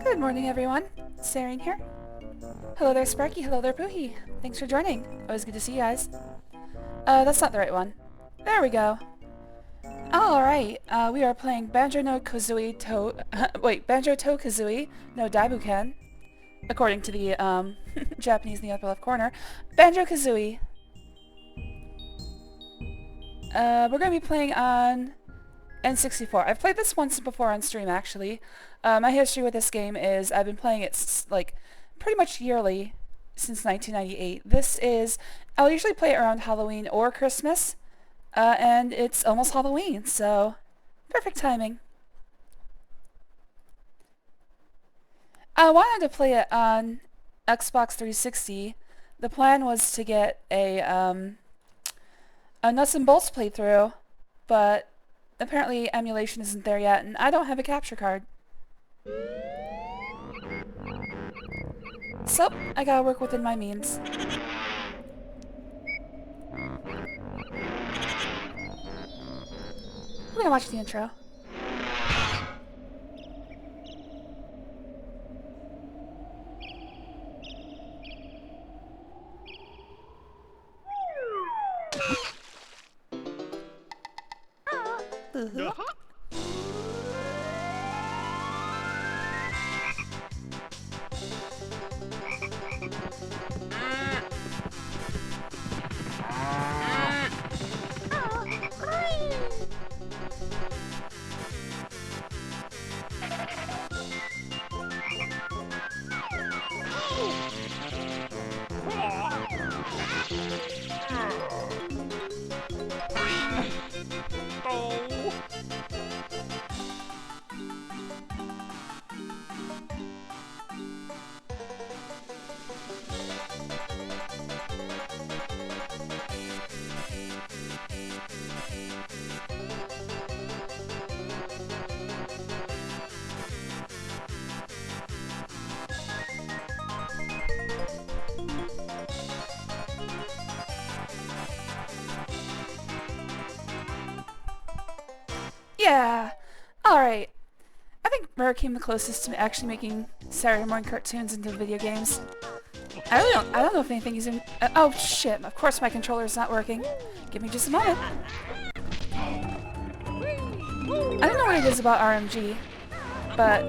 Good morning, everyone. Saren here. Hello there, Sparky. Hello there, Poohie. Thanks for joining. Always good to see you guys. That's not the right one. There we go. Alright, we are playing Banjo-Kazooie Banjo-Kazooie no Daibuken, according to the, Japanese in the upper left corner. Banjo-Kazooie. We're gonna be playing on N64. I've played this once before on stream, actually. My history with this game is I've been playing it, like, pretty much yearly since 1998. I'll usually play it around Halloween or Christmas, and it's almost Halloween, so perfect timing. I wanted to play it on Xbox 360. The plan was to get a nuts and bolts playthrough, but apparently emulation isn't there yet, and I don't have a capture card. So, I gotta work within my means. We're gonna watch the intro. Yeah! Alright. I think Mur came the closest to actually making Saturday morning cartoons into video games. I don't know if anything is in... oh shit, of course my controller's not working. Give me just a moment. I don't know what it is about RMG, but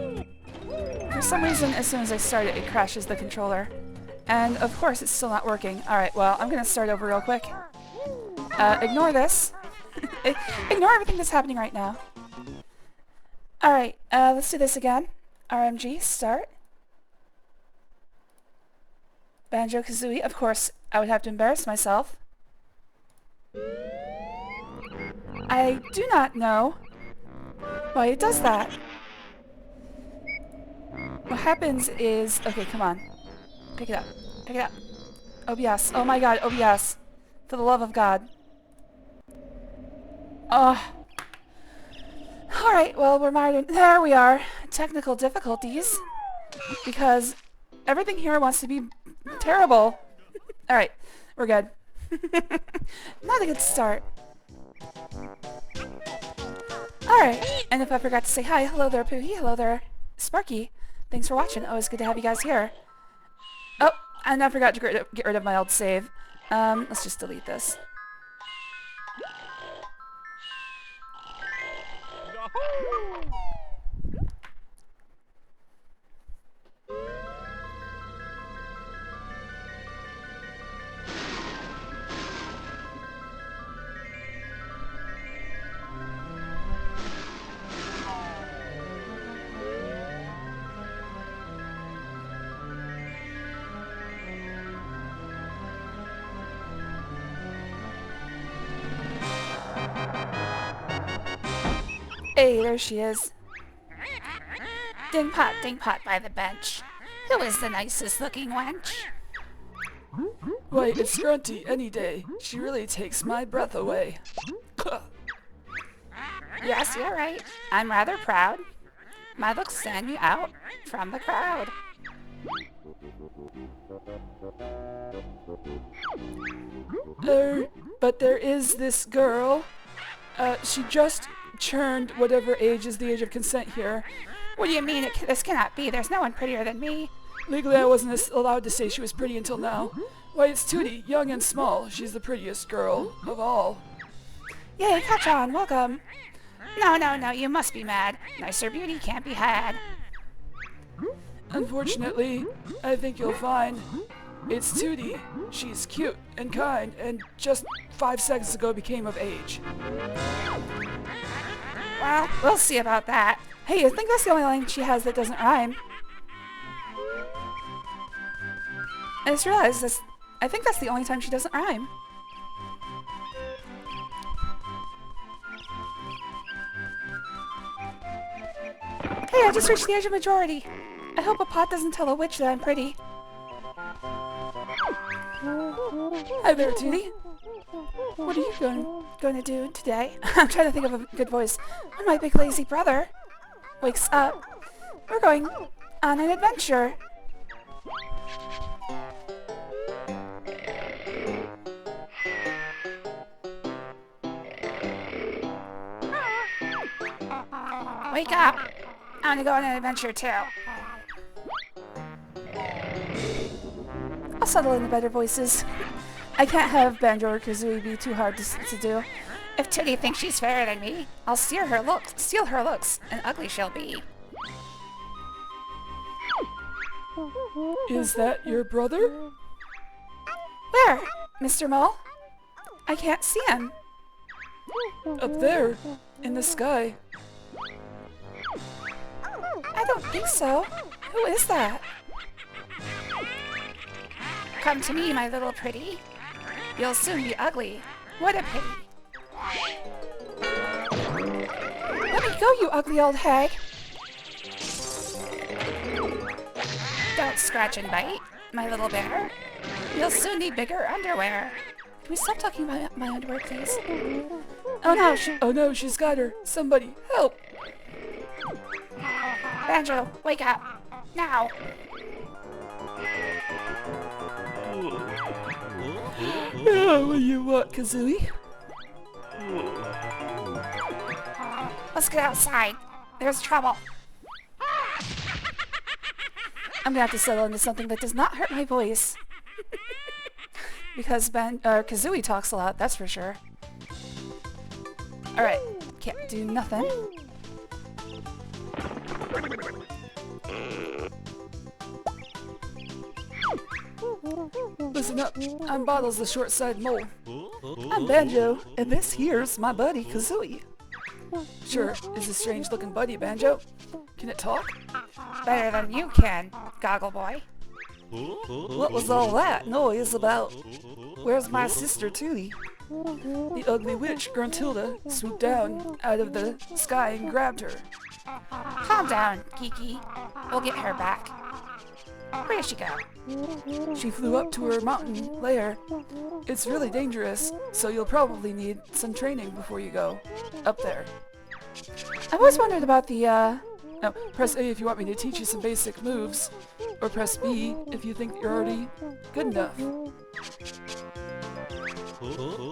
for some reason as soon as I start it, it crashes the controller. And of course it's still not working. Alright, well, I'm gonna start over real quick. Ignore this. Ignore everything that's happening right now. Alright, let's do this again. RMG, start. Banjo-Kazooie, of course, I would have to embarrass myself. I do not know why it does that. What happens is... okay, come on. Pick it up. Pick it up. OBS. Oh my god, OBS. For the love of God. Alright, well, we're mired in... there we are. Technical difficulties. Because everything here wants to be terrible. Alright, we're good. Not a good start. Alright, and if I forgot to say hi, hello there, Poohie. Hello there, Sparky. Thanks for watching. Always good to have you guys here. Oh, and I forgot to get rid of my old save. Let's just delete this. Hey, there she is. Ding pot by the bench. Who is the nicest looking wench? Why, it's Grunty any day. She really takes my breath away. Yes, you're right. I'm rather proud. My looks stand me out from the crowd. But there is this girl. She just turned whatever age is the age of consent here. What do you mean? This cannot be. There's no one prettier than me. Legally, I wasn't allowed to say she was pretty until now. Why, it's Tootie, young and small. She's the prettiest girl of all. Yay, catch on. Welcome. No, you must be mad. Nicer beauty can't be had. Unfortunately, I think you'll find it's Tootie. She's cute and kind and just 5 seconds ago became of age. Well, we'll see about that. Hey, I think that's the only line she has that doesn't rhyme. I just realized this. I think that's the only time she doesn't rhyme. Hey, I just reached the age of majority. I hope a pot doesn't tell a witch that I'm pretty. Hi there, Tootie. What are you going to do today? I'm trying to think of a good voice. When my big lazy brother wakes up, we're going on an adventure. Wake up. I want to go on an adventure too. I'll settle into better voices. I can't have Banjo or Kazooie be too hard to do. If Tootie thinks she's fairer than me, I'll steal her looks, and ugly she'll be. Is that your brother? Where? Mr. Mole? I can't see him. Up there, in the sky. I don't think so. Who is that? Come to me, my little pretty. You'll soon be ugly. What a pity. Let me go, you ugly old hag. Don't scratch and bite, my little bear. You'll soon need bigger underwear. Can we stop talking about my underwear, please? Oh no, she's got her. Somebody, help! Banjo, wake up. Now. What do you want, Kazooie? Let's get outside. There's trouble. I'm gonna have to settle into something that does not hurt my voice. Because Kazooie talks a lot, that's for sure. Alright, can't do nothing. Listen up, I'm Bottles the short-side mole. I'm Banjo, and this here's my buddy Kazooie. Sure, is a strange-looking buddy, Banjo. Can it talk? Better than you can, Goggle Boy. What was all that noise about? Where's my sister Tootie? The ugly witch, Gruntilda, swooped down out of the sky and grabbed her. Calm down, Kiki. We'll get her back. Where did she go? She flew up to her mountain lair. It's really dangerous, so you'll probably need some training before you go up there. I've always wondered about the, No, press A if you want me to teach you some basic moves, or press B if you think you're already good enough.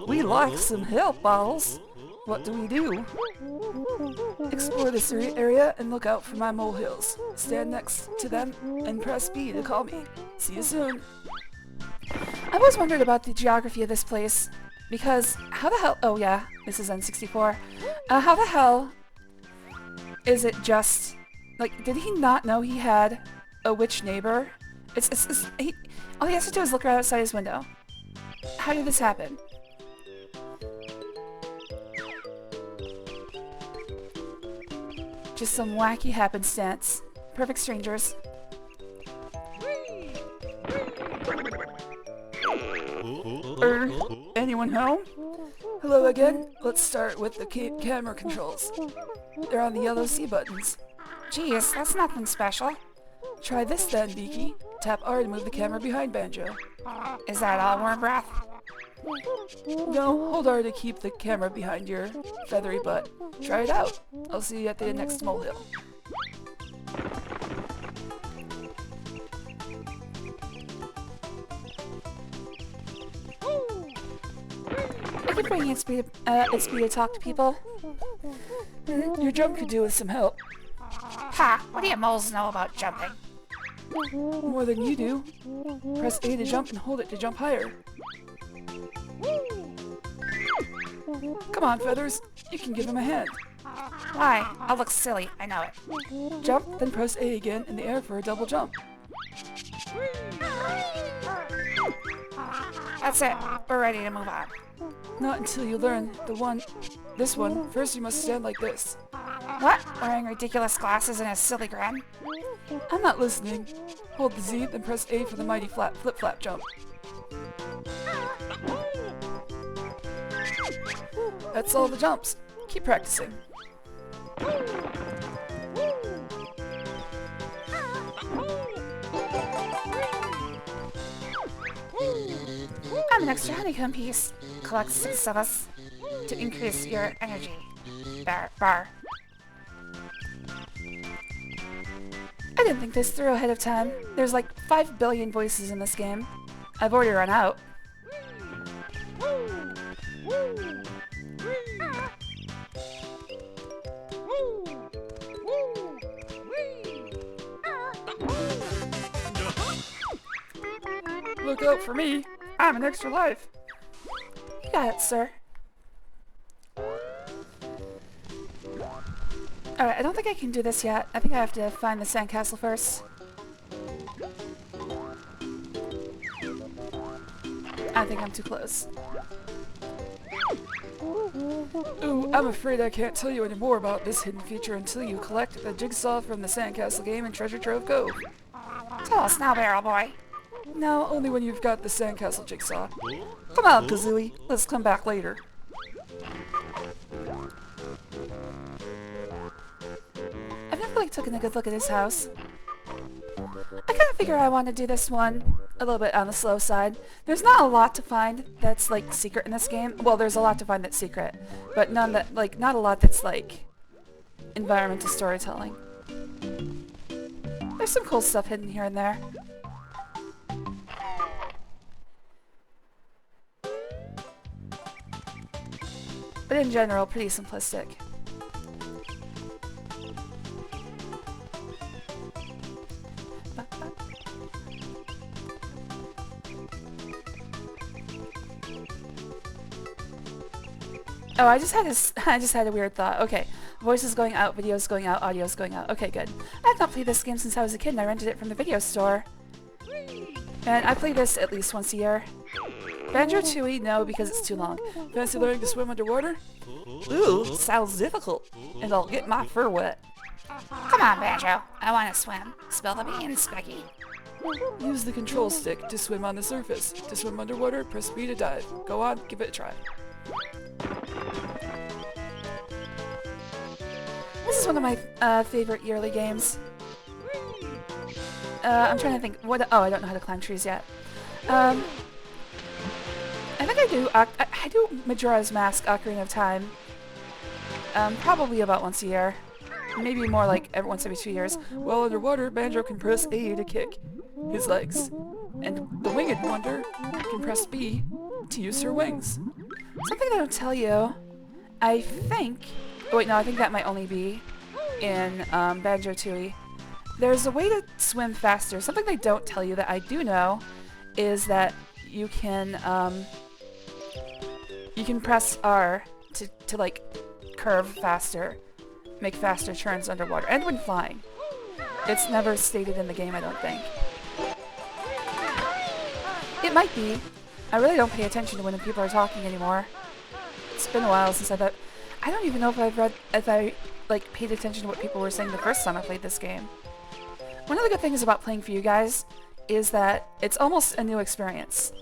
We like some help, Bottles. What do we do? Explore this area and look out for my molehills. Stand next to them and press B to call me. See you soon. I've always wondered about the geography of this place. Because, how the hell... Oh yeah, this is N64. How the hell is it just... Like, did he not know he had a witch neighbor? All he has to do is look right outside his window. How did this happen? Just some wacky happenstance. Perfect strangers. Anyone home? Hello again. Let's start with the camera controls. They're on the yellow C buttons. Geez, that's nothing special. Try this then, Beaky. Tap R to move the camera behind Banjo. Is that all, Worm Breath? No, hold R to keep the camera behind your feathery butt. Try it out. I'll see you at the next molehill. I keep bringing its speed to talk to people. Your jump could do with some help. Ha! What do you moles know about jumping? More than you do. Press A to jump and hold it to jump higher. Come on, Feathers. You can give him a hand. Why? I'll look silly, I know it. Jump, then press A again in the air for a double jump. That's it. We're ready to move on. Not until you learn this one. First you must stand like this. What? Wearing ridiculous glasses and a silly grin? I'm not listening. Hold the Z, then press A for the mighty flip-flap jump. That's all the jumps. Keep practicing. I'm an extra honeycomb piece. Collect 6 of us to increase your energy bar. I didn't think this through ahead of time. There's like 5 billion voices in this game. I've already run out. Look out for me. I'm an extra life. You got it, sir. Alright, I don't think I can do this yet. I think I have to find the sandcastle first. I think I'm too close. Ooh, I'm afraid I can't tell you any more about this hidden feature until you collect the jigsaw from the Sandcastle game in Treasure Trove Cove. Tell us now, Barrel Boy. No, only when you've got the Sandcastle jigsaw. Come on, Kazooie. Let's come back later. I've never really taken a good look at this house. I kind of figure I want to do this one a little bit on the slow side. There's not a lot to find that's like secret in this game. Well, there's a lot to find that's secret, but none that not a lot that's like environmental storytelling. There's some cool stuff hidden here and there. But in general, pretty simplistic. Oh, I just had a weird thought. Okay, voice is going out, video is going out, audio is going out. Okay, good. I have not played this game since I was a kid and I rented it from the video store. And I play this at least once a year. Banjo-Tooie, no, because it's too long. Fancy learning to swim underwater? Ooh, sounds difficult. And I'll get my fur wet. Come on, Banjo. I want to swim. Spill the beans, Specky. Use the control stick to swim on the surface. To swim underwater, press B to dive. Go on, give it a try. This is one of my favorite yearly games. I'm trying to think. Oh, I don't know how to climb trees yet. I think I do. I do Majora's Mask: Ocarina of Time. Probably about once a year. Maybe more like once every 2 years. While underwater, Banjo can press A to kick his legs. And the Winged Wonder can press B to use her wings. Something they don't tell you, I think... Oh, wait, no, I think that might only be in Banjo-Tooie. There's a way to swim faster. Something they don't tell you that I do know is that you can press R to like curve faster, make faster turns underwater, and when flying. It's never stated in the game, I don't think. It might be. I really don't pay attention to when people are talking anymore. It's been a while since I thought... I don't even know if I like paid attention to what people were saying the first time I played this game. One of the good things about playing for you guys is that it's almost a new experience.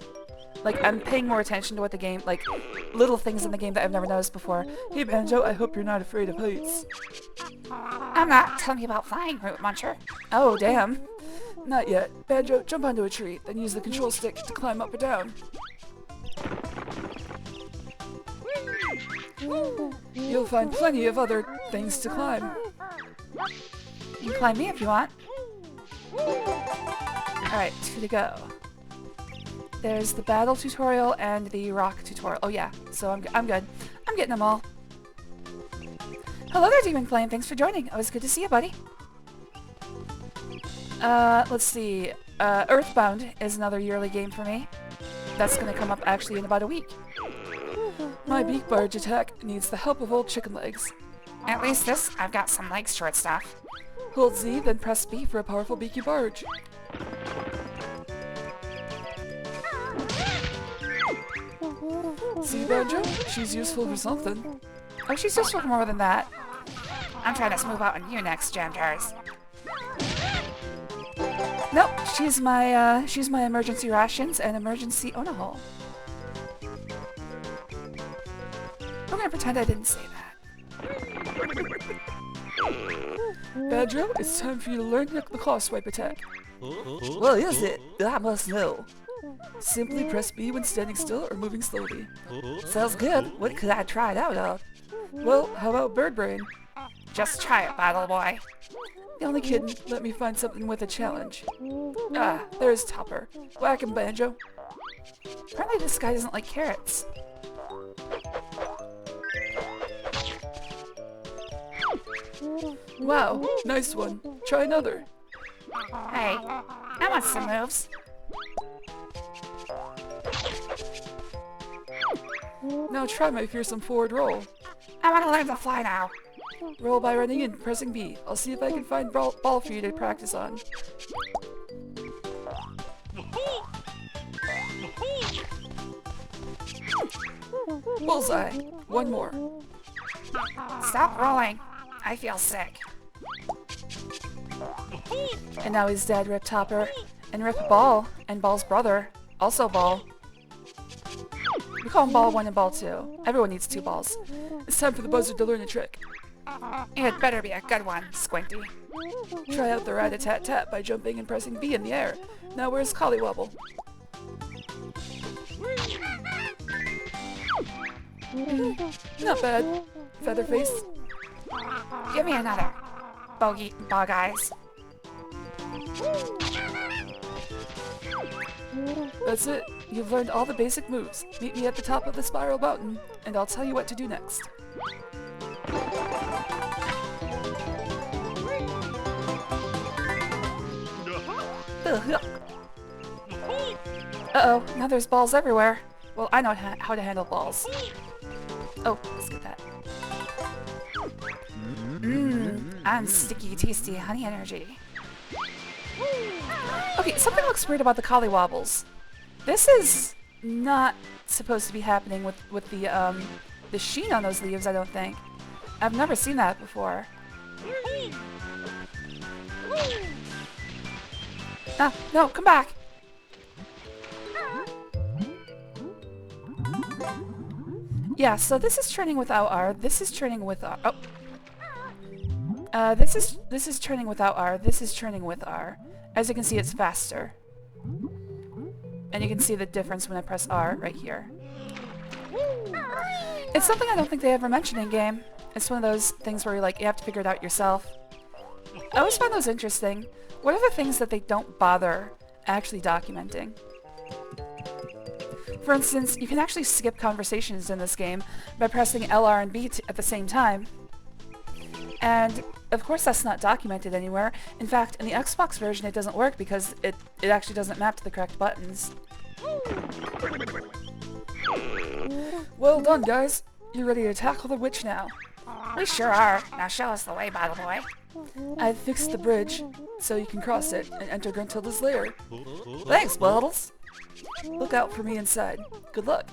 Like, I'm paying more attention to what the game, like, little things in the game that I've never noticed before. Hey Banjo, I hope you're not afraid of heights. I'm not. Tell me about flying, Root Muncher. Oh, damn. Not yet. Banjo, jump onto a tree, then use the control stick to climb up or down. You'll find plenty of other things to climb. You can climb me if you want. Alright, 2 to go. There's the battle tutorial and the rock tutorial. Oh yeah, so I'm good. I'm getting them all. Hello there, Demon Flame. Thanks for joining. Always good to see you, buddy. Let's see. Earthbound is another yearly game for me. That's gonna come up actually in about a week. My beak barge attack needs the help of old chicken legs. At least this, I've got some legs short stuff. Hold Z, then press B for a powerful beaky barge. See, Banjo? She's useful for something. Oh, she's useful for more than that. I'm trying to smooth out on you next, Jam Jars. Nope, she's my emergency rations and emergency Onahole. We're gonna pretend I didn't say that. Banjo, it's time for you to learn the claw swipe attack. Well, is it? I must know. Simply press B when standing still or moving slowly. Sounds good. What could I try it out of? Well, how about bird brain? Just try it, Battle Boy. Only kidding. Let me find something with a challenge. Ah, there's Topper. Whack him, Banjo. Apparently this guy doesn't like carrots. Wow, nice one. Try another. Hey, I want some moves. Now try my fearsome forward roll. I want to learn to fly now. Roll by running and pressing B. I'll see if I can find ball for you to practice on. Bullseye. One more. Stop rolling. I feel sick. And now he's dead, Rip Topper. And Rip Ball, and Ball's brother, also Ball. We call him Ball 1 and Ball 2. Everyone needs 2 balls. It's time for the buzzard to learn a trick. It better be a good one, Squinty. Try out the rat-a-tat-tat by jumping and pressing B in the air. Now where's Collywobble? Not bad. Featherface. Give me another. Bog eyes. That's it. You've learned all the basic moves. Meet me at the top of the spiral mountain, and I'll tell you what to do next. Uh-oh, now there's balls everywhere. Well, I know how to handle balls. Oh, let's get that. I'm sticky, tasty honey energy. Okay, something looks weird about the collywobbles. This is not supposed to be happening with the sheen on those leaves, I don't think. I've never seen that before. Ah, no, come back! Yeah, so this is turning without R, this is turning with R. Oh. This is turning without R, this is turning with R. As you can see, it's faster. And you can see the difference when I press R right here. It's something I don't think they ever mention in game. It's one of those things where you have to figure it out yourself. I always find those interesting. What are the things that they don't bother actually documenting? For instance, you can actually skip conversations in this game by pressing L, R, and B at the same time. And of course that's not documented anywhere. In fact, in the Xbox version it doesn't work because it actually doesn't map to the correct buttons. Well done, guys. You're ready to tackle the witch now. We sure are. Now show us the way, Battle Boy. I've fixed the bridge so you can cross it and enter Gruntilda's lair. Thanks, Bottles! Look out for me inside. Good luck.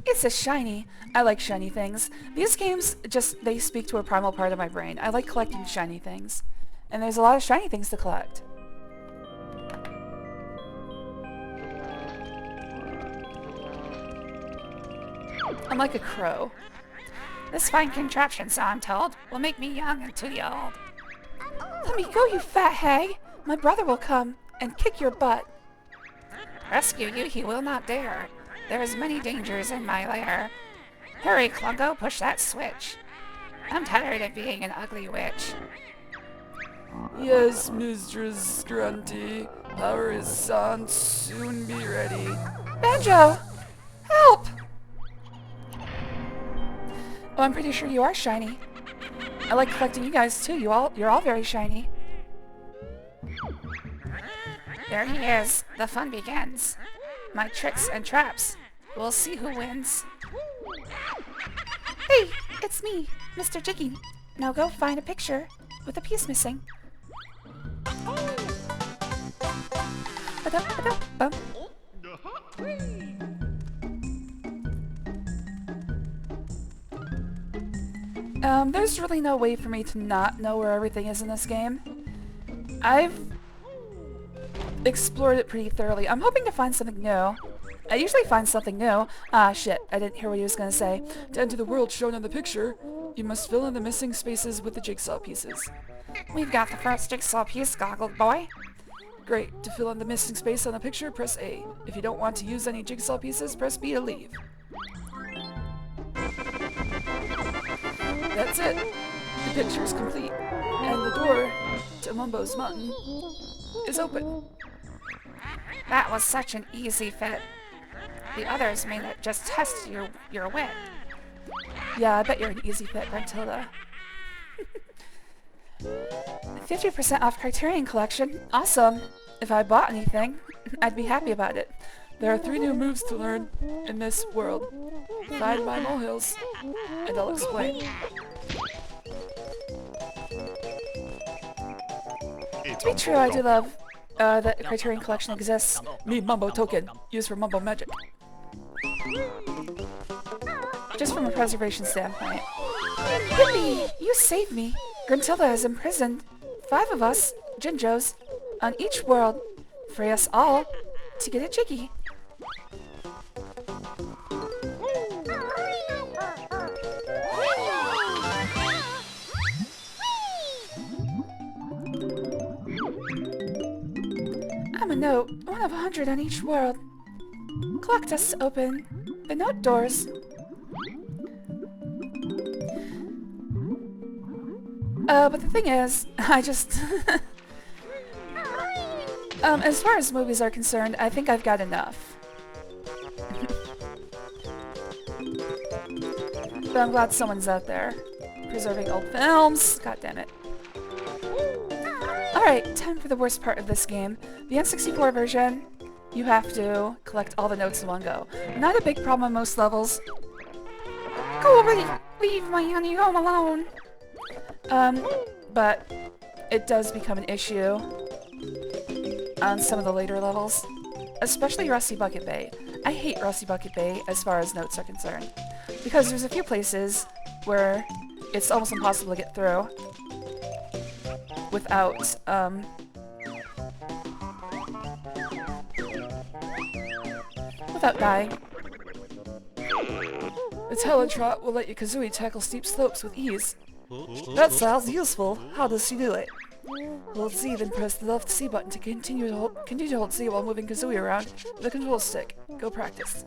It's a shiny. I like shiny things. These games they speak to a primal part of my brain. I like collecting shiny things. And there's a lot of shiny things to collect. I'm like a crow. This fine contraption, so I'm told, will make me young and 2 years old. Let me go, you fat hag! My brother will come and kick your butt. Rescue you he will not dare. There is many dangers in my lair. Hurry, Klungo, push that switch. I'm tired of being an ugly witch. Yes, Mistress Grunty. Our son soon be ready. Banjo! Help! Oh, I'm pretty sure you are shiny. I like collecting you guys too. You're all very shiny. There he is. The fun begins. My tricks and traps. We'll see who wins. Hey, it's me, Mr. Jiggy. Now go find a picture with a piece missing. Ba-da-ba-da-bum. There's really no way for me to not know where everything is in this game. I've explored it pretty thoroughly. I'm hoping to find something new. I usually find something new. Ah, shit. I didn't hear what he was gonna say. To enter the world shown on the picture, you must fill in the missing spaces with the jigsaw pieces. We've got the first jigsaw piece, Goggled Boy. Great. To fill in the missing space on the picture, press A. If you don't want to use any jigsaw pieces, press B to leave. That's it. The picture is complete. And the door to Mumbo's Mountain is open. That was such an easy fit. The others may just test your wit. Yeah, I bet you're an easy fit, Brentilda. 50% off Criterion Collection. Awesome. If I bought anything, I'd be happy about it. There are 3 new moves to learn in this world. Find my molehills, and I'll explain. To be true, I do love that the Criterion Collection exists. Need Mumbo token, used for Mumbo magic. Just from a preservation standpoint. Yippee! You saved me! Gruntilda has imprisoned 5 of us, Jinjos, on each world. Free us all to get a Jiggy. I'm a note, 1 of 100 on each world. Collect us to open the note doors. But the thing is, I just... as far as movies are concerned, I think I've got enough. But I'm glad someone's out there preserving old films. God damn it. Alright, time for the worst part of this game. The N64 version, you have to collect all the notes in one go. Not a big problem on most levels. Go over, leave my honey home alone. But it does become an issue on some of the later levels, especially Rusty Bucket Bay. I hate Rusty Bucket Bay as far as notes are concerned, because there's a few places where it's almost impossible to get through without, without dying. The Teletrot will let you Kazooie tackle steep slopes with ease. That sounds useful. How does she do it? Hold C, then press the left C button to continue to hold C while moving Kazooie around with the control stick. Go practice.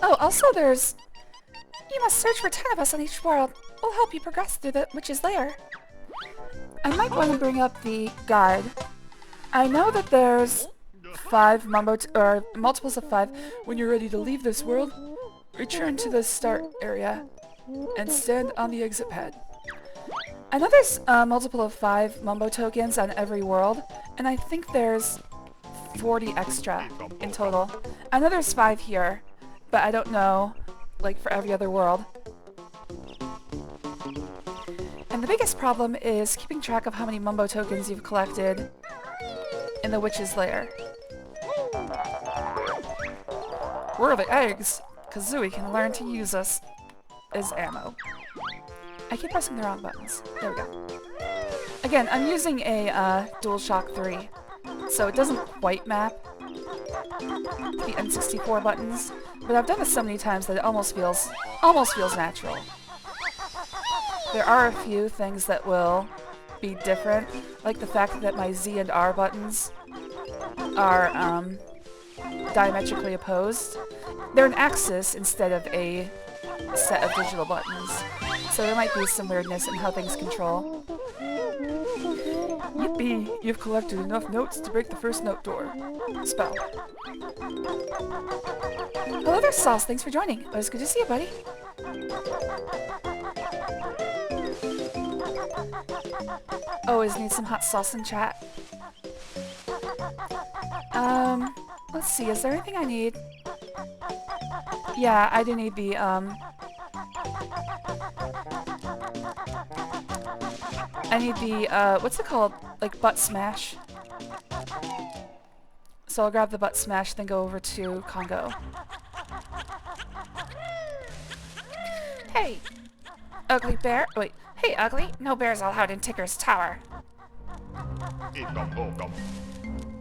Oh, also there's... You must search for 10 of us on each world. We'll help you progress through the witch's lair. I might want to bring up the guide. I know that there's 5 or multiples of 5. When you're ready to leave this world, return to the start area and stand on the exit pad. I know there's a multiple of 5 Mumbo tokens on every world, and I think there's 40 extra in total. I know there's 5 here, but I don't know, like, for every other world. And the biggest problem is keeping track of how many Mumbo tokens you've collected in the witch's lair. Where are the eggs? Kazooie can learn to use us as ammo. I keep pressing the wrong buttons. There we go. Again, I'm using a DualShock 3, so it doesn't quite map the N64 buttons, but I've done this so many times that it almost feels natural. There are a few things that will be different, like the fact that my Z and R buttons are diametrically opposed. They're an axis instead of a set of digital buttons, so there might be some weirdness in how things control. Yippee! You've collected enough notes to break the first note door. Spell. Hello there, Sauce. Thanks for joining. It was good to see you, buddy. Always need some hot sauce in chat. Let's see. Is there anything I need? Yeah, I do need the, I need the, what's it called? Like, butt smash. So I'll grab the butt smash, then go over to Klungo. Hey, ugly bear. Wait, hey, ugly. No bears allowed in Ticker's tower.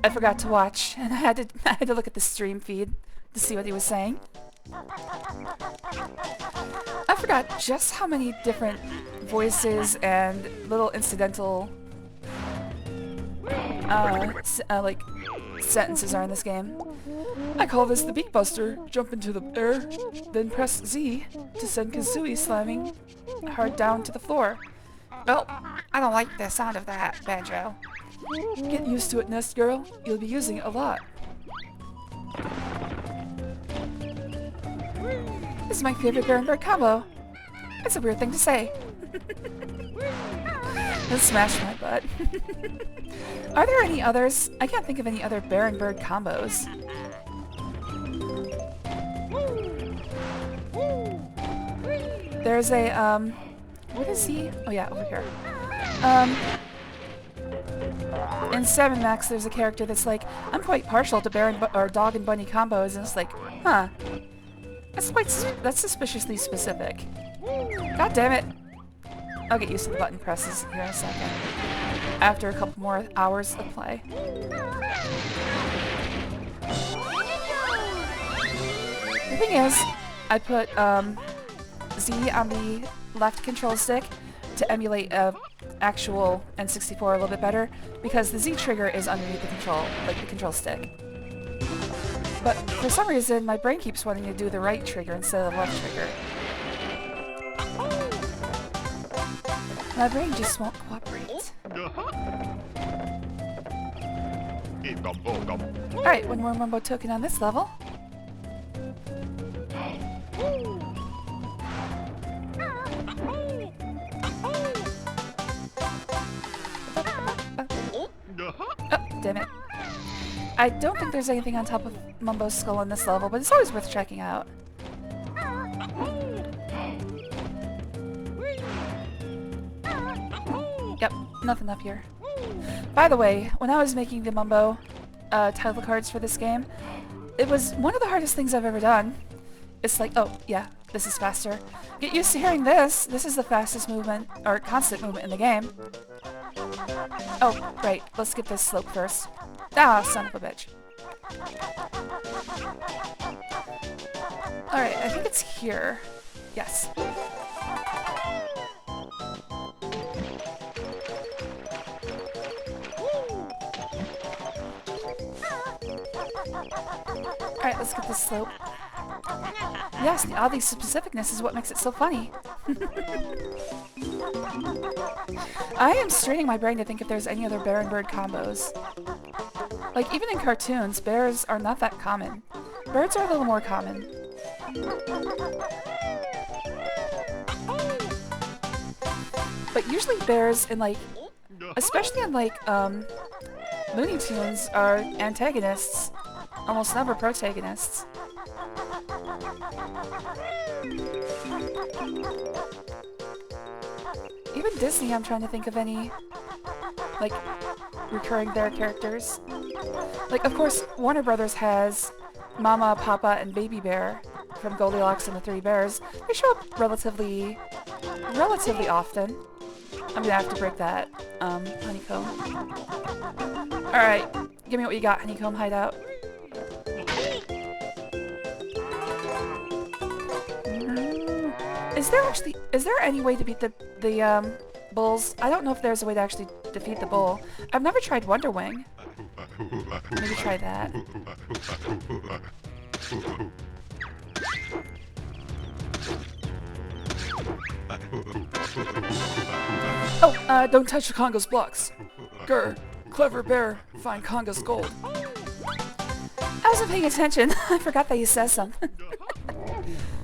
I forgot to watch, and I had to look at the stream feed to see what he was saying. I forgot just how many different voices and little incidental like sentences are in this game. I call this the Beak Buster. Jump into the air, then press Z to send Kazooie slamming hard down to the floor. Well, I don't like the sound of that, Banjo. Get used to it, Nest Girl. You'll be using it a lot. This is my favorite bear and bird combo. It's a weird thing to say. Let's smash my butt. Are there any others? I can't think of any other bear and bird combos. There's a, what is he? Oh yeah, over here. In 7 Max, there's a character that's like, I'm quite partial to bear and or dog and bunny combos, and it's like, huh. That's suspiciously specific. God damn it. I'll get used to the button presses here in a second. After a couple more hours of play. The thing is, I put Z on the left control stick to emulate a actual N64 a little bit better, because the Z trigger is underneath the control, like the control stick. But for some reason, my brain keeps wanting to do the right trigger instead of the left trigger. My brain just won't cooperate. Alright, one more Mumbo token on this level. Oh, damn it. I don't think there's anything on top of Mumbo's skull in this level, but it's always worth checking out. Yep, nothing up here. By the way, when I was making the Mumbo title cards for this game, it was one of the hardest things I've ever done. It's like, oh, yeah, this is faster. Get used to hearing this. This is the fastest movement, or constant movement in the game. Oh, right, let's skip this slope first. Ah, son of a bitch. Alright, I think it's here. Yes. Alright, let's get this slope. Yes, the oddly specificness is what makes it so funny. I am straining my brain to think if there's any other bear and bird combos. Like, even in cartoons, bears are not that common. Birds are a little more common. But usually bears in, like, especially in, like, Looney Tunes are antagonists. Almost never protagonists. Even Disney, I'm trying to think of any, like, recurring bear characters. Like, of course, Warner Brothers has Mama, Papa, and Baby Bear from Goldilocks and the Three Bears. They show up relatively often. I'm gonna have to break that, Honeycomb. Alright, give me what you got, Honeycomb Hideout. is there any way to beat the bulls? I don't know if there's a way to actually defeat the bull. I've never tried Wonder Wing. Maybe try that. Oh, don't touch the Congo's blocks. Grr, clever bear, find Congo's gold. I wasn't paying attention. I forgot that he says something.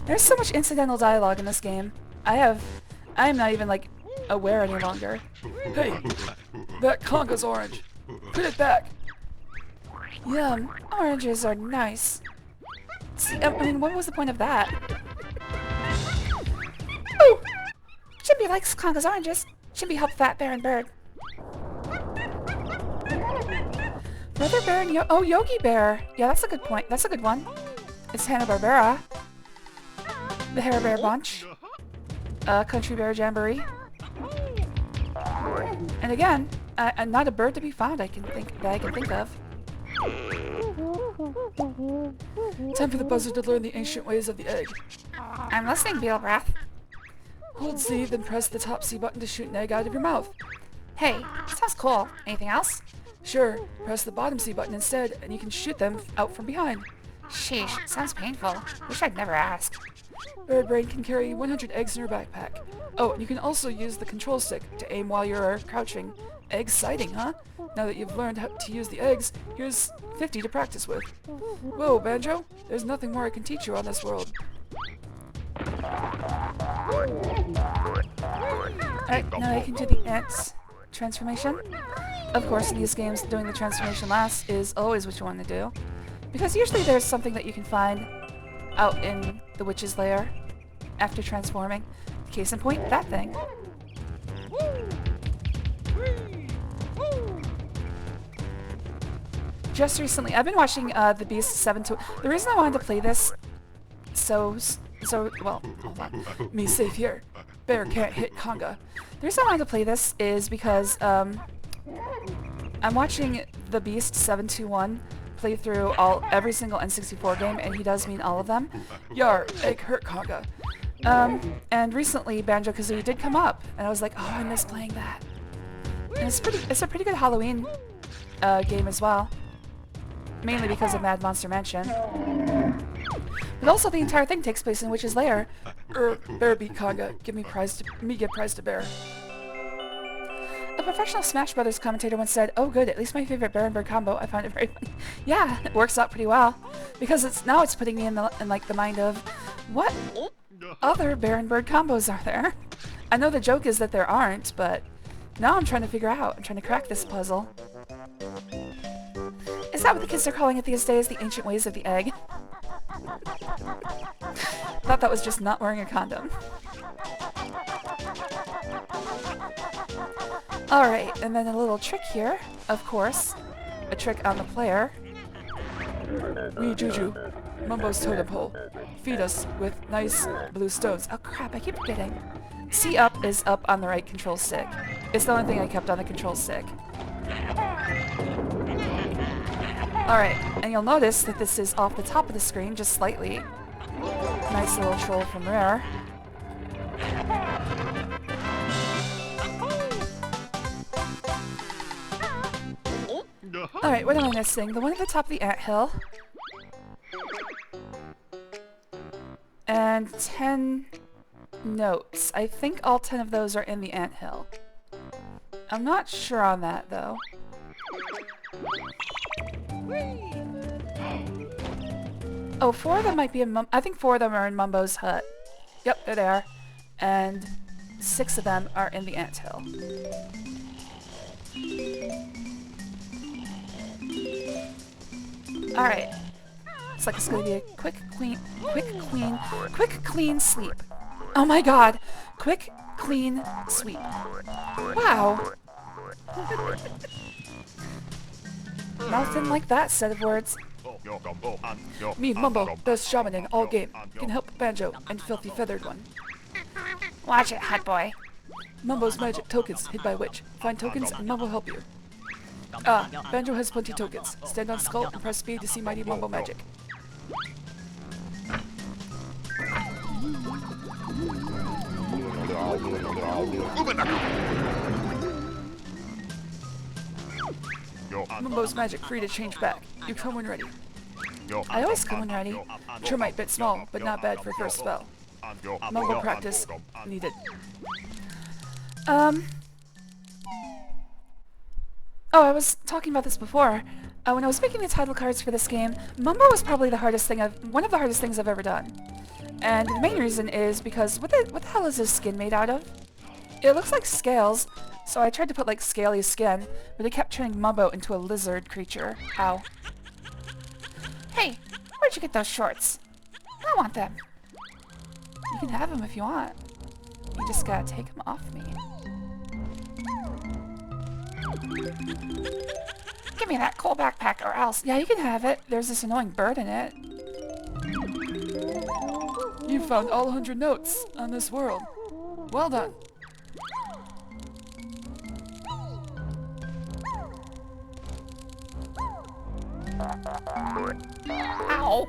There's so much incidental dialogue in this game. I'm not even, like, aware any longer. Hey, that Congo's orange. Put it back. Yum, oranges are nice. See, I mean, what was the point of that? Ooh! Chimpy likes Congo's oranges. Chimpy helped Fat Bear and Bird. Brother Bear and oh, Yogi Bear. Yeah, that's a good point. That's a good one. It's Hanna-Barbera. The Hair Bear Bunch. Country Bear Jamboree. And again, not a bird to be found I can think of. Time for the buzzard to learn the ancient ways of the egg. I'm listening, Beelbrath. Hold Z, then press the top C button to shoot an egg out of your mouth. Hey, sounds cool. Anything else? Sure, press the bottom C button instead, and you can shoot them out from behind. Sheesh, sounds painful. Wish I'd never asked. Bird Brain can carry 100 eggs in her backpack. Oh, and you can also use the control stick to aim while you're crouching. Exciting, huh? Now that you've learned how to use the eggs, here's 50 to practice with. Whoa, Banjo, there's nothing more I can teach you on this world. Alright, now I can do the ants transformation. Of course, in these games, doing the transformation last is always what you want to do. Because usually there's something that you can find out in the witch's lair after transforming. Case in point, that thing. Just recently, I've been watching The Beast 7 to... The reason I wanted to play this well, hold on. Me safe here. Bear can't hit Conga. The reason I wanted to play this is because I'm watching The Beast 721 play through every single N64 game, and he does mean all of them. Yar, egg hurt Conga. And recently Banjo-Kazooie did come up, and I was like, oh, I miss playing that. And it's a pretty good Halloween game as well. Mainly because of Mad Monster Mansion. But also the entire thing takes place in Witch's Lair. Bear beat Conga. Give me give prize to Bear. A professional Smash Brothers commentator once said, oh good, at least my favorite Bear and Bird combo. I found it very funny. Yeah, it works out pretty well. Because it's putting me in the mind of, what other Bear and Bird combos are there? I know the joke is that there aren't, but now I'm trying to figure out. I'm trying to crack this puzzle. Is that what the kids are calling it these days? The ancient ways of the egg? Thought that was just not wearing a condom. Alright, and then a little trick here, of course. A trick on the player. We Juju, Mumbo's totem pole. Feed us with nice blue stones. Oh crap, I keep forgetting. C up is up on the right control stick. It's the only thing I kept on the control stick. Alright, and you'll notice that this is off the top of the screen, just slightly. Nice little troll from Rare. Alright, what am I missing? The one at the top of the anthill. And 10 notes. I think all 10 of those are in the anthill. I'm not sure on that, though. Oh, 4 of them might be in I think 4 of them are in Mumbo's hut. Yep, there they are. And 6 of them are in the anthill. Alright. Looks like it's gonna be a quick, clean sweep. Oh my god! Quick, clean sweep. Wow! Nothing like that set of words. Me, Mumbo, best shaman in all game. Can help Banjo and Filthy Feathered One. Watch it, hot boy. Mumbo's magic tokens hid by Witch. Find tokens and Mumbo help you. Banjo has plenty tokens. Stand on Skull and press speed to see mighty Mumbo magic. Mumbo's magic free to change back. You come when ready. I always come when ready. Termite bit small, but not bad for first spell. Mumbo practice needed. Oh, I was talking about this before. When I was making the title cards for this game, Mumbo was probably one of the hardest things I've ever done. And the main reason is because what the hell is this skin made out of? It looks like scales, so I tried to put like scaly skin, but it kept turning Mumbo into a lizard creature. Ow. Hey, where'd you get those shorts? I want them. You can have them if you want. You just gotta take them off me. Give me that cool backpack or else. Yeah, you can have it. There's this annoying bird in it. You found all 100 notes on this world. Well done. Ow.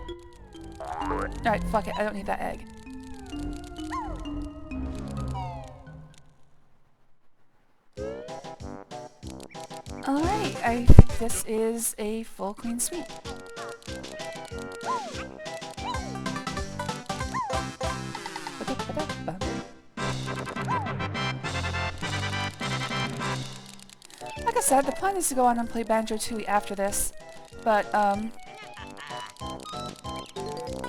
Alright, fuck it. I don't need that egg. Alright, I think this is a full clean sweep. Like I said, the plan is to go on and play Banjo-Tooie after this, but I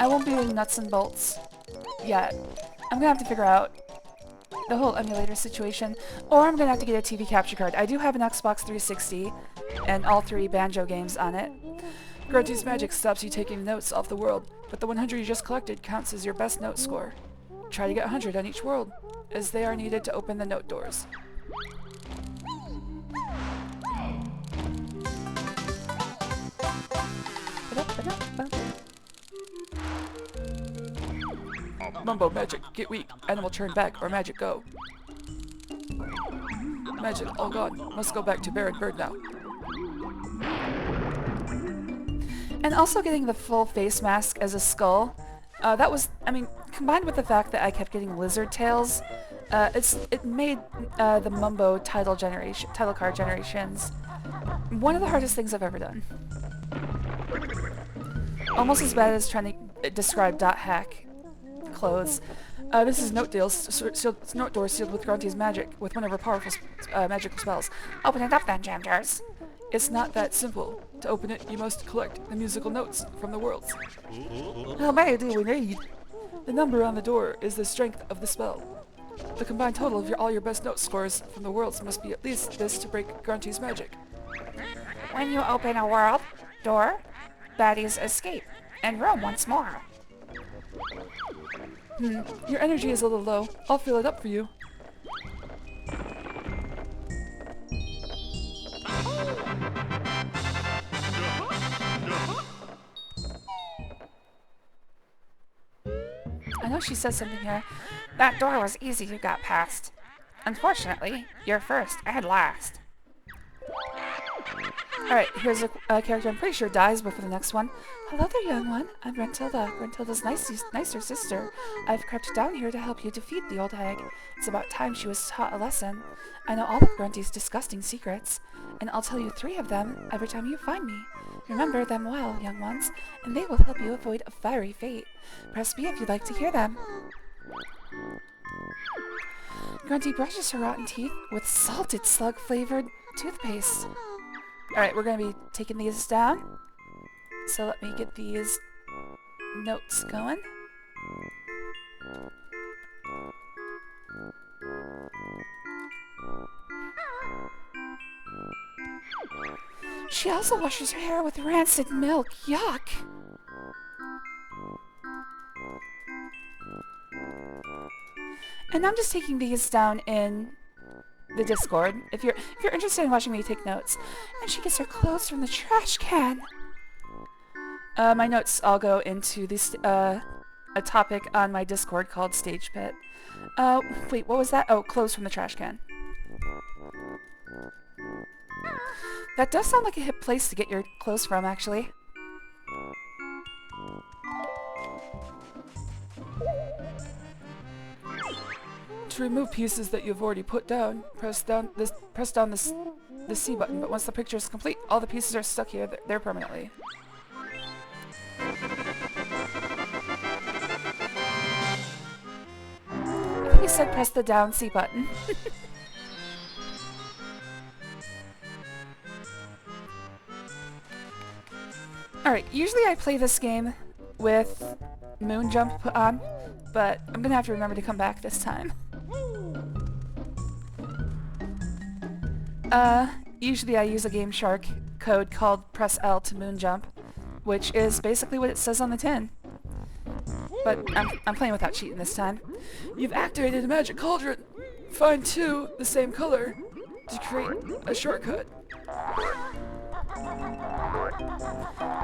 won't be doing nuts and bolts yet. I'm gonna have to figure out the whole emulator situation, or I'm gonna have to get a TV capture card. I do have an Xbox 360 and all 3 Banjo games on it. Grunty's magic stops you taking notes off the world, but the 100 you just collected counts as your best note score. Try to get 100 on each world, as they are needed to open the note doors. Mumbo magic, get weak, animal turn back, or magic go. Magic, all gone. Must go back to Bear and Bird now. And also getting the full face mask as a skull, that was, I mean, combined with the fact that I kept getting lizard tails, it made the Mumbo title card generations one of the hardest things I've ever done. Almost as bad as trying to describe dot hack clothes. This is note doors sealed with Grunty's magic, with one of her powerful magical spells. Open it up then, Jamjars. It's not that simple. To open it, you must collect the musical notes from the worlds. How many do we need? The number on the door is the strength of the spell. The combined total of all your best note scores from the worlds must be at least this to break Grunty's magic. When you open a world door, baddies escape and roam once more. Your energy is a little low. I'll fill it up for you. I know she said something here. That door was easy you got past. Unfortunately, you're first and last. Alright, here's a character I'm pretty sure dies before the next one. Hello there, young one. I'm Gruntilda, Gruntilda's nicer sister. I've crept down here to help you defeat the old hag. It's about time she was taught a lesson. I know all of Grunty's disgusting secrets, and I'll tell you 3 of them every time you find me. Remember them well, young ones, and they will help you avoid a fiery fate. Press B if you'd like to hear them. Grunty brushes her rotten teeth with salted slug-flavored toothpaste. Alright, we're going to be taking these down. So let me get these notes going. She also washes her hair with rancid milk. Yuck! And I'm just taking these down in the Discord, if you're interested in watching me take notes. And she gets her clothes from the trash can. My notes all go into this a topic on my Discord called Stage Pit. Wait, what was that? Oh, clothes from the trash can. That does sound like a hip place to get your clothes from, actually. To remove pieces that you've already put down, press down the C button, but once the picture is complete, all the pieces are stuck here there permanently. I think you said press the down C button. Alright, usually I play this game with Moon Jump put on, but I'm gonna have to remember to come back this time. Usually I use a Game Shark code called press L to Moon Jump, which is basically what it says on the tin. But I'm playing without cheating this time. You've activated a magic cauldron. Find 2 the same color to create a shortcut.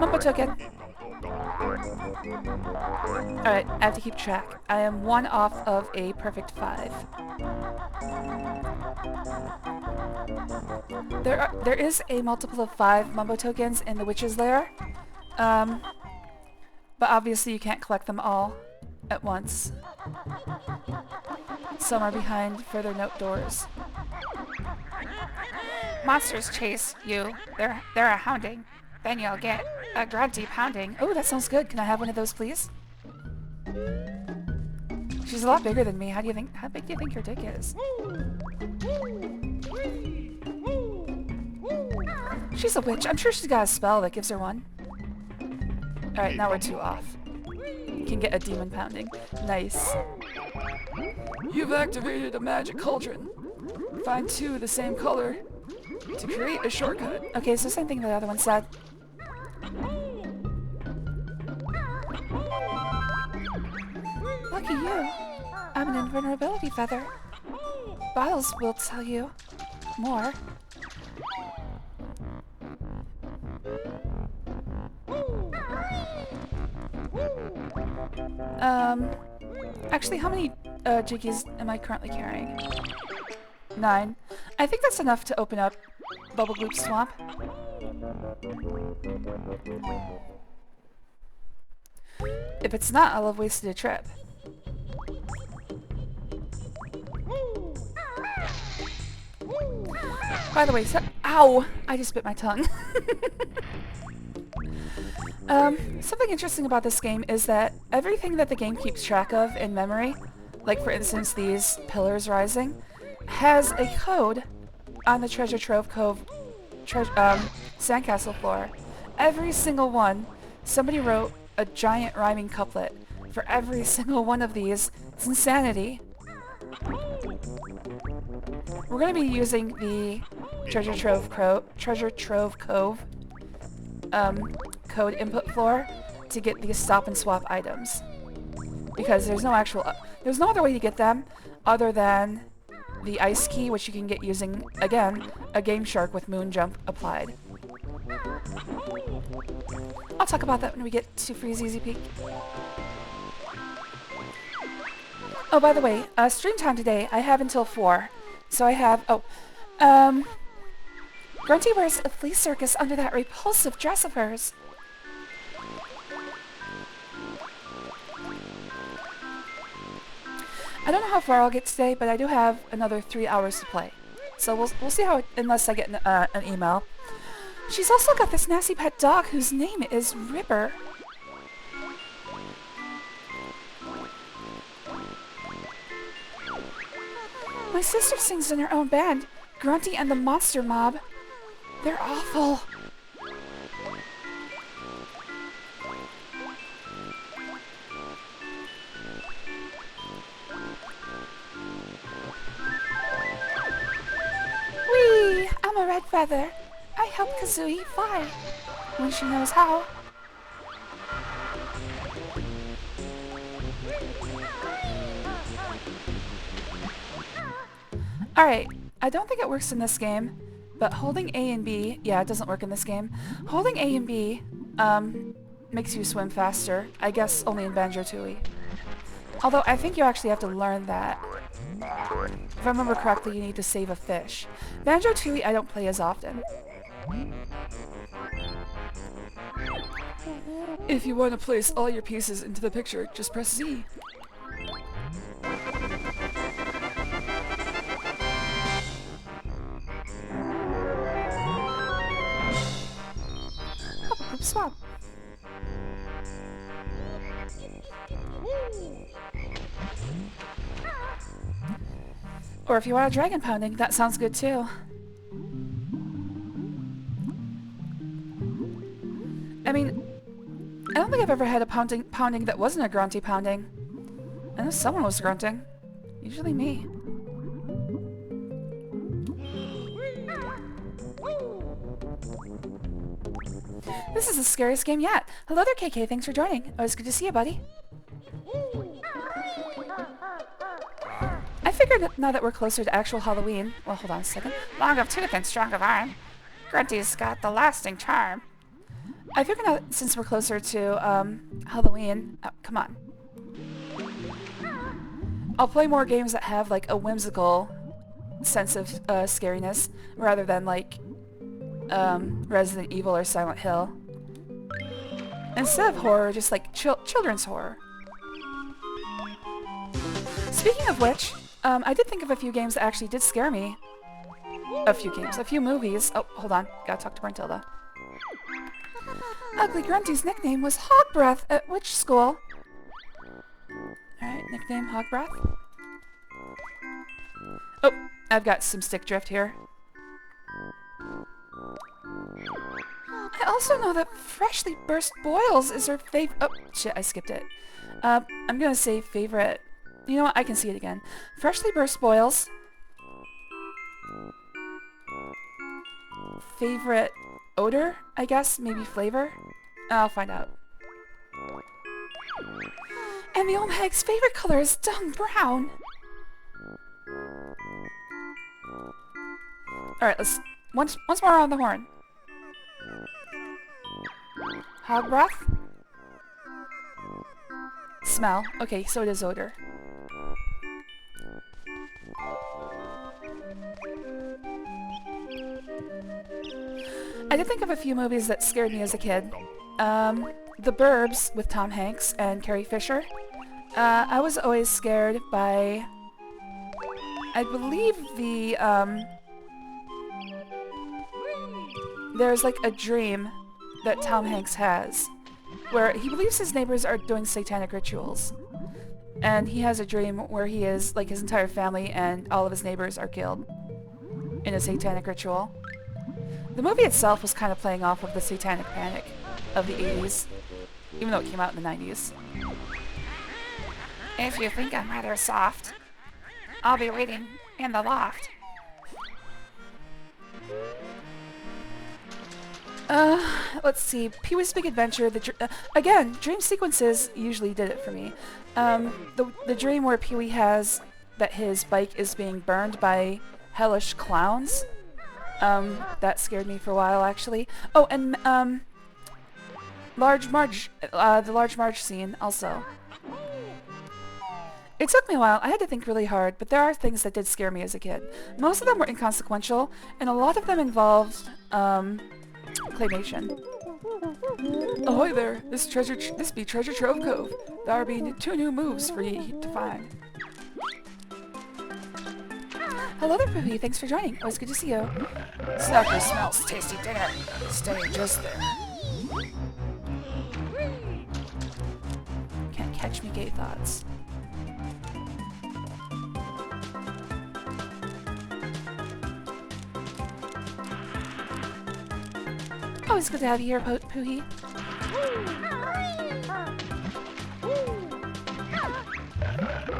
Mumbo token. Alright, I have to keep track. I am 1 off of a perfect 5. There is a multiple of 5 Mumbo tokens in the Witch's Lair. But obviously you can't collect them all at once. Some are behind further note doors. Monsters chase you. They're a hounding. Then you'll get a grunty pounding. Oh, that sounds good. Can I have one of those, please? She's a lot bigger than me. How big do you think your dick is? She's a witch. I'm sure she's got a spell that gives her one. Alright, now we're 2 off. You can get a demon pounding. Nice. You've activated a magic cauldron. Find 2 the same color to create a shortcut. Okay, so same thing the other one said. Lucky you. I'm an invulnerability feather. Bottles will tell you more. Actually, how many jiggies am I currently carrying? 9. I think that's enough to open up Bubble Gloop Swamp. If it's not, I'll have wasted a trip. By the way, ow! I just bit my tongue. Something interesting about this game is that everything that the game keeps track of in memory, like for instance these pillars rising, has a code on the Treasure Trove Cove sandcastle floor. Every single one, somebody wrote a giant rhyming couplet for every single one of these. It's insanity. We're going to be using the Treasure Trove Cove code input floor to get these stop and swap items, because there's no other way to get them other than the ice key, which you can get using, again, a Game Shark with Moon Jump applied. I'll talk about that when we get to Freeze Easy Peak. Oh, by the way, stream time today, I have until 4. So I have, Grunty wears a flea circus under that repulsive dress of hers. I don't know how far I'll get today, but I do have another 3 hours to play. So we'll see how, unless I get an email. She's also got this nasty pet dog whose name is Ripper. My sister sings in her own band, Grunty and the Monster Mob. They're awful. Whee! I'm a red feather. I help Kazooie fly when she knows how. Alright, I don't think it works in this game, but holding A and B, yeah, it doesn't work in this game. Holding A and B, makes you swim faster. I guess only in Banjo-Tooie. Although I think you actually have to learn that. If I remember correctly, you need to save a fish. Banjo-Tooie I don't play as often. If you want to place all your pieces into the picture, just press Z. swap. Or if you want a dragon pounding, that sounds good too. I mean, I don't think I've ever had a pounding that wasn't a grunty pounding. I know someone was grunting. Usually me. This is the scariest game yet. Hello there, KK. Thanks for joining. Always good to see you, buddy. I figured that now that we're closer to actual Halloween... Well, hold on a second. Long of tooth and strong of arm. Grunty's got the lasting charm. I figured now that since we're closer to Halloween... Oh, come on. I'll play more games that have like a whimsical sense of scariness rather than like Resident Evil or Silent Hill. Instead of horror, just like children's horror. Speaking of which, I did think of a few games that actually did scare me. A few movies. Oh, hold on. Gotta talk to Berntilda. Ugly Grunty's nickname was Hog Breath at which school? Alright, nickname Hog Breath. Oh, I've got some stick drift here. I also know that Freshly Burst Boils is her oh, shit, I skipped it. I'm gonna say favorite. You know what? I can see it again. Freshly Burst Boils. Favorite odor, I guess? Maybe flavor? I'll find out. And the old hag's favorite color is dung brown. Alright, let's... Once more on the horn. Hog breath? Smell. Okay, so it is odor. I did think of a few movies that scared me as a kid. The Burbs with Tom Hanks and Carrie Fisher. I was always scared by... I believe the, there's like a dream that Tom Hanks has where he believes his neighbors are doing satanic rituals. And he has a dream where he is, like, his entire family and all of his neighbors are killed in a satanic ritual. The movie itself was kind of playing off of the satanic panic of the 80s, even though it came out in the 90s. If you think I'm rather soft, I'll be waiting in the loft. Let's see. Pee-wee's Big Adventure. Again, dream sequences usually did it for me. The dream where Pee-wee has that his bike is being burned by hellish clowns. That scared me for a while, actually. Oh, and Large Marge, the Large Marge scene also. It took me a while. I had to think really hard, but there are things that did scare me as a kid. Most of them were inconsequential, and a lot of them involved claymation. Ahoy there! This be Treasure Trove Cove. There be 2 new moves for ye to find. Hello there, Poopy. Thanks for joining. Always good to see you. Snacker smells tasty dinner. Stay just there. Can't catch me, gay thoughts. Always good to have you here, Poohee.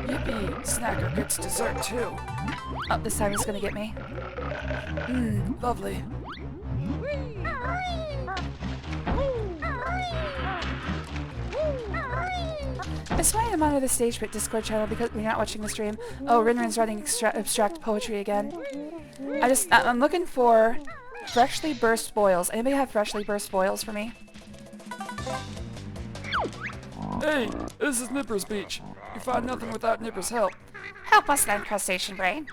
Yippee! Snacker gets dessert too. Oh, this time it's gonna get me. Mmm, lovely. It's funny to monitor the Stage Bit Discord channel because we're not watching the stream. Oh, Rinrin's writing abstract poetry again. I'm looking for Freshly Burst Boils. Anybody have Freshly Burst Boils for me? Hey, this is Nipper's beach. You find nothing without Nipper's help. Help us then, crustacean brain.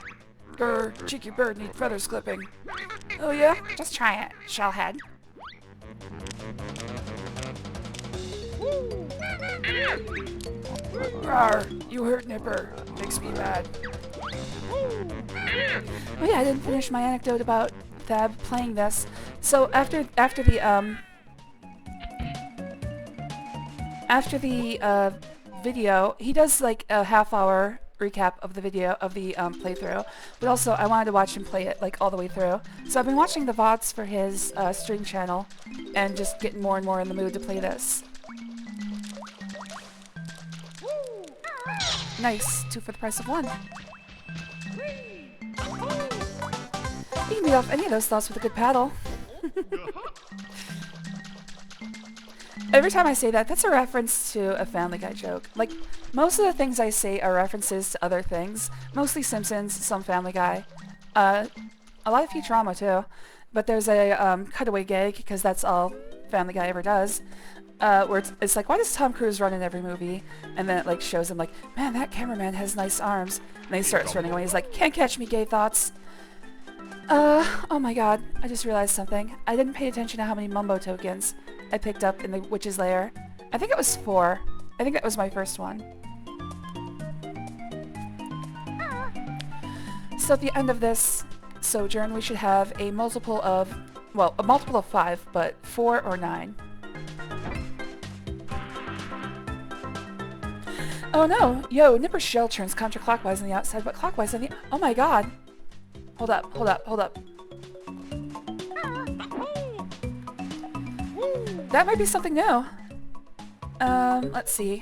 Grr, cheeky bird need feathers clipping. Oh yeah? Just try it, shellhead. Rawr, you hurt Nipper. Makes me mad. Oh yeah, I didn't finish my anecdote about Thab playing this. So after the after the video, he does like a half-hour recap of the video of the playthrough, but also I wanted to watch him play it like all the way through. So I've been watching the VODs for his stream channel and just getting more and more in the mood to play this. Nice, 2 for the price of 1. You can beat off any of those thoughts with a good paddle. Every time I say that, that's a reference to a Family Guy joke. Like, most of the things I say are references to other things. Mostly Simpsons, some Family Guy. A lot of Futurama, too. But there's a cutaway gag, because that's all Family Guy ever does, where it's like, why does Tom Cruise run in every movie? And then it like shows him like, man, that cameraman has nice arms. And then he starts running away. He's like, can't catch me, gay thoughts. Oh my god, I just realized something. I didn't pay attention to how many Mumbo tokens I picked up in the Witch's Lair. I think it was 4. I think that was my first one. So at the end of this sojourn, we should have a multiple of, well, a multiple of 5, but 4 or 9. Oh no! Yo, Nipper's shell turns counterclockwise on the outside, but clockwise on the... Oh my god! Hold up, hold up, hold up. That might be something new. Let's see.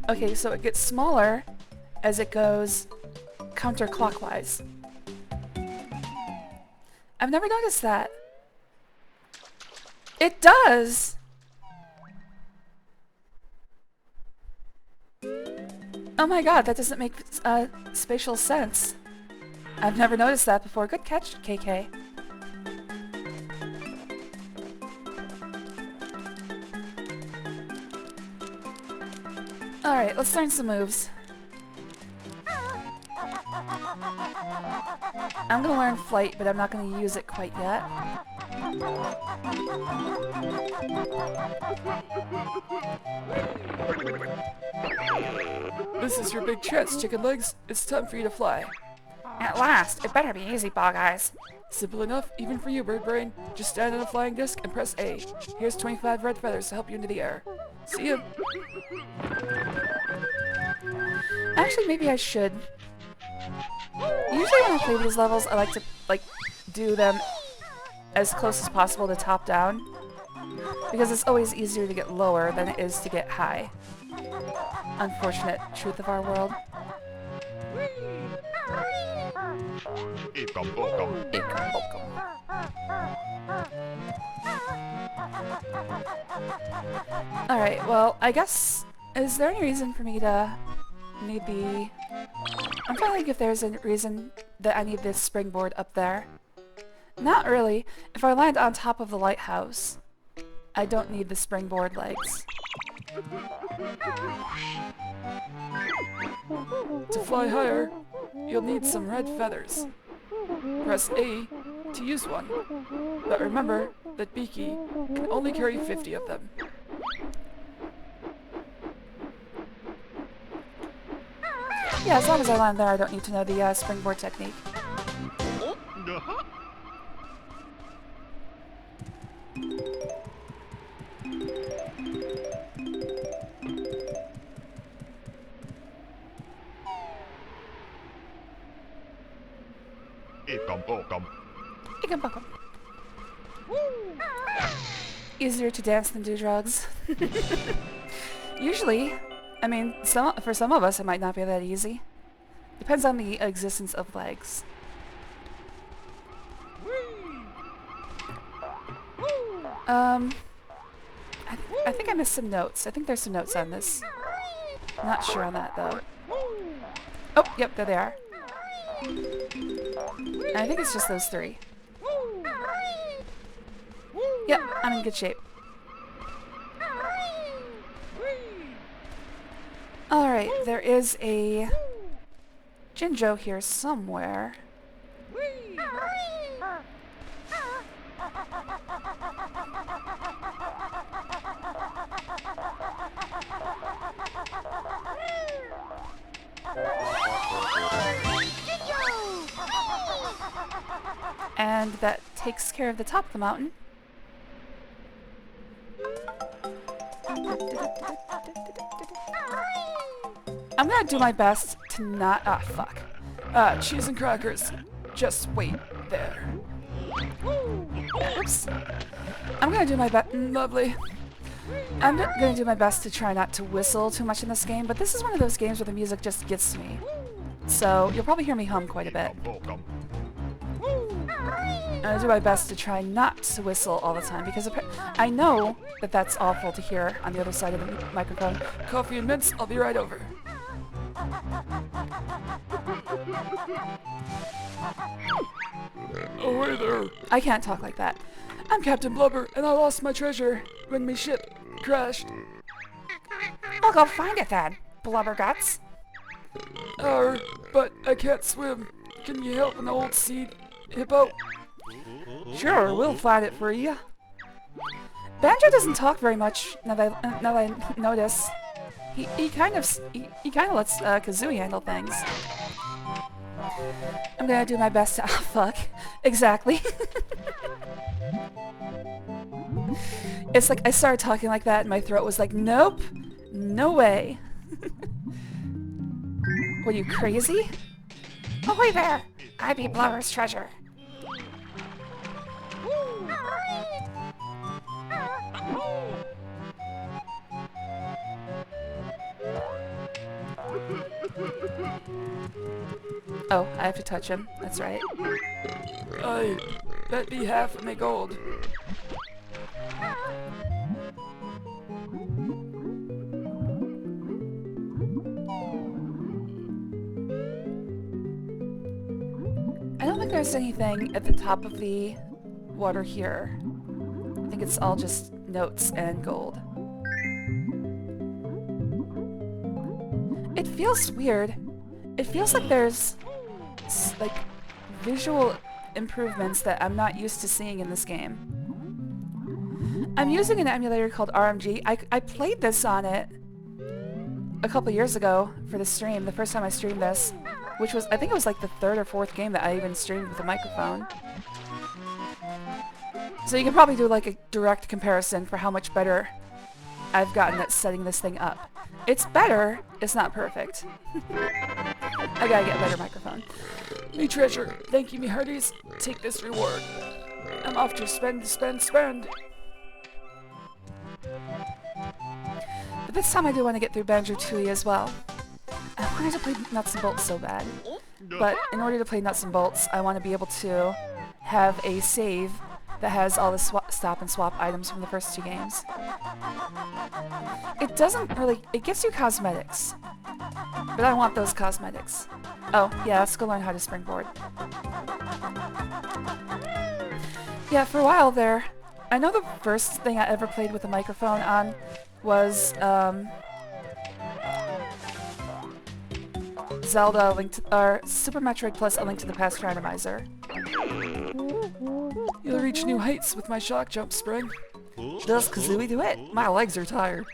Okay, so it gets smaller as it goes counterclockwise. I've never noticed that. It does! Oh my god, that doesn't make spatial sense. I've never noticed that before. Good catch, KK. Alright, let's learn some moves. I'm gonna learn flight, but I'm not gonna use it quite yet. This is your big chance, chicken legs. It's time for you to fly. At last, it better be easy, Bog Eyes. Simple enough, even for you, Bird Brain. Just stand on a flying disc and press A. Here's 25 red feathers to help you into the air. See ya! Actually, maybe I should. Usually when I play these levels, I like to, do them as close as possible to top down. Because it's always easier to get lower than it is to get high. Unfortunate truth of our world. Alright, well, I guess... Is there any reason for me to need the... I'm trying to think if there's a reason that I need this springboard up there. Not really. If I land on top of the lighthouse, I don't need the springboard legs. To fly higher, you'll need some red feathers. Press A to use one. But remember that Beaky can only carry 50 of them. Yeah, as long as I land there, I don't need to know the springboard technique. Easier to dance than do drugs. Usually, I mean, for some of us it might not be that easy. Depends on the existence of legs. I think I missed some notes. I think there's some notes on this. Not sure on that though. Oh, yep, there they are. And I think it's just those 3. Yep, I'm in good shape. Alright, there is a Jinjo here somewhere. And that takes care of the top of the mountain. I'm gonna do my best to not... Ah, fuck. Cheese and crackers. Just wait there. Oops. I'm gonna do my best... Lovely. I'm gonna do my best to try not to whistle too much in this game, but this is one of those games where the music just gets to me. So, you'll probably hear me hum quite a bit. I'm gonna do my best to try not to whistle all the time, because I know that that's awful to hear on the other side of the microphone. Coffee and mints, I'll be right over. Oh, hey there. I can't talk like that. I'm Captain Blubber, and I lost my treasure when my ship crashed. I'll go find it then, Blubberguts. But I can't swim. Can you help an old sea hippo? Sure, we'll find it for you. Banjo doesn't talk very much, now that I notice. He kind of lets Kazooie handle things. I'm gonna do my best to... Oh, fuck. Exactly. It's like I started talking like that and my throat was like, nope, no way. What, are you crazy? Ahoy there! I be Blubber's treasure. Oh, I have to touch him. That's right. Aye, that be half of me gold. I don't think there's anything at the top of the water here. I think it's all just notes and gold. It feels weird. It feels like there's like visual improvements that I'm not used to seeing in this game. I'm using an emulator called RMG. I played this on it a couple years ago for the stream, the first time I streamed this, which was, I think it was like the third or fourth game that I even streamed with a microphone. So you can probably do like a direct comparison for how much better I've gotten at setting this thing up. It's better, it's not perfect. I gotta get a better microphone. Me treasure, thank you me hearties. Take this reward. I'm off to spend. But this time I do want to get through Banjo-Kazooie as well. I wanted to play Nuts and Bolts so bad. But in order to play Nuts and Bolts, I want to be able to have a save that has all the stop and swap items from the first two games. It doesn't really... It gives you cosmetics. But I want those cosmetics. Oh, yeah, let's go learn how to springboard. Yeah, for a while there, I know the first thing I ever played with a microphone on was, Zelda or Super Metroid Plus A Link to the Past Randomizer. You'll reach new heights with my shock jump, Spring. Does Kazooie do it? My legs are tired.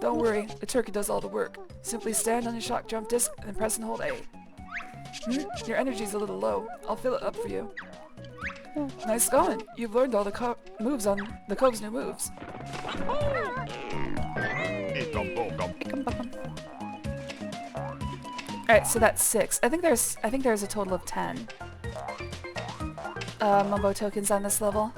Don't worry, the turkey does all the work. Simply stand on your shock jump disc and then press and hold A. Your energy's a little low. I'll fill it up for you. Nice going. You've learned all the moves on the Cove's new moves. Alright, so that's 6. I think there's a total of 10 Mumbo tokens on this level.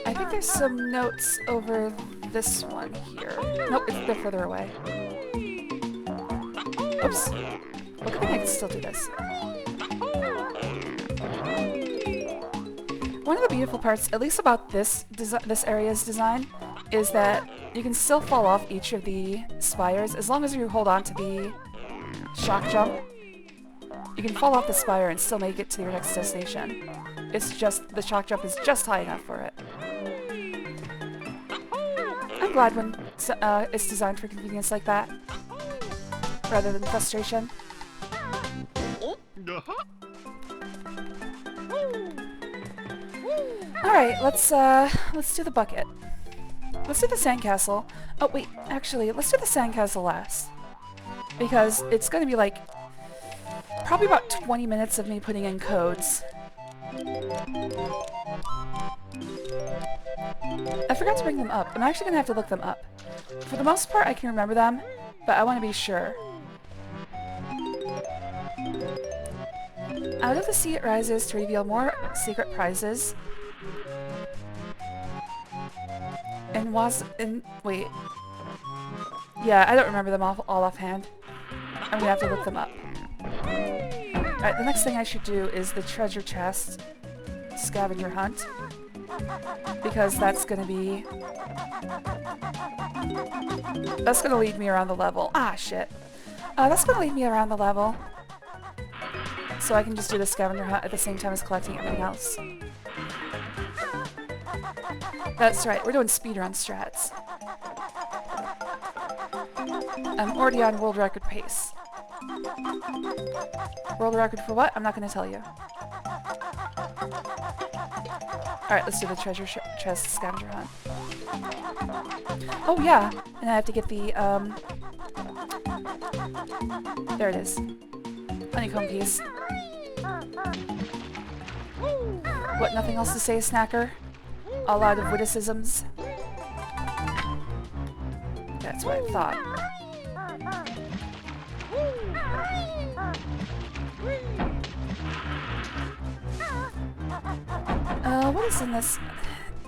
I think there's some notes over this one here. Nope, they're further away. Oops. Well, good thing I can still do this. One of the beautiful parts, at least about this area's design, is that you can still fall off each of the spires as long as you hold on to the shock jump. You can fall off the spire and still make it to your next destination. It's just, the shock jump is just high enough for it. I'm glad when it's designed for convenience like that, rather than frustration. Alright, let's do the bucket. Let's do the sandcastle. Oh wait, actually, let's do the sandcastle last. Because it's gonna be like probably about 20 minutes of me putting in codes. I forgot to bring them up. I'm actually gonna have to look them up. For the most part, I can remember them, but I want to be sure. Out of the sea it rises to reveal more secret prizes. And wait. Yeah, I don't remember them all offhand. I'm gonna have to look them up. Alright, the next thing I should do is the treasure chest scavenger hunt. Because that's gonna be... That's gonna lead me around the level. Ah, shit. That's gonna lead me around the level. So I can just do the scavenger hunt at the same time as collecting everything else. That's right, we're doing speedrun strats. I'm already on world record pace. World record for what? I'm not gonna tell you. Alright, let's do the treasure chest scavenger hunt. Oh yeah, and I have to get the, there it is. Honeycomb piece. What, nothing else to say, Snacker? All out of witticisms? That's what I thought. What is in this?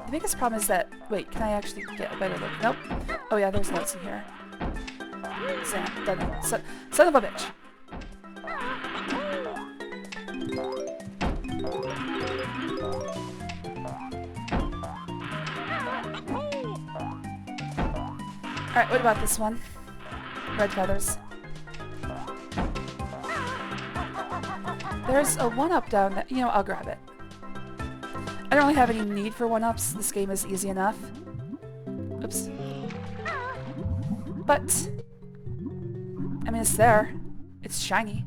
The biggest problem is that... Wait, can I actually get a better look? Nope. Oh yeah, there's notes in here. Son of a bitch. Alright, what about this one? Red feathers. There's a 1-up down there. You know, I'll grab it. I don't really have any need for 1-ups. This game is easy enough. Oops. But... I mean, it's there. It's shiny.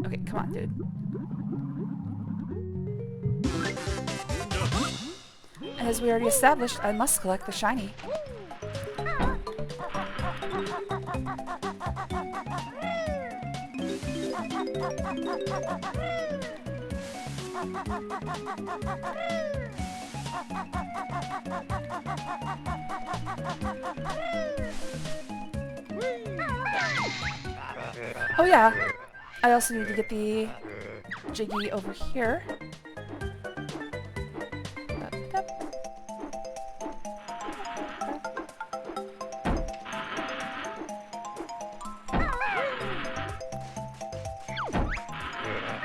Okay, come on, dude. And as we already established, I must collect the shiny. Oh yeah, I also need to get the Jiggy over here.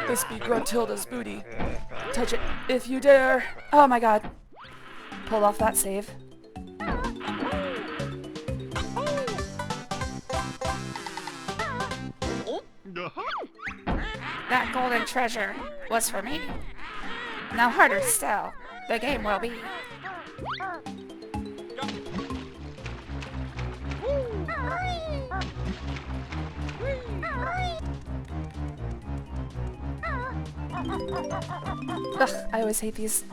This be Gruntilda's booty. Touch it if you dare. Oh my god. Pulled off that save. That golden treasure was for me. Now harder still, the game will be. Ugh, I always hate these.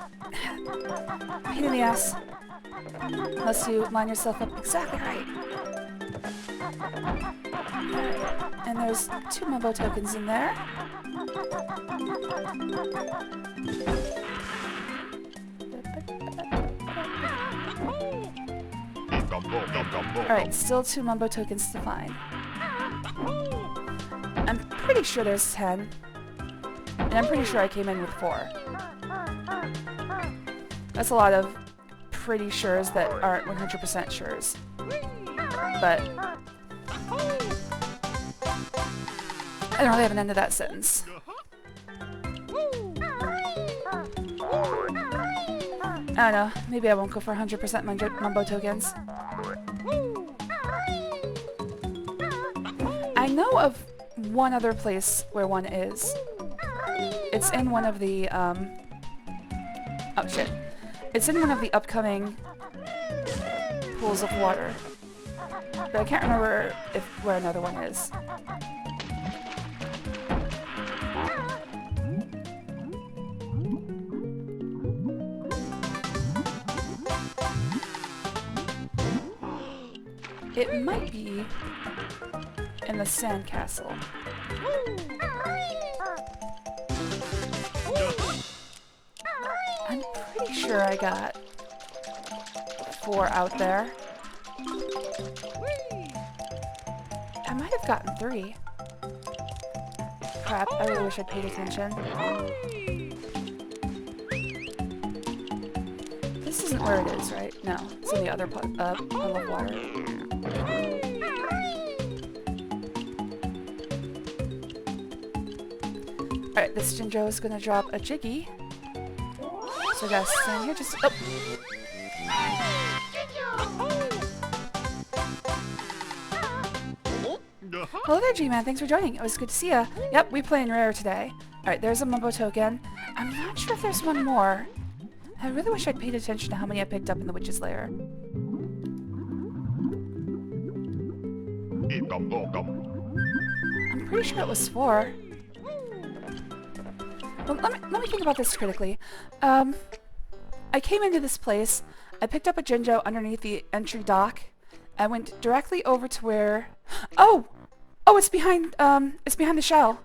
Pain in the ass. Unless you line yourself up exactly right. And there's 2 Mumbo tokens in there. Alright, still 2 Mumbo tokens to find. I'm pretty sure there's 10. And I'm pretty sure I came in with 4. That's a lot of pretty sures that aren't 100% sures. But I don't really have an end to that sentence. I don't know, maybe I won't go for 100% Mumbo tokens. I know of one other place where one is. It's in one of the, oh shit. It's in one of the upcoming pools of water. But I can't remember where another one is. It might be in the sandcastle. I'm pretty sure I got 4 out there. I might have gotten 3. Crap, I really wish I'd paid attention. This isn't where it is, right? No, it's in the other puddle of water. Alright, this Jinjo is gonna drop a Jiggy. So I gotta stand here just... Oh! Hello there, G-Man. Thanks for joining. It was good to see ya. Yep, we playing rare today. Alright, there's a Mumbo token. I'm not sure if there's one more. I really wish I'd paid attention to how many I picked up in the Witch's Lair. I'm pretty sure it was 4. Well, let me think about this critically. I came into this place, I picked up a Jinjo underneath the entry dock, I went directly over to where... Oh! Oh, it's behind the shell.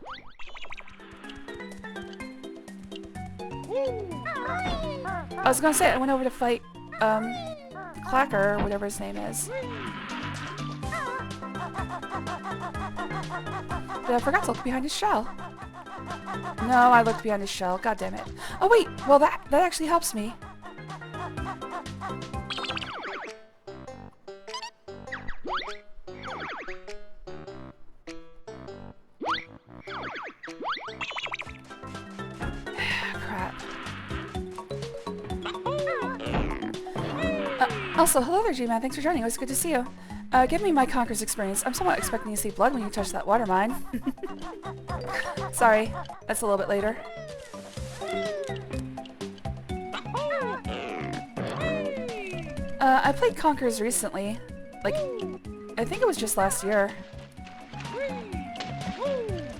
I was gonna say, I went over to fight, Clacker, or whatever his name is. But I forgot to look behind his shell. No, I looked behind his shell. God damn it. Oh wait, well that actually helps me. Crap. Also, hello there, G-Man. Thanks for joining. It was good to see you. Give me my Conker's experience. I'm somewhat expecting to see blood when you touch that water mine. Sorry, that's a little bit later. I played Conkers recently. Like, I think it was just last year.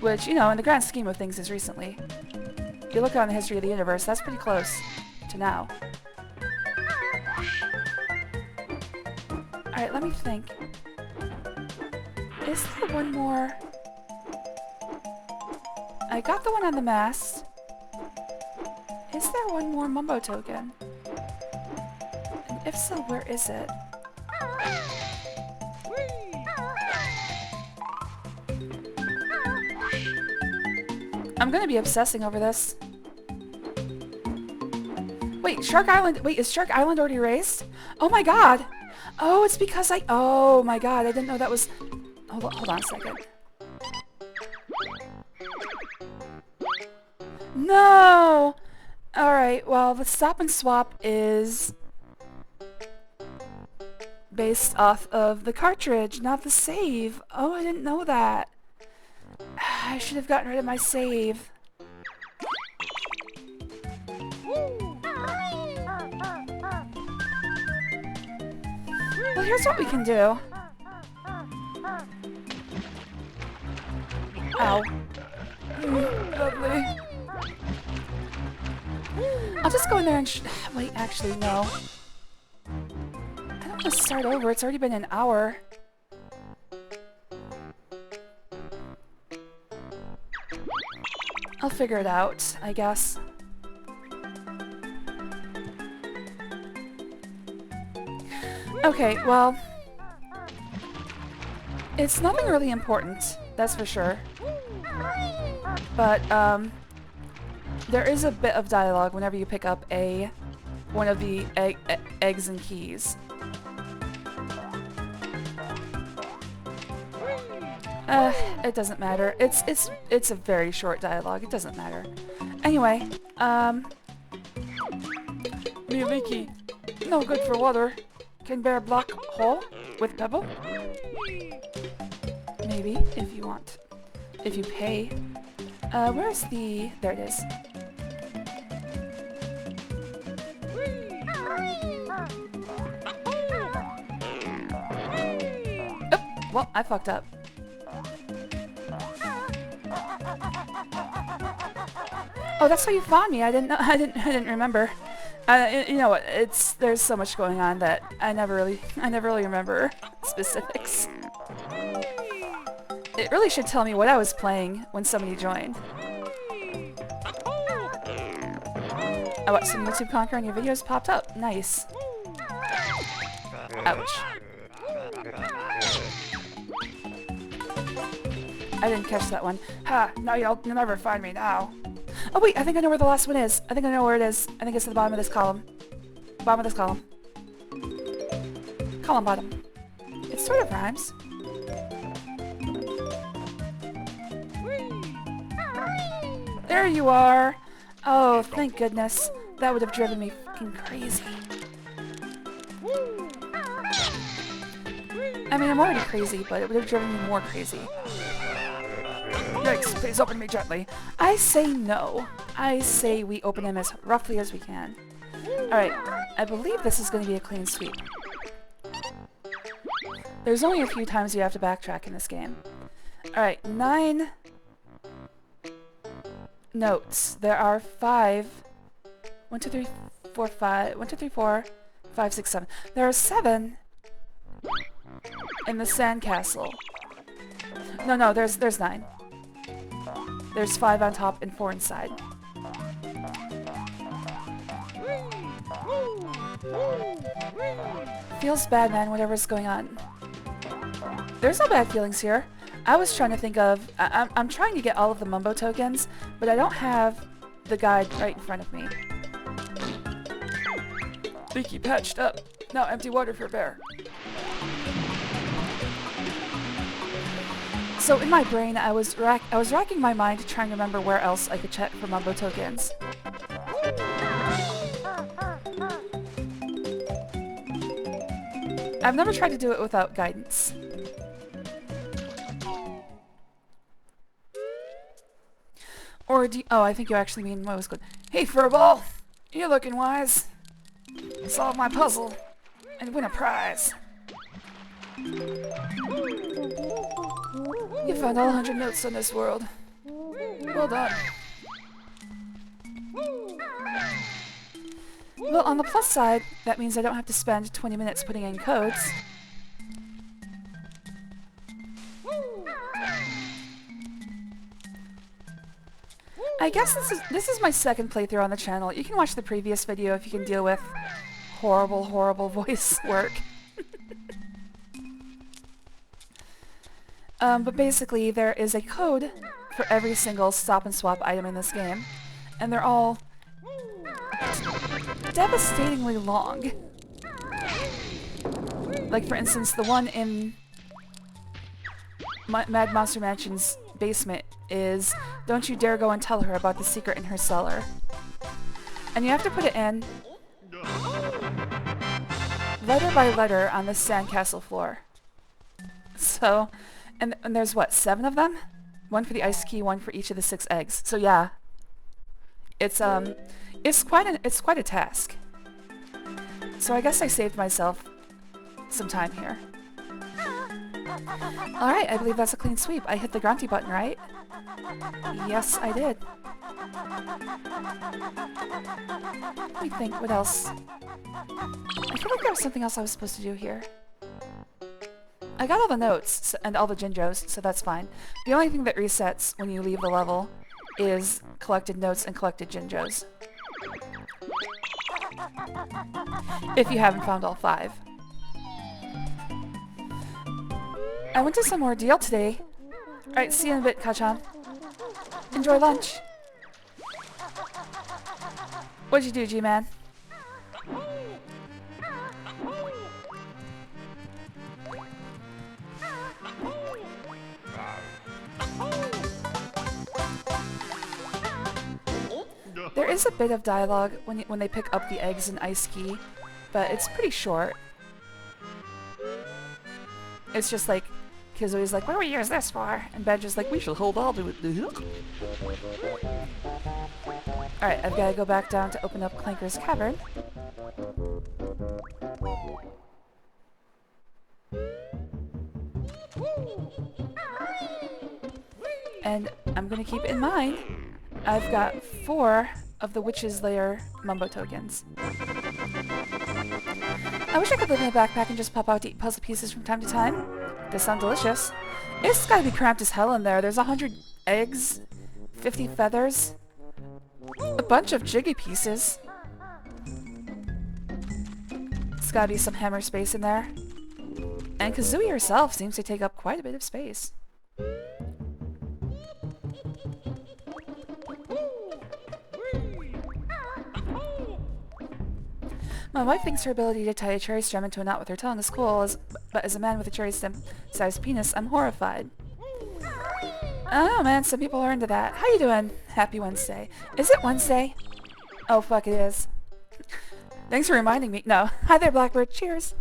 Which, you know, in the grand scheme of things is recently. If you look on the history of the universe, that's pretty close to now. Alright, let me think. Is there one more? I got the one on the mast. Is there one more Mumbo token? And if so, where is it? I'm gonna be obsessing over this. Wait, Shark Island... Wait, is Shark Island already raised? Oh my god! Oh, it's because I... Oh my god, I didn't know that was... Hold on a second. No! Alright, well, the stop and swap is... based off of the cartridge, not the save. Oh, I didn't know that. I should have gotten rid of my save. Well, here's what we can do. Ow. Lovely. I'll just go in there and wait, actually, no. I don't want to start over. It's already been an hour. I'll figure it out, I guess. Okay, well... It's nothing really important, that's for sure. But, there is a bit of dialogue whenever you pick up one of the eggs and keys. It doesn't matter. It's a very short dialogue. It doesn't matter. Anyway, Miyuki, no good for water. Can bear block hole with pebble? Maybe, if you want. If you pay. Where's the... There it is. Oh, well, I fucked up. Oh, that's how you found me. I didn't know. I didn't remember. You know what? There's so much going on that I never really remember specifics. It really should tell me what I was playing when somebody joined. I watched some YouTube Conquer and your videos popped up. Nice. Ouch. I didn't catch that one. Ha! Now you'll never find me now. Oh wait, I think I know where the last one is. I think I know where it is. I think it's at the bottom of this column. Bottom of this column. Column bottom. It sort of rhymes. There you are! Oh, thank goodness. That would have driven me fucking crazy. I mean, I'm already crazy, but it would have driven me more crazy. Yikes, please open me gently. I say no. I say we open him as roughly as we can. Alright, I believe this is going to be a clean sweep. There's only a few times you have to backtrack in this game. Alright, 9 notes. There are 5. 1, 2, 3, 4, 5. 1, 2, 3, 4, 5, 6, 7. There are 7 in the sandcastle. No, there's 9. There's 5 on top and 4 inside. Feels bad, man, whatever's going on. There's no bad feelings here. I was trying to think of... I'm trying to get all of the Mumbo tokens, but I don't have the guide right in front of me. Leaky patched up. Now empty water for bear. So in my brain, I was racking my mind trying to remember where else I could check for Mumbo tokens. I've never tried to do it without guidance. Or oh, I think you actually mean what was good. Hey, Furball! You're looking wise. Solve my puzzle and win a prize. You found all 100 notes in this world. Well done. Well, on the plus side, that means I don't have to spend 20 minutes putting in codes. I guess this is my second playthrough on the channel. You can watch the previous video if you can deal with horrible, horrible voice work. But basically, there is a code for every single stop and swap item in this game, and they're all devastatingly long. Like, for instance, the one in Mad Monster Mansion's basement is, don't you dare go and tell her about the secret in her cellar. And you have to put it in letter by letter on the sandcastle floor. So, and there's what, 7 of them? 1 for the ice key, 1 for each of the 6 eggs. So yeah, it's quite a task. So I guess I saved myself some time here. Alright, I believe that's a clean sweep. I hit the grunty button, right? Yes, I did. Let me think, what else? I feel like there was something else I was supposed to do here. I got all the notes and all the Jinjos, so that's fine. The only thing that resets when you leave the level is collected notes and collected Jinjos. If you haven't found all 5. I went to some ordeal today. Alright, see you in a bit, Kachan. Enjoy lunch. What'd you do, G-Man? There is a bit of dialogue when they pick up the eggs in Ice Key, but it's pretty short. It's just like, Kazooie's like, what do we use this for? And Banjo's like, we shall hold on to it. Alright, I've got to go back down to open up Clanker's Cavern. And I'm going to keep in mind, I've got 4 of the Witch's Lair Mumbo tokens. I wish I could live in a backpack and just pop out to eat puzzle pieces from time to time. Does sound delicious. It's gotta be cramped as hell in there. There's 100 eggs, 50 feathers, a bunch of jiggy pieces. It's gotta be some hammer space in there. And Kazooie herself seems to take up quite a bit of space. My wife thinks her ability to tie a cherry stem into a knot with her tongue is cool, but as a man with a cherry stem-sized penis, I'm horrified. I don't know, man. Some people are into that. How you doing? Happy Wednesday. Is it Wednesday? Oh, fuck, it is. Thanks for reminding me. No. Hi there, Blackbird. Cheers.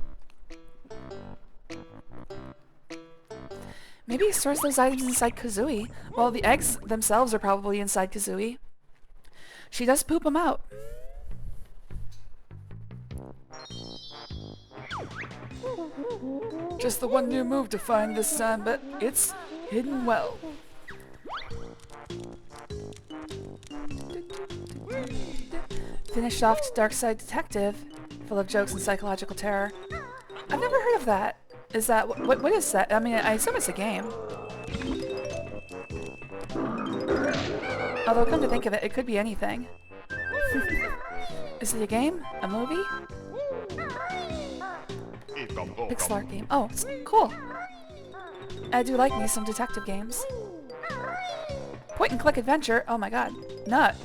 Maybe he stores those items inside Kazooie. Well, the eggs themselves are probably inside Kazooie. She does poop them out. Just the one new move to find this time, but it's hidden well. Finished off Dark Side Detective, full of jokes and psychological terror. I've never heard of that. Is that what is that? I mean, I assume it's a game. Although, come to think of it, it could be anything. Is it a game? A movie? Pixel art game. Oh, cool. I do like me some detective games. Point and click adventure. Oh my god. Nut.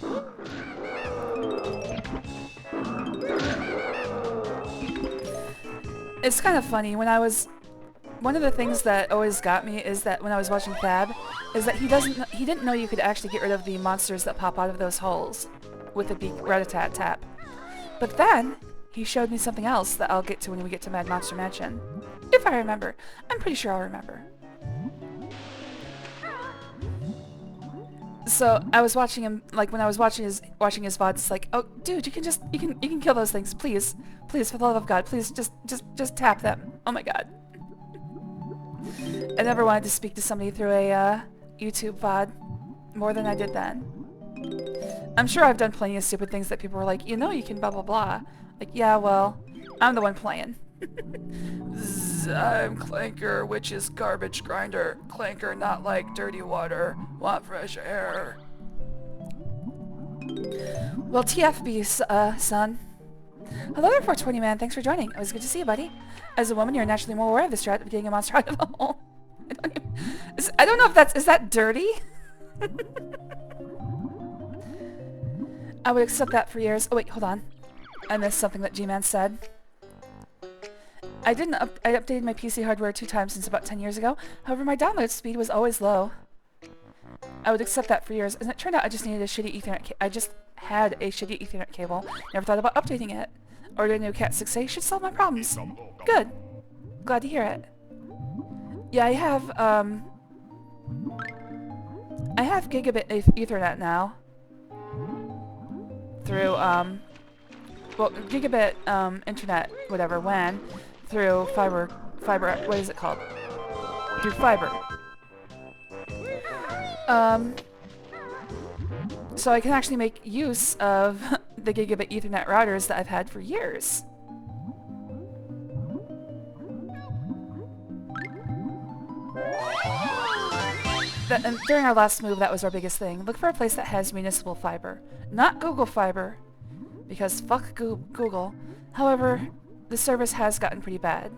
It's kind of funny. One of the things that always got me is that when I was watching Fab, is that he didn't know you could actually get rid of the monsters that pop out of those holes with the beak rat-a-tat-tap. But then he showed me something else that I'll get to when we get to Mad Monster Mansion. If I remember. I'm pretty sure I'll remember. So I was watching him, like when I was watching his VODs, it's like, oh dude, you can kill those things, please. Please, for the love of God, please just tap them. Oh my god. I never wanted to speak to somebody through a YouTube VOD more than I did then. I'm sure I've done plenty of stupid things that people were like, you know you can blah blah blah. Like, yeah, well, I'm the one playing. I'm Clanker, which is garbage grinder. Clanker, not like dirty water. Want fresh air. Well, TFB, son. Hello there, 420 man. Thanks for joining. It was good to see you, buddy. As a woman, you're naturally more aware of the strat of getting a monster out of the hole. I don't know if is that dirty? I would accept that for years. Oh wait, hold on. I missed something that G-Man said. I updated my PC hardware 2 times since about 10 years ago. However, my download speed was always low. I would accept that for years. And it turned out I just needed a shitty Ethernet I just had a shitty Ethernet cable. Never thought about updating it. Ordered a new Cat 6A should solve my problems. Good. Glad to hear it. Yeah, I have gigabit Ethernet now. Through, well, gigabit, internet, whatever, WAN, through fiber, what is it called? Through fiber. So I can actually make use of the gigabit Ethernet routers that I've had for years. And during our last move, that was our biggest thing. Look for a place that has municipal fiber. Not Google Fiber, because fuck Google. However, the service has gotten pretty bad.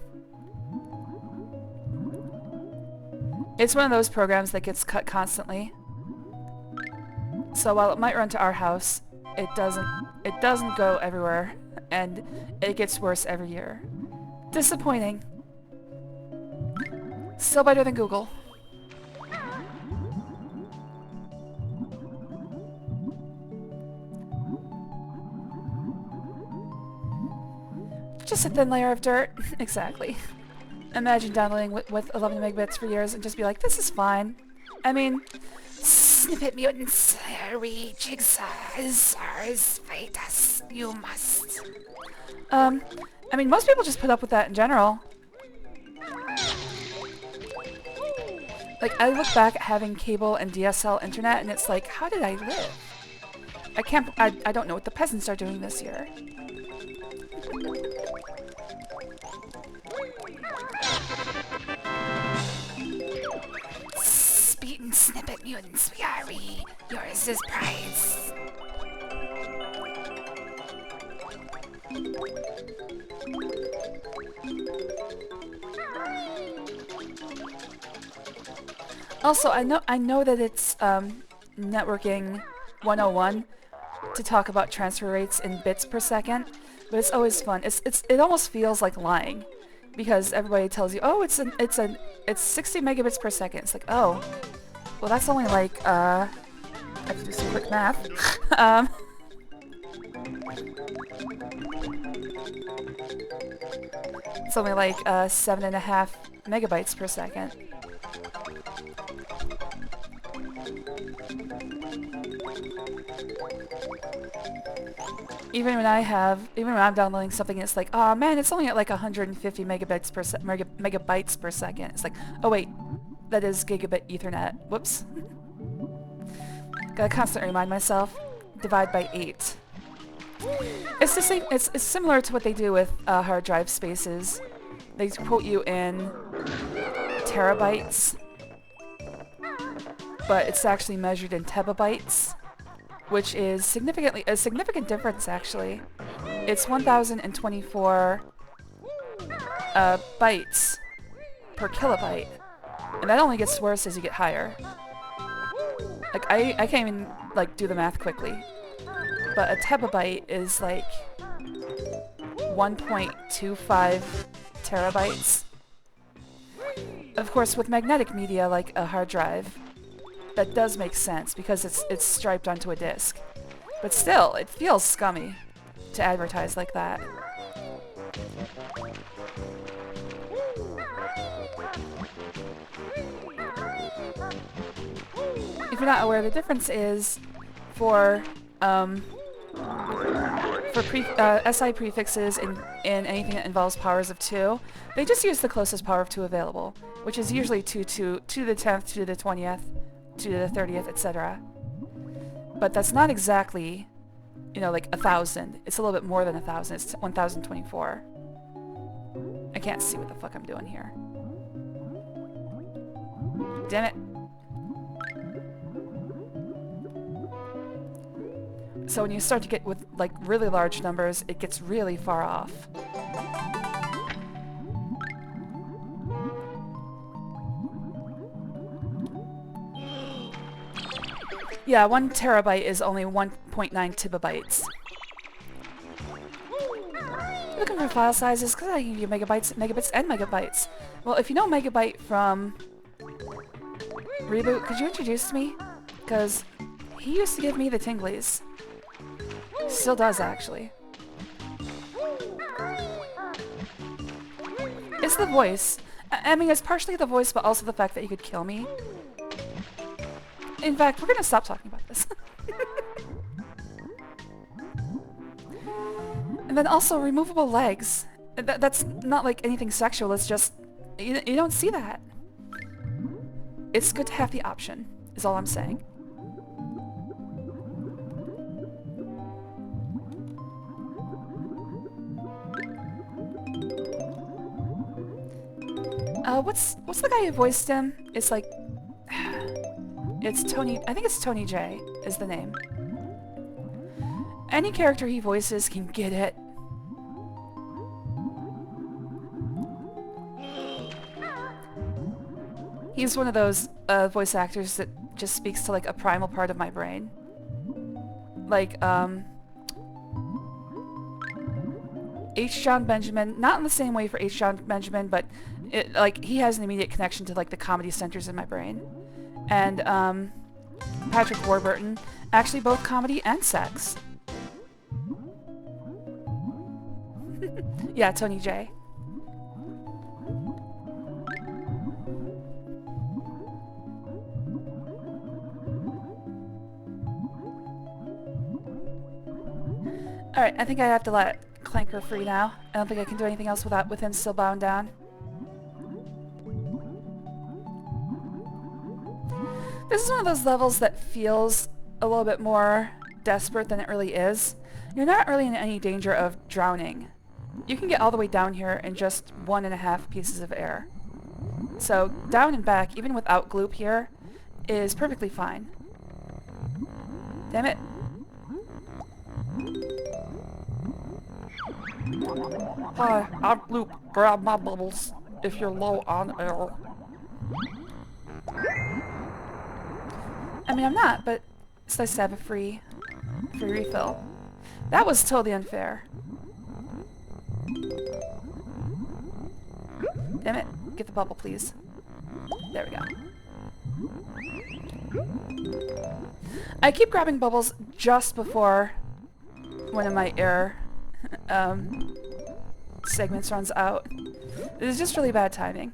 It's one of those programs that gets cut constantly. So while it might run to our house, it doesn't go everywhere, and it gets worse every year. Disappointing. Still better than Google. Just a thin layer of dirt. Exactly. Imagine downloading with 11 megabits for years and just be like, this is fine. I mean, Snippet mutants, hurry, jigsaws, fight us, you must. I mean, most people just put up with that in general. Like, I look back at having cable and DSL internet and it's like, how did I live? I don't know what the peasants are doing this year. Speed and snippet mutants, we are we. Yours is prize. Also, I know that it's networking 101 to talk about transfer rates in bits per second, but it's always fun. It almost feels like lying, because everybody tells you, oh, it's 60 megabits per second. It's like, oh, well, that's only like I have to do some quick math. It's only like 7.5 megabytes per second. Even when I'm downloading something, it's like, oh man, it's only at like 150 megabytes per second. It's like, oh wait, that is gigabit Ethernet. Whoops. Gotta constantly remind myself. Divide by 8. It's the same. It's similar to what they do with hard drive spaces. They quote you in terabytes, but it's actually measured in tebabytes, which is a significant difference actually. It's 1,024 bytes per kilobyte, and that only gets worse as you get higher. Like I can't even like do the math quickly, but a tebabyte is like 1.25 terabytes. Of course, with magnetic media like a hard drive, that does make sense because it's striped onto a disk. But still, it feels scummy to advertise like that. If you're not aware, the difference is for SI prefixes in anything that involves powers of 2, they just use the closest power of 2 available, which is usually 2 to the 10th, 2 to the 20th, 2 to the 30th, etc. But that's not exactly, you know, like 1,000. It's a little bit more than 1,000. It's 1,024. I can't see what the fuck I'm doing here. Damn it. So when you start to get with like really large numbers, it gets really far off. Yeah, 1 terabyte is only 1.9 tibabytes. Looking for file sizes, because I can give you megabytes, megabits, and megabytes. Well, if you know megabyte from Reboot, could you introduce me? Because he used to give me the tinglies. Still does, actually. It's the voice. I mean, it's partially the voice, but also the fact that he could kill me. In fact, we're gonna stop talking about this. And then also removable legs. That's not like anything sexual, it's just... You don't see that. It's good to have the option, is all I'm saying. What's the guy who voiced him? It's like... It's Tony... I think it's Tony J is the name. Any character he voices can get it. He's one of those voice actors that just speaks to like a primal part of my brain. Like, H. John Benjamin, not in the same way for H. John Benjamin, but like he has an immediate connection to like the comedy centers in my brain. And Patrick Warburton, actually both comedy and sex. Yeah, Tony J. Alright, I think I have to let Clanker free now. I don't think I can do anything else with him still bound down. This is one of those levels that feels a little bit more desperate than it really is. You're not really in any danger of drowning. You can get all the way down here in just 1.5 pieces of air. So down and back, even without gloop here, is perfectly fine. Damn it. Hi, I'm Loop. Grab my bubbles if you're low on air. I mean, I'm not, but it's nice to have a free refill. That was totally unfair. Damn it. Get the bubble, please. There we go. I keep grabbing bubbles just before one of my air segments runs out. This is just really bad timing.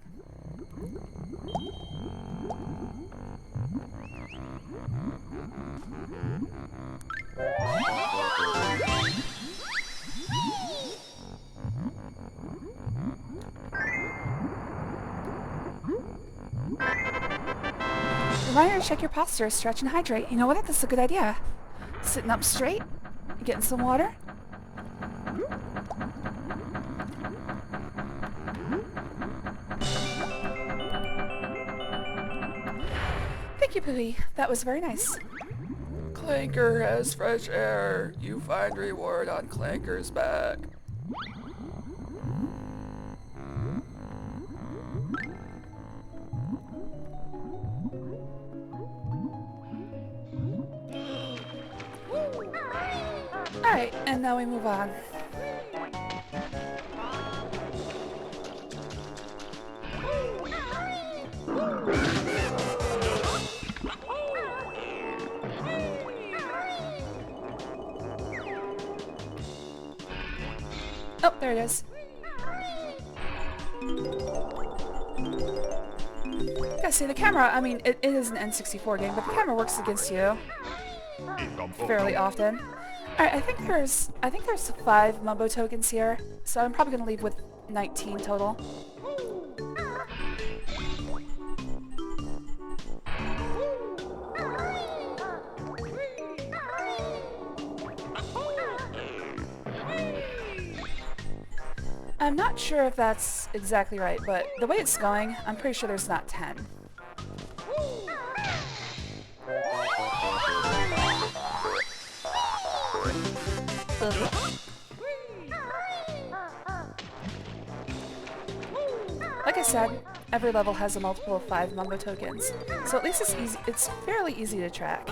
Reminder to check your posture, stretch and hydrate. You know what? That's a good idea. Sitting up straight, getting some water. Thank you, Pooey. That was very nice. Clanker has fresh air. You find reward on Clanker's back. Alright, and now we move on. Oh, there it is. Gotta say, the camera, I mean, it is an N64 game, but the camera works against you fairly often. Alright, I think there's 5 Mumbo tokens here, so I'm probably gonna leave with 19 total. I'm not sure if that's exactly right, but the way it's going, I'm pretty sure there's not 10. Like I said, every level has a multiple of 5 Mumbo tokens, so at least it's easy. It's fairly easy to track,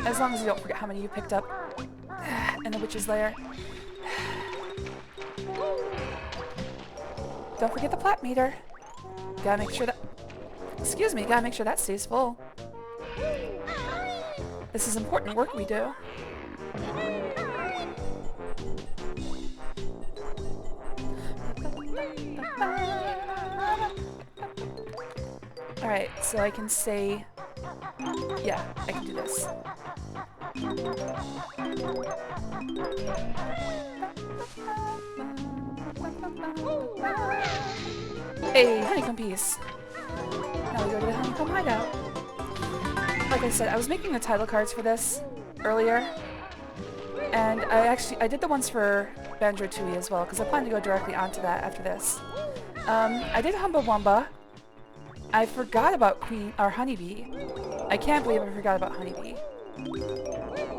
as long as you don't forget how many you picked up in the witch's lair. Don't forget the plat meter. Gotta make sure that... Excuse me, gotta make sure that stays full. This is important work we do. Alright, so I can say... Yeah, I can do this. Hey, honeycomb piece. Now we go to the honeycomb hideout. Like I said, I was making the title cards for this earlier, and I did the ones for Banjo-Tooie as well, because I plan to go directly onto that after this. I did Humba Wumba. I forgot about Honeybee. I can't believe I forgot about Honeybee.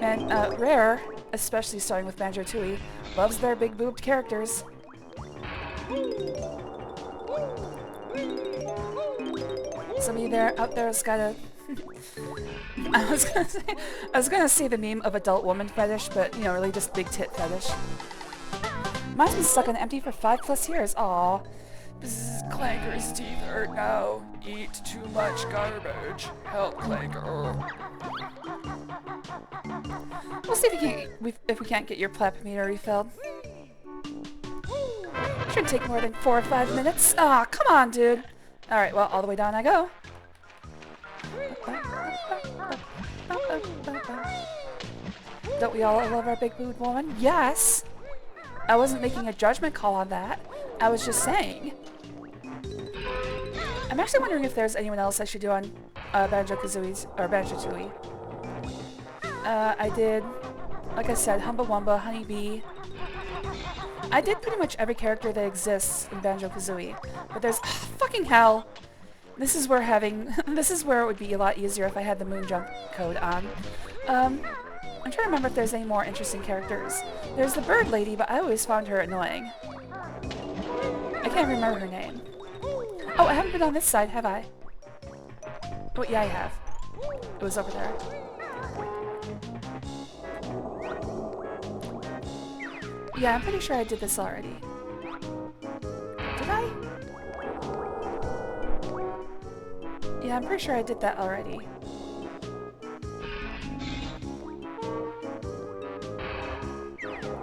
And Rare, especially starting with Banjo-Tooie, loves their big boobed characters. Some of you out there has got a... I was gonna say the meme of adult woman fetish, but you know, really just big tit fetish. Mine's been stuck on empty for 5+ years. Aw. Clanker's teeth hurt now. Eat too much garbage. Help, Clanker. We'll see if we can't get your plep meter refilled. Shouldn't take more than 4 or 5 minutes. Aw, come on, dude. Alright, well, all the way down I go. Don't we all love our big boobed woman? Yes! I wasn't making a judgment call on that. I was just saying. I'm actually wondering if there's anyone else I should do on Banjo-Kazooie's or Banjo-Tooie. I did, like I said, Humba Wumba, Honeybee. I did pretty much every character that exists in Banjo-Kazooie. But there's... fucking hell! This is where this is where it would be a lot easier if I had the moon jump code on. I'm trying to remember if there's any more interesting characters. There's the bird lady, but I always found her annoying. I can't remember her name. Oh, I haven't been on this side, have I? Oh, yeah, I have. It was over there. Yeah, I'm pretty sure I did this already. Did I? Yeah, I'm pretty sure I did that already.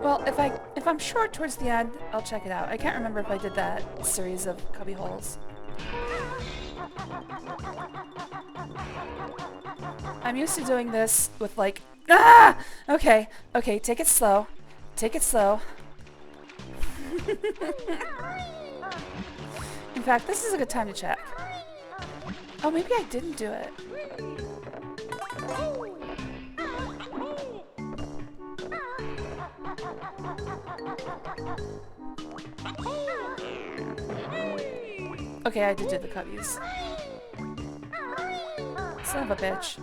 Well, if I'm sure towards the end, I'll check it out. I can't remember if I did that series of cubby holes. I'm used to doing this with like... Ah! Okay, okay, take it slow. Take it slow. In fact, this is a good time to check. Oh, maybe I didn't do it. Okay, I did do the cubbies. Son of a bitch.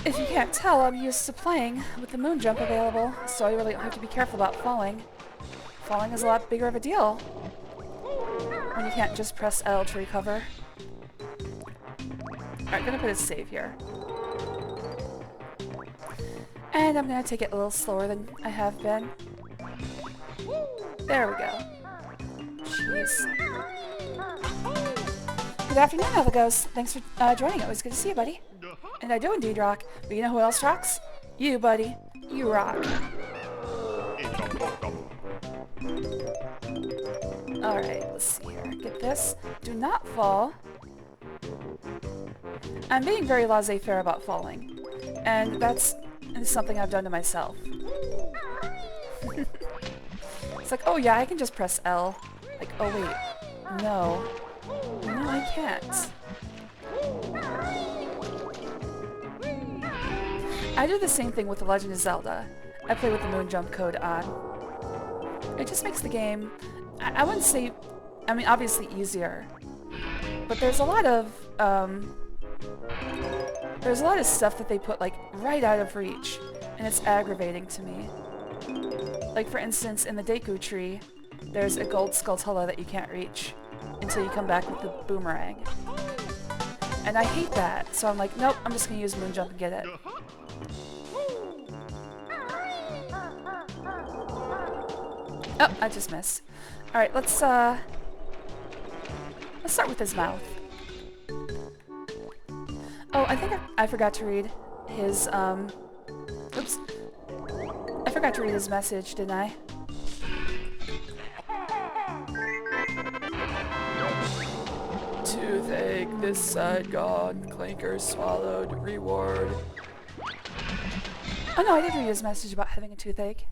If you can't tell, I'm used to playing with the moon jump available, so I really don't have to be careful about falling. Falling is a lot bigger of a deal when you can't just press L to recover. Alright, gonna put a save here. And I'm gonna take it a little slower than I have been. There we go. Jeez. Good afternoon, Elvagos. Thanks for joining. It was good to see you, buddy. And I do indeed rock. But you know who else rocks? You, buddy. You rock. Alright, let's see here. Get this. Do not fall. I'm being very laissez-faire about falling. And that's something I've done to myself. It's like, oh yeah, I can just press L. Like, oh wait. No. No, I can't. I do the same thing with The Legend of Zelda. I play with the moon jump code on. It just makes the game, I wouldn't say, I mean obviously easier, but there's a lot of stuff that they put like right out of reach, and it's aggravating to me. Like for instance, in the Deku tree, there's a gold Skulltula that you can't reach until you come back with the boomerang. And I hate that, so I'm like, nope, I'm just gonna use moon jump and get it. Oh, I just missed. Alright, let's start with his mouth. Oh, I think I forgot to read his, oops. I forgot to read his message, didn't I? Toothache, this side gone, clinker swallowed, reward. Oh no, I did read his message about having a toothache.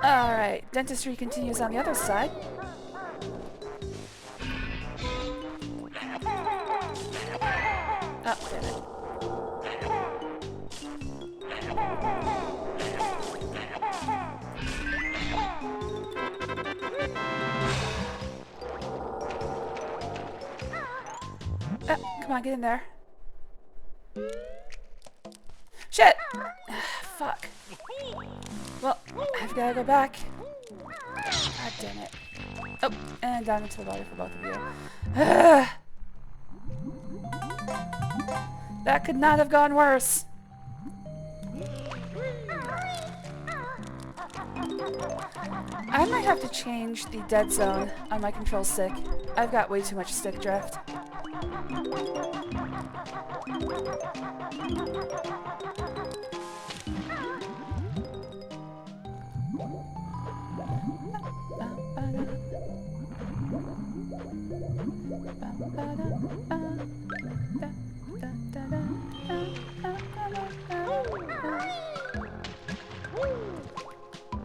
Alright, dentistry continues on the other side. Oh, damn it. Come on, get in there. Shit! Fuck. Well, I've gotta go back. God damn it. Oh, and down into the water for both of you. That could not have gone worse. I might have to change the dead zone on my control stick. I've got way too much stick drift.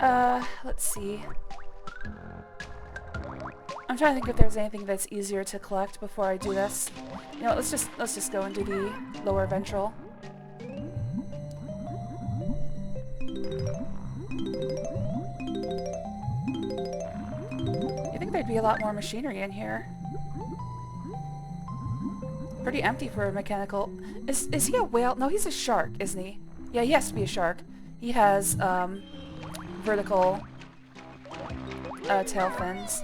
Let's see. I'm trying to think if there's anything that's easier to collect before I do this. You know, let's just go and do the lower ventral. You think there'd be a lot more machinery in here? Pretty empty for a mechanical. Is he a whale? No, he's a shark, isn't he? Yeah, he has to be a shark. He has vertical tail fins.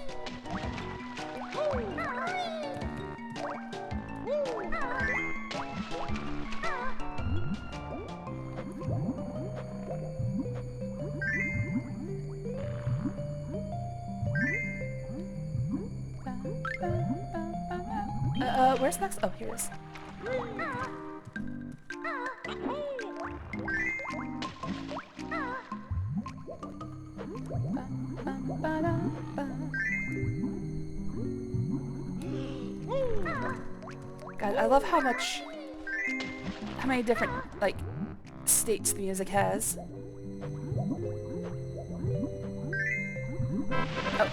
Where's next? Oh, here it is. God, I love how many different, like, states the music has. Oh.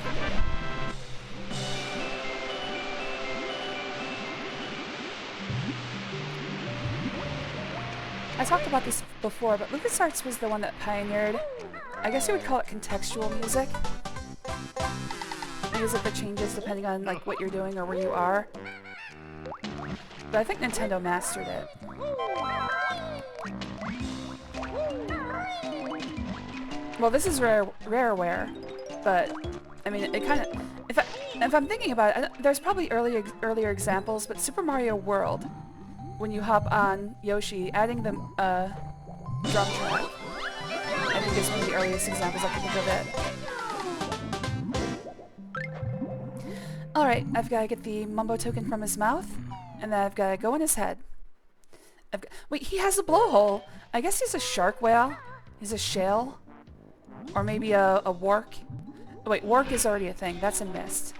I talked about this before, but LucasArts was the one that pioneered, I guess you would call it contextual music. Music that changes depending on like what you're doing or where you are. But I think Nintendo mastered it. Well, this is rareware, but I mean, it kind of. If I'm thinking about it, there's probably earlier examples, but Super Mario World, when you hop on Yoshi, adding the drum track, I think is one of the earliest examples I can think of it. Alright, I've got to get the Mumbo token from his mouth, and then I've got to go in his head. Wait, he has a blowhole! I guess he's a shark whale? He's a shale? Or maybe a wark? Oh, wait, wark is already a thing. That's in Mist.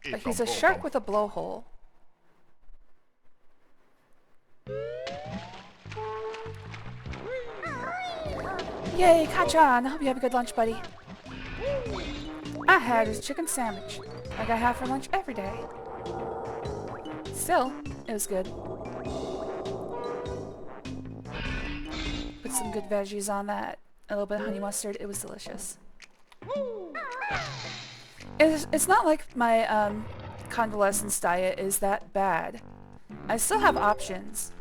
But he's a shark with a blowhole. Yay, Kachan! I hope you have a good lunch, buddy. I had his chicken sandwich, like I have for lunch every day. Still, it was good. Put some good veggies on that. A little bit of honey mustard. It was delicious. It's not like my convalescence diet is that bad. I still have options,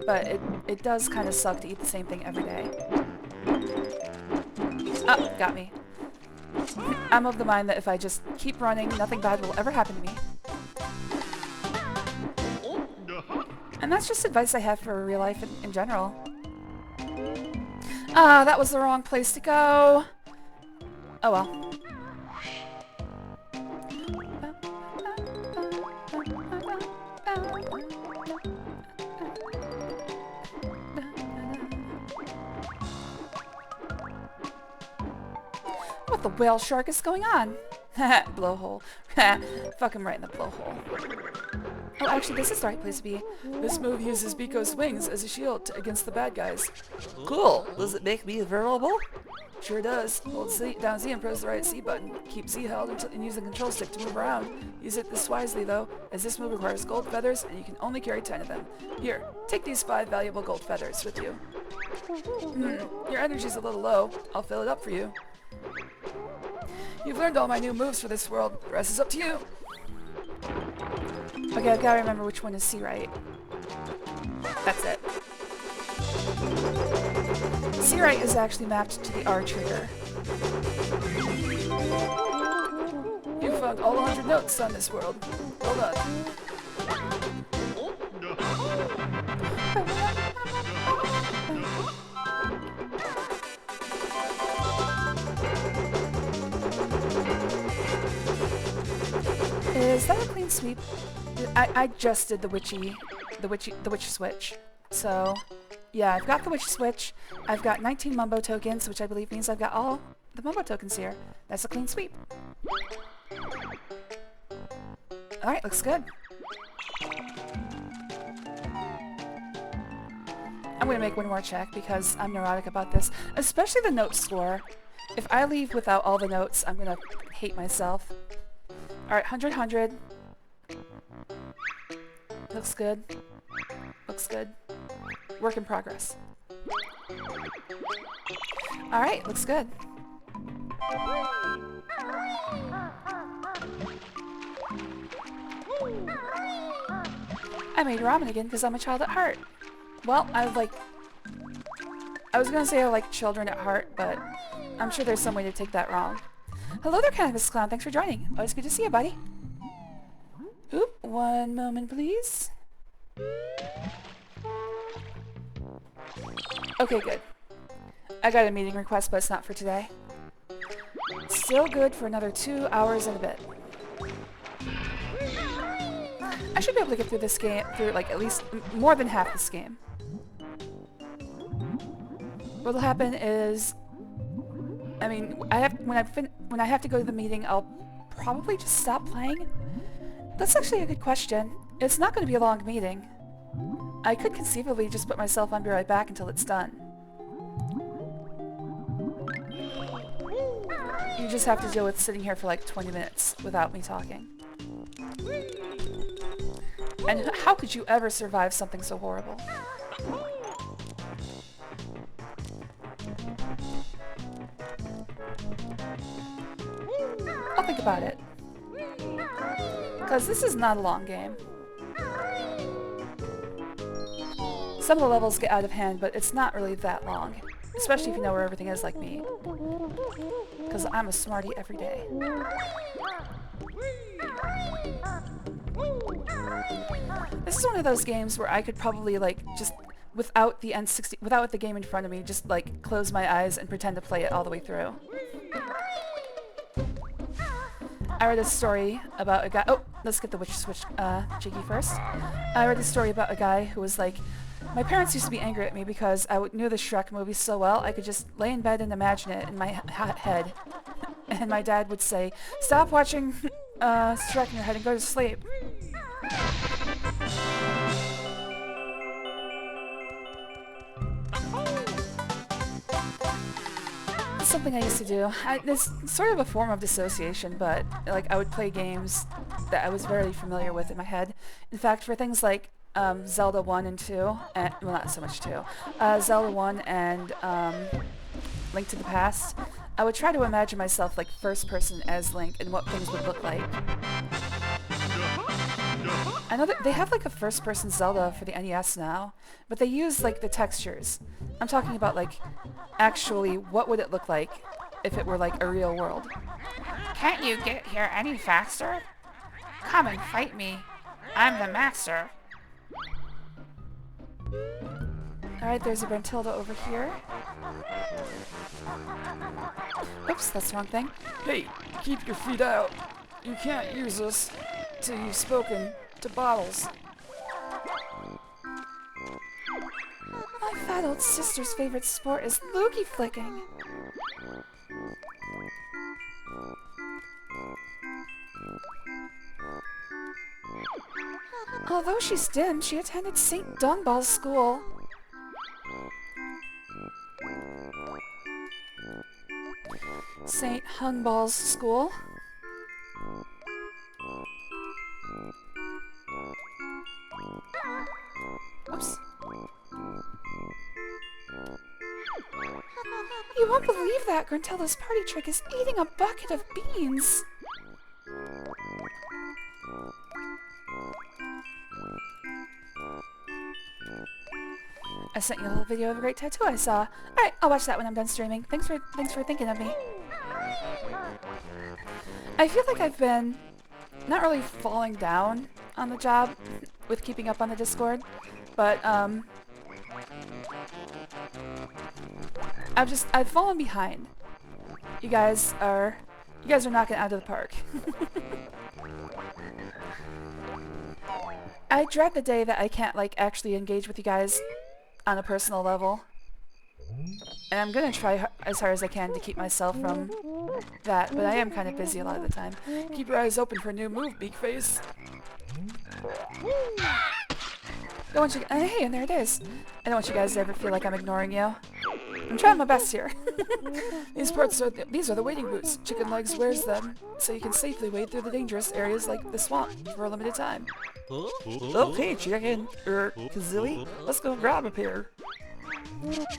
but it does kind of suck to eat the same thing every day. Oh, got me. I'm of the mind that if I just keep running, nothing bad will ever happen to me. And that's just advice I have for real life in general. Ah, that was the wrong place to go. Oh well. What the whale shark is going on? Blowhole. Fuck him right in the blowhole. Oh, actually, this is the right place to be. This move uses Biko's wings as a shield against the bad guys. Cool. Does it make me vulnerable? Sure does. Hold down Z and press the right C button. Keep Z held and use the control stick to move around. Use it this wisely, though, as this move requires gold feathers, and you can only carry 10 of them. Here, take these 5 valuable gold feathers with you. Your energy's a little low. I'll fill it up for you. You've learned all my new moves for this world. The rest is up to you. Okay, I've got to remember which one is C right. That's it. C right is actually mapped to the R trigger. You found all 100 notes on this world. Well done. Is that a clean sweep? I just did the witch switch. So, yeah, I've got the witch switch. I've got 19 Mumbo tokens, which I believe means I've got all the Mumbo tokens here. That's a clean sweep. Alright, looks good. I'm gonna make one more check because I'm neurotic about this, especially the note score. If I leave without all the notes, I'm gonna hate myself. Alright, 100, 100. Looks good. Looks good. Work in progress. Alright, looks good. I made ramen again because I'm a child at heart. Well, I was gonna say I like children at heart, but I'm sure there's some way to take that wrong. Hello there, Cannabis Clown. Thanks for joining. Always good to see you, buddy. Oop, one moment, please. Okay, good. I got a meeting request, but it's not for today. Still good for another 2 hours and a bit. I should be able to get through this game, through like at least more than half this game. What'll happen is, I mean, when I have to go to the meeting, I'll probably just stop playing. That's actually a good question. It's not going to be a long meeting. I could conceivably just put myself on Be Right Back until it's done. You just have to deal with sitting here for like 20 minutes without me talking. And how could you ever survive something so horrible? I'll think about it. Because this is not a long game. Some of the levels get out of hand, but it's not really that long. Especially if you know where everything is like me. Because I'm a smarty every day. This is one of those games where I could probably like just without the N60, without the game in front of me, just like close my eyes and pretend to play it all the way through. I read a story about a guy. Oh, let's get the witch switch jiggy first. I read a story about a guy who was like, my parents used to be angry at me because I knew the Shrek movie so well I could just lay in bed and imagine it in my head. And my dad would say, stop watching Shrek in your head and go to sleep. It's something I used to do. It's sort of a form of dissociation, but like I would play games that I was very familiar with in my head. In fact, for things like Zelda 1 and 2, and, well, not so much 2, Zelda 1 and Link to the Past, I would try to imagine myself like first person as Link and what things would look like. I know that they have like a first person Zelda for the NES now, but they use like the textures. I'm talking about like actually what would it look like if it were like a real world. Can't you get here any faster? Come and fight me. I'm the master. Alright, there's a Brentilda over here. Oops, that's the wrong thing. Hey, keep your feet out. You can't use us till you've spoken to Bottles. My fat old sister's favorite sport is loogie flicking. Although she's dim, she attended St. Dunball's school. St. Hungball's school. Oops. You won't believe that Grantella's party trick is eating a bucket of beans. I sent you a little video of a great tattoo I saw. Alright, I'll watch that when I'm done streaming. Thanks for thinking of me. I feel like I've been not really falling down on the job with keeping up on the Discord, but I've fallen behind. You guys are knocking it out of the park. I dread the day that I can't like actually engage with you guys on a personal level. And I'm gonna try as hard as I can to keep myself from that, but I am kind of busy a lot of the time. Keep your eyes open for a new move, Beakface. Don't want you. Hey, and there it is. I don't want you guys to ever feel like I'm ignoring you. I'm trying my best here. These are the wading boots. Chicken Legs wears them so you can safely wade through the dangerous areas like the swamp for a limited time. Okay, Chicken Kazooie, let's go grab a pair.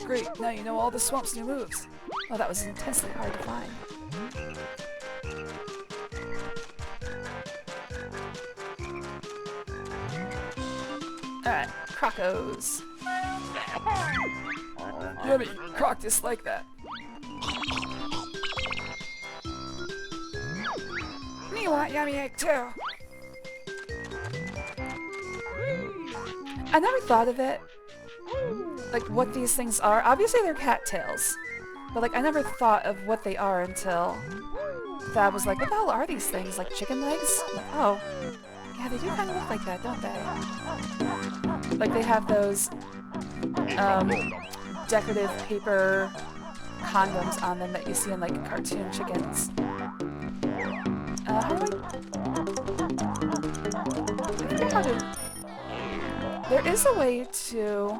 Great, now you know all the swamp's new moves. Oh, that was intensely hard to find. Alright, Crocos. Yummy, Croc just like that. Me want yummy egg too. I never thought of it, like what these things are. Obviously they're cattails, but like I never thought of what they are until Thad was like, what the hell are these things? Like chicken legs? Like, oh, yeah, they do kind of look like that, don't they? Like they have those decorative paper condoms on them that you see in like cartoon chickens. How do I forget how to... There is a way to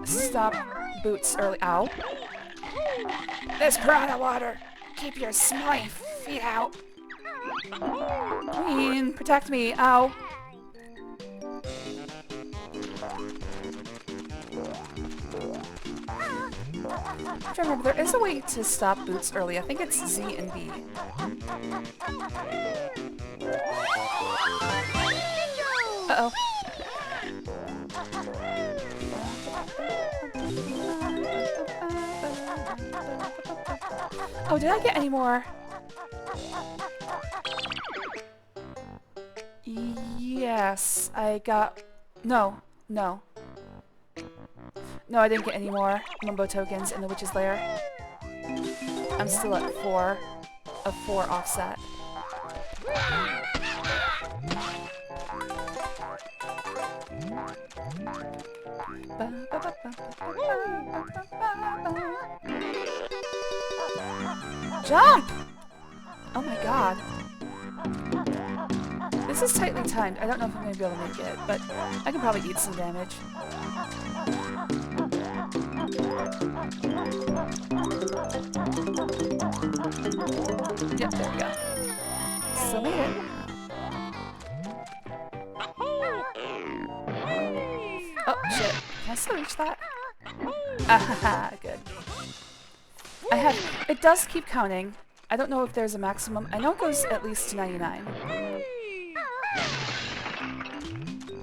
stop boots early. Ow. There's piranha water. Keep your smelly feet out. Queen, protect me. Ow. I'm trying to remember, there is a way to stop boots early. I think it's Z and B. Uh-oh. Oh, did I get any more? Yes, I got... No. No, I didn't get any more Mumbo tokens in the Witch's Lair. I'm still at 4 of 4 offset. Jump! Oh my god. This is tightly timed. I don't know if I'm going to be able to make it, but I can probably eat some damage. Yep, there we go. So made it. Oh, shit. Can I still reach that? Ah, good. It does keep counting. I don't know if there's a maximum. I know it goes at least to 99.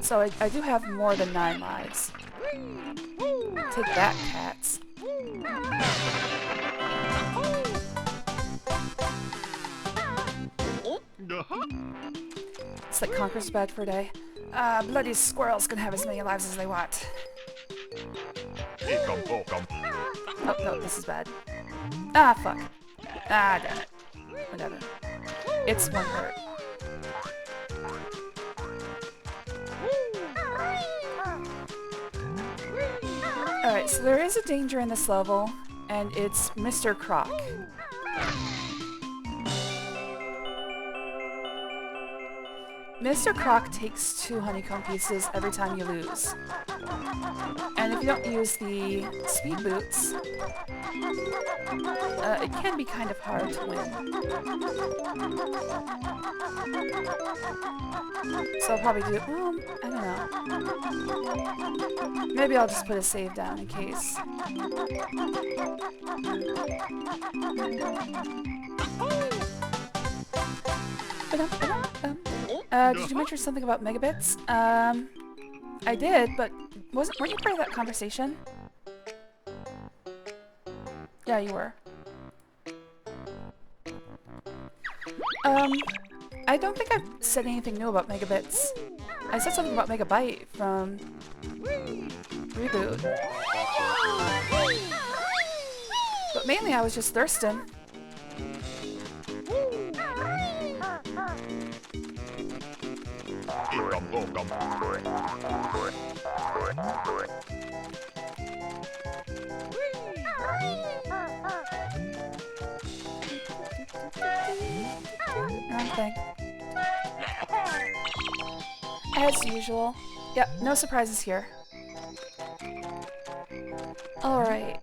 So I do have more than 9 lives. Take that, cats. It's like Conquer's bad for a day. Bloody squirrels can have as many lives as they want. Oh, no, this is bad. Ah, fuck. Ah, damn it. Whatever. It's one hurt. Alright, so there is a danger in this level, and it's Mr. Croc. Mr. Croc takes 2 honeycomb pieces every time you lose. And if you don't use the speed boots, it can be kind of hard to win. So I'll probably do, I don't know. Maybe I'll just put a save down in case. Did you mention something about megabits? I did, but weren't you part of that conversation? Yeah, you were. I don't think I've said anything new about megabits. I said something about megabyte from Reboot. But mainly I was just thirsting. Wrong thing. As usual. Yep, no surprises here. Alright.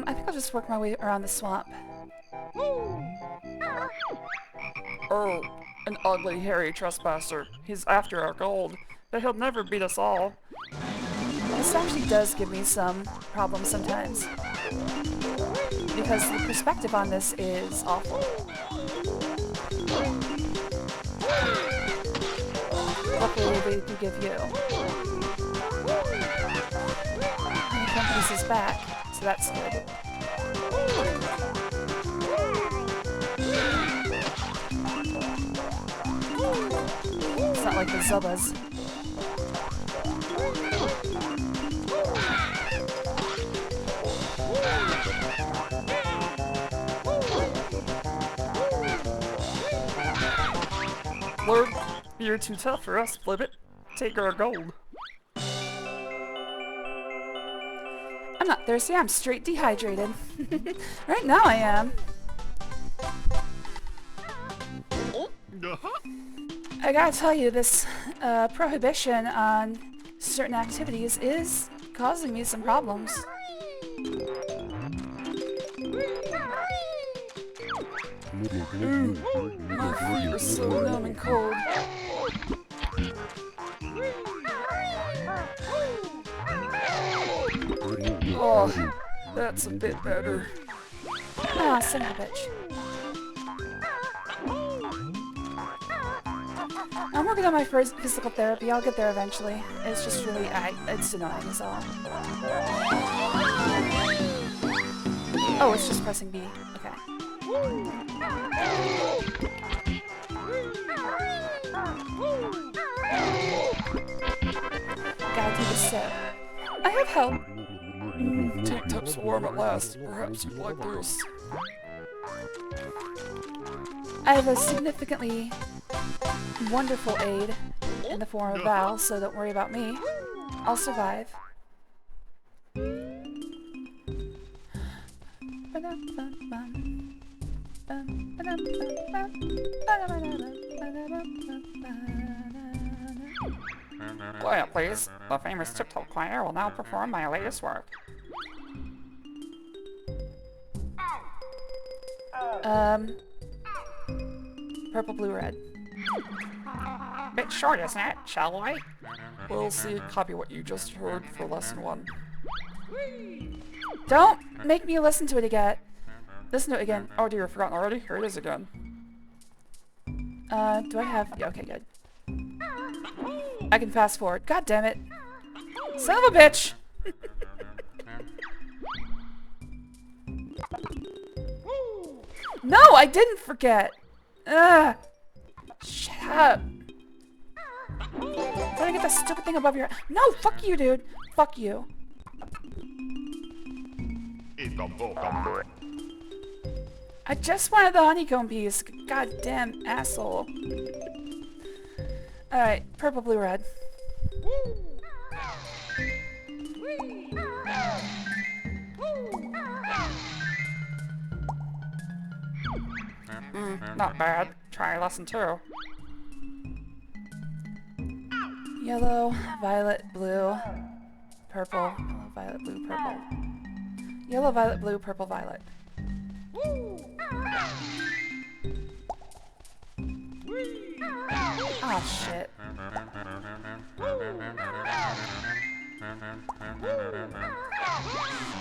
I think I'll just work my way around the swamp. Oh, an ugly, hairy trespasser. He's after our gold, but he'll never beat us all. This actually does give me some problems sometimes. Because the perspective on this is awful. Luckily, they do give you. Companies is back, so that's good. It's not like the Zubbas. Lord, you're too tough for us, Flibbit. Take our gold. I'm not thirsty, I'm straight dehydrated. Right now I am. I gotta tell you, this prohibition on certain activities is causing me some problems. My feet are so numb and cold. Oh, that's a bit better. Ah, son of a bitch. I'm working on my first physical therapy. I'll get there eventually. It's just really, it's annoying is all. Oh, it's just pressing B. Okay. Gotta do the set. I have help. Tank top's warm at last. Perhaps you'd like this. I have a significantly wonderful aid in the form of Val, so don't worry about me. I'll survive. Quiet, please. The famous Tiptoe Choir will now perform my latest work. Purple, blue, red. Bit short, isn't it? Shall we? We'll see. Copy what you just heard for lesson 1. Don't make me listen to it again. Listen to it again. Oh dear, forgotten already? Here it is again. Do I have... Yeah, okay, good. I can fast forward. God damn it. Son of a bitch! No, I didn't forget! Ugh! Shut up! Trying to get that stupid thing above your head. No, fuck you, dude! Fuck you. I just wanted the honeycomb piece. Goddamn asshole. Alright, purple, blue, red. Not bad. Try lesson 2. Yellow, violet, blue, purple, yellow, violet, blue, purple. Yellow, violet, blue, purple, violet. Oh shit.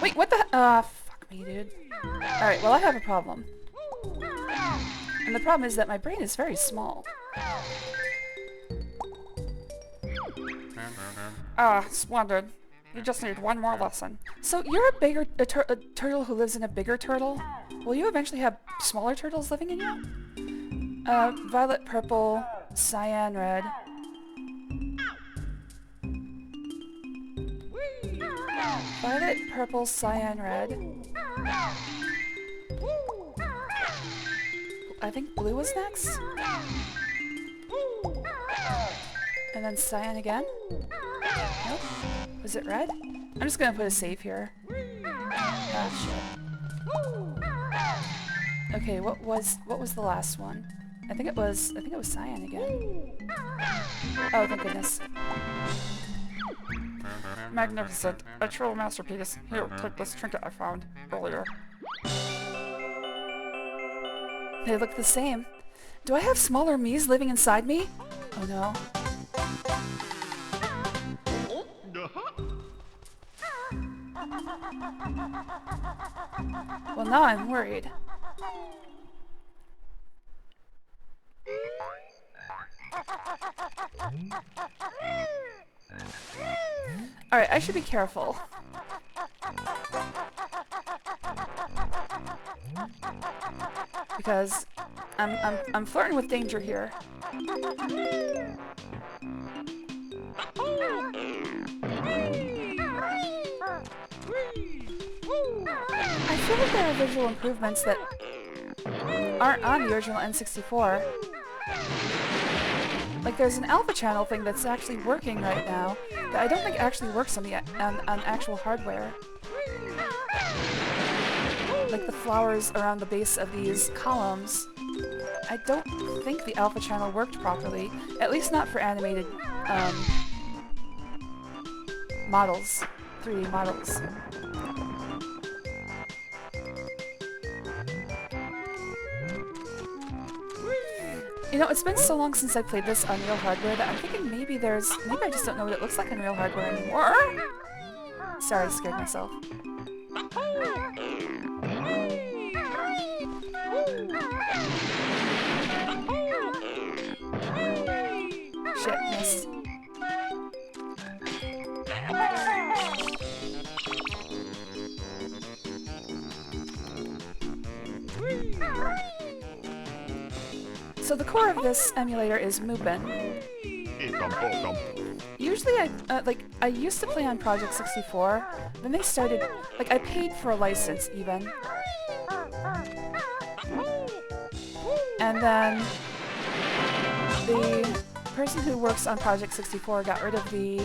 Wait, what the? Fuck me, dude. Alright, well I have a problem. And the problem is that my brain is very small. Splendid. You just need one more lesson. So you're a turtle who lives in a bigger turtle? Will you eventually have smaller turtles living in you? Violet, purple, cyan, red. Violet, purple, cyan, red. I think blue was next? And then cyan again? Nope. Was it red? I'm just gonna put a save here. Ah, shit. Okay, what was the last one? I think it was Cyan again. Oh, thank goodness. Magnificent. A true masterpiece. Here, take this trinket I found earlier. They look the same. Do I have smaller me's living inside me? Oh no. Well, now I'm worried. Alright, I should be careful. Because I'm flirting with danger here. I feel like there are visual improvements that aren't on the original N64. Like there's an alpha channel thing that's actually working right now that I don't think actually works on the on actual hardware. Like the flowers around the base of these columns. I don't think the alpha channel worked properly, at least not for animated models, 3D models. You know, it's been so long since I played this on real hardware that I'm thinking maybe I just don't know what it looks like on real hardware anymore. Sorry, I scared myself. Shit, missed. So the core of this emulator is Mupin. Usually I used to play on Project 64, then they started, I paid for a license even. And then the person who works on Project 64 got rid of the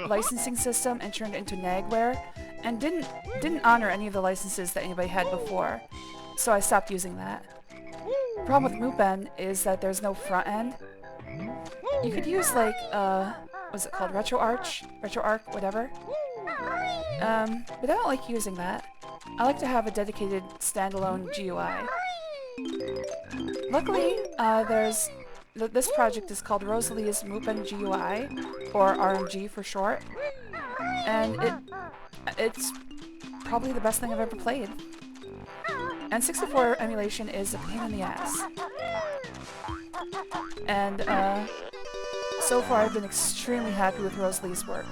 licensing system and turned it into Nagware, and didn't honor any of the licenses that anybody had before. So I stopped using that. The problem with Mupin is that there's no front end. You could use what's it called? RetroArch, whatever. But I don't like using that. I like to have a dedicated standalone GUI. Luckily, this project is called Rosalie's Mupin GUI, or RMG for short, and it's probably the best thing I've ever played. N64 emulation is a pain in the ass. And so far I've been extremely happy with Rosalie's work.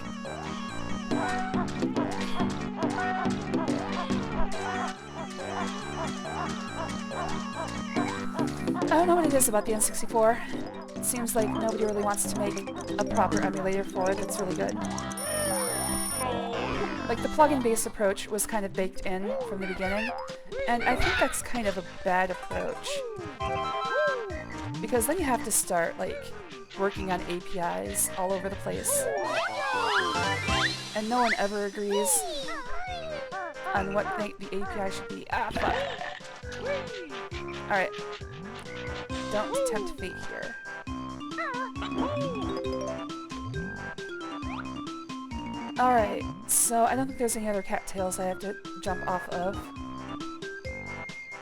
I don't know what it is about the N64. It seems like nobody really wants to make a proper emulator for it that's really good. Like, the plug-and-base approach was kind of baked in from the beginning, and I think that's kind of a bad approach. Because then you have to start, working on APIs all over the place. And no one ever agrees on what the API should be. Ah, fuck. Alright. Don't tempt fate here. Alright, so I don't think there's any other cattails I have to jump off of.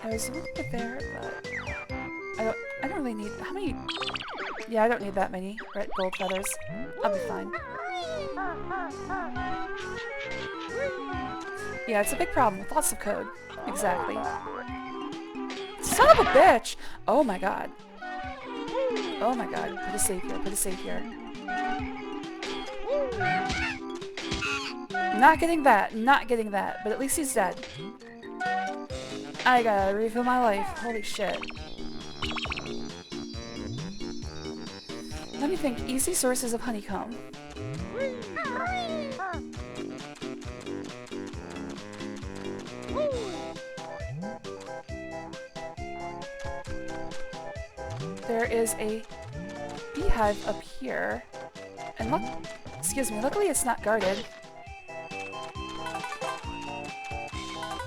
There's a little bit there, but I don't really need... How many... Yeah, I don't need that many red gold feathers. I'll be fine. Yeah, it's a big problem with lots of code. Exactly. Son of a bitch! Oh my god. Oh my god. Put a save here, put a save here. Not getting that, but at least he's dead. I gotta refill my life. Holy shit. Let me think. Easy sources of honeycomb. There is a beehive up here. And luckily it's not guarded.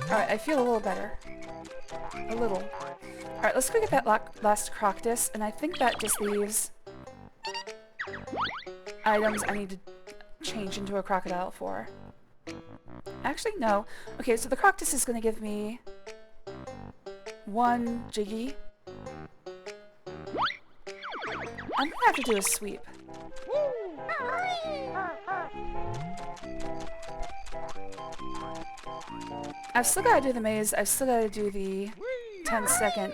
Alright, I feel a little better. A little. Alright, Alright, let's go get that last Croctus, and I think that just leaves items I need to change into a crocodile for. Actually, no. Okay, so the Croctus is going to give me 1 Jiggy. I'm going to have to do a sweep. I've still got to do the maze. I've still got to do the 10-second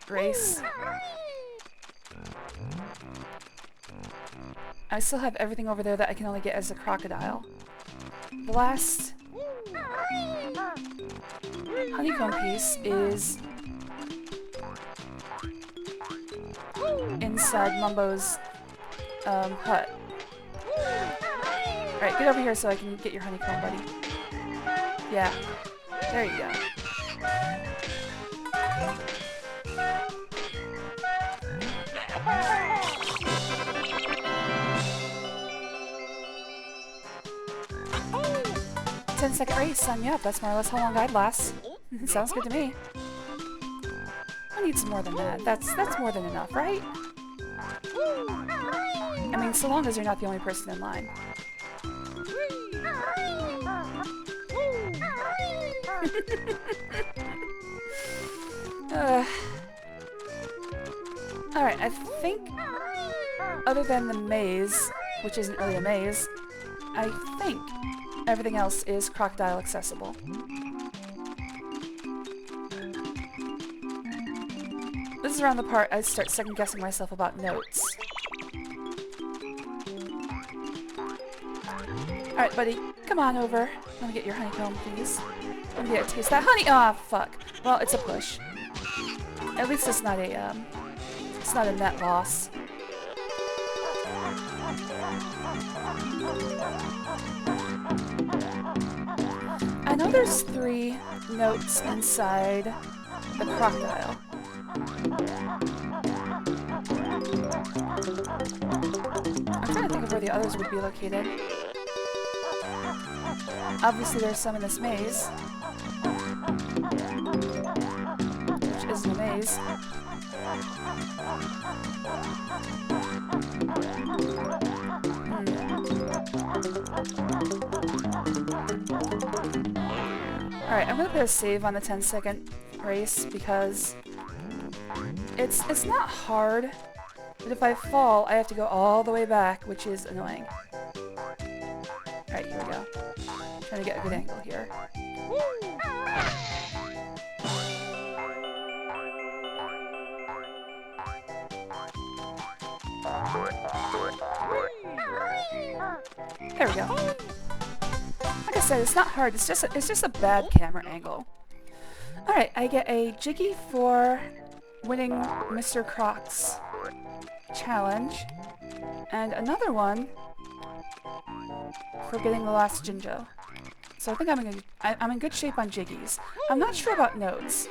race. I still have everything over there that I can only get as a crocodile. The last honeycomb piece is inside Mumbo's hut. Alright, get over here so I can get your honeycomb, buddy. Yeah. There you go. Ten-second race, sign me up. That's more or less how long I'd last. Sounds good to me. I need some more than that. That's more than enough, right? I mean, so long as you're not the only person in line. Alright, I think, other than the maze, which isn't really a maze, I think everything else is crocodile accessible. This is around the part I start second-guessing myself about notes. Alright, buddy, come on over. Let me get your honeycomb, please. Let me get a taste of that honey. Ah, fuck. Well, it's a push. At least it's not a net loss. I know there's 3 notes inside the crocodile. I'm trying to think of where the others would be located. Obviously there's some in this maze, which isn't a maze. Alright, I'm gonna put a save on the 10-second race because it's not hard, but if I fall, I have to go all the way back, which is annoying. Alright, here we go. Trying to get a good angle here. There we go. Like I said, it's not hard. It's just a bad camera angle. All right, I get a Jiggy for winning Mr. Croc's challenge, and another one for getting the last Jinjo. So I think I'm in good shape on Jiggies. I'm not sure about notes.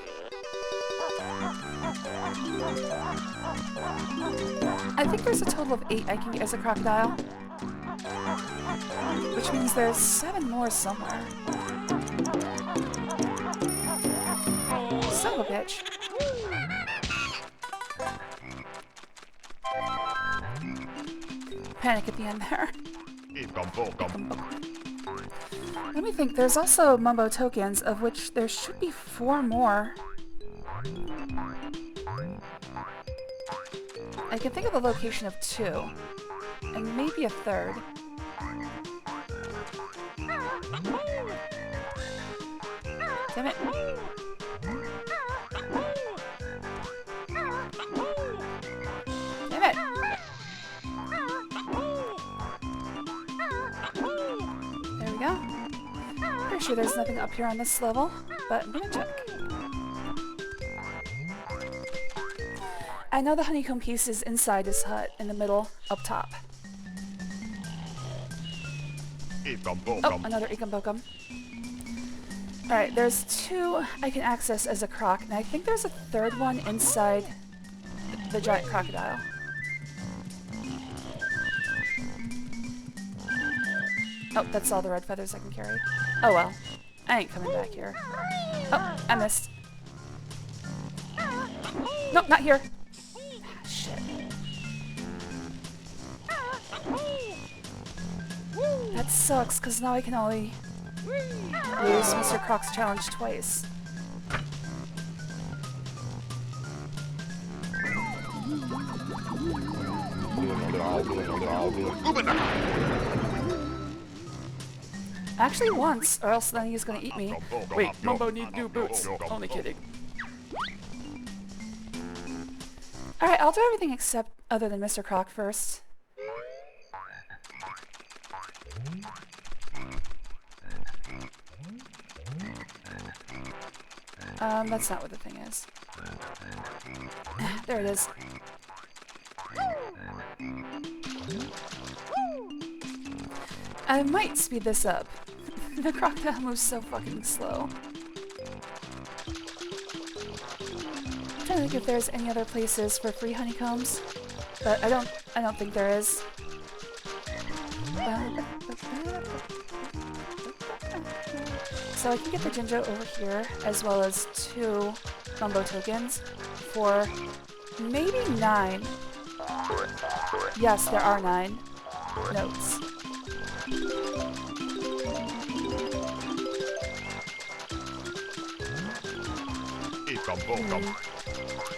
I think there's a total of 8 I can get as a crocodile, which means there's 7 more somewhere. Son of a bitch. Panic at the end there. Let me think, there's also Mumbo tokens, of which there should be 4 more. I can think of the location of 2, and maybe a 3rd. Damn it. Damn it! There we go. Pretty sure there's nothing up here on this level, but I'm gonna check. I know the honeycomb piece is inside his hut, in the middle, up top. Oh, another Ikambokum. Alright, there's 2 I can access as a croc, and I think there's a 3rd one inside the giant crocodile. Oh, that's all the red feathers I can carry. Oh well. I ain't coming back here. Oh, I missed. No, not here. Shit. That sucks, because now I can only lose Mr. Croc's challenge twice. Actually once, or else then he's gonna eat me. Wait, Mumbo need new boots. Only kidding. Alright, I'll do everything except other than Mr. Croc first. That's not what the thing is. There it is. I might speed this up. The crocodile moves so fucking slow. I'm trying to think if there's any other places for free honeycombs, but I don't think there is. So I can get the Jinjo over here, as well as 2 Mumbo tokens for maybe 9. Yes, there are 9 notes.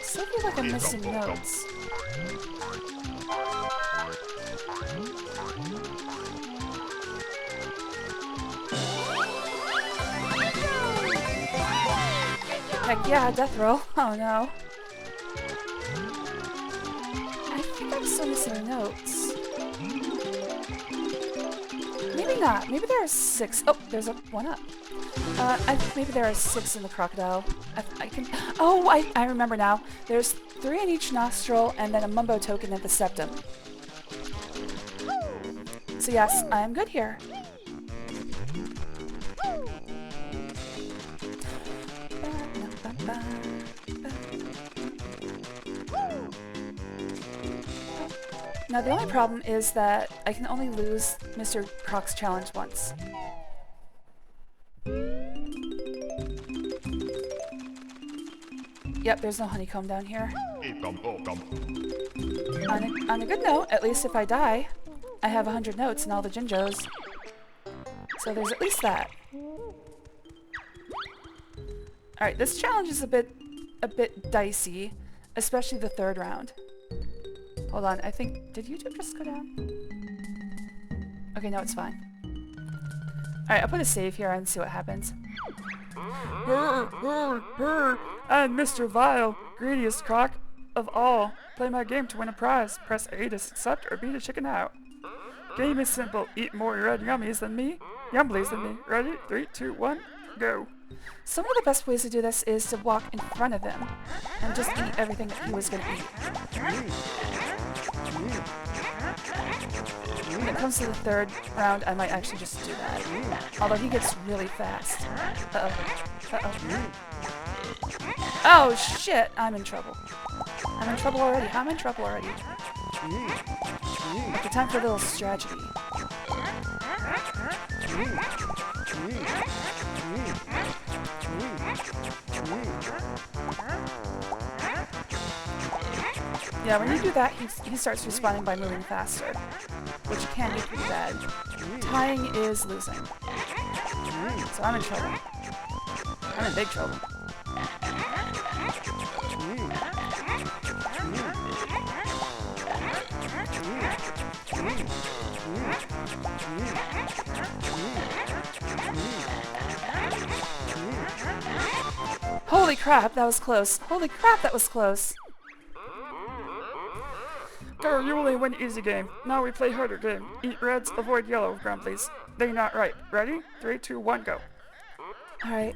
So I feel like I'm missing notes. Heck yeah, death roll. Oh no. I think I'm still missing notes. Maybe not. Maybe there are 6. Oh, there's one up. Maybe there are 6 in the crocodile. I can. Oh, I remember now. There's 3 in each nostril, and then a Mumbo token at the septum. So yes, I am good here. Now the only problem is that I can only lose Mr. Croc's challenge once. Yep, there's no honeycomb down here. On a good note, at least if I die, I have 100 notes and all the Jinjos. So there's at least that. Alright, this challenge is a bit dicey, especially the 3rd round. Hold on, I think... Did YouTube just go down? Okay, no, it's fine. Alright, I'll put a save here and see what happens. I'm Mr. Vile, greediest croc of all. Play my game to win a prize. Press A to accept or B to chicken out. Game is simple. Eat more red yummies than me. Yumblies than me. Ready? 3, 2, 1, go. So one of the best ways to do this is to walk in front of him and just eat everything that he was going to eat. When it comes to the 3rd round, I might actually just do that. Although he gets really fast. Uh-oh. Uh-oh. Oh, shit! I'm in trouble. I'm in trouble already. How am I in trouble already? Okay, time for a little strategy. Yeah, when you do that, he starts responding by moving faster, which can be pretty bad. Tying is losing. So I'm in trouble. I'm in big trouble. Holy crap, that was close. Holy crap, that was close. Girl, you only win easy game. Now we play harder game. Eat reds, avoid yellow ground, please. They not right. Ready? 3, 2, 1, go. Alright.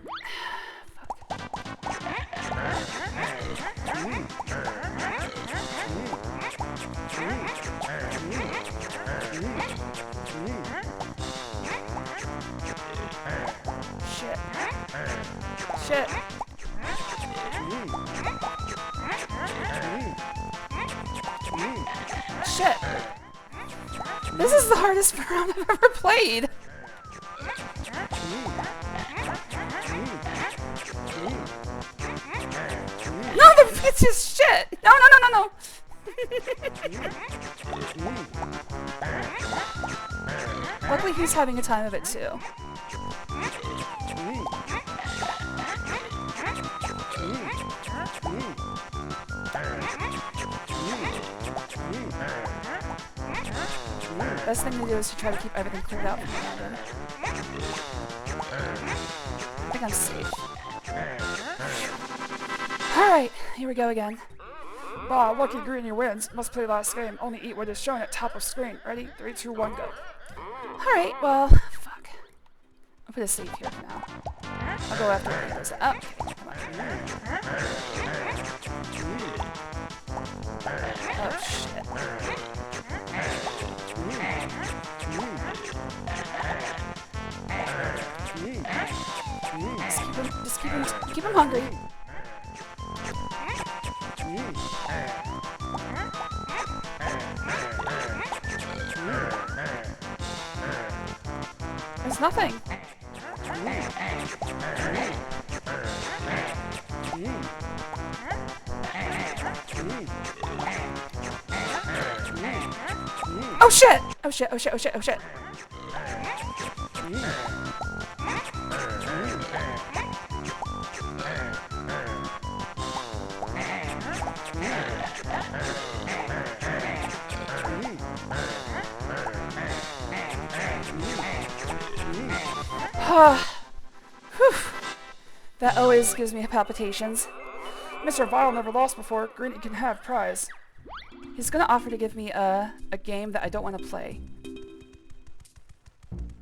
Shit. Shit. Shit. This is the hardest round I've ever played. No, it's just shit. shit! No, no, no, no, no! Luckily he's having a time of it too. Best thing to do is to try to keep everything cleared out from around him. I think I'm safe. Alright, here we go again. Bah, lucky Greeny wins. Must play last game. Only eat what is shown at top of screen. Ready? 3, 2, 1, go. Alright, well, fuck. I'll put a save here for now. I'll go after it goes up. Okay, come on. Oh, shit. Just keep him hungry. There's nothing. Oh shit! Oh shit, oh shit, oh shit, oh shit. That always gives me palpitations. Mr. Vile never lost before. Greeny can have prize. He's gonna offer to give me a game that I don't want to play.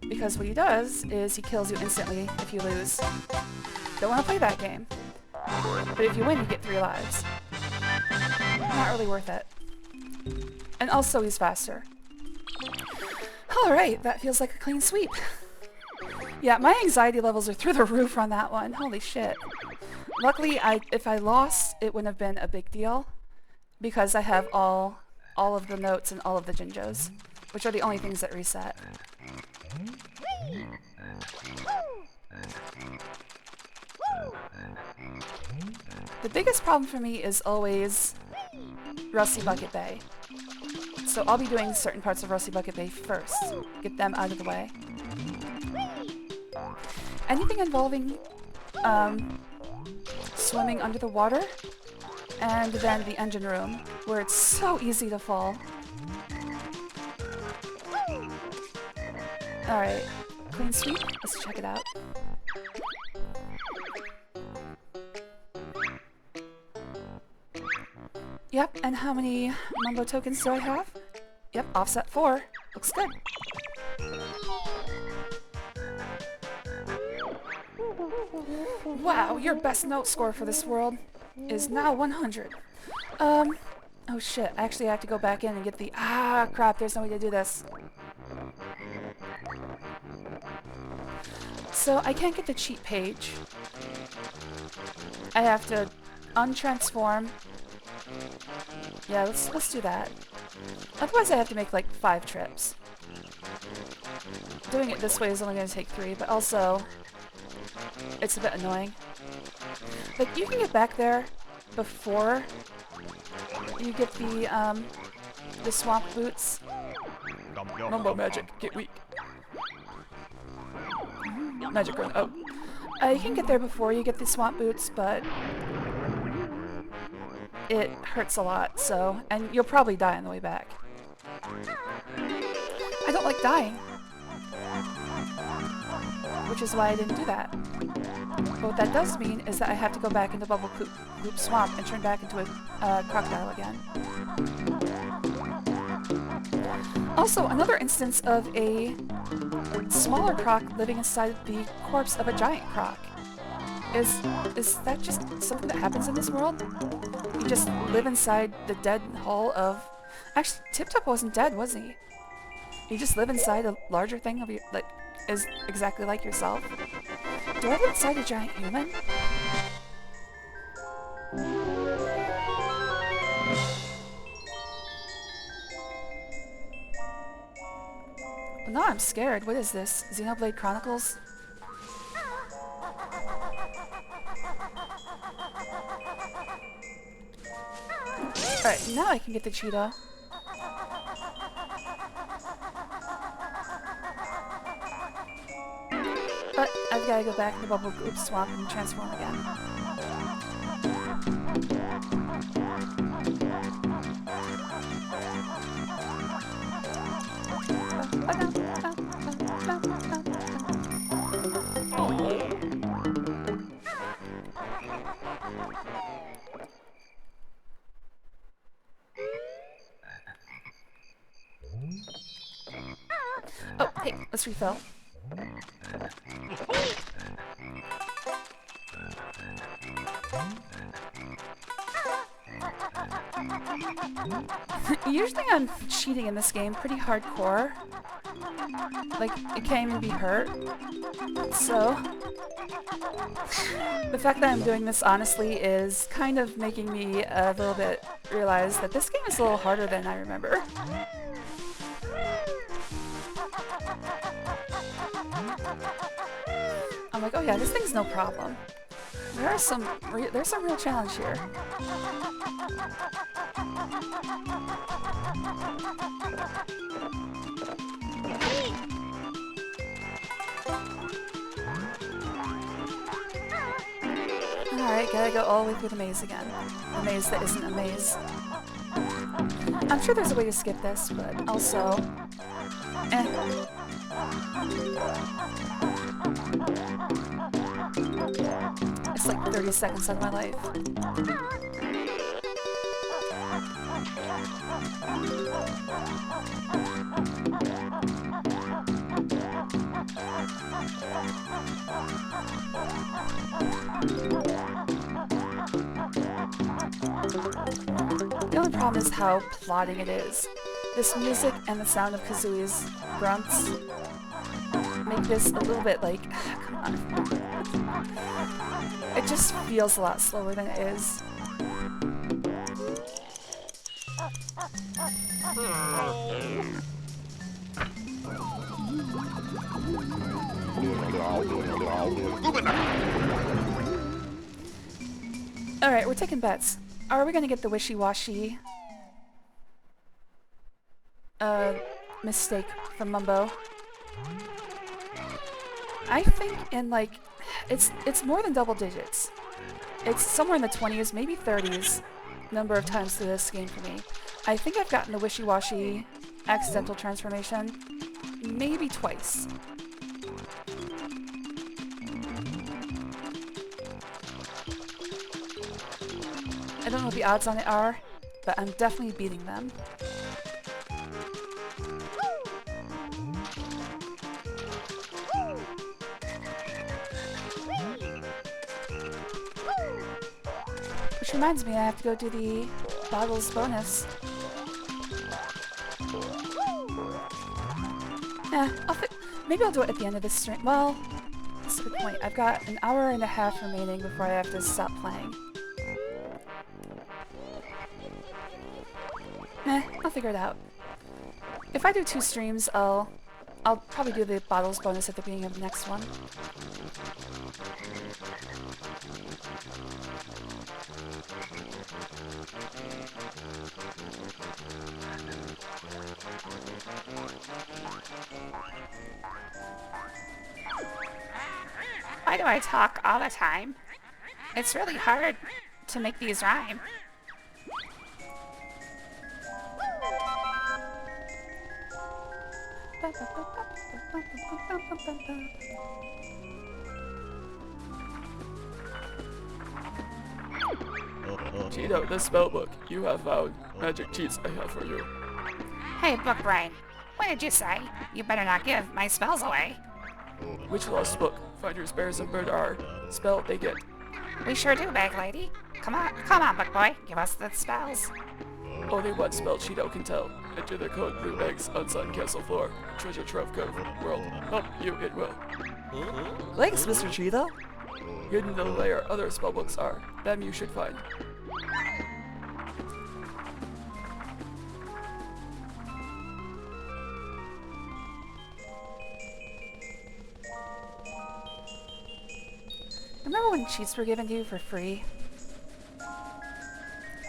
Because what he does is he kills you instantly if you lose. Don't want to play that game. But if you win, you get 3 lives. Not really worth it. And also, he's faster. Alright, that feels like a clean sweep. Yeah, my anxiety levels are through the roof on that one. Holy shit. Luckily, if I lost, it wouldn't have been a big deal. Because I have all of the notes and all of the Jinjos. Which are the only things that reset. The biggest problem for me is always Rusty Bucket Bay. So I'll be doing certain parts of Rusty Bucket Bay first. Get them out of the way. Anything involving swimming under the water, and then the engine room, where it's so easy to fall. Alright, clean sweep, let's check it out. Yep, and how many Mumbo tokens do I have? Yep, offset 4. Looks good. Wow, your best note score for this world is now 100. Oh shit, I actually have to go back in and get the... Ah, crap, there's no way to do this. So, I can't get the cheat page. I have to untransform. Yeah, let's do that. Otherwise I have to make like 5 trips. Doing it this way is only going to take 3, but also it's a bit annoying. Like, you can get back there before you get the swamp boots. Mumbo magic, get weak. Magic run. Oh. You can get there before you get the swamp boots, but it hurts a lot, so... And you'll probably die on the way back. I don't like dying. Which is why I didn't do that. But what that does mean is that I have to go back into Bubble Poop Swamp and turn back into a crocodile again. Also, another instance of a smaller croc living inside the corpse of a giant croc. Is that just something that happens in this world? You just live inside the dead hull of... Actually, Tip Top wasn't dead, was he? You just live inside a larger thing of your, that is exactly like yourself? Do I live inside a giant human? Well, now I'm scared. What is this? Xenoblade Chronicles? Alright, now I can get the Cheetah. But I've gotta go back in the Bubble Goop Swamp and transform again. Oh, hey, let's refill. Usually I'm cheating in this game pretty hardcore. Like, it can't even be hurt. So, the fact that I'm doing this honestly is kind of making me a little bit realize that this game is a little harder than I remember. I'm like, oh yeah, this thing's no problem. There's some real challenge here. Alright, gotta go all the way through the maze again. The maze that isn't a maze. I'm sure there's a way to skip this, but also... It's like 30 seconds out of my life. The only problem is how plodding it is. This music and the sound of Kazooie's grunts make this a little bit like, come on. It just feels a lot slower than it is. Alright, we're taking bets. Are we gonna get the wishy-washy mistake from Mumbo? I think in like, it's more than double digits. It's somewhere in the 20s, maybe 30s number of times through this game for me. I think I've gotten the wishy-washy accidental transformation maybe twice. I don't know what the odds on it are, but I'm definitely beating them. Which reminds me, I have to go do the bottles bonus. Maybe I'll do it at the end of this stream. Well, that's a good point. I've got an hour and a half remaining before I have to stop playing. I'll figure it out. If I do 2 streams, I'll probably do the bottles bonus at the beginning of the next one. Why do I talk all the time? It's really hard to make these rhyme. Cheeto, the spellbook. You have found magic cheats I have for you. Hey, Book Brain. What did you say? You better not give my spells away. Which lost book? Finders, bears, and bird are. Spell they get. We sure do, Bag Lady. Come on, Book Boy. Give us the spells. Only one spell Cheeto can tell. Enter the code Blue Eggs on Sun Castle floor. Treasure Trove Cove World. Help you, it will. Thanks, Mr. Cheeto. Hidden in the layer other spellbooks are. Them you should find. Remember when cheats were given to you for free?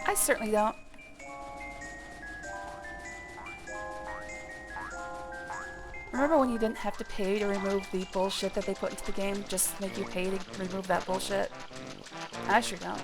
I certainly don't. Remember when you didn't have to pay to remove the bullshit that they put into the game just to make you pay to remove that bullshit? I sure don't.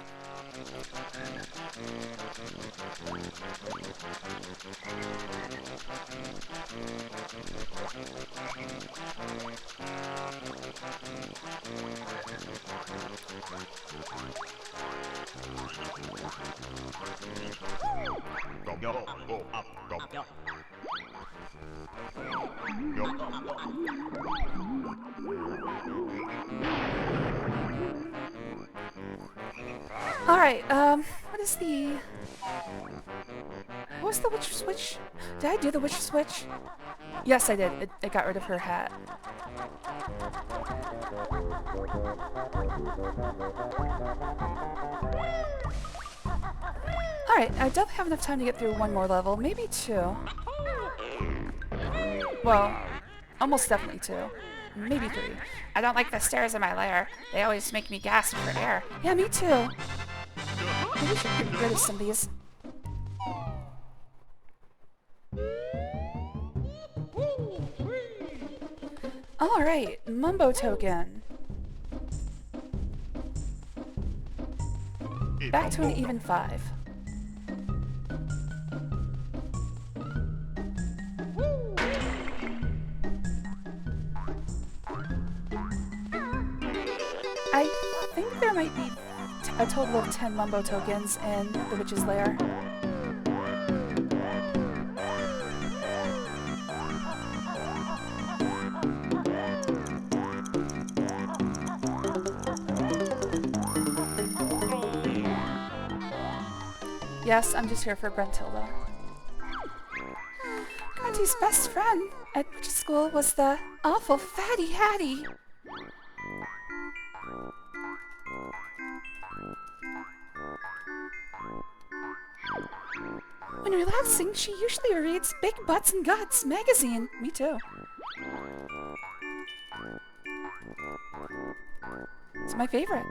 Alright, what is the... What was the witch switch? Did I do the witch switch? Yes, I did. It got rid of her hat. Alright, I definitely have enough time to get through one more level. Maybe two. Well, almost definitely two. Maybe three. I don't like the stairs in my lair. They always make me gasp for air. Yeah, me too. Maybe we should get rid of some of these. Alright, Mumbo token. Back to an even 5. I think there might be a total of 10 Mumbo tokens in the Witch's Lair. Yes, I'm just here for Brentilda. Granty's best friend at Witch's School was the awful Fatty Hattie. When relaxing, she usually reads Big Butts and Guts magazine. Me too. It's my favorite.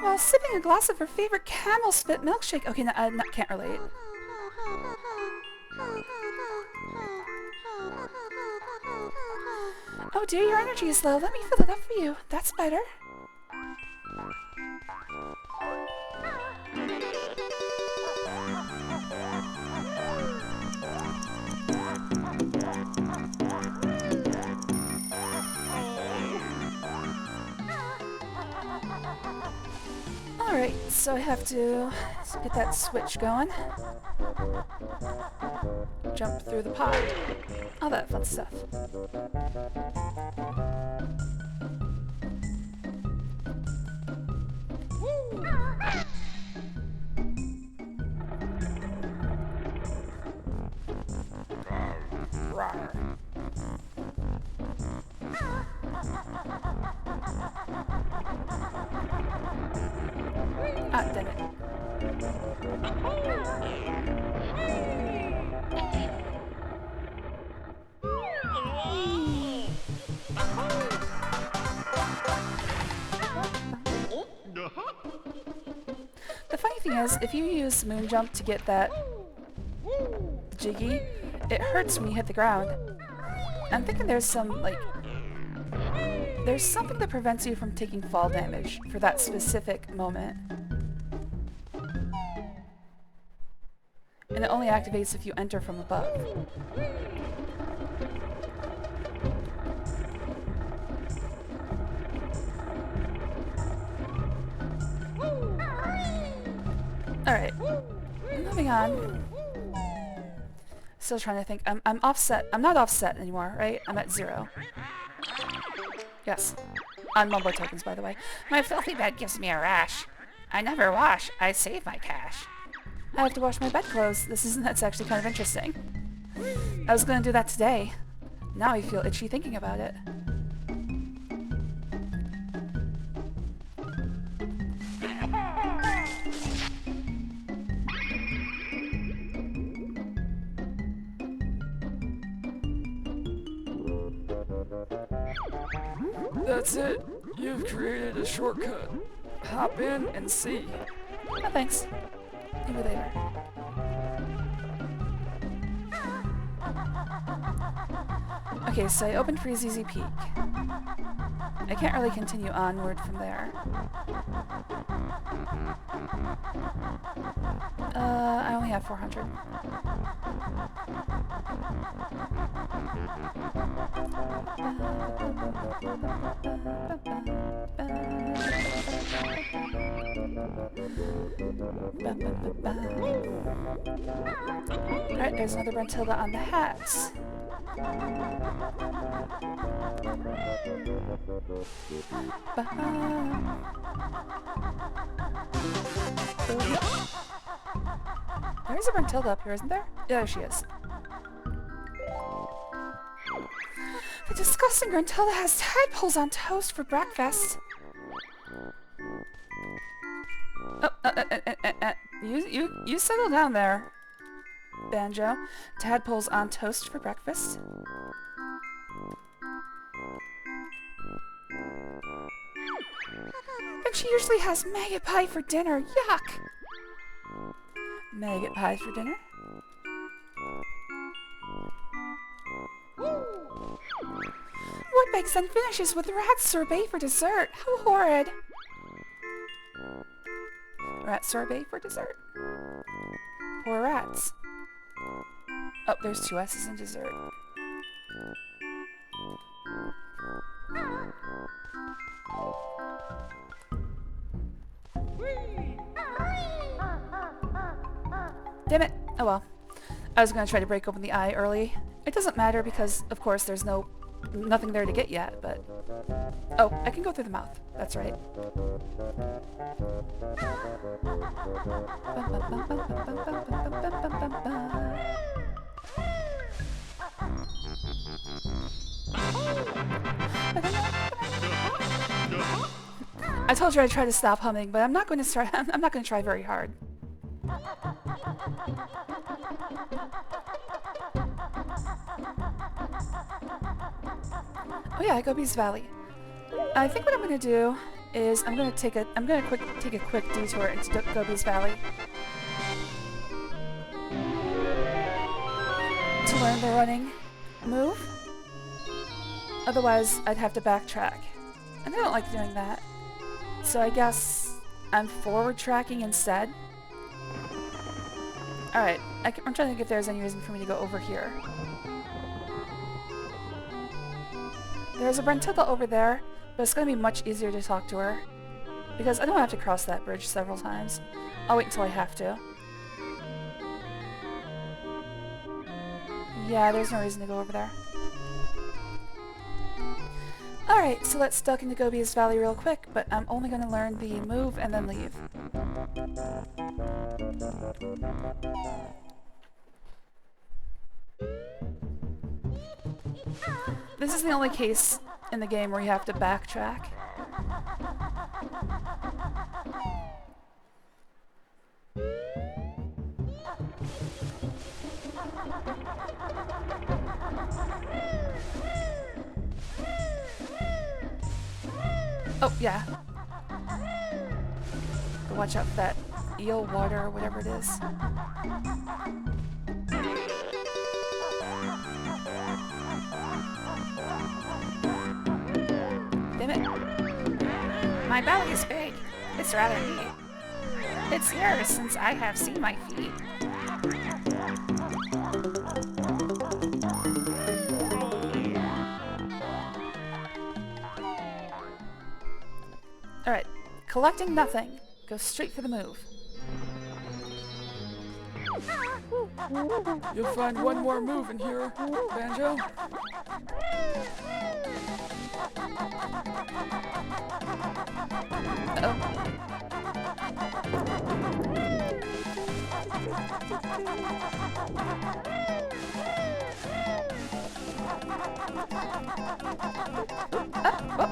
While sipping a glass of her favorite camel spit milkshake. Okay, can't relate. Oh dear, your energy is low. Let me fill it up for you. That's better. Alright, so I have to get that switch going. Jump through the pod. All that fun stuff. Ah, damn it. The funny thing is, if you use Moon Jump to get that jiggy, it hurts when you hit the ground. I'm thinking there's some, like... There's something that prevents you from taking fall damage for that specific moment. And it only activates if you enter from above. Alright, moving on. Still trying to think. I'm offset. I'm not offset anymore, right? I'm at 0. Yes. On Mumbo tokens, by the way. My filthy bed gives me a rash. I never wash. I save my cash. I have to wash my bedclothes. That's actually kind of interesting. I was gonna do that today. Now I feel itchy thinking about it. That's it. You've created a shortcut. Hop in and see. Oh, thanks. Maybe later. Okay, so I opened Freeze Easy Peak. I can't really continue onward from there. I only have 400. Alright, there's another Brentilda on the hats. There's a Brentilda up here, isn't there? Yeah, there she is. The disgusting Brentilda has tadpoles on toast for breakfast. Oh, you settle down there, Banjo. Tadpoles on toast for breakfast? And she usually has maggot pie for dinner. Yuck! Maggot pie for dinner? What makes then finishes with rat sorbet for dessert? How horrid! Rat sorbet for dessert? Poor rats. Oh, there's 2 S's in dessert. Damn it! Oh well. I was gonna try to break open the eye early. It doesn't matter because, of course, there's nothing there to get yet, but... Oh, I can go through the mouth. That's right. I told you I'd try to stop humming, but I'm not going to start. I'm not going to try very hard. Oh yeah, Gobi's Valley. I think what I'm going to do is I'm going to take a quick detour into Gobi's Valley to learn the running move. Otherwise, I'd have to backtrack, and I don't like doing that. So I guess I'm forward tracking instead. Alright, I'm trying to think if there's any reason for me to go over here. There's a Brentilda over there, but it's going to be much easier to talk to her. Because I don't have to cross that bridge several times. I'll wait until I have to. Yeah, there's no reason to go over there. Alright, so let's duck into Gobi's Valley real quick, but I'm only going to learn the move and then leave. This is the only case in the game where you have to backtrack. Oh, yeah. Watch out for that eel water or whatever it is. Damn it. My belly is big. It's rather neat. It's yours since I have seen my feet. Alright, collecting nothing. Go straight for the move. You'll find one more move in here, Banjo.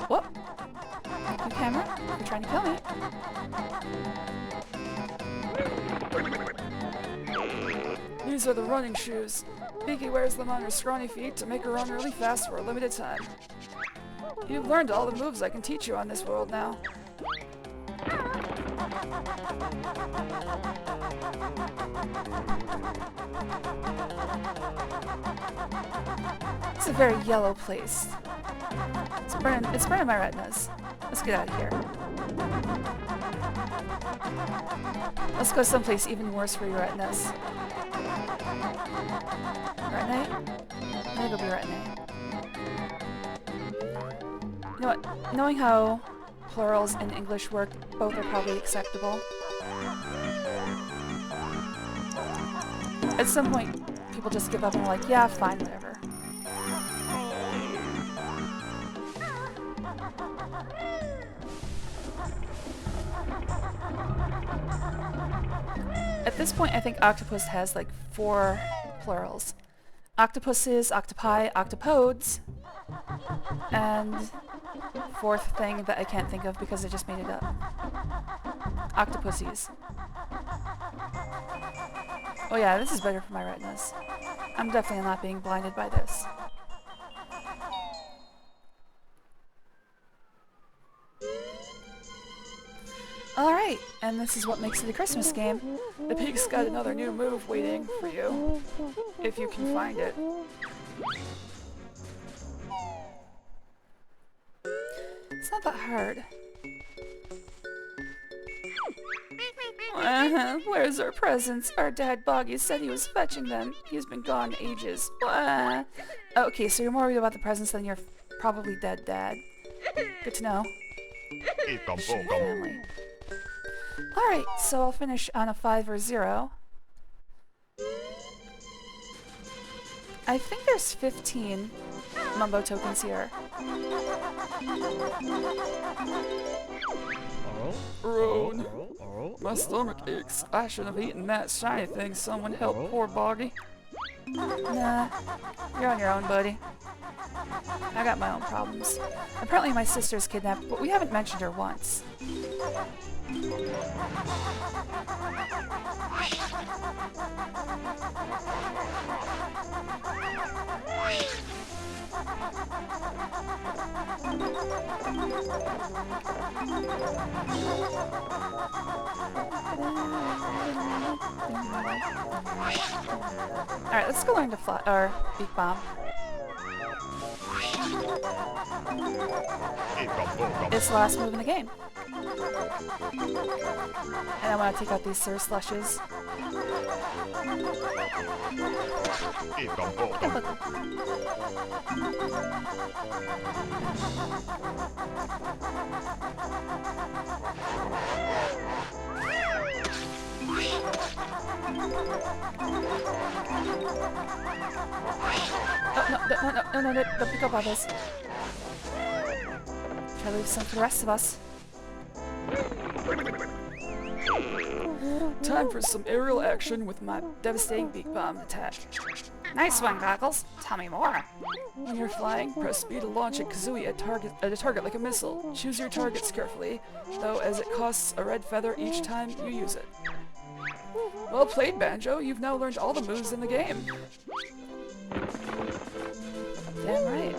Whoop. You camera, you're trying to kill me. These are the running shoes. Beaky wears them on her scrawny feet to make her run really fast for a limited time. You've learned all the moves I can teach you on this world now. It's a very yellow place. It's burning my retinas. Let's get out of here. Let's go someplace even worse for your retinas. Retinite? I'm gonna go be retinite. You know what? Knowing how plurals in English work, both are probably acceptable. At some point, people just give up and are like, yeah, fine, whatever. At this point, I think octopus has like 4 plurals. Octopuses, octopi, octopodes, and 4th thing that I can't think of because I just made it up. Octopussies. Oh yeah, this is better for my retinas. I'm definitely not being blinded by this. Alright, and this is what makes it a Christmas game. The pig's got another new move waiting for you, if you can find it. It's not that hard. Where's our presents? Our dad Boggy said he was fetching them. He's been gone ages. Okay, so you're more worried about the presents than your probably dead dad. Good to know. Shitty family. Alright, so I'll finish on a 5 or 0. I think there's 15 Mumbo tokens here. Road. My stomach aches. I shouldn't have eaten that shiny thing. Someone help poor Boggy. Nah, you're on your own, buddy. I got my own problems. Apparently my sister's kidnapped, but we haven't mentioned her once. Alright, let's go learn to fly, or beak bomb. It's the last move in the game. And I want to take out these Sir Slushes. Oh, no, don't pick up all this. Try to leave some for the rest of us. Time for some aerial action with my devastating beak bomb attack. Nice one, Goggles. Tell me more. When you're flying, press B to launch a Kazooie at a target like a missile. Choose your targets carefully, though, as it costs a red feather each time you use it. Well played, Banjo. You've now learned all the moves in the game. Damn right.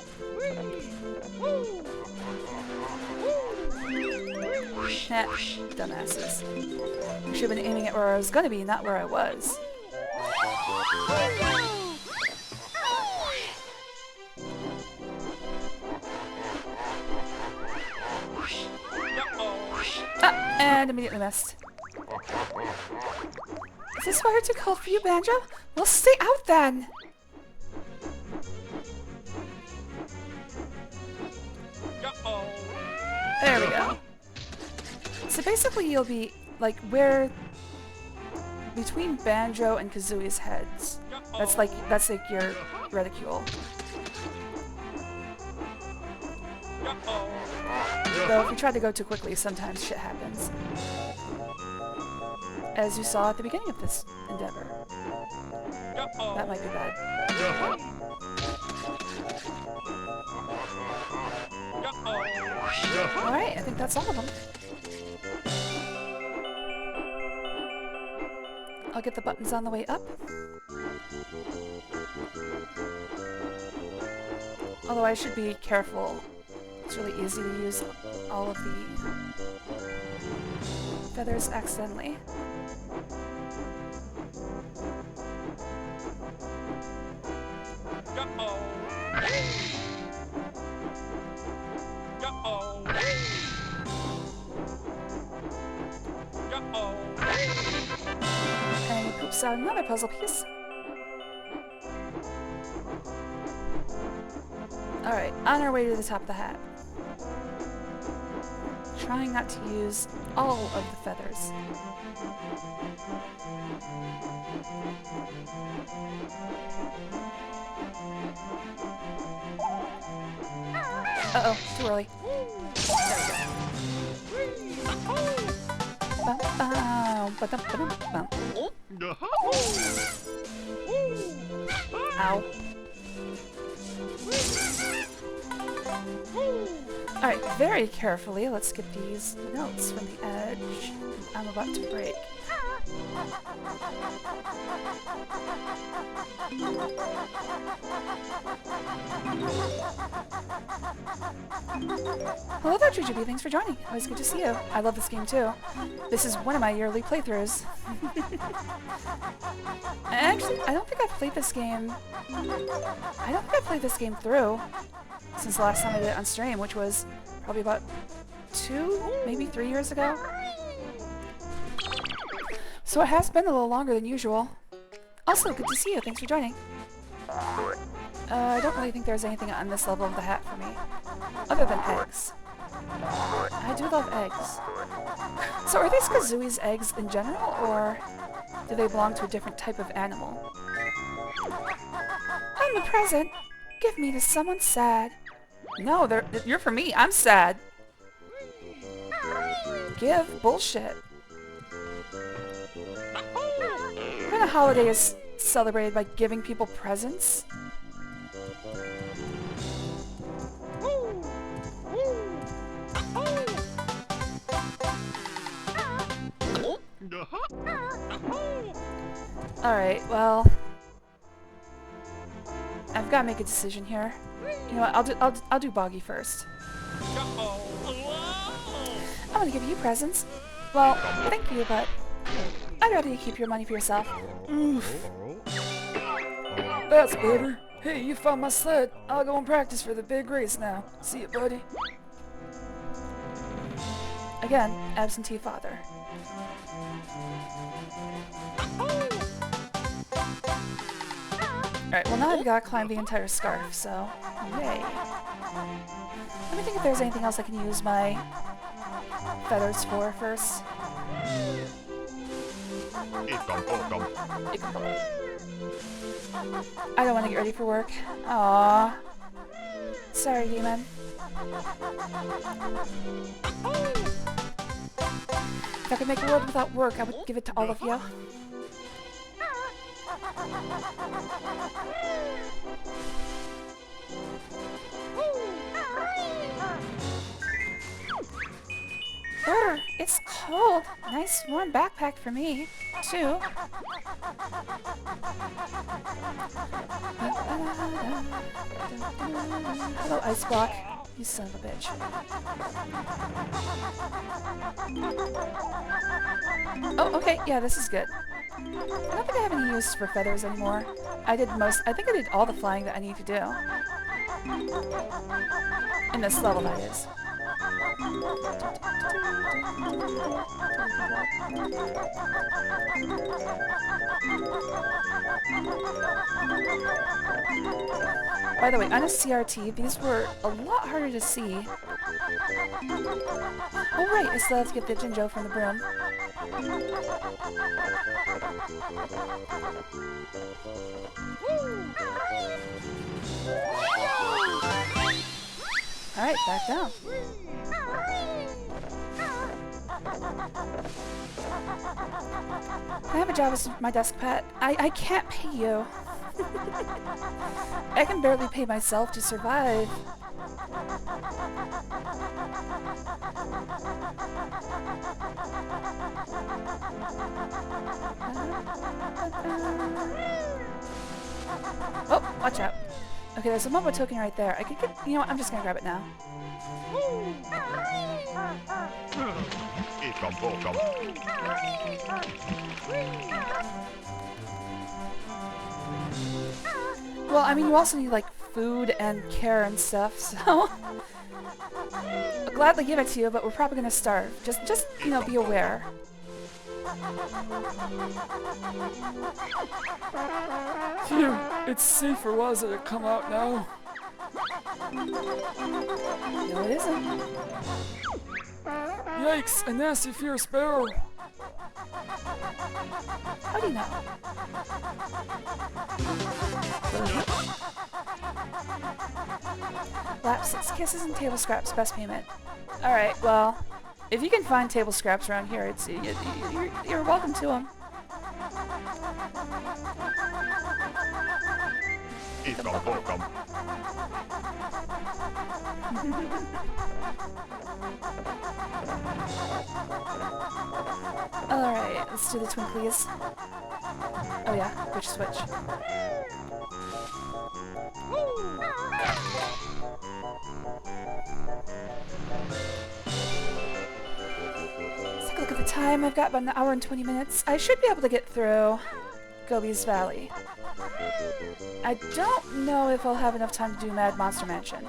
Nah, dumbasses. I should have been aiming at where I was gonna be, not where I was. Ah, and immediately missed. Is this fire too cold for you, Banjo? Well, stay out then! There we go. So basically you'll be, like, where... between Banjo and Kazooie's heads. That's like your reticule. Though if you try to go too quickly, sometimes shit happens. As you saw at the beginning of this endeavor. That might be bad. Alright, I think that's all of them. I'll get the buttons on the way up. Although I should be careful. It's really easy to use all of the feathers accidentally. out another puzzle piece. Alright, on our way to the top of the hat. Trying not to use all of the feathers. Uh-oh, too early. Ow. Alright, very carefully, let's get these notes from the edge I'm about to break. Hello there, Jujubee. Thanks for joining. Always good to see you. I love this game too. This is one of my yearly playthroughs. Actually, I don't think I've played this game. I don't think I've played this game through since the last time I did it on stream, which was probably about 2, maybe 3 years ago. So it has been a little longer than usual. Also, good to see you. Thanks for joining. I don't really think there's anything on this level of the hat for me, other than eggs. I do love eggs. So are these Kazooie's eggs in general, or do they belong to a different type of animal? I'm a present. Give me to someone sad. No, you're for me. I'm sad. Give bullshit. What kind of holiday is celebrated by giving people presents? Alright, well, I've got to make a decision here. You know what, I'll do Boggy first. I'm gonna give you presents. Well, thank you, but I'd rather you keep your money for yourself. Oof. That's better. Hey, you found my sled. I'll go and practice for the big race now. See you, buddy. Again, absentee father. Alright, well now I've got to climb the entire scarf, so yay. Let me think if there's anything else I can use my feathers for first. I don't want to get ready for work. Aww. Sorry, demon. If I could make a world without work, I would give it to all of you. Brr, it's cold. Nice warm backpack for me, too. Hello, Ice Block. You son of a bitch. Oh, okay, yeah, this is good. I don't think I have any use for feathers anymore. I think I did all the flying that I need to do. In this level, that is. By the way, on a CRT, these were a lot harder to see. Oh right, I still have to get the Jinjo from the broom. Alright, back down. Can I have a job as my desk pet? I can't pay you. I can barely pay myself to survive. Oh, watch out. Okay, there's a Momo token right there. I could get, you know what, I'm just gonna grab it now. Well, I mean, you also need, like, food and care and stuff, so... I'll gladly give it to you, but we're probably gonna starve. Just, you know, be aware. Phew, it's safe for Wazza to come out now. No, it isn't. Yikes, a nasty fierce bear. How do you know? Lap 6 kisses and table scraps, best payment. Alright, well, if you can find table scraps around here, you're welcome to them. Eat them, poke 'em. Alright, let's do the twinklies. Oh yeah, which switch? Let's take a look at the time. I've got about an hour and 20 minutes. I should be able to get through Gobi's Valley. I don't know if I'll have enough time to do Mad Monster Mansion.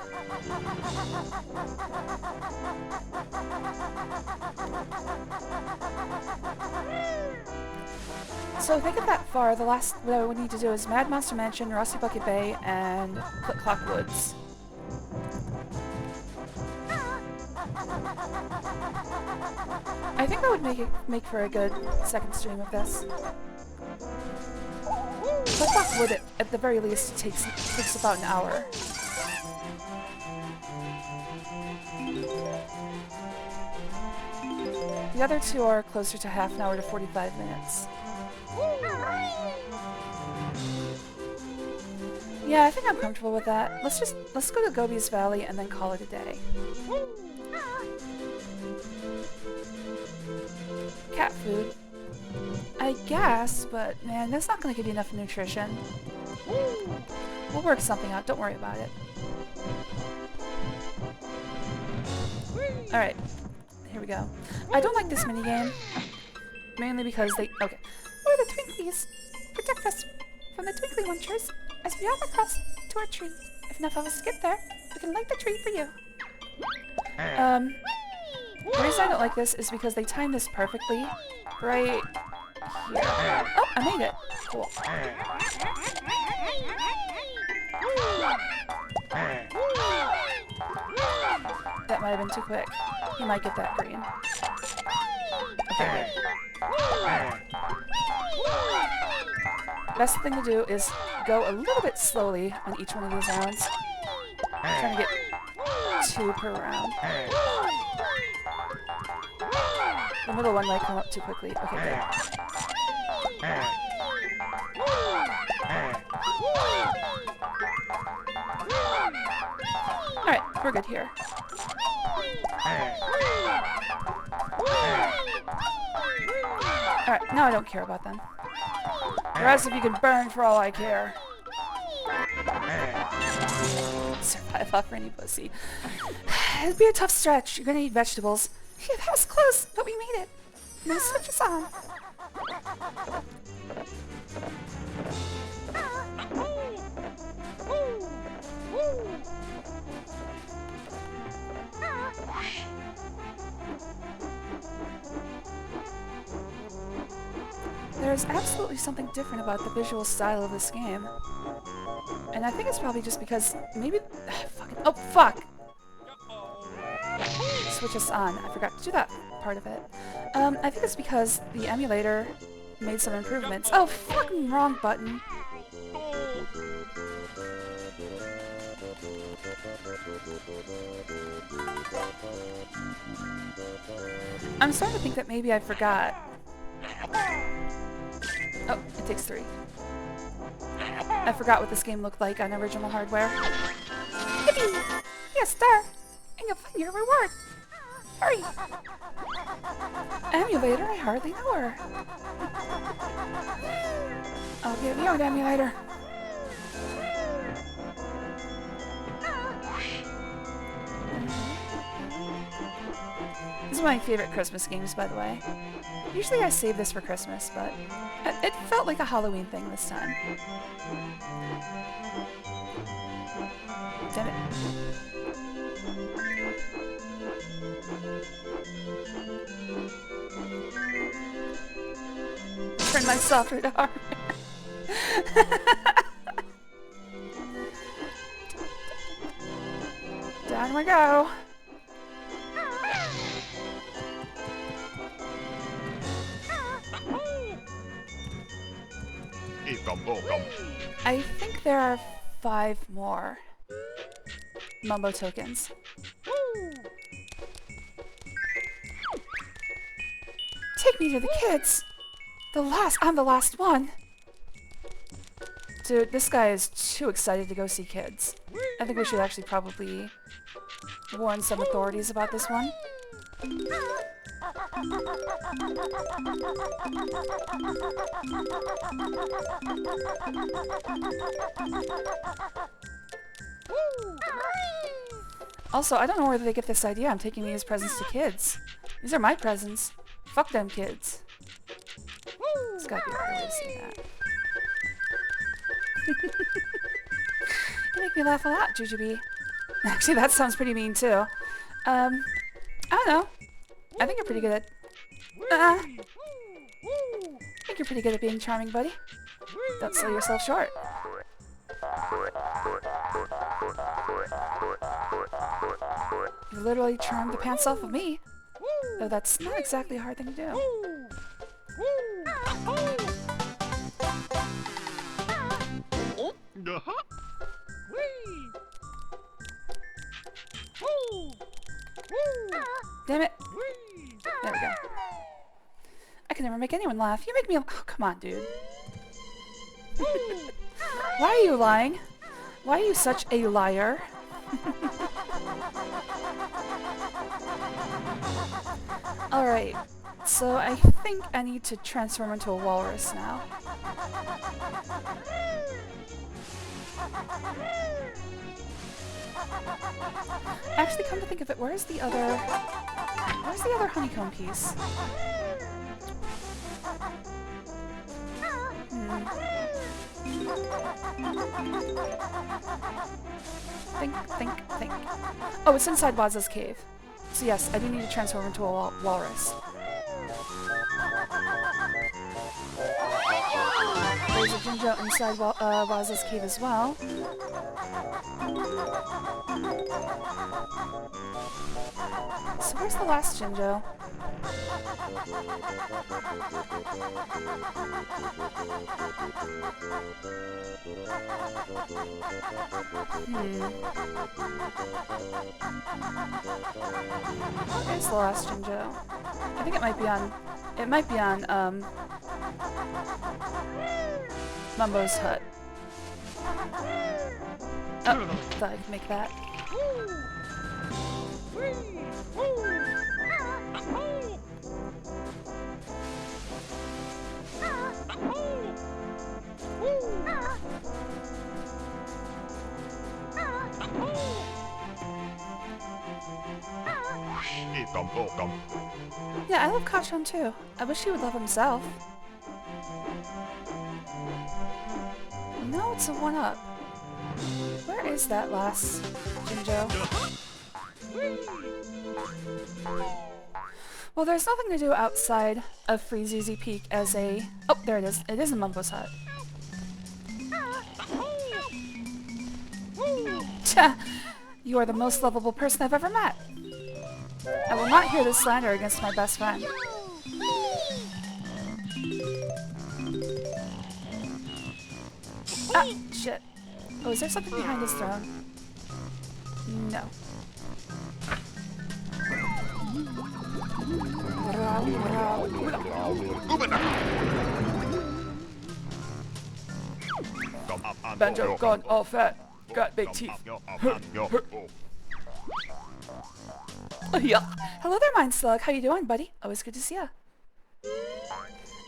So if I get that far, the last what I would need to do is Mad Monster Mansion, Rusty Bucket Bay, and Click Clock Woods. I think that would make for a good second stream of this. Click Clock Wood, at the very least, takes about an hour. The other two are closer to half an hour to 45 minutes. Yeah, I think I'm comfortable with that. Let's go to Gobi's Valley and then call it a day. Cat food. I guess, but man, that's not going to give you enough nutrition. We'll work something out, don't worry about it. Alright, here we go. I don't like this minigame, mainly because they... Okay. We're the Twinklies! Protect us from the Twinkly Munchers as we walk across to our tree. If enough of us get there, we can light the tree for you. The reason I don't like this is because they timed this perfectly. Right here. Oh, I made it! Cool. That might have been too quick. He might get that green. Okay, good. Best thing to do is go a little bit slowly on each one of these rounds. I'm trying to get 2 per round. The middle one might come up too quickly. Okay, good. Alright, we're good here. Alright, now I don't care about them. The rest of you can burn for all I care. Survive off for any pussy. It'd be a tough stretch. You're gonna eat vegetables. Phew, that was close, but we made it. Now switch us on. There's absolutely something different about the visual style of this game. And I think it's probably just because maybe... Oh, fuck! Switch us on. I forgot to do that part of it. I think it's because the emulator made some improvements. Oh, fucking wrong button. I'm starting to think that maybe I forgot. Oh, it takes 3. I forgot what this game looked like on original hardware. Yippee! Be a star! And you'll find your reward! Hurry! Emulator? I hardly know her. I'll get you an emulator. This is my favorite Christmas games, by the way. Usually I save this for Christmas, but it felt like a Halloween thing this time. Damn it. Turn my softer to hard. Down we go. I think there are 5 more Mumbo tokens. Take me to the kids! I'm the last one! Dude, this guy is too excited to go see kids. I think we should actually probably warn some authorities about this one. Also, I don't know where they get this idea I'm taking these presents to kids. These are my presents. Fuck them kids. There's gotta be a better way to say that. You make me laugh a lot, Jujubee. Actually, that sounds pretty mean too. I don't know. I think you're pretty good at... I think you're pretty good at being charming, buddy. Don't sell yourself short. You literally charmed the pants off of me. Though that's not exactly a hard thing to do. Damn it. There we go. I can never make anyone laugh. You make me... Oh, come on, dude. Why are you lying? Why are you such a liar? Alright, so I think I need to transform into a walrus now. Actually, come to think of it, where's the other honeycomb piece? Think. Oh, it's inside Waza's cave. So yes, I do need to transform into a walrus. There's a Jinjo inside Waza's cave as well. So where's the last Jinjo? Where's the last Jinjo? I think it might be on Mumbo's hut. Oh, thought I could make that. Yeah, I love Kachon too. I wish he would love himself. No, it's a 1-up. Where is that last Jinjo? Well, there's nothing to do outside of Freezeezy Peak as a... Oh, there it is. It is in Mumbo's hut. Tja! You are the most lovable person I've ever met. I will not hear this slander against my best friend. Ah, shit. Oh, is there something behind his throne? No. Banjo gone all fat. Got big teeth. Yeah. Hello there, Mind Slug. How you doing, buddy? Always good to see ya.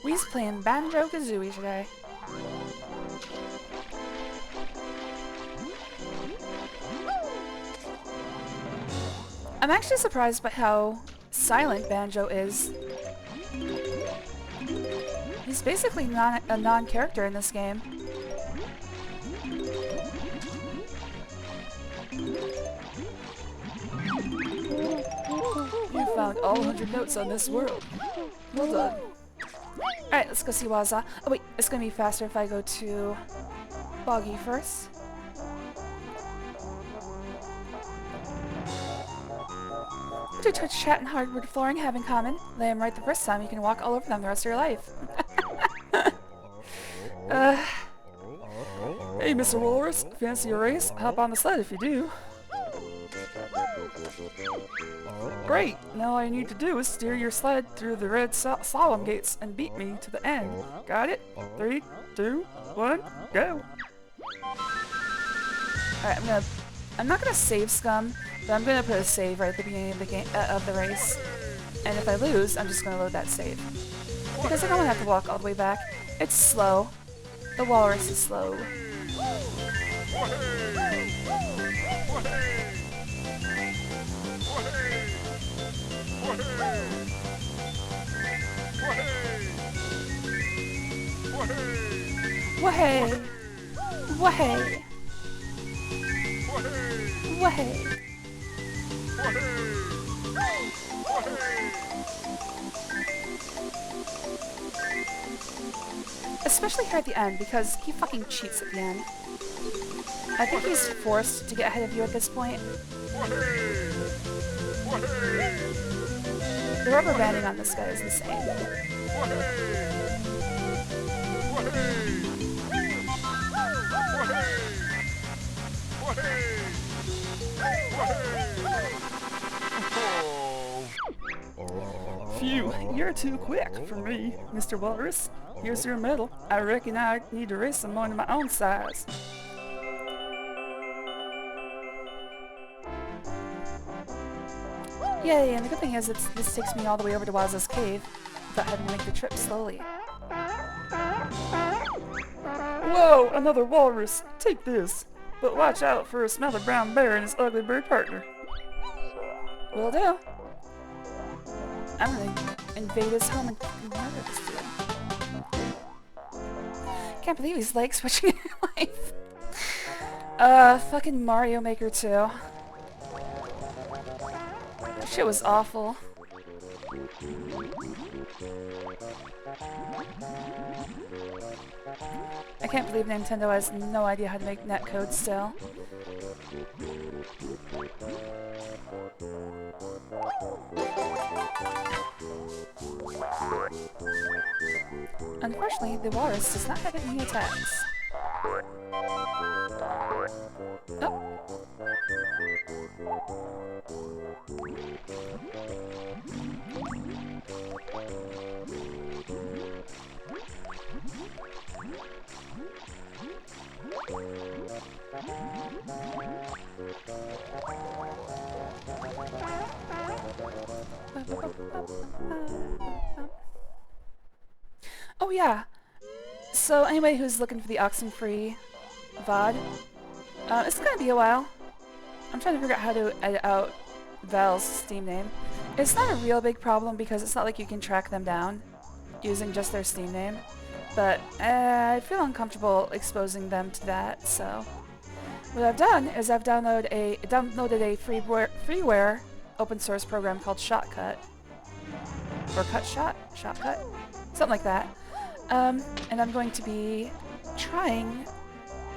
We's playing Banjo-Kazooie today. I'm actually surprised by how silent Banjo is. He's basically a non-character in this game. You found all 100 notes on this world. Well done. Alright, let's go see Waza. Oh wait, it's gonna be faster if I go to Boggy first. What do Twitch chat and hardwood flooring have in common? Lay them right the first time, you can walk all over them the rest of your life. Hey, Mr. Walrus, fancy a race? Hop on the sled if you do. Great! Now all you need to do is steer your sled through the red slalom gates and beat me to the end. Got it? 3, 2, 1, go! Alright, I'm not gonna save Scum, but I'm gonna put a save right at the beginning of the game of the race. And if I lose, I'm just gonna load that save. Because I don't wanna have to walk all the way back. It's slow. The walrus is slow. Wahey! Wahey! Wahey! Especially here at the end, because he fucking cheats at the end. I think he's forced to get ahead of you at this point. The rubber banding on this guy is insane. Phew, you're too quick for me, Mr. Walrus. Here's your medal. I reckon I need to race someone my own size. Yay, and the good thing is this takes me all the way over to Waza's cave without having to make the trip slowly. Whoa, another walrus. Take this. But watch out for a smelly brown bear and his ugly bird partner. Will do. I'm gonna invade his home and murder this dude. Can't believe he's like switching life. Fucking Mario Maker 2. That shit was awful. I can't believe Nintendo has no idea how to make netcode still. Unfortunately, the walrus does not have any attacks. Oh. Oh yeah, so anybody who's looking for the Oxenfree VOD, it's gonna be a while. I'm trying to figure out how to edit out Val's Steam name. It's not a real big problem because it's not like you can track them down using just their Steam name, but I feel uncomfortable exposing them to that, so what I've done is I've downloaded a freeware open source program called Shotcut. Or Shotcut? Something like that. And I'm going to be trying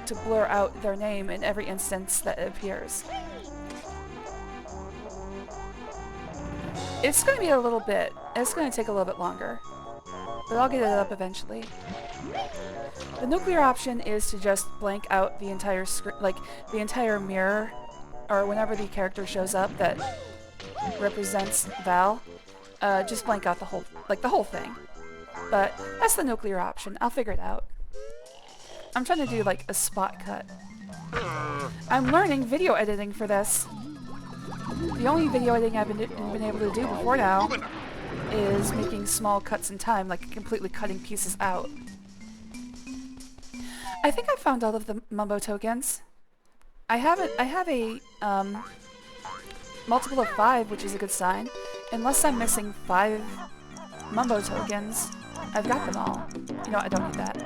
to blur out their name in every instance that it appears. It's going to be a little bit. It's going to take a little bit longer. But I'll get it up eventually. The nuclear option is to just blank out the entire screen, like the entire mirror, or whenever the character shows up that represents Val, just blank out the whole thing. But that's the nuclear option. I'll figure it out. I'm trying to do like a spot cut. I'm learning video editing for this. The only video editing I've been able to do before now is making small cuts in time, like completely cutting pieces out. I think I found all of the Mumbo tokens. I have a multiple of 5, which is a good sign, Unless I'm missing 5 Mumbo tokens, I've got them all. You know what, I don't need that.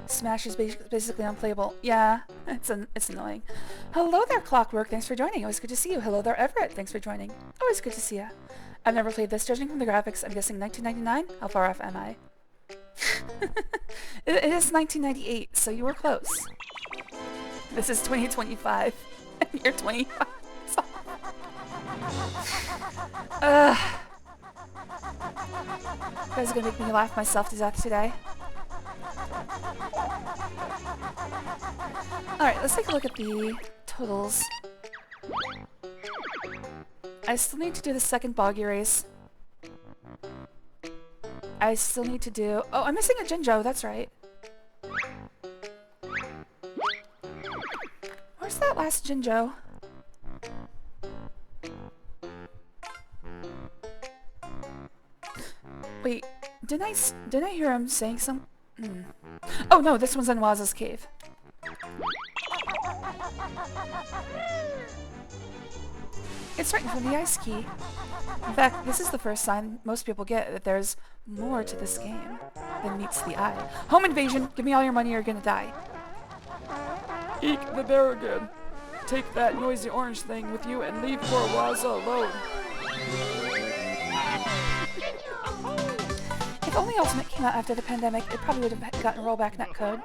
Smash is basically unplayable. Yeah, it's annoying. Hello there, Clockwork. Thanks for joining. Always good to see you. Hello there, Everett. Thanks for joining. Always good to see you. I've never played this. Judging from the graphics, I'm guessing 1999? How far off am I? It is 1998, so you were close. This is 2025, and you're 25. You guys are gonna make me laugh myself to death today. Alright, let's take a look at the totals. I still need to do the second boggy race. I still need to do... Oh, I'm missing a Jinjo, that's right. Where's that last Jinjo? Wait, didn't I hear him saying some... Oh no, this one's in Waza's cave. It's right in front of the ice key. In fact, this is the first sign most people get that there's more to this game than meets the eye. Home invasion! Give me all your money or you're gonna die. Eek the bear again. Take that noisy orange thing with you and leave poor Waza alone. If only Ultimate came out after the pandemic, it probably would have gotten rollback netcode.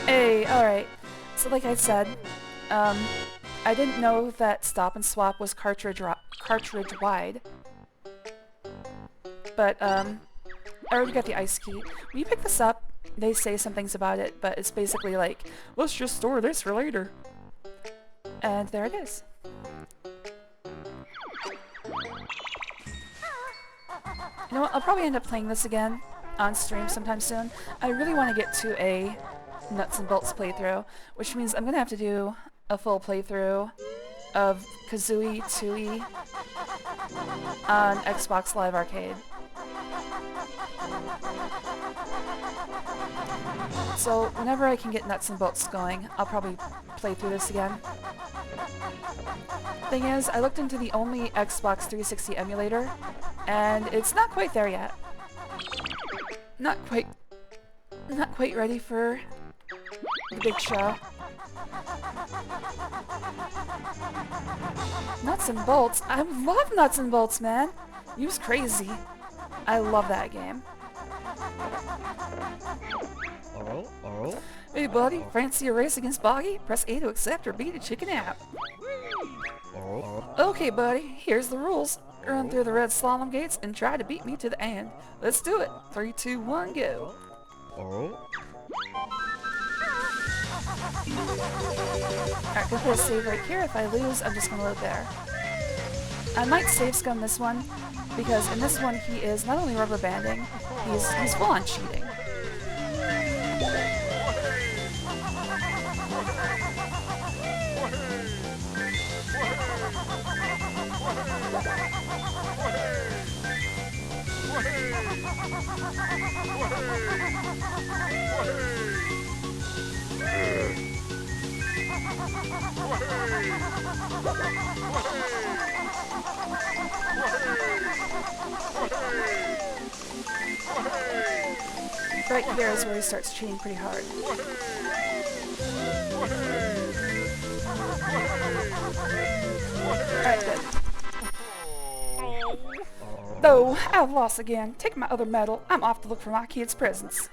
Hey, alright. So like I said, I didn't know that Stop and Swap was cartridge-wide. But, I already got the ice key. When you pick this up, they say some things about it, but it's basically like, Let's just store this for later. and there it is. You know what, I'll probably end up playing this again on stream sometime soon. I really want to get to a Nuts and Bolts playthrough, which means I'm going to have to do a full playthrough of Kazooie 2E on Xbox Live Arcade. So whenever I can get Nuts and Bolts going, I'll probably play through this again. Thing is, I looked into the only Xbox 360 emulator, and it's not quite there yet. Not quite ready for the big show. Nuts and Bolts? I love Nuts and Bolts, man! You's crazy. I love that game. Hey buddy, fancy a race against Boggy? Press A to accept or B to chicken out. Okay buddy, here's the rules. Run through the red slalom gates and try to beat me to the end. Let's do it. 3, 2, 1, go. Alright, go for a save right here. If I lose, I'm just gonna load there. I might save scum this one, because in this one he is not only rubber banding, he's full on cheating. Right here is where he starts cheating pretty hard. Alright, good. No, I've lost again. Take my other medal. I'm off to look for my kids' presents.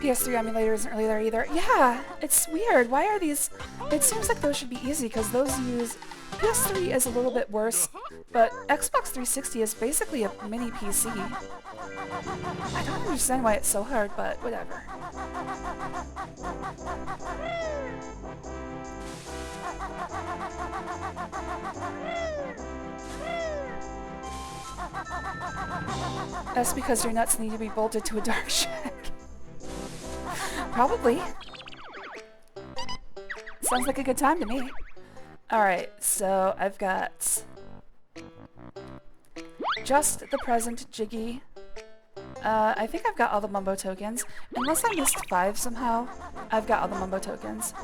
PS3 emulator isn't really there either. Yeah, it's weird. Why are these... It seems like those should be easy because those use... PS3 is a little bit worse, but Xbox 360 is basically a mini PC. I don't understand why it's so hard, but whatever. That's because your nuts need to be bolted to a dark shack. Probably. Sounds like a good time to me. Alright, so I've got Just the Present Jiggy, I think I've got all the Mumbo tokens. Unless I missed 5 somehow, I've got all the Mumbo tokens.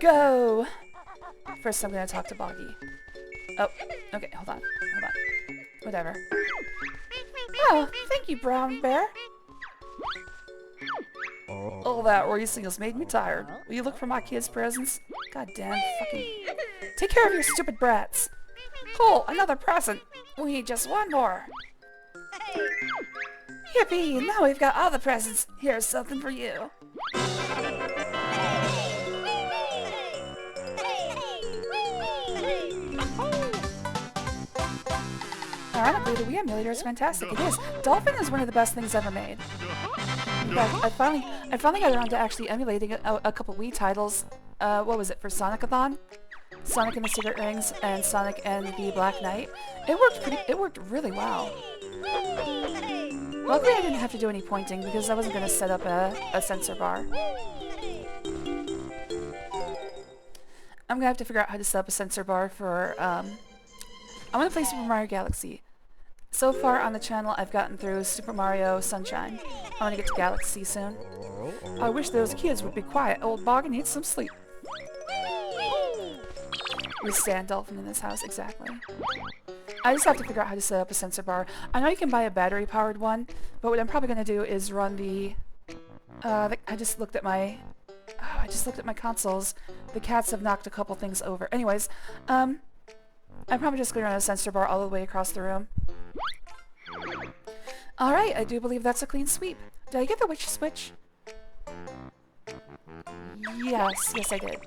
Go! First I'm gonna talk to Boggy. Oh, okay, hold on. Whatever. Oh, thank you, Brown Bear. All that racing has made me tired. Will you look for my kids' presents? Goddamn fucking... Take care of your stupid brats. Cool, another present. We need just one more. Yippee! Now we've got all the presents. Here's something for you. Ironically, the Wii emulator is fantastic. It is. Dolphin is one of the best things ever made. In fact, I finally got around to actually emulating a couple Wii titles. What was it, for Sonic-a-thon? Sonic and the Secret Rings and Sonic and the Black Knight. It worked really well. Luckily I didn't have to do any pointing because I wasn't going to set up a sensor bar. I'm going to have to figure out how to set up a sensor bar for, I want to play Super Mario Galaxy. So far on the channel I've gotten through Super Mario Sunshine. I want to get to Galaxy soon. I wish those kids would be quiet. Old Boggy needs some sleep. We stand Dolphin in this house, exactly. I just have to figure out how to set up a sensor bar. I know you can buy a battery-powered one, but what I'm probably going to do is run the... I just looked at my consoles. The cats have knocked a couple things over. Anyways, I'm probably just going to run a sensor bar all the way across the room. Alright, I do believe that's a clean sweep. Did I get the witch switch? Yes, I did.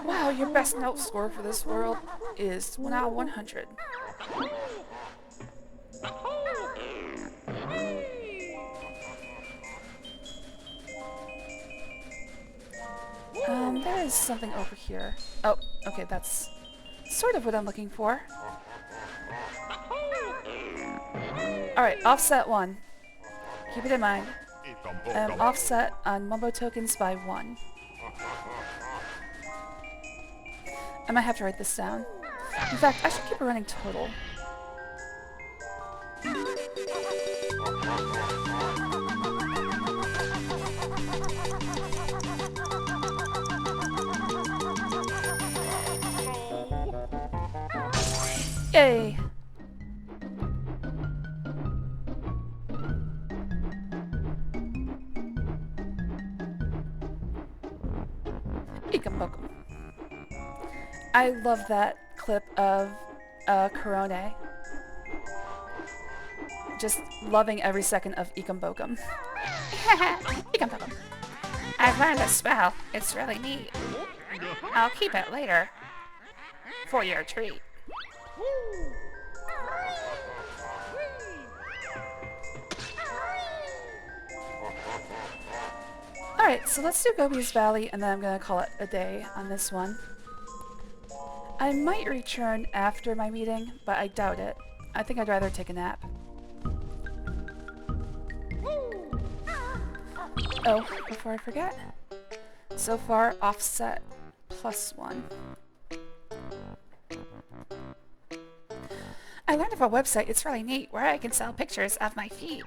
Wow, your best note score for this world is 1 out of 100. There is something over here. Oh, okay, that's sort of what I'm looking for. Alright, offset 1. Keep it in mind. I'm offset on Mumbo tokens by 1. I might have to write this down. In fact, I should keep a running total. Yay! Ikambokum. I love that clip of Corone. Just loving every second of Ikambokum. Ikambokum. I've learned a spell. It's really neat. I'll keep it later. For your treat. Alright, so let's do Gobi's Valley, and then I'm gonna call it a day on this one. I might return after my meeting, but I doubt it. I think I'd rather take a nap. Oh, before I forget. So far, offset +1. I learned of a website, it's really neat, where I can sell pictures of my feet.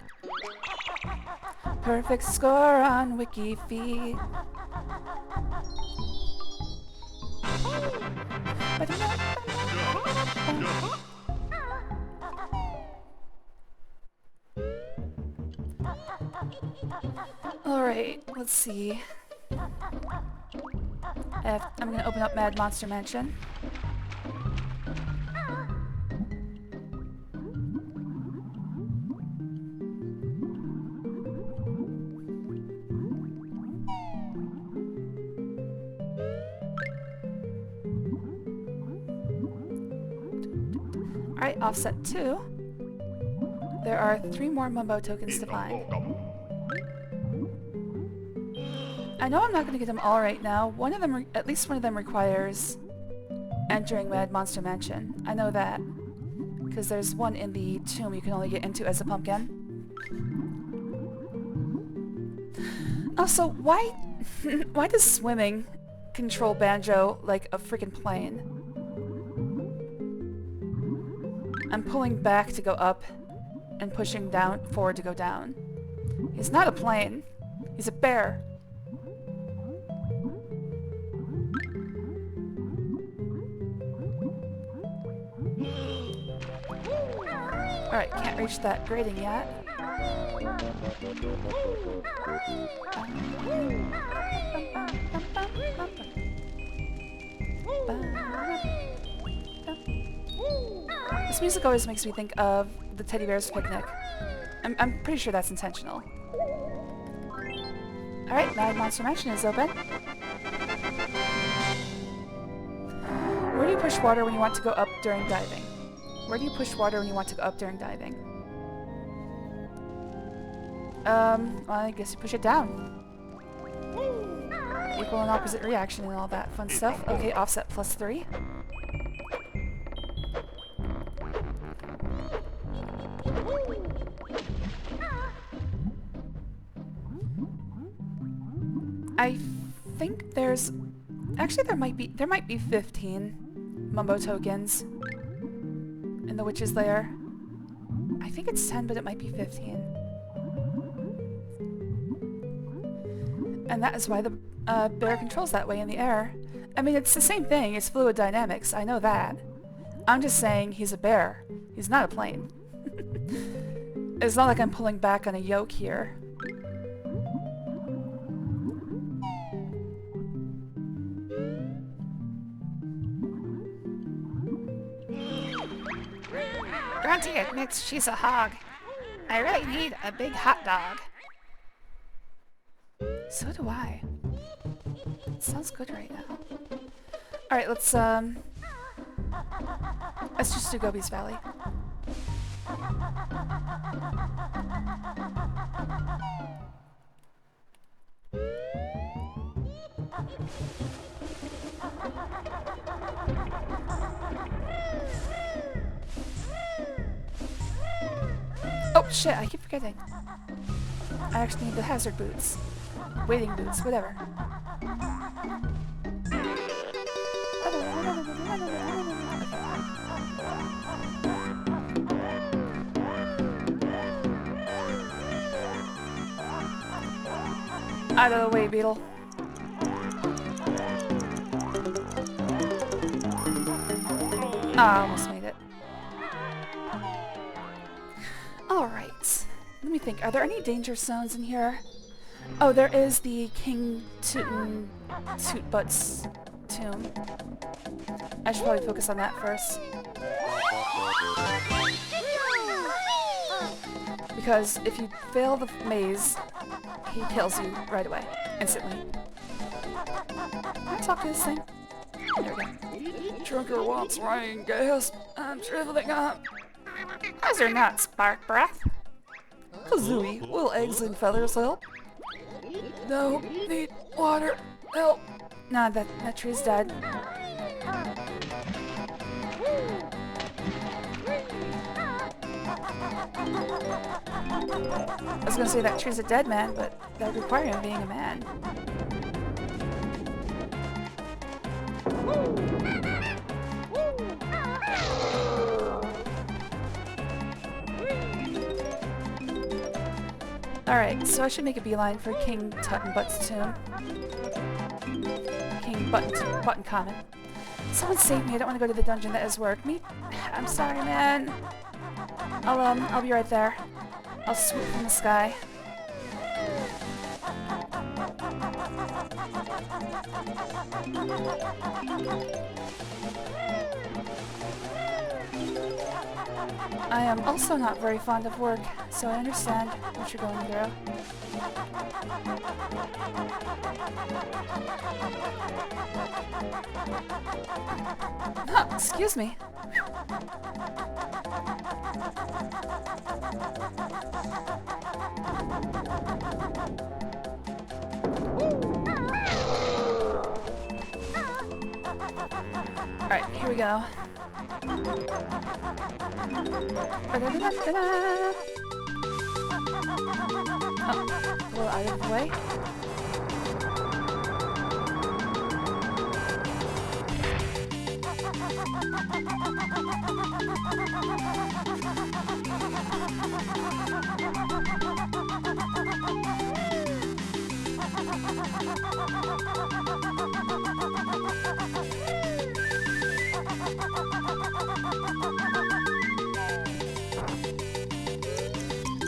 Perfect score on WikiFeet. Alright, let's see. I'm gonna open up Mad Monster Mansion. Alright, offset 2. There are 3 more Mumbo tokens to find. I know I'm not going to get them all right now. One of them, at least one of them requires entering Mad Monster Mansion. I know that. Because there's one in the tomb you can only get into as a pumpkin. Also, why why does swimming control Banjo like a freaking plane? I'm pulling back to go up and pushing down forward to go down. He's not a plane. He's a bear. Alright, can't reach that grating yet. This music always makes me think of the Teddy Bear's Picnic. I'm pretty sure that's intentional. Alright, Mad Monster Mansion is open. Where do you push water when you want to go up during diving? Where do you push water when you want to go up during diving? Well, I guess you push it down. Equal and opposite reaction and all that fun stuff. Okay, offset +3. I think there's... Actually, there might be 15 Mumbo tokens in the Witch's Lair. I think it's 10, but it might be 15. And that is why the bear controls that way in the air. I mean, it's the same thing. It's fluid dynamics. I know that. I'm just saying he's a bear. He's not a plane. It's not like I'm pulling back on a yoke here. Grunty admits she's a hog. I really need a big hot dog. So do I. It sounds good right now. Alright, let's just do Gobi's Valley. Oh shit, I keep forgetting. I actually need the hazard boots. Wading boots, whatever. Out of the way, beetle. Ah, almost made it. Alright. Let me think. Are there any danger zones in here? Oh, there is the King Tootbutt's tomb. I should probably focus on that first. Because if you fail the maze, he kills you right away. Instantly. Can I talk to this thing? There we go. Trunker wants rain gas. I'm shriveling up. How's your nut, Spark Breath? Kazooie, will eggs and feathers help? No, need water. Help. Nah, that tree's dead. I was gonna say that tree's a dead man, but that would require him being a man. Alright, so I should make a beeline for King Tuttenbutt's tomb. King Button Common. Someone save me, I don't want to go to the dungeon that is work. I'm sorry, man. I'll be right there. I'll swoop from the sky. I am also not very fond of work, so I understand what you're going through. Huh, excuse me. Alright, here we go. Ba-da-da-da-da-da. Oh, a little out of the way.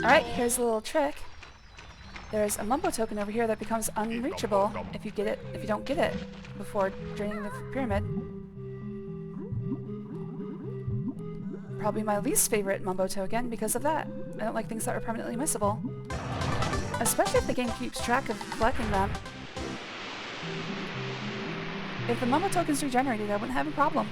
Alright, here's a little trick. There's a mumbo token over here that becomes unreachable if you don't get it before draining the pyramid. Probably my least favorite mumbo token because of that. I don't like things that are permanently missable. Especially if the game keeps track of collecting them. If the mumbo token's regenerated, I wouldn't have a problem.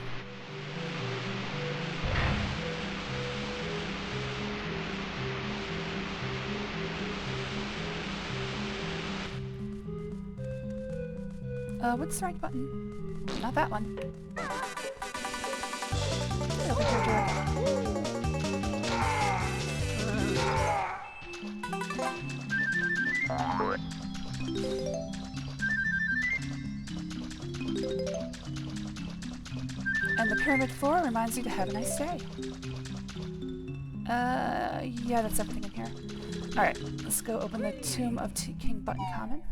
What's the right button? Not that one. Get over here, And the pyramid floor reminds you to have a nice day. Yeah, that's everything in here. Alright, let's go open the Tomb of King Button Common.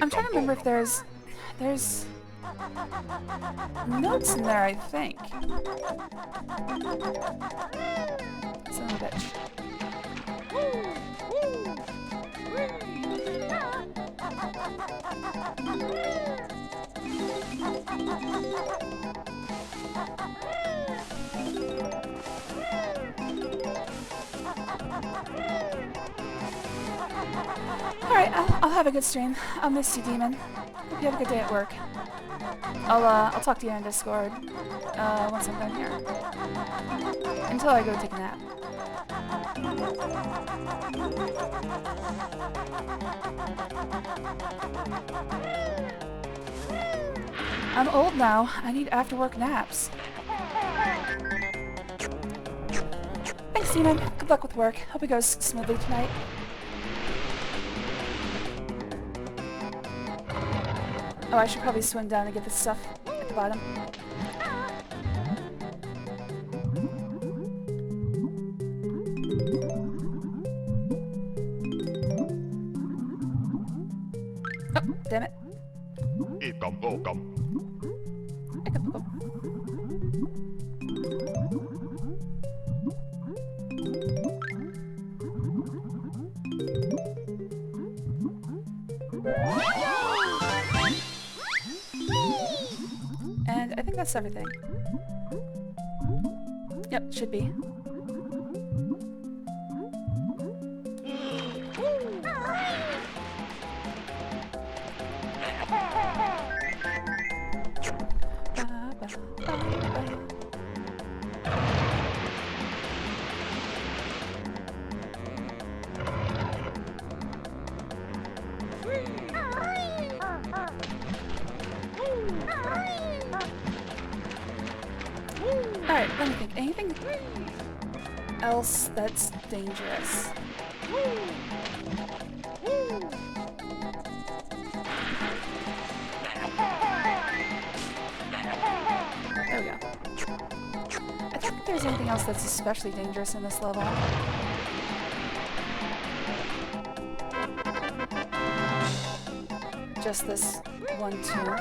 I'm trying to remember if there's notes in there, I think. Son of a bitch. Alright, I'll have a good stream. I'll miss you, Demon. Hope you have a good day at work. I'll talk to you on Discord once I'm done here. Until I go take a nap. I'm old now. I need after-work naps. Thanks, Demon. Good luck with work. Hope it goes smoothly tonight. Oh, I should probably swim down and get the stuff at the bottom. Oh, damn it. And I think that's everything. Yep, should be. Alright, let me think. Anything else that's dangerous? There we go. I don't think there's anything else that's especially dangerous in this level. Just this one, two.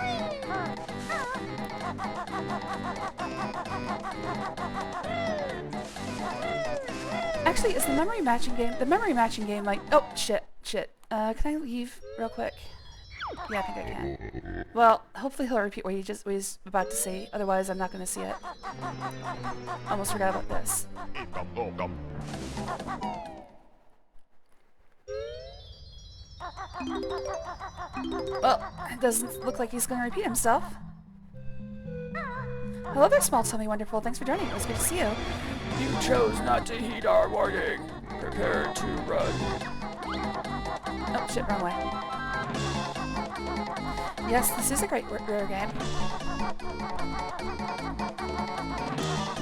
Actually, is the memory matching game... The memory matching game might... Oh, shit. Can I leave real quick? Yeah, I think I can. Well, hopefully he'll repeat what he's about to say. Otherwise, I'm not going to see it. Almost forgot about this. Well, it doesn't look like he's going to repeat himself. Hello there, small tummy wonderful. Thanks for joining. It was good to see you. You chose not to heed our warning. Prepare to run. Oh, shit, wrong way. Yes, this is a great rare game.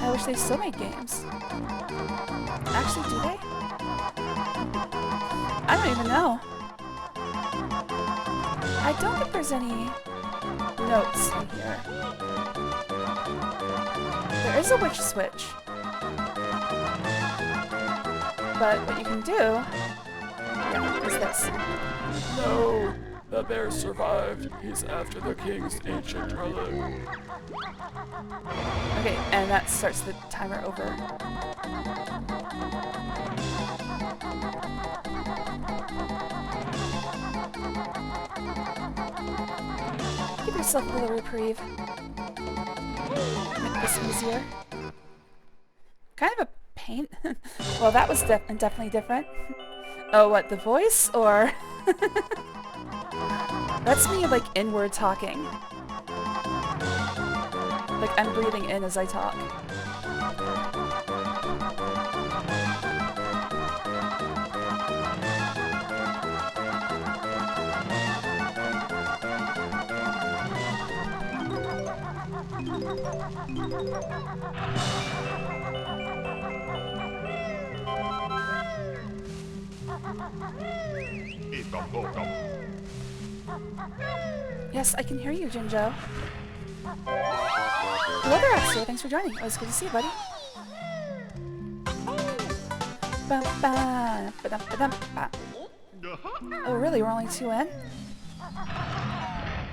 I wish they still made games. Actually, do they? I don't even know. I don't think there's any notes in here. There is a witch switch. But what you can do, yeah, is this. No! The bear survived. He's after the king's ancient relic. Okay, and that starts the timer over. Give yourself a little reprieve. Make this easier. Kind of a pain. Well, that was definitely different. Oh, what, the voice? Or... That's me, like, inward talking. Like, I'm breathing in as I talk. Yes, I can hear you, Jinjo. Hello there, Axel. Thanks for joining. It was good to see you, buddy. Oh, really? We're only 2 in?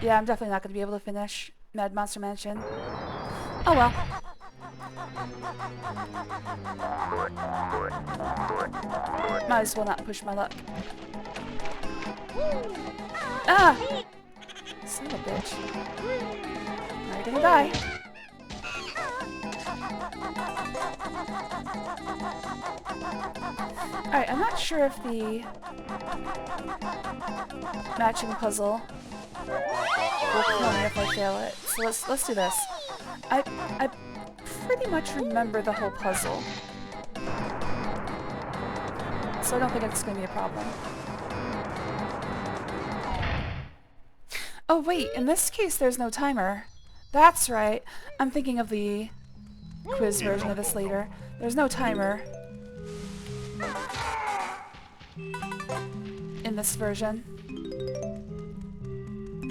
Yeah, I'm definitely not going to be able to finish Mad Monster Mansion. Oh well. Might as well not push my luck. Ah! Son of a bitch. Now you're gonna die. Alright, I'm not sure if the matching puzzle will kill me if I fail it. So let's do this. I pretty much remember the whole puzzle. So I don't think it's gonna be a problem. Oh wait, in this case there's no timer. That's right. I'm thinking of the quiz version of this later. There's no timer in this version.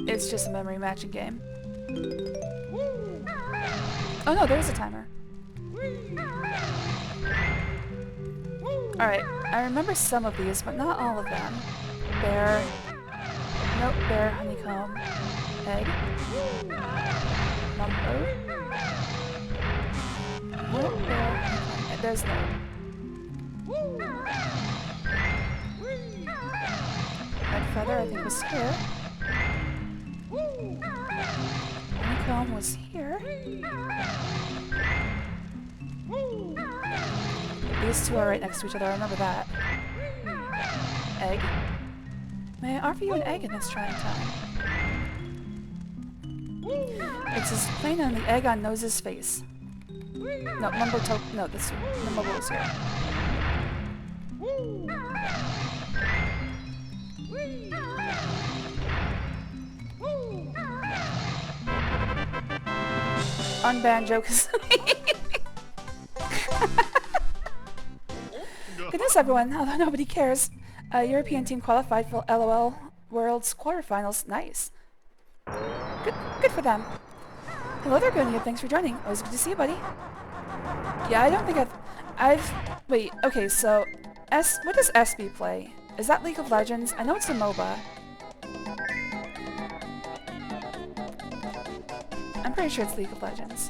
It's just a memory matching game. Oh no, there is a timer. Alright, I remember some of these, but not all of them. Bear. Nope, bear, honeycomb. Egg. Mumbo. Nope, bear, honeycomb. There's no. Red feather, I think, was here. Honeycomb was here. These two are right next to each other, I remember that. Egg. May I offer you an egg in this trying time? It's as plain on the egg on Nose's face. No, no, this Mumbo is here. On Banjo-Kazooie. Goodness, everyone, although nobody cares. European team qualified for LOL World's quarterfinals. Nice. Good for them. Hello there, Gonia. Thanks for joining. Always good to see you, buddy. Yeah, I don't think wait, okay, so... What does SB play? Is that League of Legends? I know it's a MOBA. I'm pretty sure it's League of Legends.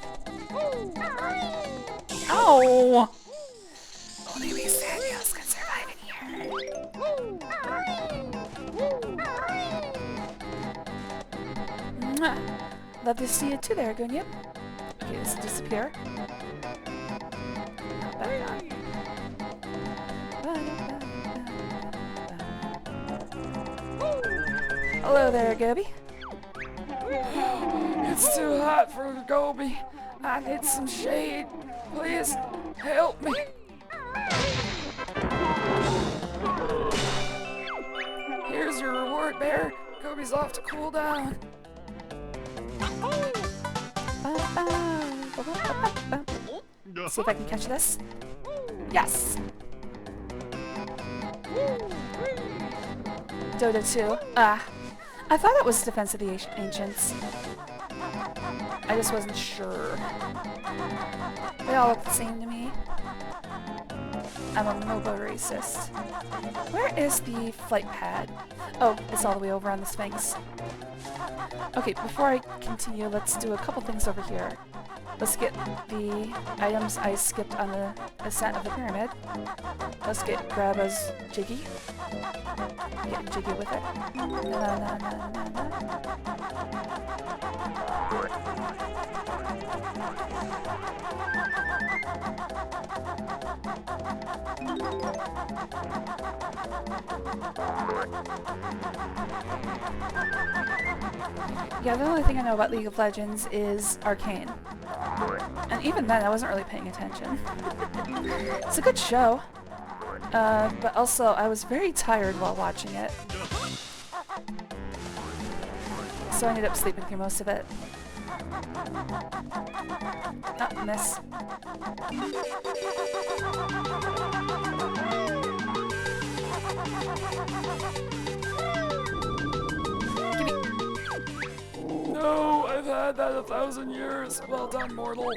Ow! Only we Samuels can survive in here. Mwah. Love to see you too there, Gunyip. Okay, this will disappear. Back on. Hello there, Gobi. It's too hot for Gobi. I need some shade. Please help me. Here's your reward, bear. Go Gobi's off to cool down. See if I can catch this. Yes! Dota 2. I thought it was Defense of the Ancients. I just wasn't sure. They all look the same to me. I'm a MOBA racist. Where is the flight pad? Oh, it's all the way over on the Sphinx. Okay, before I continue, let's do a couple things over here. Let's get the items I skipped on the ascent of the pyramid. Let's get Grabba's Jiggy. Getting jiggy with it. Yeah, the only thing I know about League of Legends is Arcane. And even then, I wasn't really paying attention. It's a good show. But also, I was very tired while watching it. So I ended up sleeping through most of it. Oh, miss. No, I've had that 1,000 years. Well done, mortal.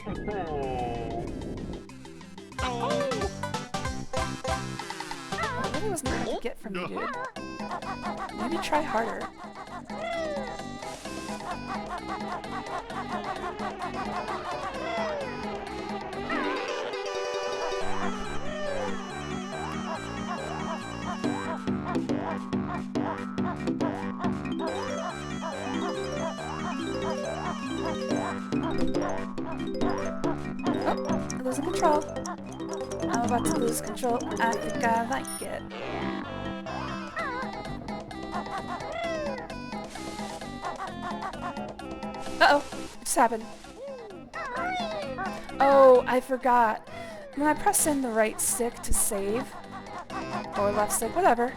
That really wasn't hard to get from you, dude. Maybe try harder. Oh, losing control. I'm about to lose control. I think I like it. Uh-oh. What just happened? Oh, I forgot. When I press in the right stick to save, or left stick, whatever,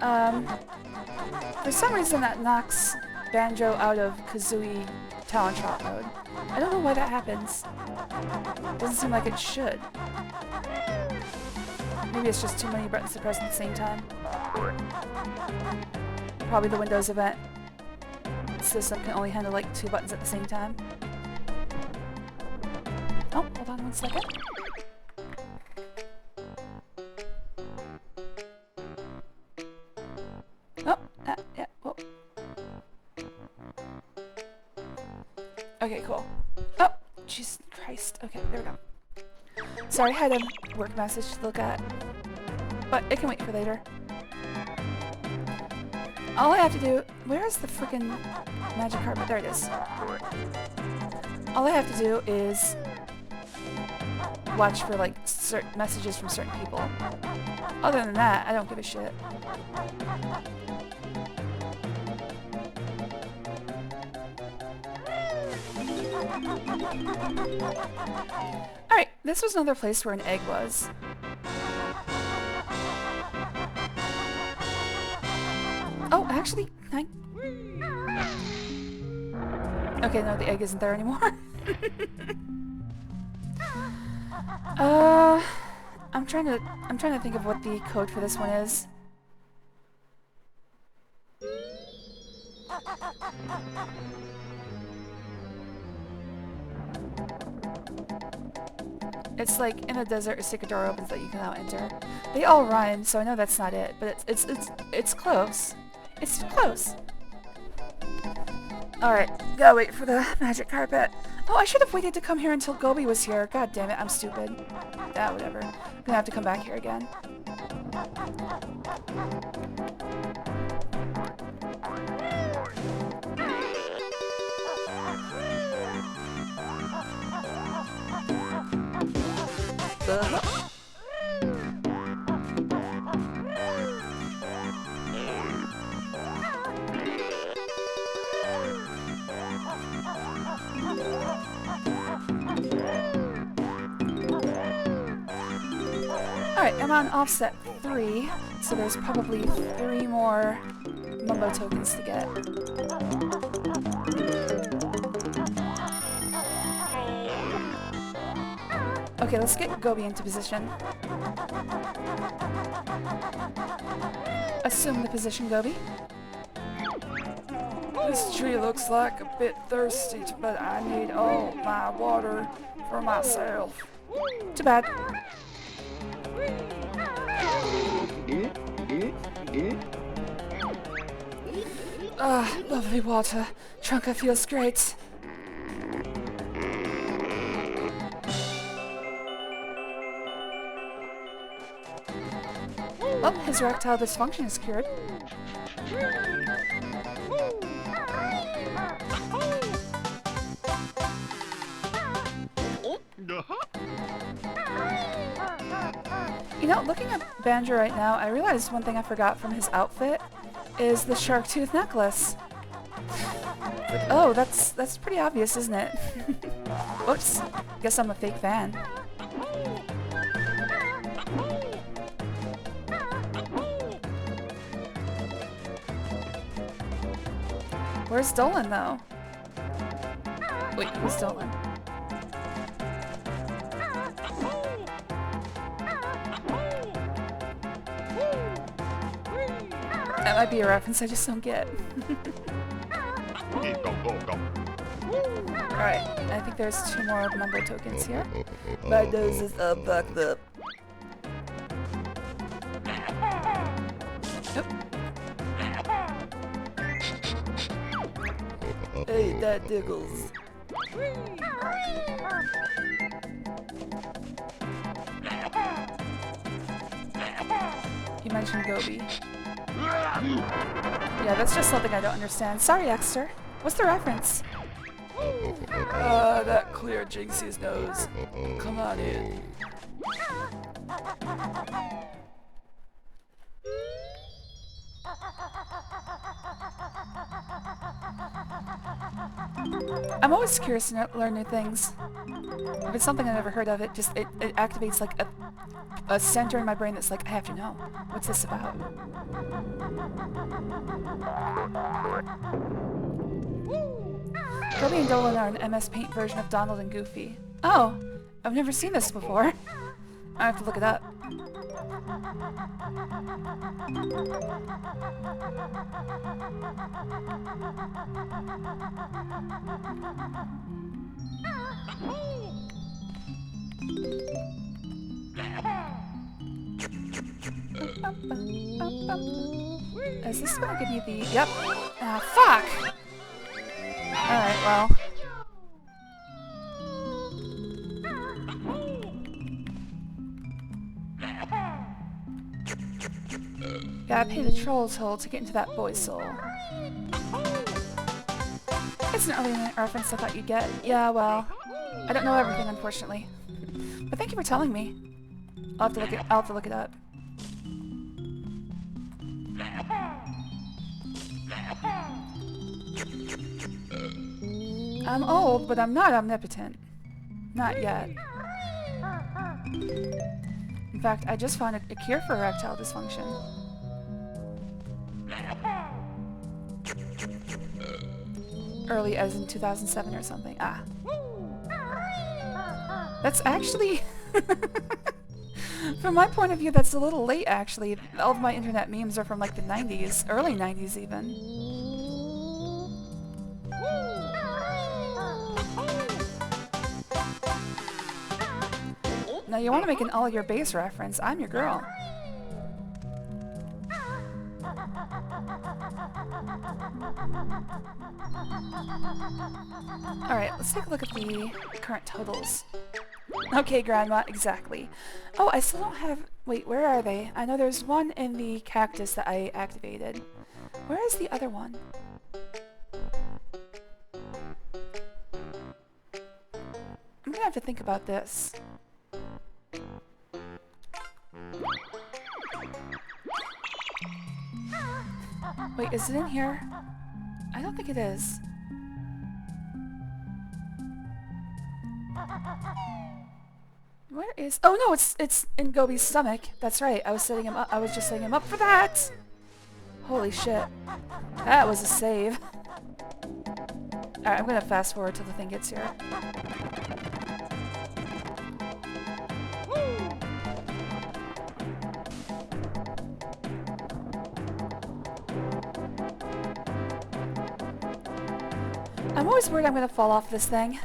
for some reason that knocks Banjo out of Kazooie Talon Trot mode. I don't know why that happens. Doesn't seem like it should. Maybe it's just too many buttons to press at the same time. Probably the Windows event system can only handle like 2 buttons at the same time. Oh, hold on 1 second. Oh, yeah, whoa. Okay, cool. Oh, Jesus Christ. Okay, there we go. Sorry, I had a work message to look at. But it can wait for later. All I have to do... Where is the freaking magic carpet? There it is. All I have to do is watch for, like, certain messages from certain people. Other than that, I don't give a shit. Alright, this was another place where an egg was. Oh, actually, okay, no, the egg isn't there anymore. I'm trying to think of what the code for this one is. It's like in the desert, a secret door opens that you can now enter. They all rhyme, so I know that's not it, but it's close. It's close. Alright, gotta wait for the magic carpet. Oh, I should have waited to come here until Gobi was here. God damn it, I'm stupid. Ah, whatever. I'm gonna have to come back here again. Alright, I'm on offset 3, so there's probably 3 more Mumbo tokens to get. Okay, let's get Gobi into position. Assume the position, Gobi. This tree looks like a bit thirsty, but I need all my water for myself. Too bad. Ah, lovely water. Trunka feels great. Oh, his erectile dysfunction is cured. You know, looking at Banjo right now, I realized one thing I forgot from his outfit is the shark tooth necklace. Like, oh, that's pretty obvious, isn't it? Whoops. Guess I'm a fake fan. Where's Dolan, though? Wait, who's Dolan? That might be a reference I just don't get. Alright, I think there's 2 more Mumbo tokens here. My nose is backed up. Hey, that tickles. You mentioned Gobi. Yeah, that's just something I don't understand. Sorry, Exter. What's the reference? That cleared Jinxie's nose. Come on in. I'm always curious to learn new things. If it's something I've never heard of, it activates like a center in my brain that's like, I have to know. What's this about? Gobi and Dolan are an MS Paint version of Donald and Goofy. Oh, I've never seen this before. I have to look it up. Is this gonna give me the... Yep. Ah, fuck! Alright, well. Gotta pay the troll toll to get into that boy's soul. It's an early reference I thought you'd get. Yeah, well, I don't know everything, unfortunately. But thank you for telling me. I'll have to look it up. I'm old, but I'm not omnipotent. Not yet. In fact, I just found a cure for erectile dysfunction. Early as in 2007 or something. Ah. That's actually... From my point of view, that's a little late, actually. All of my internet memes are from, like, the 90s. Early 90s, even. Now, you want to make an all your base reference. I'm your girl. Alright, let's take a look at the current totals. Okay, Grandma, exactly. Oh, I still don't have... Wait, where are they? I know there's one in the cactus that I activated. Where is the other one? I'm gonna have to think about this. Wait, is it in here? I don't think it is. Where is... Oh no, it's in Gobi's stomach. That's right. I was just setting him up for that. Holy shit. That was a save. Alright, I'm gonna fast forward till the thing gets here. I'm always worried I'm gonna fall off this thing.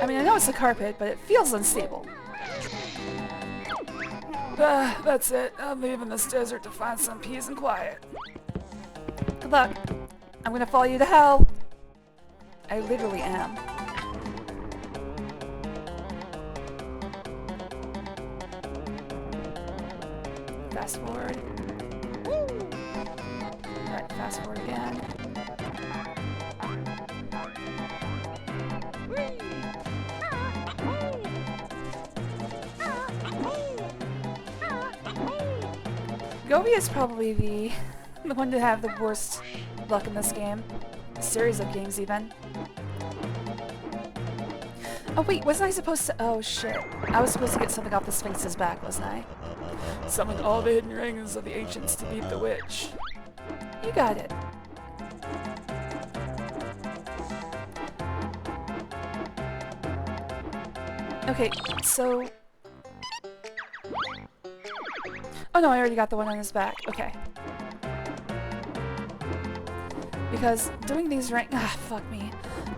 I mean, I know it's a carpet, but it feels unstable. That's it. I'm leaving this desert to find some peace and quiet. Good luck. I'm gonna follow you to hell. I literally am. Fast forward. Alright, fast forward again. Gobi is probably the one to have the worst luck in this game. A series of games, even. Oh wait, wasn't I supposed to— oh shit. I was supposed to get something off the Sphinx's back, wasn't I? Summon all the hidden rings of the ancients to beat the witch. You got it. Okay, so... oh no, I already got the one on his back. Okay. Because doing these rings— ah, fuck me.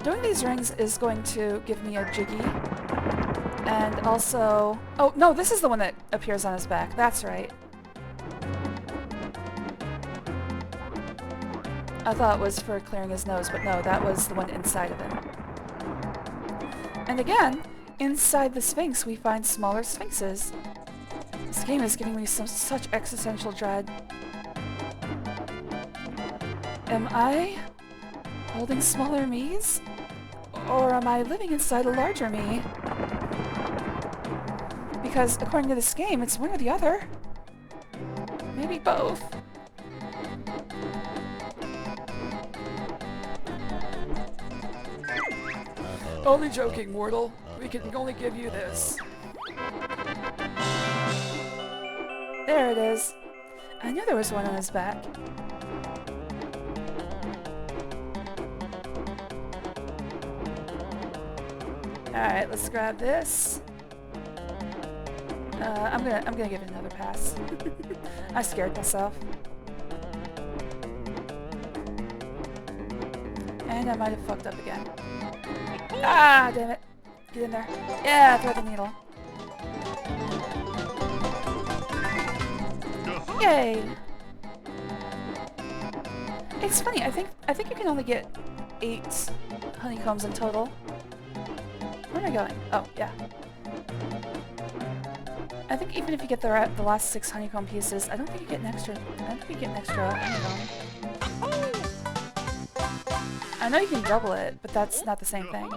Doing these rings is going to give me a Jiggy. And also— oh, no, this is the one that appears on his back. That's right. I thought it was for clearing his nose, but no, that was the one inside of him. And again, inside the Sphinx we find smaller Sphinxes. This game is giving me such existential dread. Am I holding smaller me's? Or am I living inside a larger me? Because according to this game, it's one or the other. Maybe both. Only joking, mortal. We can only give you this. There it is. I knew there was one on his back. Alright, let's grab this. I'm gonna give it another pass. I scared myself. And I might have fucked up again. Ah, damn it. Get in there. Yeah, throw the needle. Yay! It's funny, I think you can only get 8 honeycombs in total. Where am I going? Oh, yeah. I think even if you get the last 6 honeycomb pieces, I don't think you get an extra honeycomb. I know you can double it, but that's not the same thing.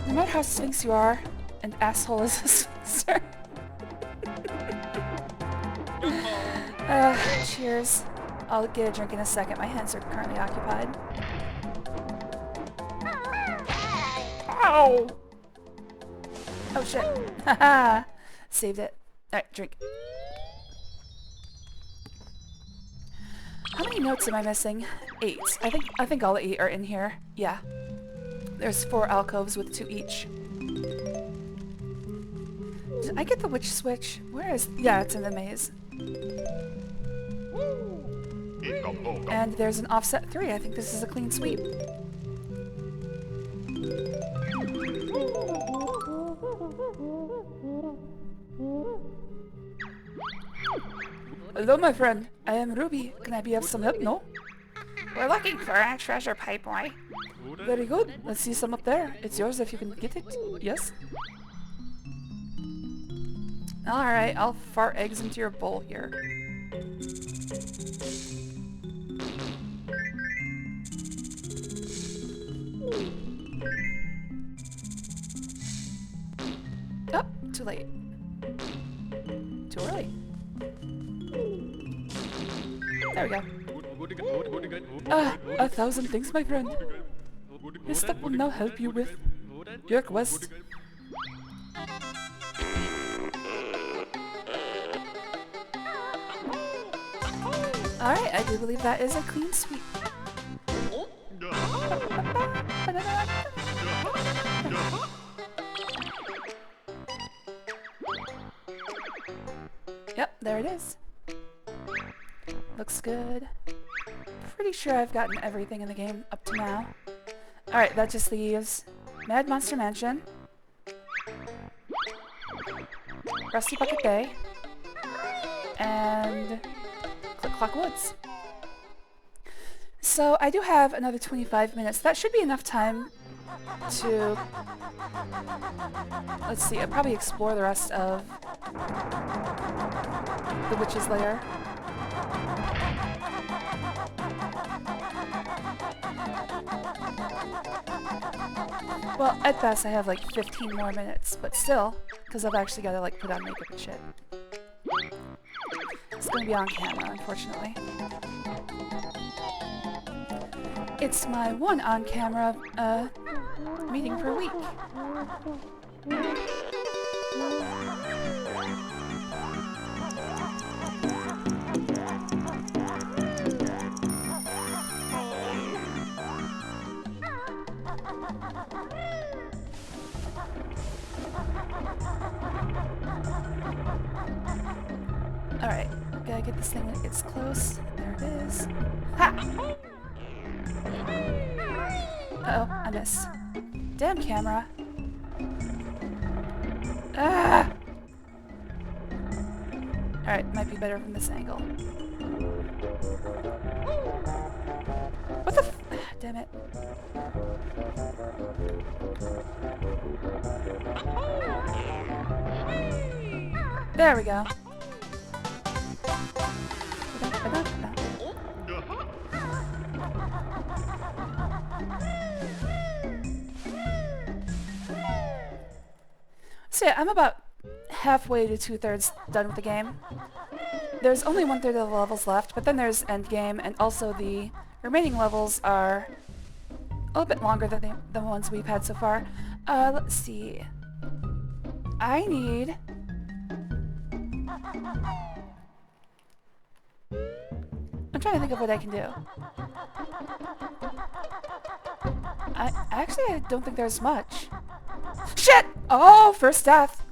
No matter how Sphinx you are, an asshole is a Sphinxer. Cheers. I'll get a drink in a second. My hands are currently occupied. Ow! Oh shit. Haha! Saved it. Alright, drink. How many notes am I missing? 8. I think all 8 are in here. Yeah. There's 4 alcoves with 2 each. Did I get the witch switch? Where is— yeah, it's in the maze. And there's an offset 3. I think this is a clean sweep. Hello, my friend. I am Ruby. Can I be of some help? No? We're looking for a treasure pipe boy. Very good. Let's see some up there. It's yours if you can get it. Yes? Alright, I'll fart eggs into your bowl here. Oh, too late. Too early. There we go. 1,000 thanks, my friend. This step will now help you with your quest. Alright, I do believe that is a clean sweep. Yep, there it is. Looks good. Pretty sure I've gotten everything in the game up to now. Alright, that just leaves Mad Monster Mansion, Rusty Bucket Bay, and Click Clock Woods. So I do have another 25 minutes. That should be enough time to, let's see, I'll probably explore the rest of the Witch's Lair. Well, at best I have like 15 more minutes, but still, because I've actually got to like put on makeup and shit. It's gonna be on camera, unfortunately. It's my one on-camera meeting per week. Alright, gotta get this thing when it gets close. There it is. Ha! Uh-oh, I missed. Damn camera. Ah! Alright, might be better from this angle. What the f- damn it. There we go. So yeah, I'm about halfway to 2/3 done with the game. There's only 1/3 of the levels left, but then there's endgame, and also the remaining levels are a little bit longer than the ones we've had so far. Let's see. I need... I'm trying to think of what I can do. I don't think there's much. Shit! Oh, first death.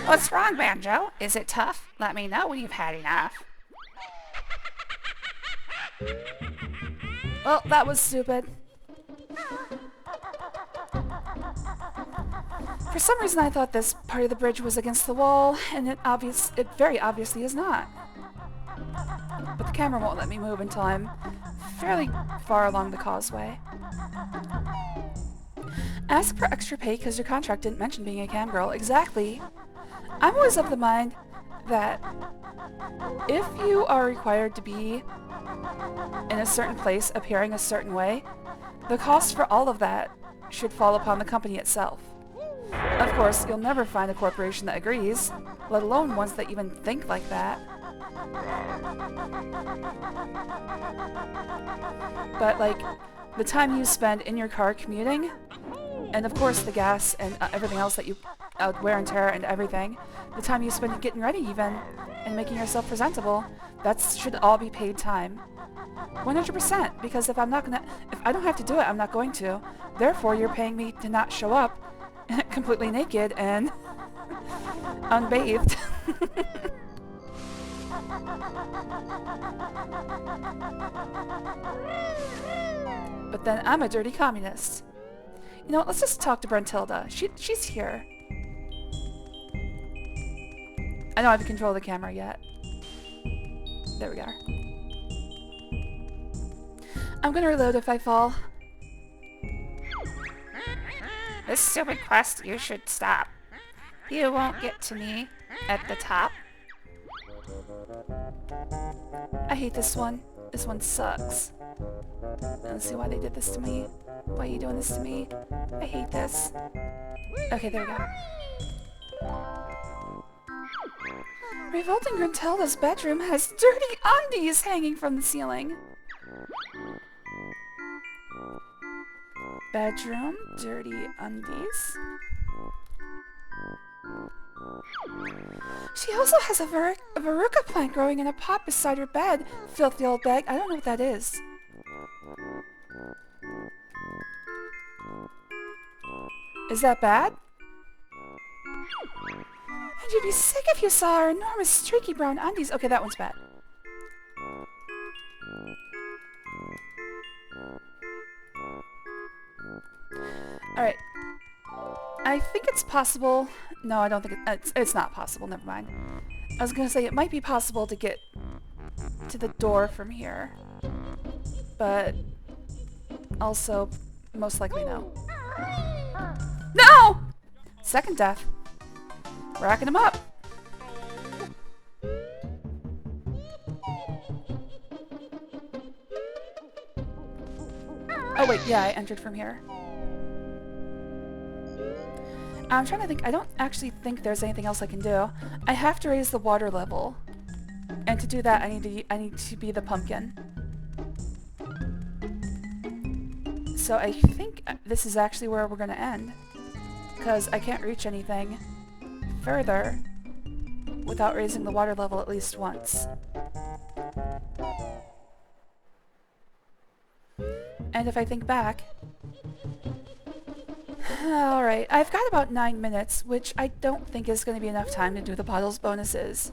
What's wrong, Banjo? Is it tough? Let me know when you've had enough. Well, that was stupid. For some reason I thought this part of the bridge was against the wall, and it very obviously is not. But the camera won't let me move until I'm fairly far along the causeway. Ask for extra pay because your contract didn't mention being a cam girl. Exactly. I'm always of the mind that if you are required to be in a certain place, appearing a certain way, the cost for all of that should fall upon the company itself. Of course, you'll never find a corporation that agrees, let alone ones that even think like that. But, like, the time you spend in your car commuting, and of course the gas and everything else that you wear and tear and everything, the time you spend getting ready even, and making yourself presentable, that should all be paid time. 100%, because if I don't have to do it, I'm not going to. Therefore, you're paying me to not show up completely naked and unbathed. But then I'm a dirty communist. You know what, let's just talk to Brentilda. She's here. I know I haven't controlled the camera yet. There we are. I'm gonna reload if I fall. This stupid quest, you should stop. You won't get to me at the top. I hate this one. This one sucks. I don't see why they did this to me. Why are you doing this to me? I hate this. Okay, there we go. Revolting Grintelda's bedroom has dirty undies hanging from the ceiling. Bedroom, dirty undies. She also has a veruca plant growing in a pot beside her bed. Filthy old bag. I don't know what that is. Is that bad? And you'd be sick if you saw her enormous streaky brown undies. Okay, that one's bad. Alright. I think it's possible... No, I don't think it's not possible. Never mind. I was gonna say it might be possible to get to the door from here. But... also, most likely no. No! Second death. Racking him up. Oh wait, yeah, I entered from here. I'm trying to think. I don't actually think there's anything else I can do. I have to raise the water level. And to do that, I need to be the pumpkin. So I think this is actually where we're going to end. Because I can't reach anything further without raising the water level at least once. And if I think back... Alright, I've got about 9 minutes, which I don't think is going to be enough time to do the bottles bonuses.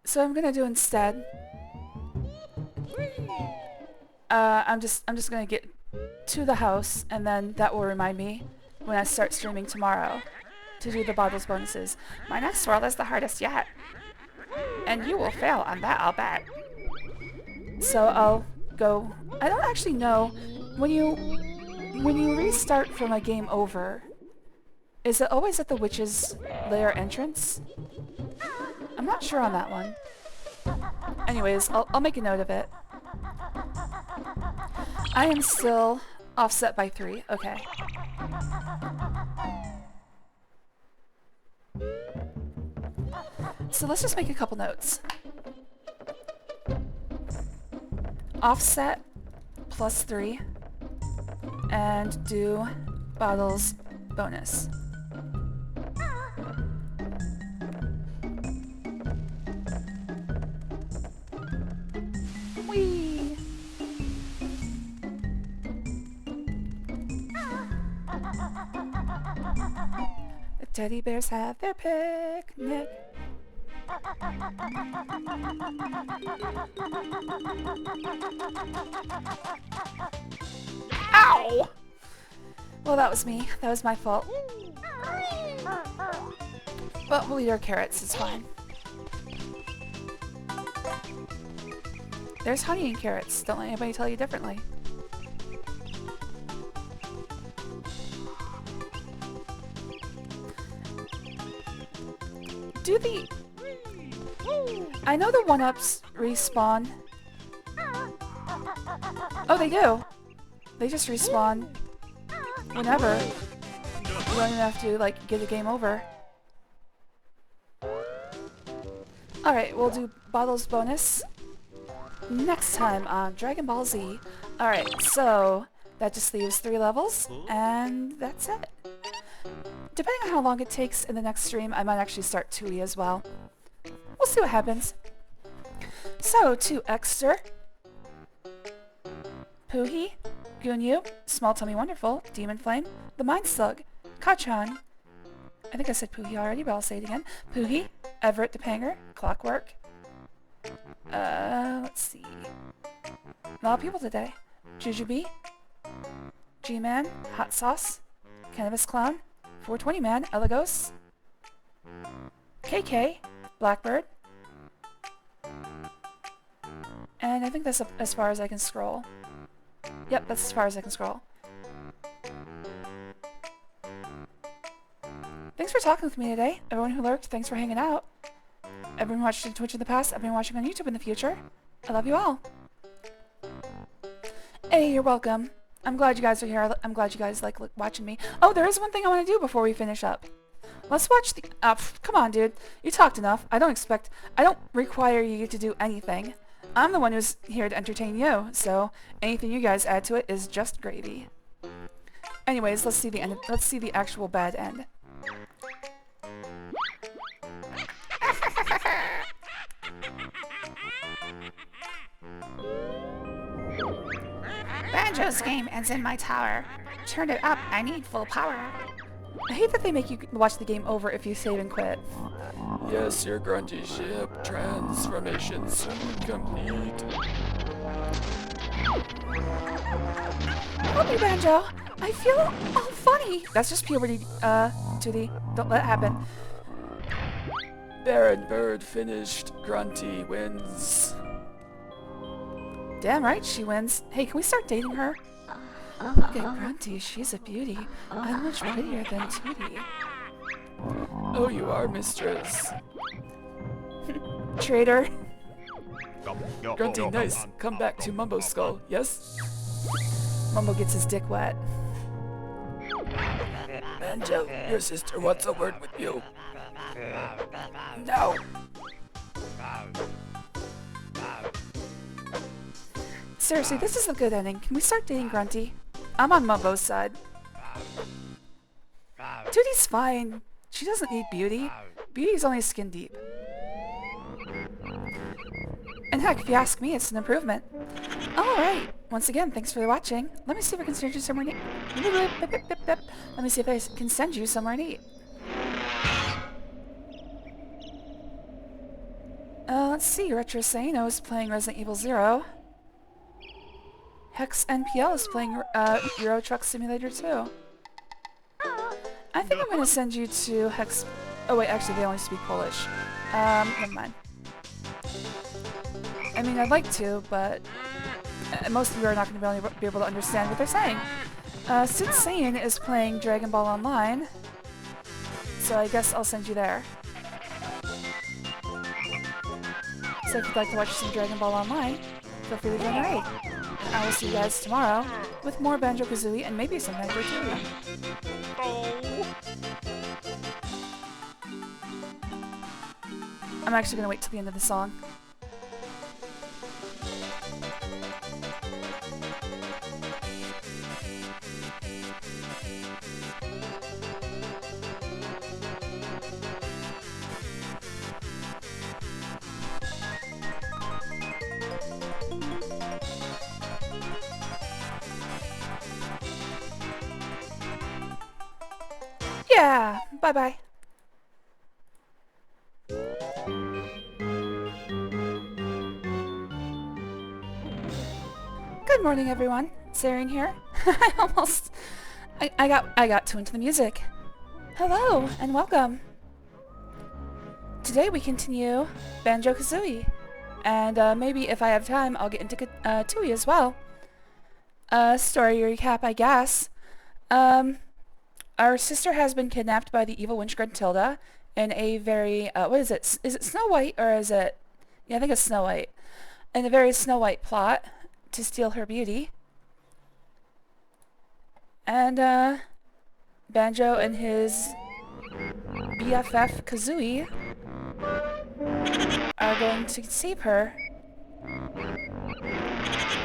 So I'm going to do instead... I'm just going to get to the house, and then that will remind me when I start streaming tomorrow to do the bottles bonuses. My next swirl is the hardest yet. And you will fail on that, I'll bet. So I'll go... I don't actually know. When you restart from a game over, is it always at the witch's lair entrance? I'm not sure on that one. Anyways, I'll make a note of it. I am still offset by 3. Okay. So let's just make a couple notes. Offset plus 3 and do bottles bonus. Whee! The teddy bears have their picnic. Ow! Well, that was me. That was my fault. But we'll eat our carrots. It's fine. There's honey in carrots. Don't let anybody tell you differently. Do the... I know the 1-ups respawn. Oh, they do. They just respawn whenever. You don't even have to, like, get a game over. Alright, we'll do bottles bonus next time on Dragon Ball Z. Alright, so that just leaves 3 levels, and that's it. Depending on how long it takes in the next stream, I might actually start 2E as well. We'll see what happens. So, to Exter, Poohee, Gunyu, Small Tummy Wonderful, Demon Flame, The Mind Slug, Kachan, I think I said Poohee already, but I'll say it again, Poohee, Everett Depanger, Clockwork, let's see, a lot of people today, Jujubee, G-Man, Hot Sauce, Cannabis Clown, 420 Man, Elegos, KK, Blackbird, and I think that's as far as I can scroll. Yep, that's as far as I can scroll. Thanks for talking with me today. Everyone who lurked, thanks for hanging out. Everyone watching Twitch in the past, everyone watching on YouTube in the future. I love you all. Hey, you're welcome. I'm glad you guys are here. I'm glad you guys like watching me. Oh, there is one thing I want to do before we finish up. Let's watch the... come on, dude. You talked enough. I don't require you to do anything. I'm the one who's here to entertain you, so anything you guys add to it is just gravy. Anyways, let's see the end. Let's see the actual bad end. Banjo's game ends in my tower. Turn it up, I need full power. I hate that they make you watch the game over if you save and quit. Yes, your grunty ship transformation soon complete. Help me, Banjo! I feel all funny! That's just puberty, Tootie. Don't let it happen. Baron Bird finished. Grunty wins. Damn right she wins. Hey, can we start dating her? Look at Grunty, she's a beauty. I'm much prettier than Tootie. Oh, you are, mistress. Traitor. Grunty, nice. Come back to Mumbo Skull, yes? Mumbo gets his dick wet. Banjo, your sister wants a word with you. No. Seriously, this is a good ending. Can we start dating Grunty? I'm on Mumbo's side. Tootie's fine. She doesn't need beauty. Beauty's only skin deep. And heck, if you ask me, it's an improvement. Alright, once again, thanks for watching. Let me see if I can send you somewhere neat. Let me see if I can send you somewhere neat. Let's see, Retro Sano is playing Resident Evil 0. Hex NPL is playing Euro Truck Simulator 2. I think I'm going to send you to Hex... Oh wait, actually they only speak Polish. Never mind. I mean, I'd like to, but most of you are not going to be able to understand what they're saying. Sid Sane is playing Dragon Ball Online, so I guess I'll send you there. So if you'd like to watch some Dragon Ball Online, feel free to join the raid. And I will see you guys tomorrow with more Banjo-Kazooie and maybe some Banjo-Kazooie. I'm actually going to wait till the end of the song. Yeah! Bye-bye. Good morning, everyone. Saring here. I got too into the music. Hello and welcome. Today we continue Banjo-Kazooie, and maybe if I have time, I'll get into Tooie as well. Story recap, I guess. Our sister has been kidnapped by the evil witch Gruntilda in a very, what is it? Is it Snow White or is it, yeah, I think it's Snow White. In a very Snow White plot to steal her beauty. And, Banjo and his BFF Kazooie are going to save her.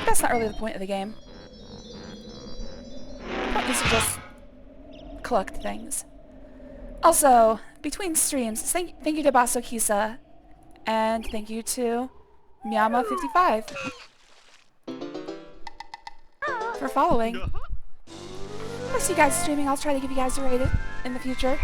That's not really the point of the game. The point is to just collect things. Also, between streams, thank you to Basso Kisa, and thank you to Miyama55 for following. If I see you guys streaming, I'll try to give you guys a rating in the future.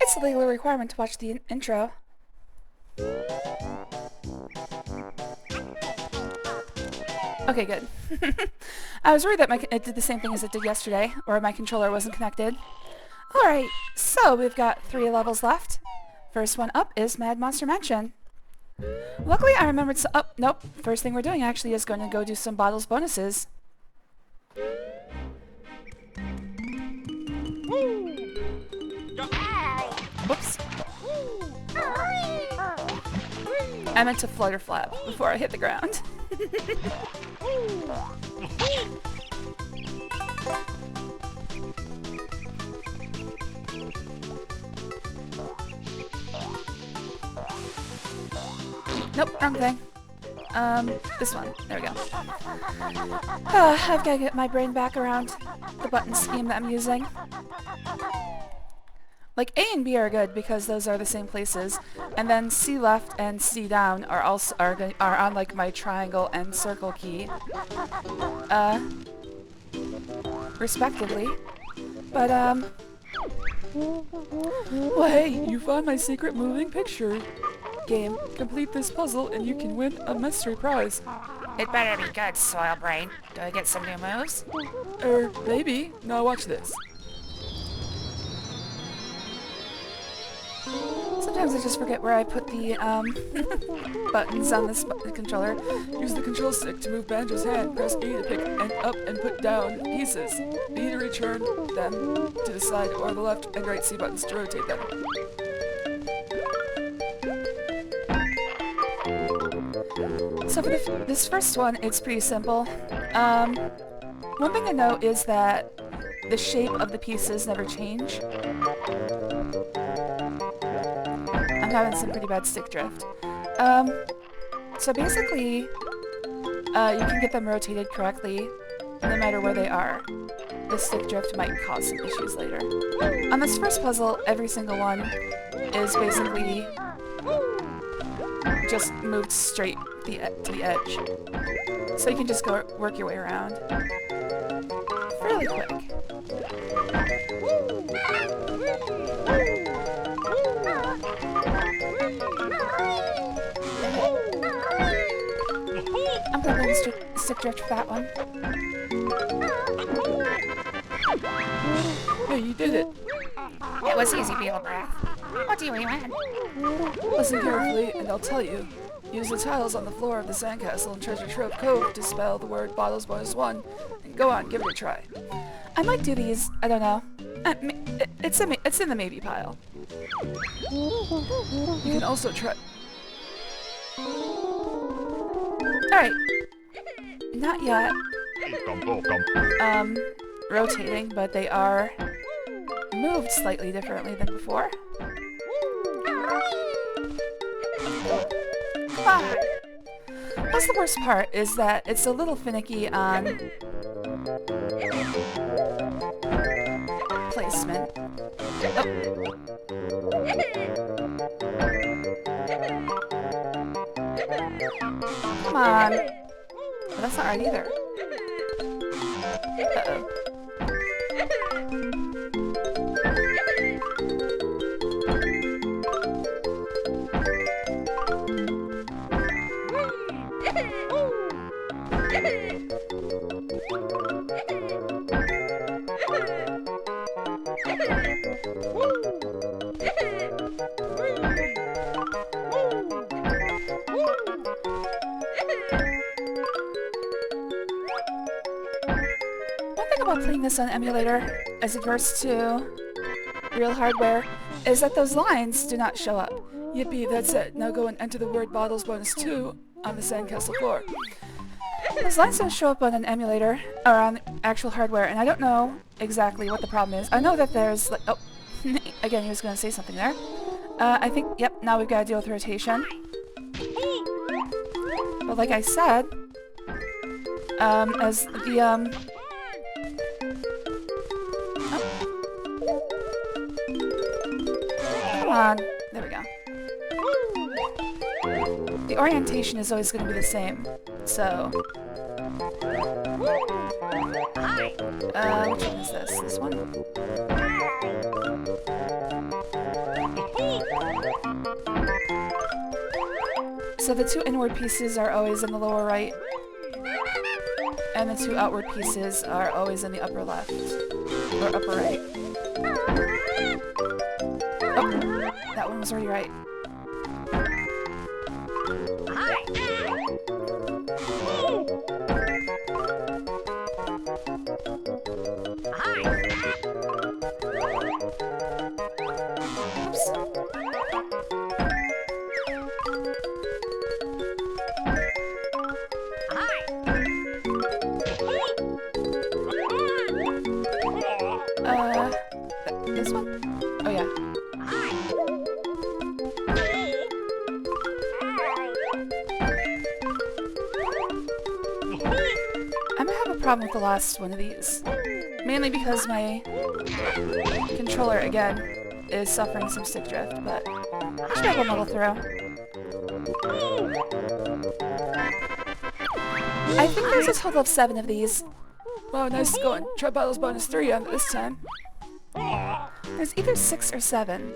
It's a legal requirement to watch the intro. Okay, good. I was worried that it did the same thing as it did yesterday, or my controller wasn't connected. Alright, so we've got 3 levels left. First one up is Mad Monster Mansion. Luckily I remembered nope. First thing we're doing actually is going to go do some bottles bonuses. Whoops. I meant to flutter flap before I hit the ground. Nope, wrong thing. This one. There we go. I've got to get my brain back around the button scheme that I'm using. Like, A and B are good because those are the same places, and then C left and C down are also are on like my triangle and circle key, respectively. But Well, hey, you found my secret moving picture game. Complete this puzzle and you can win a mystery prize. It better be good, Soil Brain. Do I get some new moves? Maybe. Now watch this. sometimes I just forget where I put the buttons on this controller. Use the control stick to move Banjo's hand. Press A to pick and up and put down pieces. B to return them to the side or the left, and right C buttons to rotate them. So for this first one, it's pretty simple. One thing to note is that the shape of the pieces never change. I'm having some pretty bad stick drift. So basically, you can get them rotated correctly no matter where they are. The stick drift might cause some issues later. On this first puzzle, every single one is basically just moved straight to the edge. So you can just go work your way around fairly quick. I'm probably going to stick drift for that one. Hey, you did it! It was easy, Beetle Breath. What do you want? Listen carefully, and I'll tell you. Use the tiles on the floor of the sandcastle in Treasure Trove Cove to spell the word Bottles Bonus 1, and go on, give it a try. I might do these. I don't know. It's in the maybe pile. You can also try... Alright. Not yet. Rotating, but they are moved slightly differently than before. Come on! That's the worst part, is that it's a little finicky on placement. Oh. Come on! Oh, that's not right either. Uh-oh. One thing about playing this on emulator, as opposed to real hardware, is that those lines do not show up. Yippee, that's it. Now go and enter the word Bottles Bonus 2 on the sandcastle floor. Those lines don't show up on an emulator, or on actual hardware, and I don't know exactly what the problem is. I know that there's, like, oh, again, he was going to say something there. I think, yep, now we've got to deal with rotation. But like I said, as the, oh. Come on, there we go. The orientation is always going to be the same, so... which one is this? This one? So the two inward pieces are always in the lower right, and the two outward pieces are always in the upper left, or upper right. Oh, that one was already right. This one? Oh yeah. I might have a problem with the last one of these. Mainly because my controller, again, is suffering some stick drift, but I should be able to muddle through. I think there's a total of 7 of these. Wow, nice going. Try Battles Bonus 3 on it this time. There's either 6 or 7.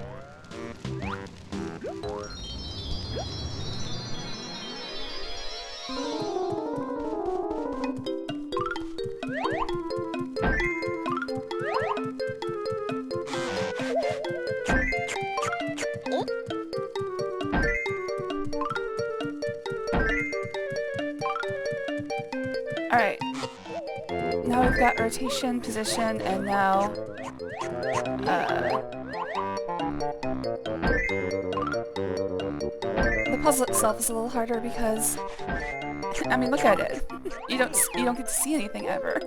Alright. Now we've got rotation, position, and now... the puzzle itself is a little harder because... I mean, look at it. You don't get to see anything ever.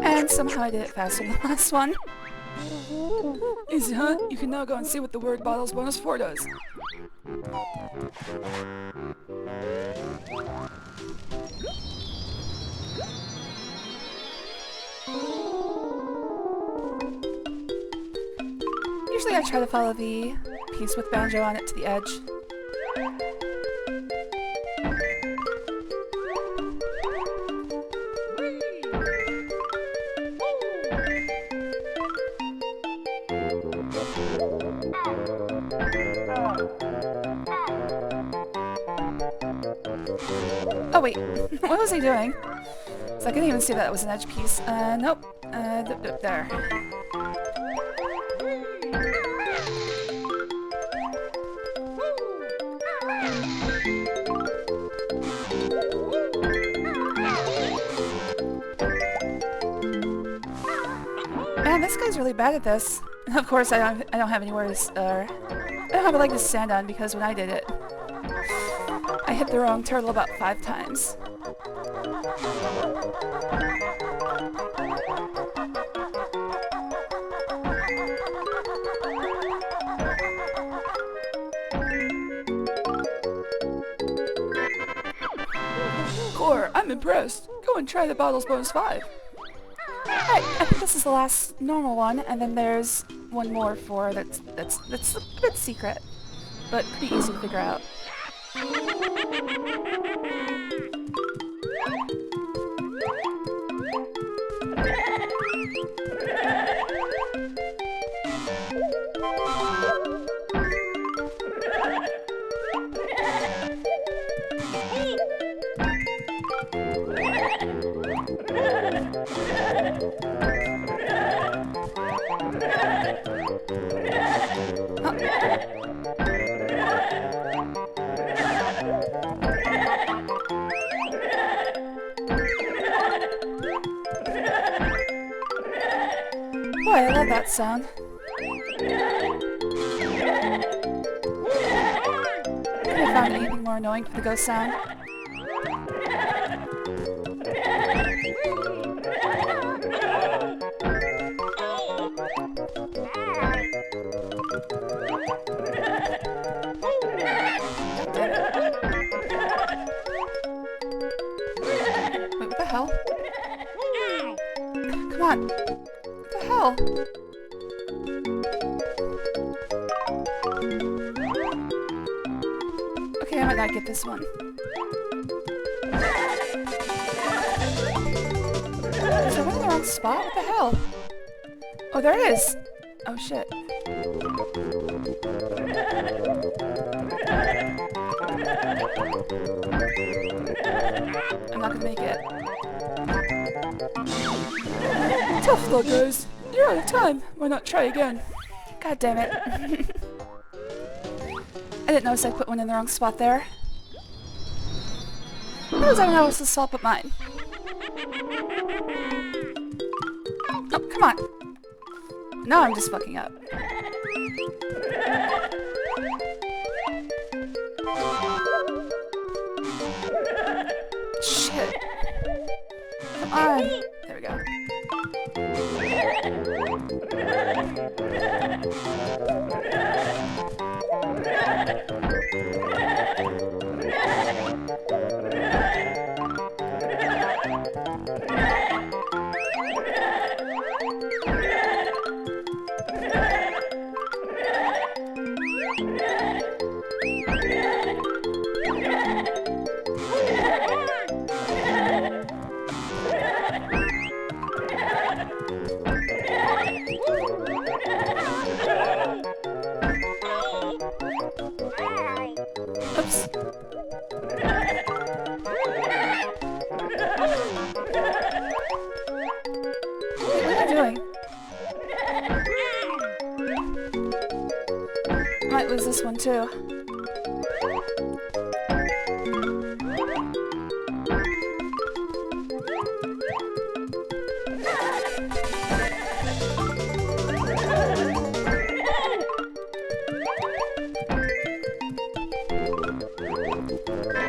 And somehow I did it faster than the last one. Easy, huh? You can now go and see what the word Battles Bonus 4 does. Usually I try to follow the piece with Banjo on it to the edge. Oh wait, what was he doing? So I couldn't even see that it was an edge piece. Nope. There. Man, this guy's really bad at this. Of course, I don't have anywhere to I don't have a leg to stand on because when I did it, I hit the wrong turtle about 5 times. Core, I'm impressed. Go and try the Battles Bonus 5. Alright, I think this is the last normal one, and then there's one more for that's a bit secret, but pretty easy to figure out. Boy, I love that sound. Could have found anything more annoying for the ghost sound. Wait, what the hell? Come hell? Okay, I might not get this one. Is there one in the wrong spot? What the hell? Oh, there it is! Oh shit. I'm not gonna make it. Tough luck, guys. You're out of time. Why not try again? God damn it. I didn't notice I put one in the wrong spot there. How does everyone else's spot but mine? Oh, come on. Now I'm just fucking up. Shit. Come on. There we go. Oops. What am I doing? I might lose this one too.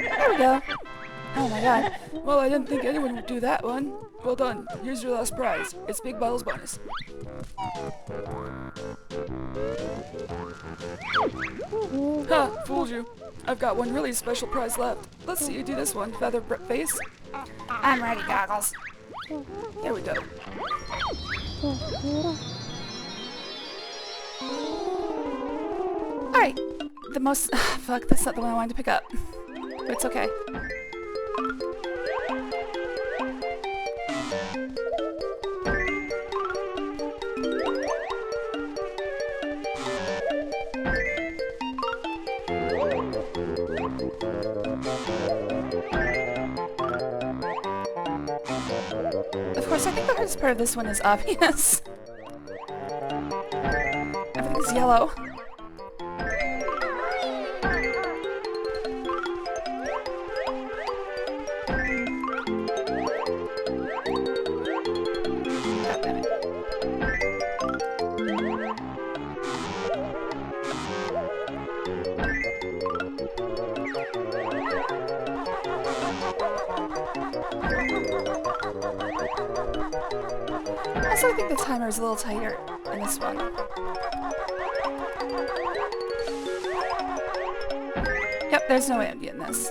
There we go. Oh my god. Well, I didn't think anyone would do that one. Well done. Here's your last prize. It's Big Bottle's bonus. Ha! Fooled you. I've got one really special prize left. Let's see you do this one, Feather Face. I'm ready, Goggles. There we go. Alright. The most... fuck, that's not the one I wanted to pick up. But it's okay. Of course, I think the hardest part of this one is obvious. Everything's yellow. God damn it. Also, I think the timer is a little tighter in this one. Yep, there's no way I'm getting this.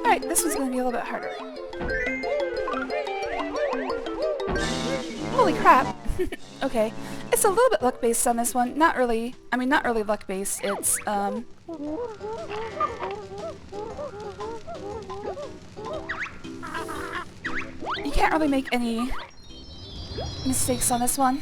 Alright, this one's gonna be a little bit harder. Holy crap! Okay, it's a little bit luck-based on this one. Not really, I mean, not really luck-based, it's, you can't really make any mistakes on this one.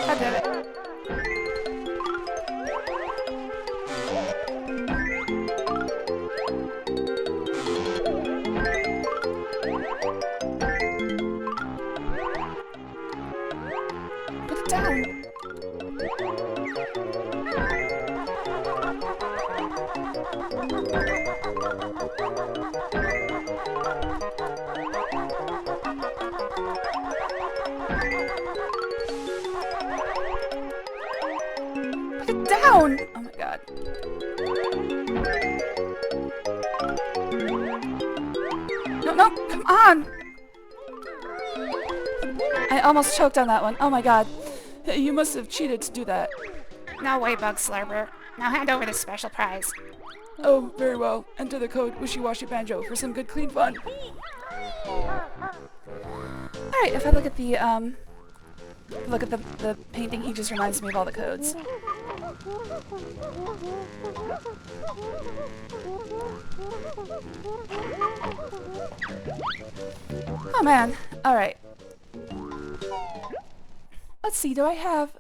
I did it. Put it down. no, come on! I almost choked on that one. Oh my god. Hey, you must have cheated to do that. No way, Bug Slurper. Now hand over the special prize. Oh, very well. Enter the code Wishy-Washy Banjo for some good clean fun. Alright, if I look at the painting, he just reminds me of all the codes. Oh man. Alright. Let's see, do I have...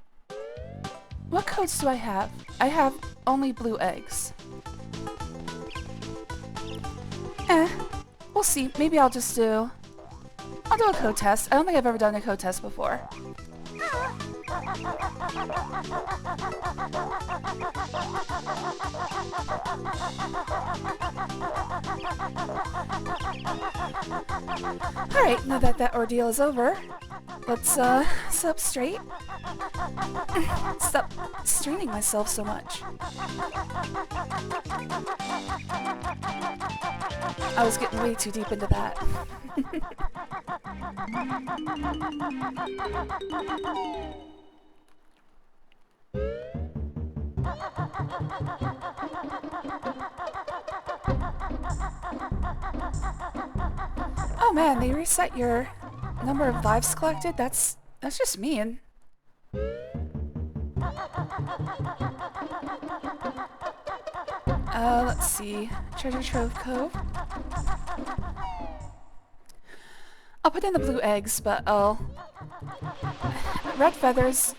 What codes do I have? I have only blue eggs. We'll see. Maybe I'll just do... I'll do a code test. I don't think I've ever done a code test before. Alright, now that that ordeal is over, let's sit up straight. Stop straining myself so much. I was getting way too deep into that. Oh man, they reset your number of lives collected? That's just mean. Let's see. Treasure Trove Cove. I'll put in the blue eggs, but red feathers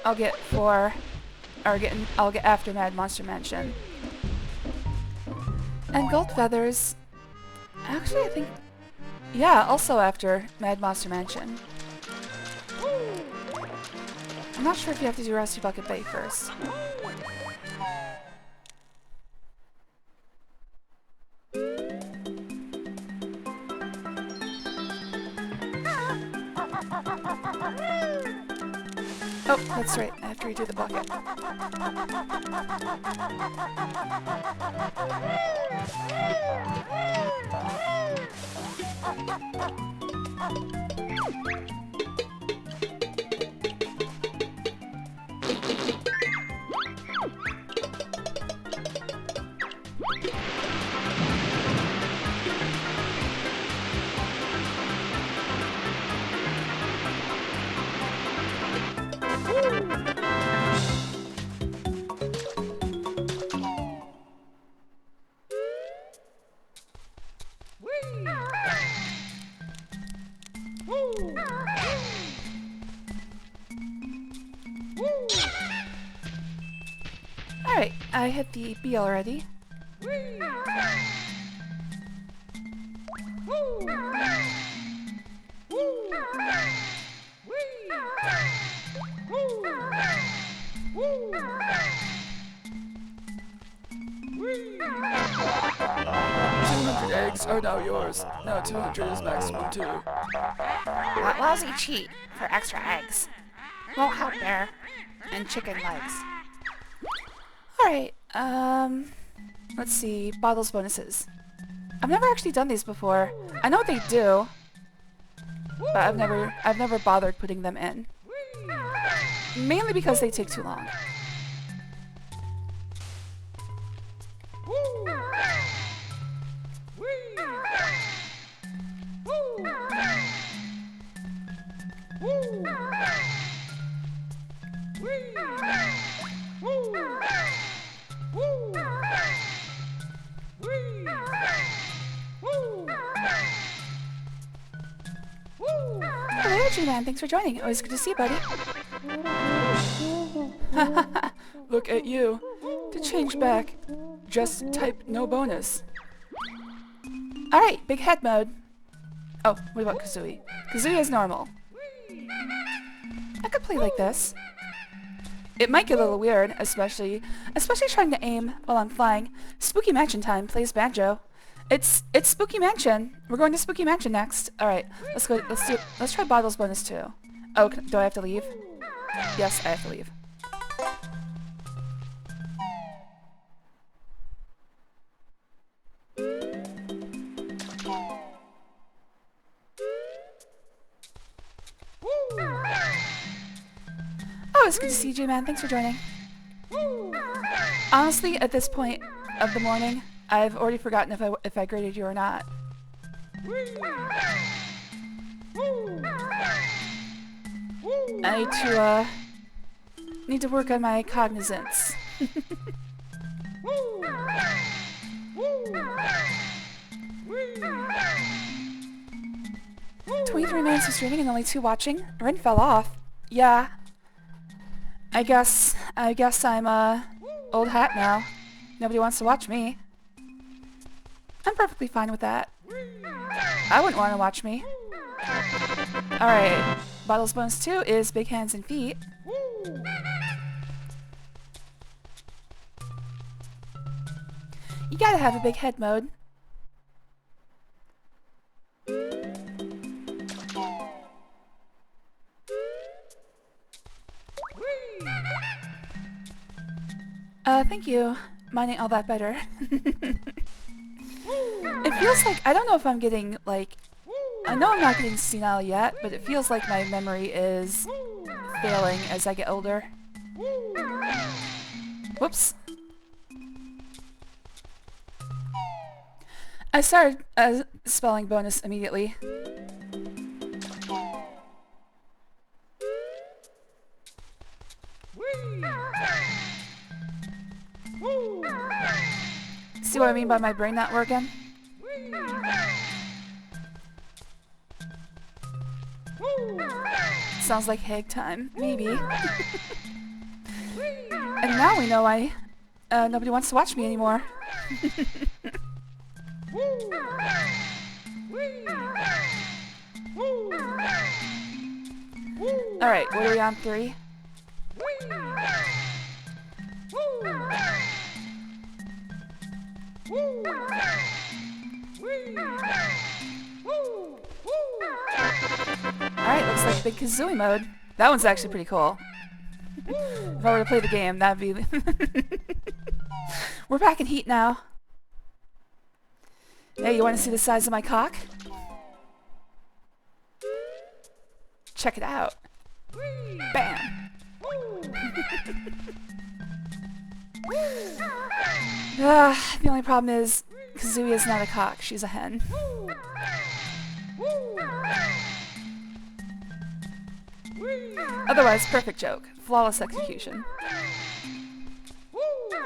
I'll get after Mad Monster Mansion. And gold feathers, actually I think, yeah, also after Mad Monster Mansion. I'm not sure if you have to do Rusty Bucket Bay first. Oh, that's right, I have to redo the bucket. Alright, I hit the B already. Eggs are now yours. Now 200 is maximum too. That lousy cheat for extra eggs. Won't help there. And chicken legs. Alright, let's see, bottles bonuses. I've never actually done these before. I know what they do, but I've never bothered putting them in. Mainly because they take too long. Hello, G-Man. Thanks for joining. Always good to see you, buddy. Look at you. To change back, just type no bonus. Alright, big head mode. Oh, what about Kazooie? Kazooie is normal. I could play like this. It might get a little weird, especially trying to aim while I'm flying. Spooky Mansion time, plays Banjo. It's Spooky Mansion. We're going to Spooky Mansion next. Alright, let's try Bottles bonus too. Oh, do I have to leave? Yes, I have to leave. it's good to see you, J-Man. Thanks for joining. Honestly, at this point of the morning, I've already forgotten if I graded you or not. I need to work on my cognizance. 23 minutes of streaming and only 2 watching. Rin fell off. Yeah. I guess I'm old hat now. Nobody wants to watch me. I'm perfectly fine with that. I wouldn't want to watch me. Alright. Bottles bonus 2 is big hands and feet. You gotta have a big head mode. Thank you. Mine ain't all that better. It feels like, I don't know if I'm getting, like, I know I'm not getting senile yet, but it feels like my memory is failing as I get older. Whoops. I started spelling bonus immediately. See what I mean by my brain not working? Sounds like Hague time. Maybe. And now we know why nobody wants to watch me anymore. Alright, what are we on? 3? Alright, looks like big Kazooie mode. That one's actually pretty cool. If I were to play the game, that'd be... We're back in heat now. Hey, you want to see the size of my cock? Check it out. Bam! The only problem is, Kazooie is not a cock, she's a hen. Otherwise, perfect joke. Flawless execution.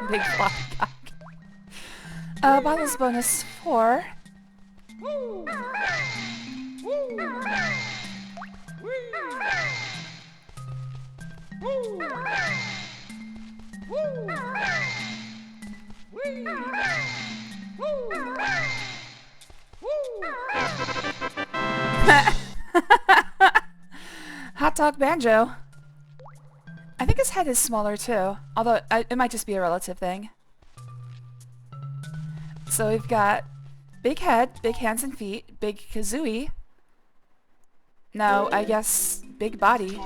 Big floppy cock. Bottles bonus 4. Hot dog Banjo. I think his head is smaller too, although it might just be a relative thing. So we've got big head, big hands and feet, big Kazooie. No, I guess big body.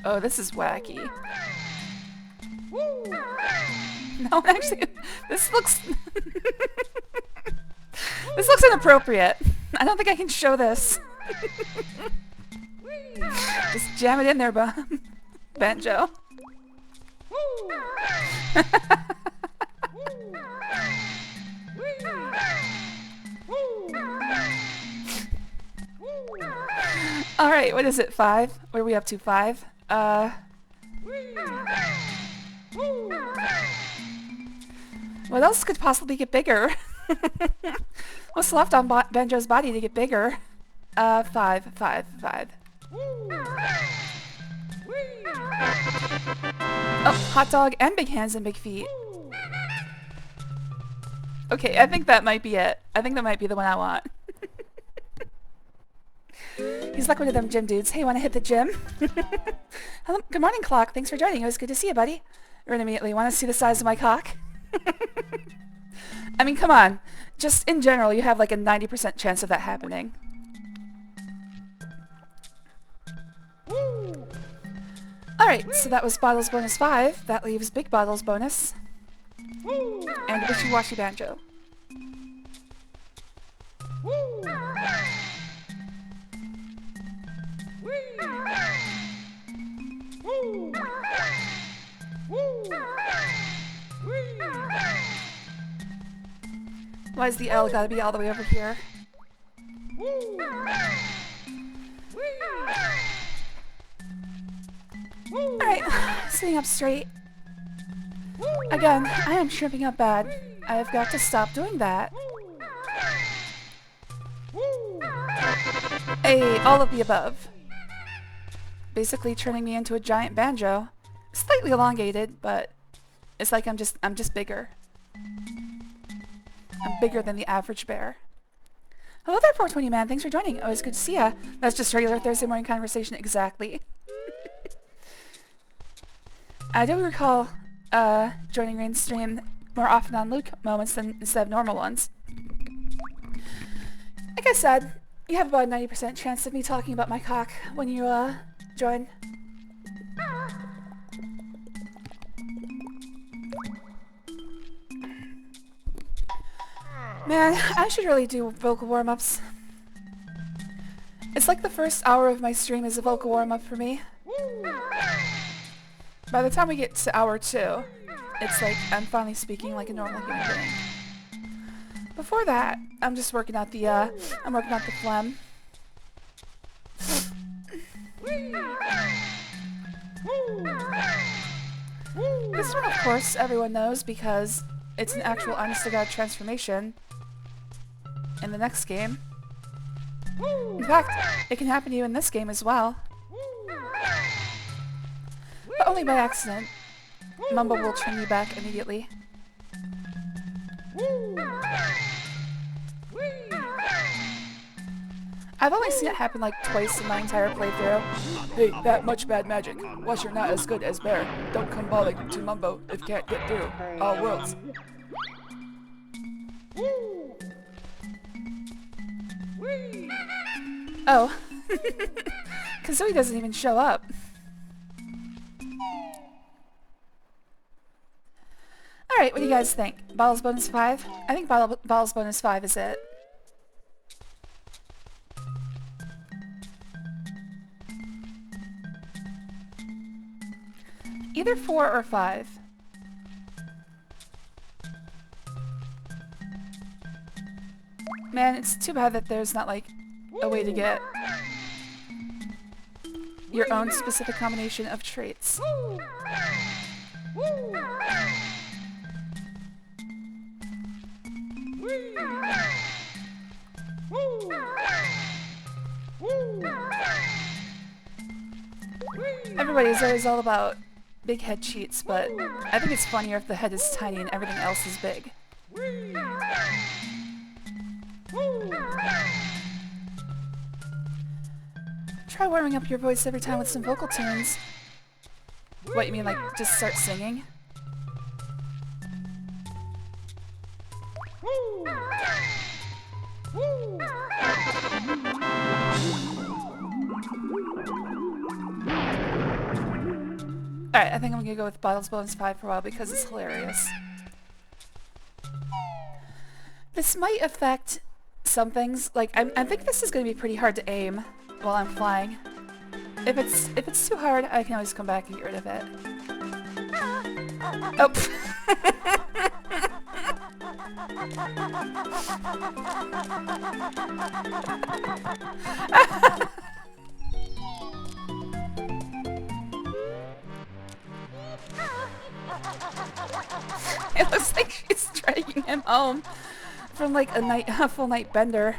Oh, this is wacky. No, actually, this looks... This looks inappropriate. I don't think I can show this. Just jam it in there, Banjo. Alright, what is it, 5? What are we up to, 5? What else could possibly get bigger? What's left on Banjo's body to get bigger? 5. Oh, hot dog and big hands and big feet. Okay, I think that might be it. I think that might be the one I want. He's like one of them gym dudes. Hey, wanna hit the gym? Hello, good morning, Clock. Thanks for joining. It was good to see you, buddy. Right immediately. Wanna see the size of my cock? I mean, come on. Just in general, you have like a 90% chance of that happening. Alright, so that was Bottles bonus 5. That leaves Big Bottles bonus. And Wishy-Washy Banjo. Why is the L gotta be all the way over here? Alright, sitting up straight. Again, I am shrimping up bad. I've got to stop doing that. Hey, all of the above. Basically turning me into a giant banjo. Slightly elongated, but it's like I'm just bigger. I'm bigger than the average bear. Hello there, 420 man. Thanks for joining. Always good to see ya. That's just regular Thursday morning conversation, exactly. I do recall joining Rain's stream more often on Luke moments than instead of normal ones. Like I said, you have about a 90% chance of me talking about my cock when you join. Man, I should really do vocal warm-ups. It's like the first hour of my stream is a vocal warm-up for me. By the time we get to hour 2, it's like I'm finally speaking like a normal human being. Before that, I'm just working out the, I'm working out the phlegm. This one, of course, everyone knows because it's an actual honest-to-God transformation in the next game. In fact, it can happen to you in this game as well. But only by accident. Mumbo will turn you back immediately. I've only seen it happen like twice in my entire playthrough. Hey, that much bad magic. Watch you're not as good as Bear. Don't come bawling to Mumbo if can't get through. All worlds. Oh. Kazooie doesn't even show up. Alright, what do you guys think? Bottles bonus 5? I think bottles bonus 5 is it. Either 4 or 5. Man, it's too bad that there's not like a way to get your own specific combination of traits. Everybody's always all about big head cheats, but I think it's funnier if the head is tiny and everything else is big. Try warming up your voice every time with some vocal tunes. What, you mean like just start singing? Alright, I think I'm gonna go with Bottles Bonus 5 for a while because it's hilarious. This might affect some things. Like, I think this is gonna be pretty hard to aim while I'm flying. If it's too hard, I can always come back and get rid of it. Oh. It looks like she's dragging him home from like a full night bender.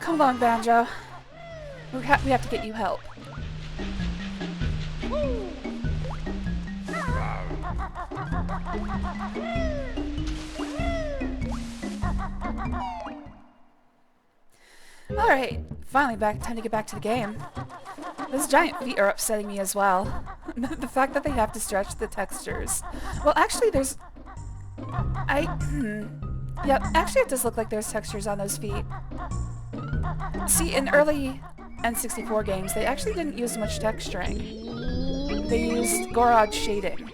Come on, Banjo. We have to get you help. Alright, finally time to get back to the game. Those giant feet are upsetting me as well. The fact that they have to stretch the textures. Well, actually there's... Yeah, actually it does look like there's textures on those feet. See, in early N64 games, they actually didn't use much texturing. They used Gorod shading.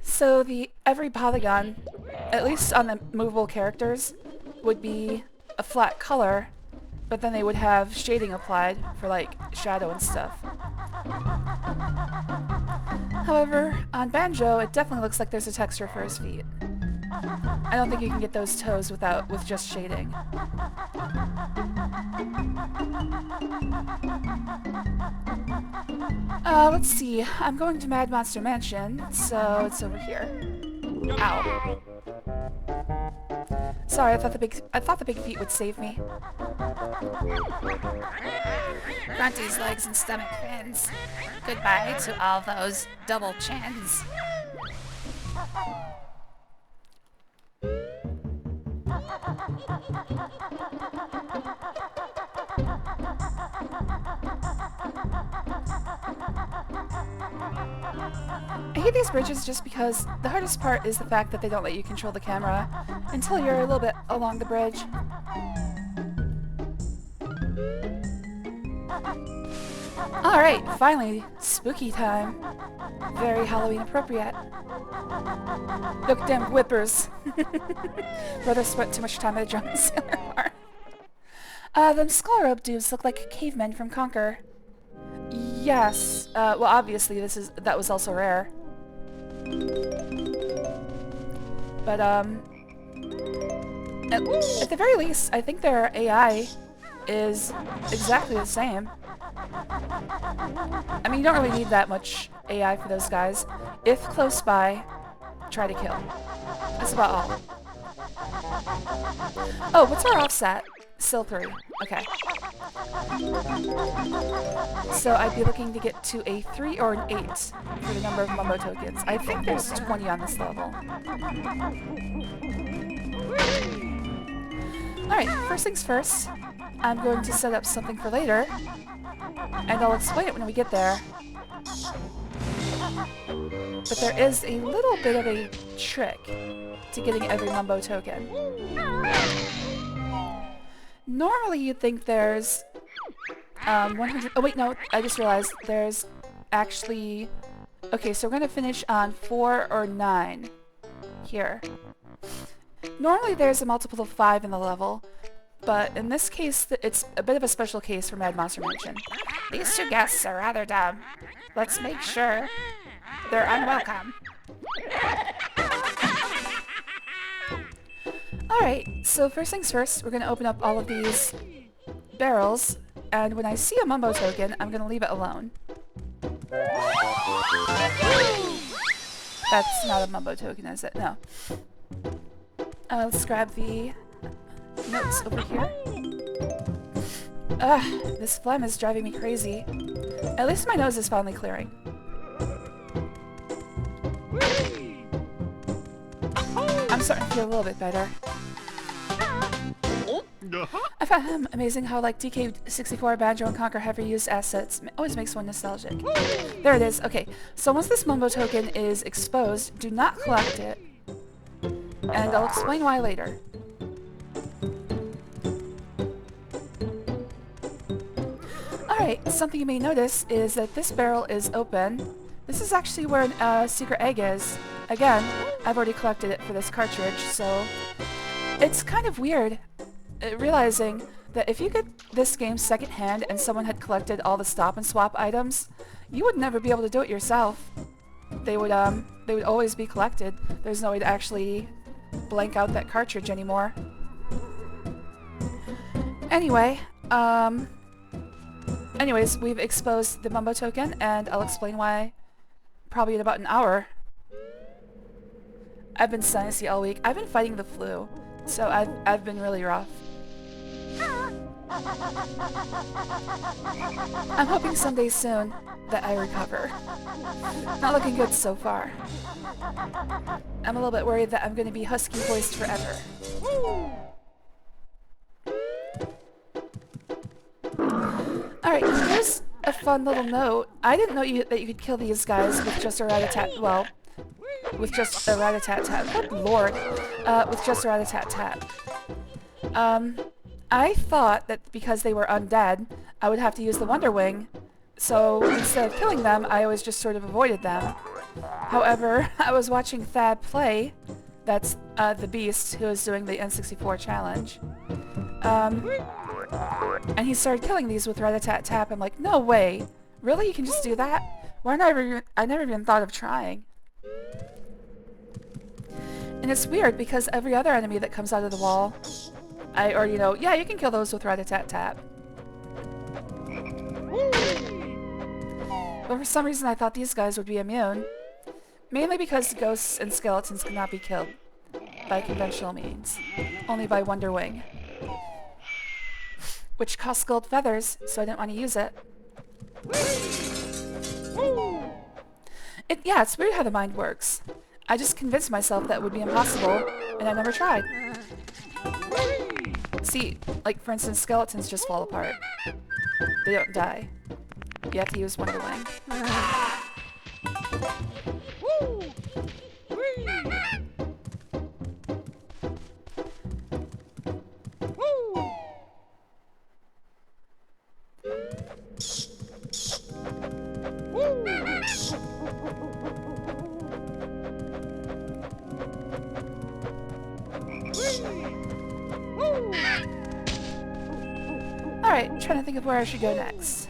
So every polygon, at least on the movable characters, would be a flat color, but then they would have shading applied for like shadow and stuff. However, on Banjo, it definitely looks like there's a texture for his feet. I don't think you can get those toes with just shading. Let's see. I'm going to Mad Monster Mansion, so it's over here. Ow. Sorry, I thought the big feet would save me. Grunty's legs and stomach fins. Goodbye to all those double chins. I hate these bridges just because the hardest part is the fact that they don't let you control the camera until you're a little bit along the bridge. Alright, finally, spooky time. Very Halloween appropriate. Look, damn whippers. Brother spent too much time at a drunken sailor bar. Them skull rope dudes look like cavemen from Conquer. Yes, well obviously that was also rare. But at the very least, I think their AI is exactly the same. I mean, you don't really need that much AI for those guys. If close by, try to kill. That's about all. Oh, what's our offset? Still 3. Okay. So I'd be looking to get to a 3 or an 8 for the number of Mumbo tokens. I think there's 20 on this level. Alright, first things first. I'm going to set up something for later, and I'll explain it when we get there. But there is a little bit of a trick to getting every Mumbo token. Normally you'd think there's 100... Oh wait, no, I just realized there's actually... Okay, so we're going to finish on 4 or 9 here. Normally there's a multiple of 5 in the level, but in this case it's a bit of a special case for Mad Monster Mansion. These two guests are rather dumb. Let's make sure they're unwelcome. Alright, so first things first, we're going to open up all of these barrels, and when I see a Mumbo token, I'm going to leave it alone. That's not a Mumbo token, is it? No. Let's grab the notes over here. Ugh, this phlegm is driving me crazy. At least my nose is finally clearing. I'm starting to feel a little bit better. I found him amazing how like DK64, Banjo, and Conquer have reused assets. Always makes one nostalgic. There it is. Okay, so once this Mumbo token is exposed, do not collect it. And I'll explain why later. Alright, something you may notice is that this barrel is open. This is actually where a secret egg is. Again, I've already collected it for this cartridge, so it's kind of weird realizing that if you get this game secondhand and someone had collected all the stop and swap items, you would never be able to do it yourself. They would always be collected. There's no way to actually blank out that cartridge anymore. Anyway, anyways, we've exposed the Mumbo token, and I'll explain why probably in about an hour. I've been sinusy all week. I've been fighting the flu, so I've been really rough. I'm hoping someday soon that I recover. Not looking good so far. I'm a little bit worried that I'm going to be husky voiced forever. Alright, here's a fun little note. I didn't know that you could kill these guys with just a rat-a-tat... Well, with just a rat-a-tat-tat. Good lord. With just a rat-a-tat-tat. I thought that because they were undead, I would have to use the Wonder Wing. So instead of killing them, I always just sort of avoided them. However, I was watching Thad play. That's the Beast, who was doing the N64 challenge. And he started killing these with rat-a-tat-tap. I'm like, no way! Really? You can just do that? Why I never even thought of trying. And it's weird because every other enemy that comes out of the wall, I already know, yeah, you can kill those with rat-a-tat-tap. But for some reason I thought these guys would be immune. Mainly because ghosts and skeletons cannot be killed by conventional means. Only by Wonder Wing. Which costs gold feathers, so I didn't want to use it. Yeah, it's weird how the mind works. I just convinced myself that it would be impossible, and I never tried. See, like for instance, skeletons just fall apart. They don't die. You have to use Wonder Wing. Alright, trying to think of where I should go next.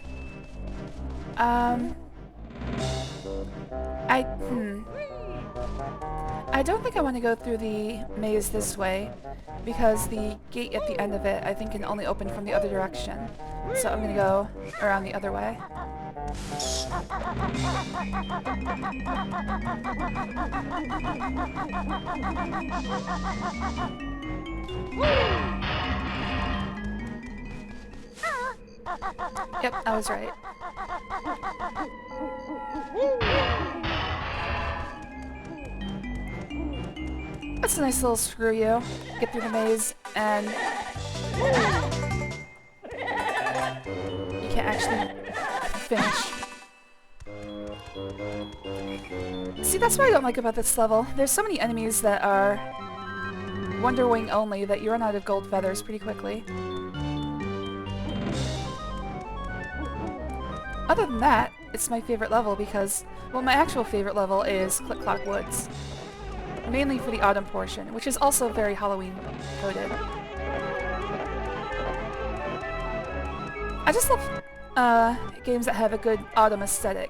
I don't think I want to go through the maze this way, because the gate at the end of it I think can only open from the other direction. So I'm gonna go around the other way. Yep, I was right. That's a nice little screw you. Get through the maze, and you can't actually finish. See, that's what I don't like about this level. There's so many enemies that are Wonder Wing only that you run out of gold feathers pretty quickly. Other than that, it's my favorite level because, well, my actual favorite level is Click Clock Woods. Mainly for the autumn portion, which is also very Halloween coded. I just love games that have a good autumn aesthetic.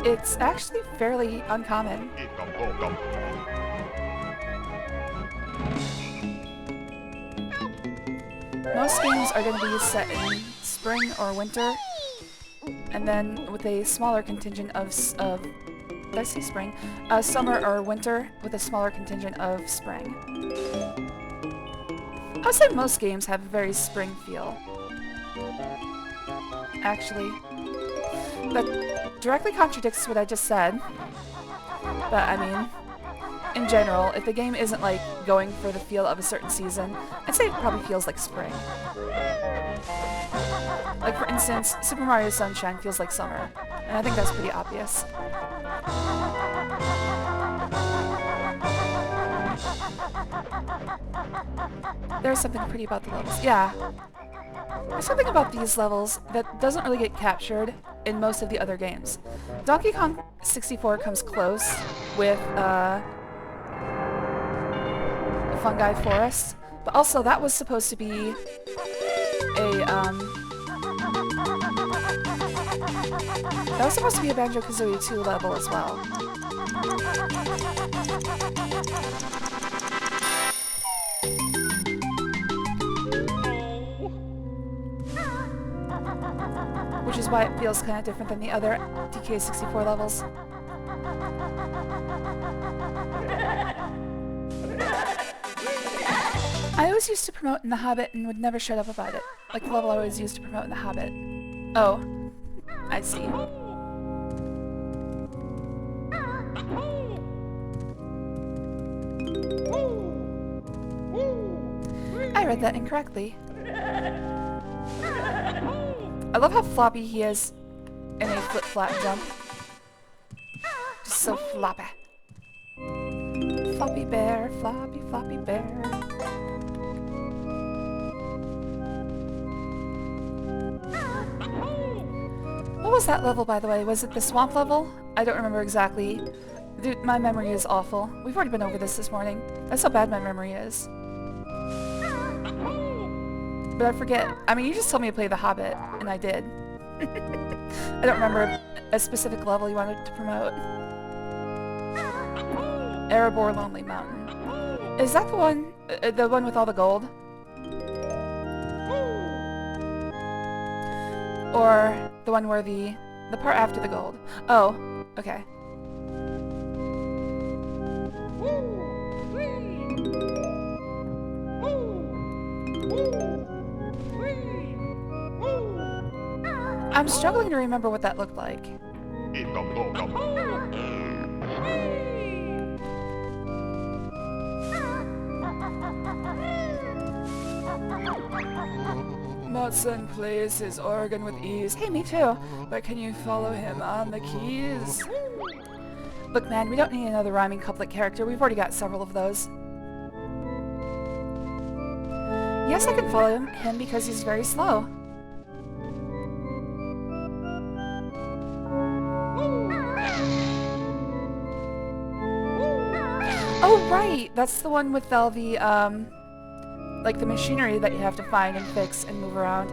It's actually fairly uncommon. Most games are going to be set in spring or winter, and then with a smaller contingent of did I say spring? Summer or winter with a smaller contingent of spring. I would say most games have a very spring feel. Actually. That directly contradicts what I just said. But I mean, in general, if the game isn't like going for the feel of a certain season, I'd say it probably feels like spring. Like for instance, Super Mario Sunshine feels like summer, and I think that's pretty obvious. There's something pretty about the levels. Yeah. There's something about these levels that doesn't really get captured in most of the other games. Donkey Kong 64 comes close with Fungi Forest, but also that was supposed to be a Banjo-Kazooie 2 level as well. Which is why it feels kind of different than the other DK64 levels. I always used to promote in The Hobbit and would never shut up about it. Like the level I always used to promote in The Hobbit. Oh, I see. I read that incorrectly. I love how floppy he is in a flip-flap jump. Just so floppy. Floppy bear, floppy, floppy bear. What was that level, by the way? Was it the swamp level? I don't remember exactly. Dude, my memory is awful. We've already been over this morning. That's how bad my memory is. But I forget. I mean, you just told me to play The Hobbit, and I did. I don't remember a specific level you wanted to promote. Erebor Lonely Mountain. Is that the one with all the gold? Or the one where the part after the gold? Oh, okay. I'm struggling to remember what that looked like. Matson plays his organ with ease. Hey, me too. But can you follow him on the keys? Look, man, we don't need another rhyming couplet character. We've already got several of those. Yes, I can follow him because he's very slow. Oh, right! That's the one with all the, like the machinery that you have to find and fix and move around.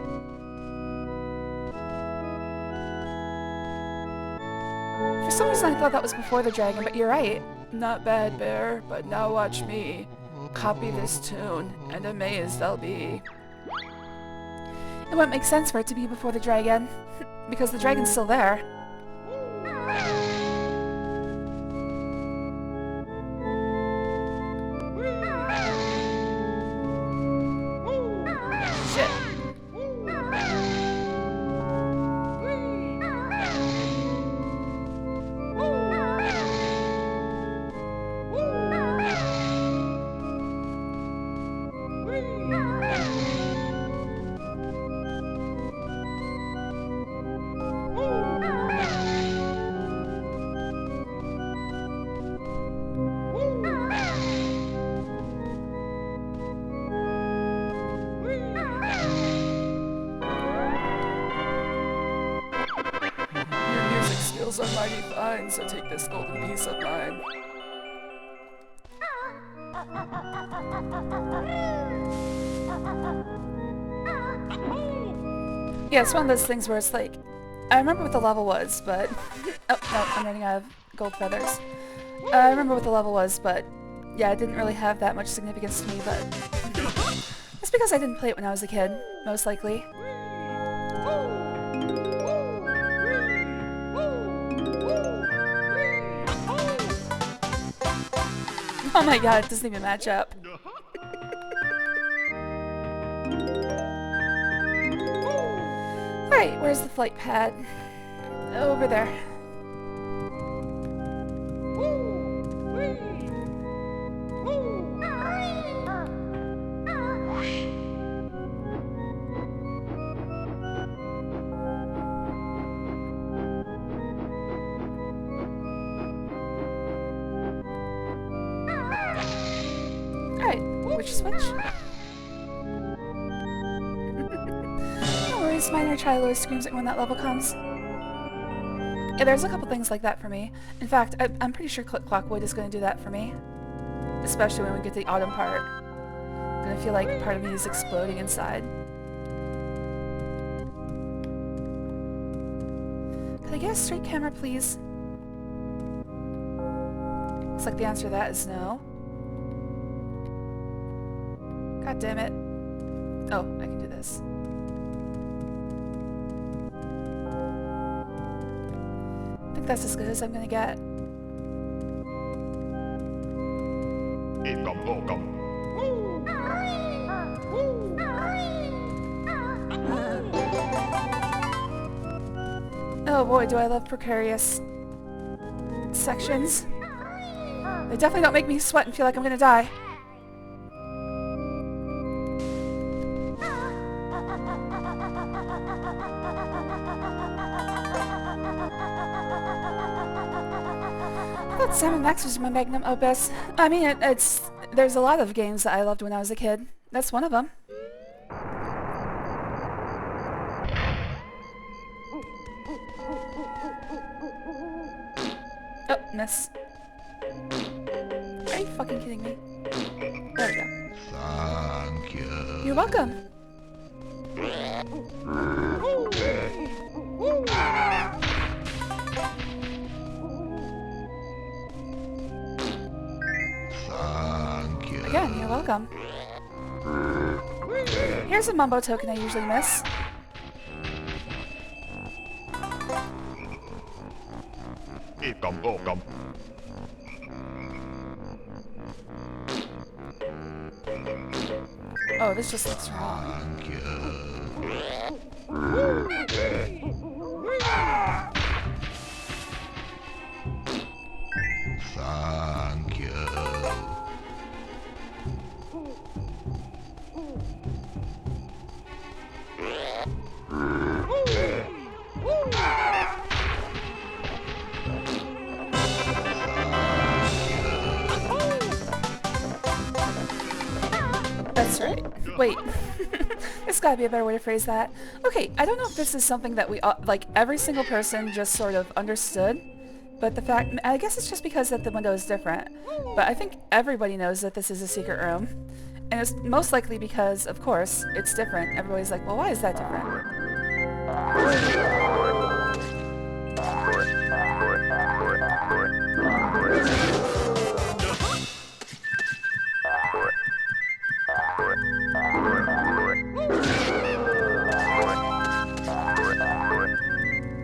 For some reason I thought that was before the dragon, but you're right. Not bad, Bear, but now watch me. Copy this tune, and amazed I'll be. It wouldn't make sense for it to be before the dragon, because the dragon's still there. Are mighty fine, so take this golden piece of mine. Yeah, it's one of those things where it's like, I remember what the level was, but... oh, no, I'm running out of gold feathers. I remember what the level was, but... yeah, it didn't really have that much significance to me, but... it's because I didn't play it when I was a kid, most likely. Oh my god, it doesn't even match up. Alright, where's the flight pad? Over there. Which switch? No worries, minor child always screams at me when that level comes. Yeah, there's a couple things like that for me. In fact, I'm pretty sure Click Clockwood is going to do that for me. Especially when we get to the autumn part. I'm going to feel like part of me is exploding inside. Could I get a straight camera, please? Looks like the answer to that is no. God damn it. Oh, I can do this. I think that's as good as I'm gonna get. Oh boy, do I love precarious sections. They definitely don't make me sweat and feel like I'm gonna die. I thought Sam & Max was my magnum opus. I mean, there's a lot of games that I loved when I was a kid. That's one of them. Oh, miss. you fucking kidding me? There we go. Thank you. You're welcome. Thank you. Again, you're welcome. Here's a Mumbo token I usually miss. Welcome. Oh, this just looks wrong. Thank you. Thank you. That's right. Wait. There's gotta be a better way to phrase that. Okay, I don't know if this is something that we, like, every single person just sort of understood, but the fact, I guess it's just because that the window is different, but I think everybody knows that this is a secret room, and it's most likely because, of course, it's different. Everybody's like, well, why is that different?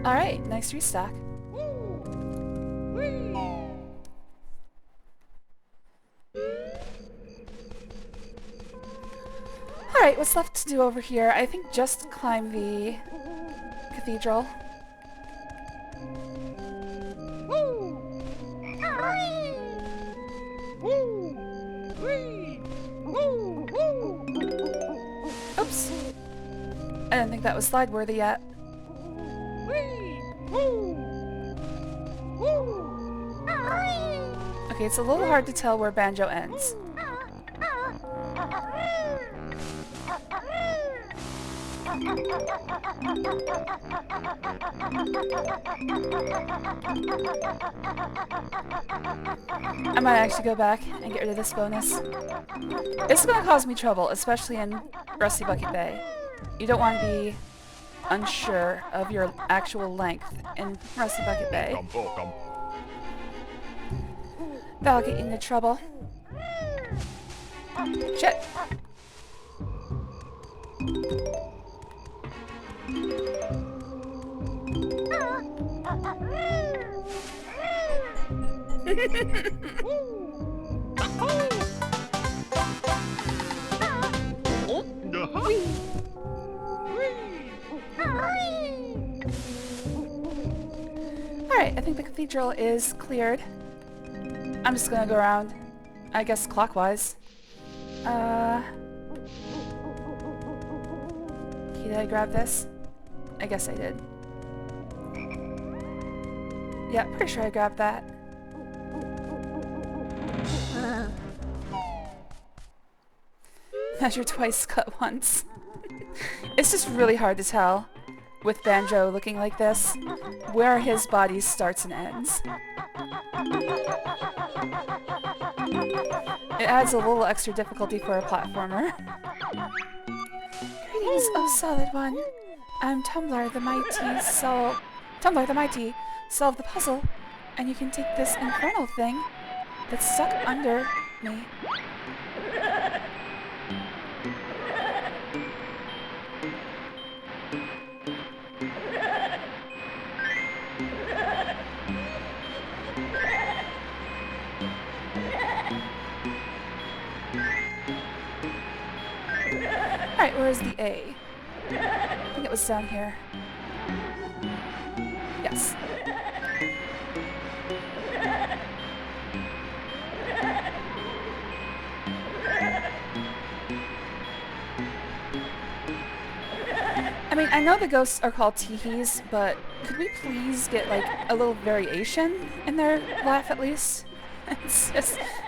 Alright, nice restock. Alright, what's left to do over here? I think just climb the cathedral. Oops. I didn't think that was slide worthy yet. Okay, it's a little hard to tell where Banjo ends. I might actually go back and get rid of this bonus. It's gonna cause me trouble, especially in Rusty Bucket Bay. You don't want to be unsure of your actual length in Rusty Bucket Bay. Welcome. That'll get you into trouble. Shit! Alright, I think the cathedral is cleared. I'm just gonna go around, I guess clockwise. Did I grab this? I guess I did. Yeah, pretty sure I grabbed that. Measure twice, cut once. It's just really hard to tell, with Banjo looking like this, where his body starts and ends. It adds a little extra difficulty for a platformer. Greetings, oh solid one. I'm Tumblr the Mighty, solve the puzzle, and you can take this infernal thing that's stuck under me. Alright, where's the A? I think it was down here. Yes. I mean, I know the ghosts are called teehees, but could we please get, like, a little variation in their laugh at least? It's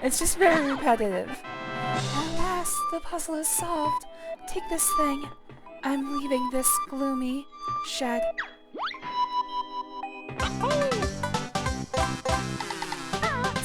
just very repetitive. At last, the puzzle is solved. Take this thing. I'm leaving this gloomy shed.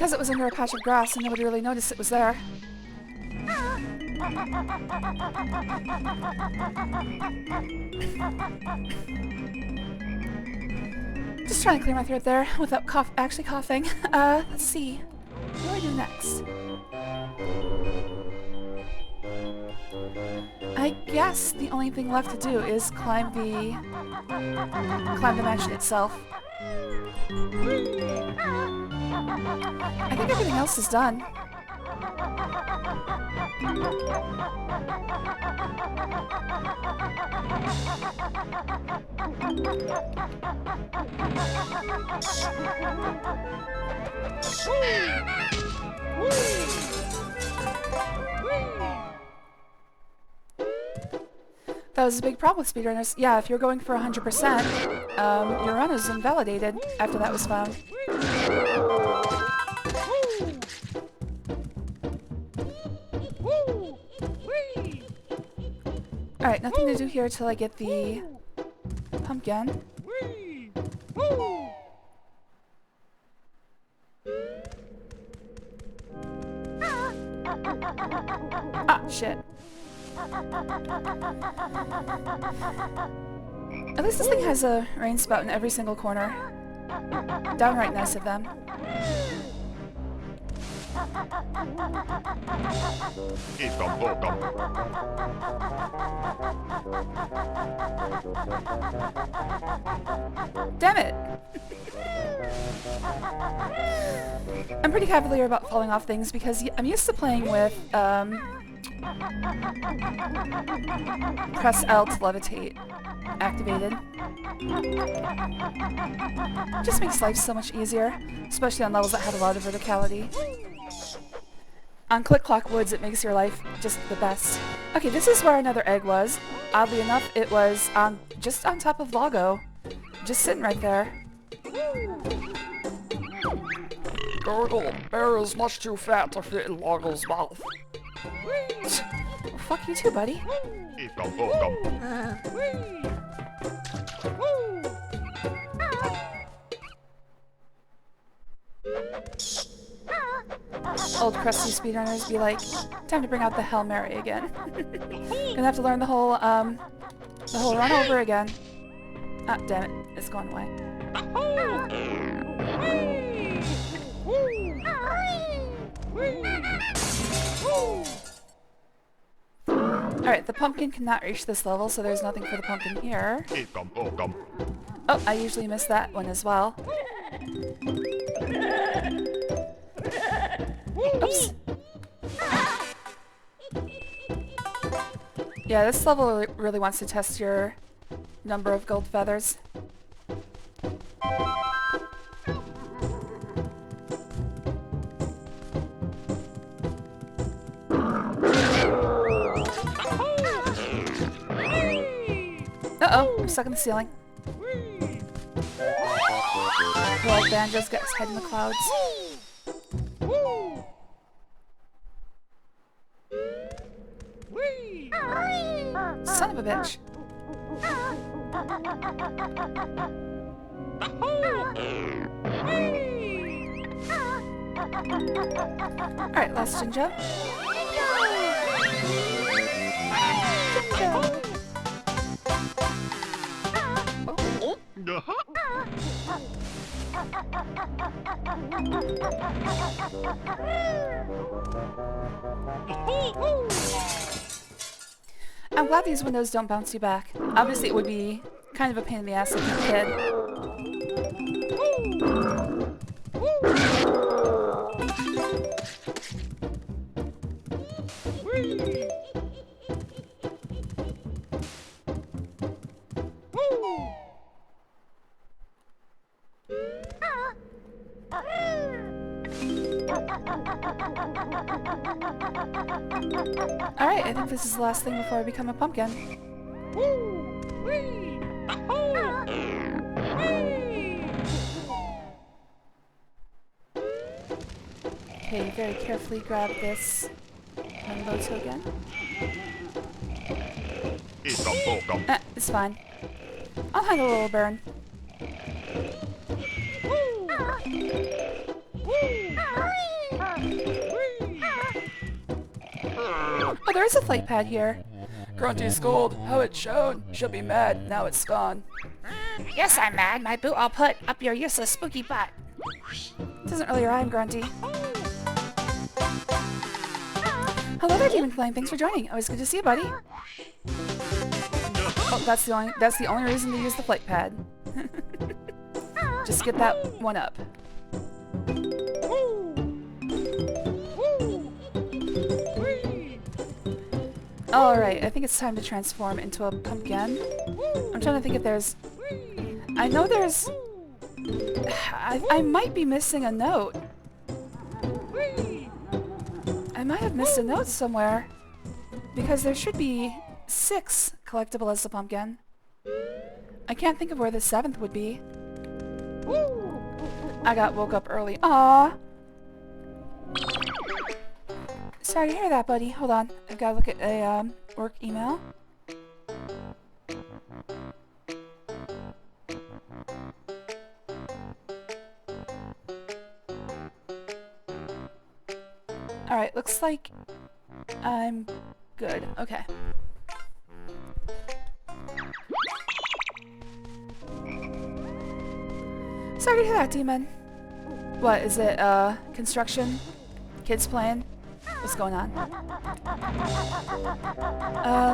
because it was under a patch of grass and nobody really noticed it was there. Just trying to clear my throat there without actually coughing. Let's see. What do I do next? I guess the only thing left to do is climb the mansion itself. I think everything else is done. That was a big problem with speedrunners. Yeah, if you're going for 100%, your run is invalidated after that was found. Alright, nothing to do here till I get the pumpkin. Ah, shit. At least this thing has a rain spout in every single corner. Downright nice of them. Damn it! I'm pretty cavalier about falling off things because I'm used to playing with, press L to levitate activated. Just makes life so much easier, especially on levels that have a lot of verticality. On Click Clock Woods, it makes your life just the best. Okay, this is where another egg was. Oddly enough, it was just on top of Lago. Just sitting right there. Gurgle, bear is much too fat to fit in Lago's mouth. Well, fuck you too, buddy. Old crusty speedrunners be like, time to bring out the Hail Mary again. Gonna have to learn the whole run over again. Ah, damn it, it's going away. Alright, the pumpkin cannot reach this level, so there's nothing for the pumpkin here. Oh, I usually miss that one as well. Oops. Yeah, this level really wants to test your number of gold feathers. Uh-oh, I'm stuck in the ceiling. Well, Banjo's got his head in the clouds. Son of a bitch. Alright, last Jinjo. Jinjo! I'm glad these windows don't bounce you back. Obviously it would be kind of a pain in the ass if you kid. Alright, I think this is the last thing before I become a pumpkin. Okay, very carefully grab this rainbow token. It's fine. I'll handle a little burn. there is a flight pad here. Grunty's gold. How it shone. She'll be mad. Now it's gone. Yes, I'm mad. My boot I'll put up your useless spooky butt. Doesn't really rhyme, Grunty. Hello there, Demon Flame. Thanks for joining. Always good to see you, buddy. Oh, that's the only reason to use the flight pad. Just get that one up. Alright, I think it's time to transform into a pumpkin. I'm trying to think if there's... I know there's... I might be missing a note. I might have missed a note somewhere. Because there should be 6 collectible as a pumpkin. I can't think of where the 7th would be. I woke up early. Aww! Sorry to hear that, buddy. Hold on. I've got to look at a work email. Alright, looks like I'm good. Okay. Sorry to hear that, Demon. What, is it, construction? Kids playing? What's going on?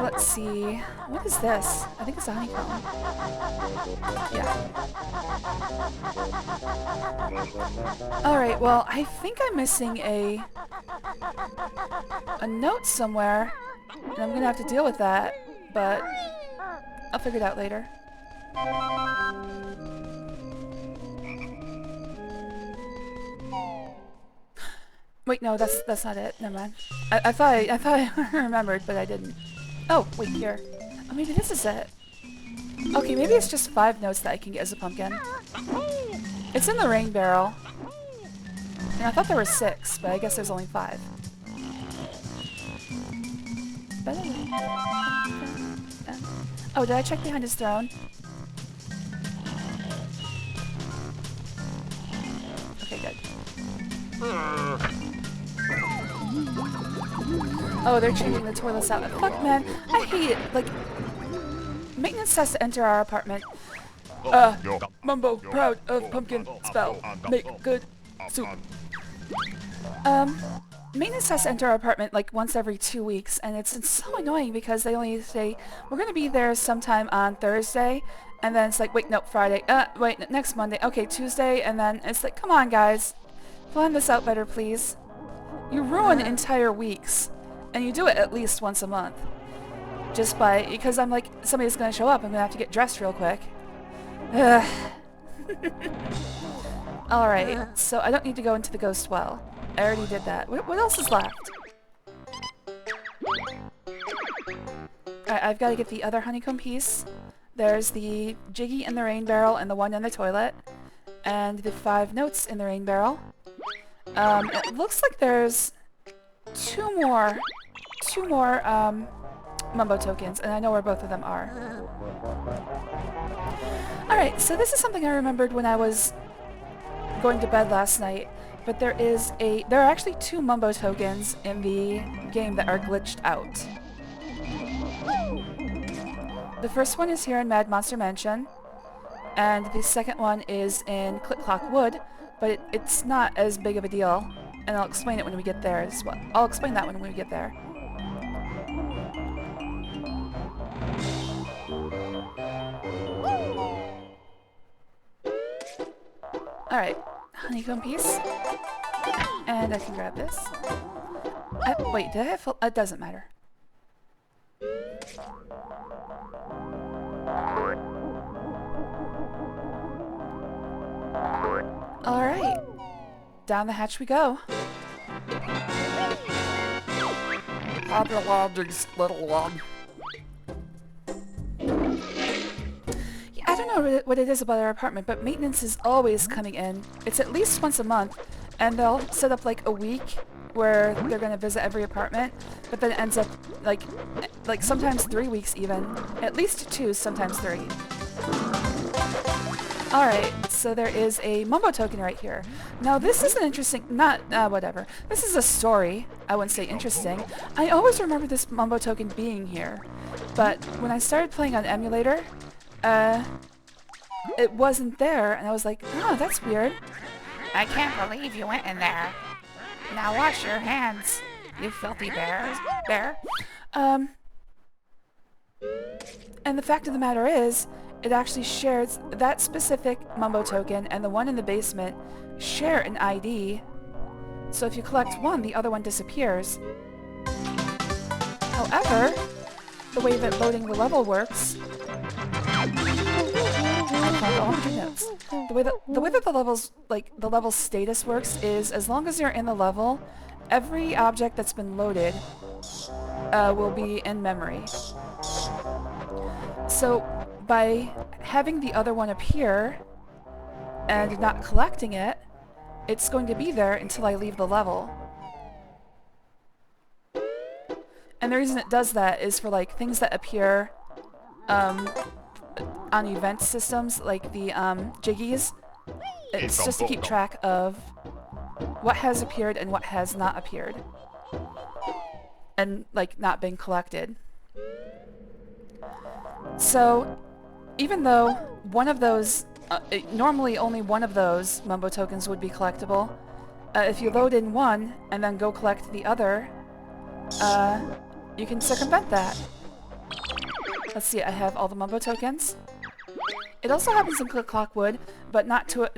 Let's see. What is this? I think it's a honeycomb. Yeah. Alright, well, I think I'm missing a note somewhere, and I'm gonna have to deal with that, but I'll figure it out later. Wait, no, that's not it. Never mind. I thought I remembered, but I didn't. Oh, wait, here. Oh, maybe this is it. Okay, maybe it's just 5 notes that I can get as a pumpkin. It's in the rain barrel. And I thought there were 6, but I guess there's only 5. Oh, did I check behind his throne? Okay, good. Oh, they're changing the toilets out. Fuck, man. I hate it. Like, maintenance has to enter our apartment. Mumbo, proud of pumpkin spell. Make good soup. Maintenance has to enter our apartment like once every 2 weeks, and it's so annoying because they only say, we're gonna be there sometime on Thursday, and then it's like, wait, no, Friday. Wait, next Monday. Okay, Tuesday, and then it's like, come on, guys. Plan this out better, please. You ruin entire weeks, and you do it at least once a month. Just because I'm like, somebody's gonna show up, I'm gonna have to get dressed real quick. Alright, so I don't need to go into the ghost well. I already did that. What else is left? Alright, I've got to get the other honeycomb piece. There's the Jiggy in the rain barrel and the one in the toilet. And the 5 notes in the rain barrel. It looks like there's 2 more Mumbo tokens, and I know where both of them are. Alright, so this is something I remembered when I was going to bed last night, but there are actually 2 Mumbo tokens in the game that are glitched out. The first one is here in Mad Monster Mansion, and the second one is in Click Clock Wood, but it's not as big of a deal, and I'll explain it when we get there as well. I'll explain that when we get there. Alright, honeycomb piece. And I can grab this. Wait, did I have full... It doesn't matter. Alright. Down the hatch we go. Happy landings, little one. I don't know what it is about our apartment, but maintenance is always coming in. It's at least once a month, and they'll set up like a week where they're going to visit every apartment, but then it ends up like sometimes 3 weeks even. At least 2, sometimes 3. Alright, so there is a Mumbo token right here. Now this is an interesting, whatever. This is a story. I wouldn't say interesting. I always remember this Mumbo token being here. But when I started playing on emulator, it wasn't there, and I was like, oh, that's weird. I can't believe you went in there. Now wash your hands, you filthy bear. And the fact of the matter is, it actually shares that specific Mumbo token and the one in the basement share an ID. So if you collect one, the other one disappears. However, the way that loading the level works, I found all 100 notes. The way that the levels, like the level status works is, as long as you're in the level, every object that's been loaded will be in memory. So by having the other one appear and not collecting it, it's going to be there until I leave the level. And the reason it does that is for like things that appear on event systems, like the jiggies. It's just to keep track of what has appeared and what has not appeared. And like not been collected. So even though one of those, normally only one of those Mumbo tokens would be collectible, if you load in one and then go collect the other, you can circumvent that. Let's see, I have all the Mumbo tokens. It also happens in Clockwood, but to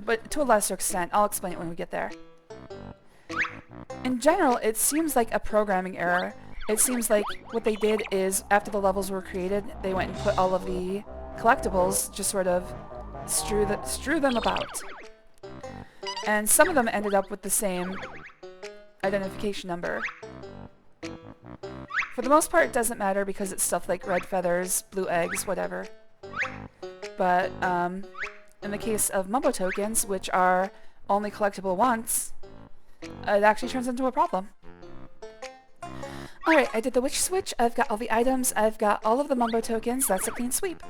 a lesser extent. I'll explain it when we get there. In general, it seems like a programming error. It seems like what they did is, after the levels were created, they went and put all of the collectibles, just sort of strew them about. And some of them ended up with the same identification number. For the most part, it doesn't matter because it's stuff like red feathers, blue eggs, whatever. But in the case of Mumbo tokens, which are only collectible once, it actually turns into a problem. Alright, I did the witch switch, I've got all the items, I've got all of the Mumbo tokens, that's a clean sweep.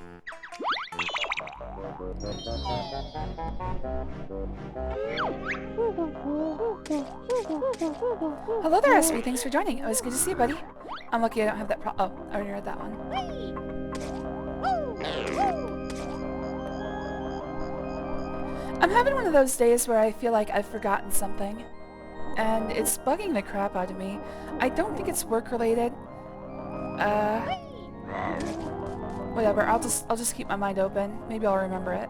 Hello there, SB, thanks for joining. It was good to see you, buddy. I'm lucky I don't have that oh, I already read that one. I'm having one of those days where I feel like I've forgotten something. And it's bugging the crap out of me. I don't think it's work-related. Whatever, I'll just keep my mind open. Maybe I'll remember it.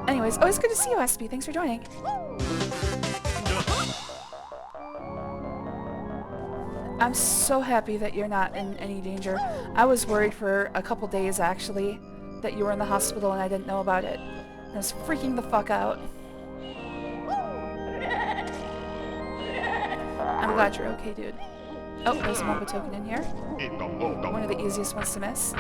Anyways, always good to see you, SB. Thanks for joining. I'm so happy that you're not in any danger. I was worried for a couple days, actually, that you were in the hospital and I didn't know about it. I was freaking the fuck out. I'm glad you're okay, dude. Oh, there's a Mumbo token in here. One of the easiest ones to miss.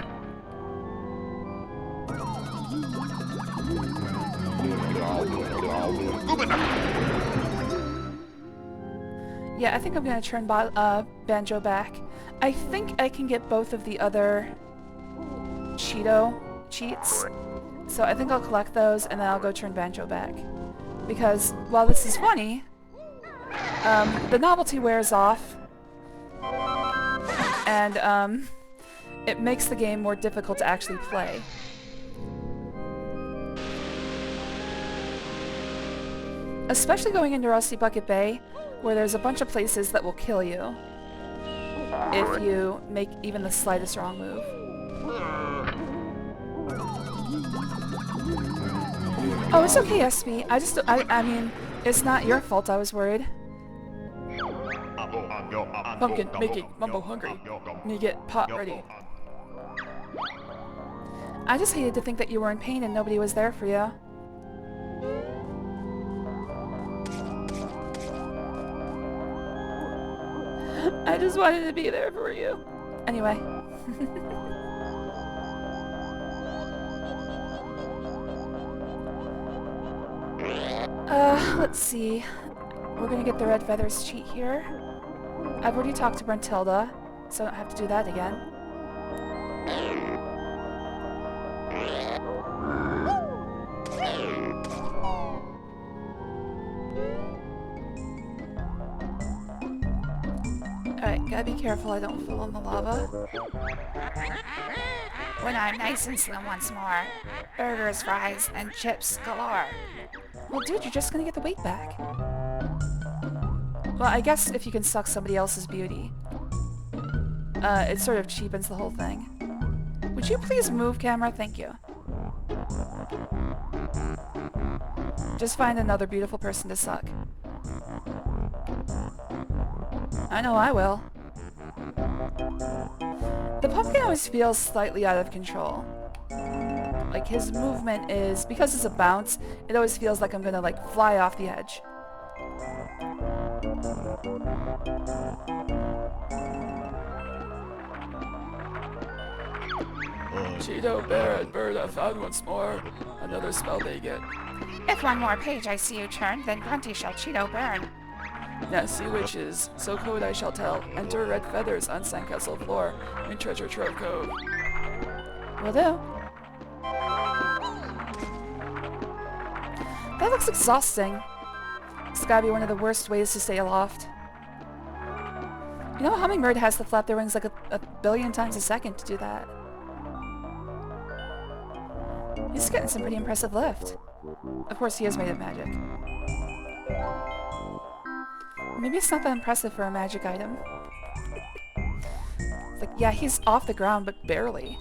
Yeah, I think I'm gonna turn Banjo back. I think I can get both of the other cheats. So I think I'll collect those and then I'll go turn Banjo back. Because while this is funny, the novelty wears off, and it makes the game more difficult to actually play. Especially going into Rusty Bucket Bay, where there's a bunch of places that will kill you if you make even the slightest wrong move. Oh, it's okay, SB. I mean, it's not your fault I was worried. Pumpkin making Mumbo hungry. Me get pot ready. I just hated to think that you were in pain and nobody was there for you. I just wanted to be there for you. Anyway. Let's see. We're gonna get the red feathers cheat here. I've already talked to Brentilda, so I don't have to do that again. Gotta be careful I don't fall in the lava. When I'm nice and slim once more. Burgers, fries, and chips galore. Well, dude, you're just gonna get the weight back. Well, I guess if you can suck somebody else's beauty, it sort of cheapens the whole thing. Would you please move, camera? Thank you. Just find another beautiful person to suck. I know I will. The pumpkin always feels slightly out of control. Like, his movement is, because it's a bounce, it always feels like I'm gonna, like, fly off the edge. Cheeto, bear, and bird are found once more. Another spell they get. If one more page I see you turn, then Grunty shall Cheeto burn. Nasty witches, so code I shall tell. Enter red feathers on sandcastle floor in treasure trove cove. Will do. That looks exhausting. It's gotta be one of the worst ways to stay aloft. You know, a hummingbird has to flap their wings like a billion times a second to do that. He's getting some pretty impressive lift. Of course, he is made of magic. Maybe it's not that impressive for a magic item. It's like, yeah, he's off the ground, but barely.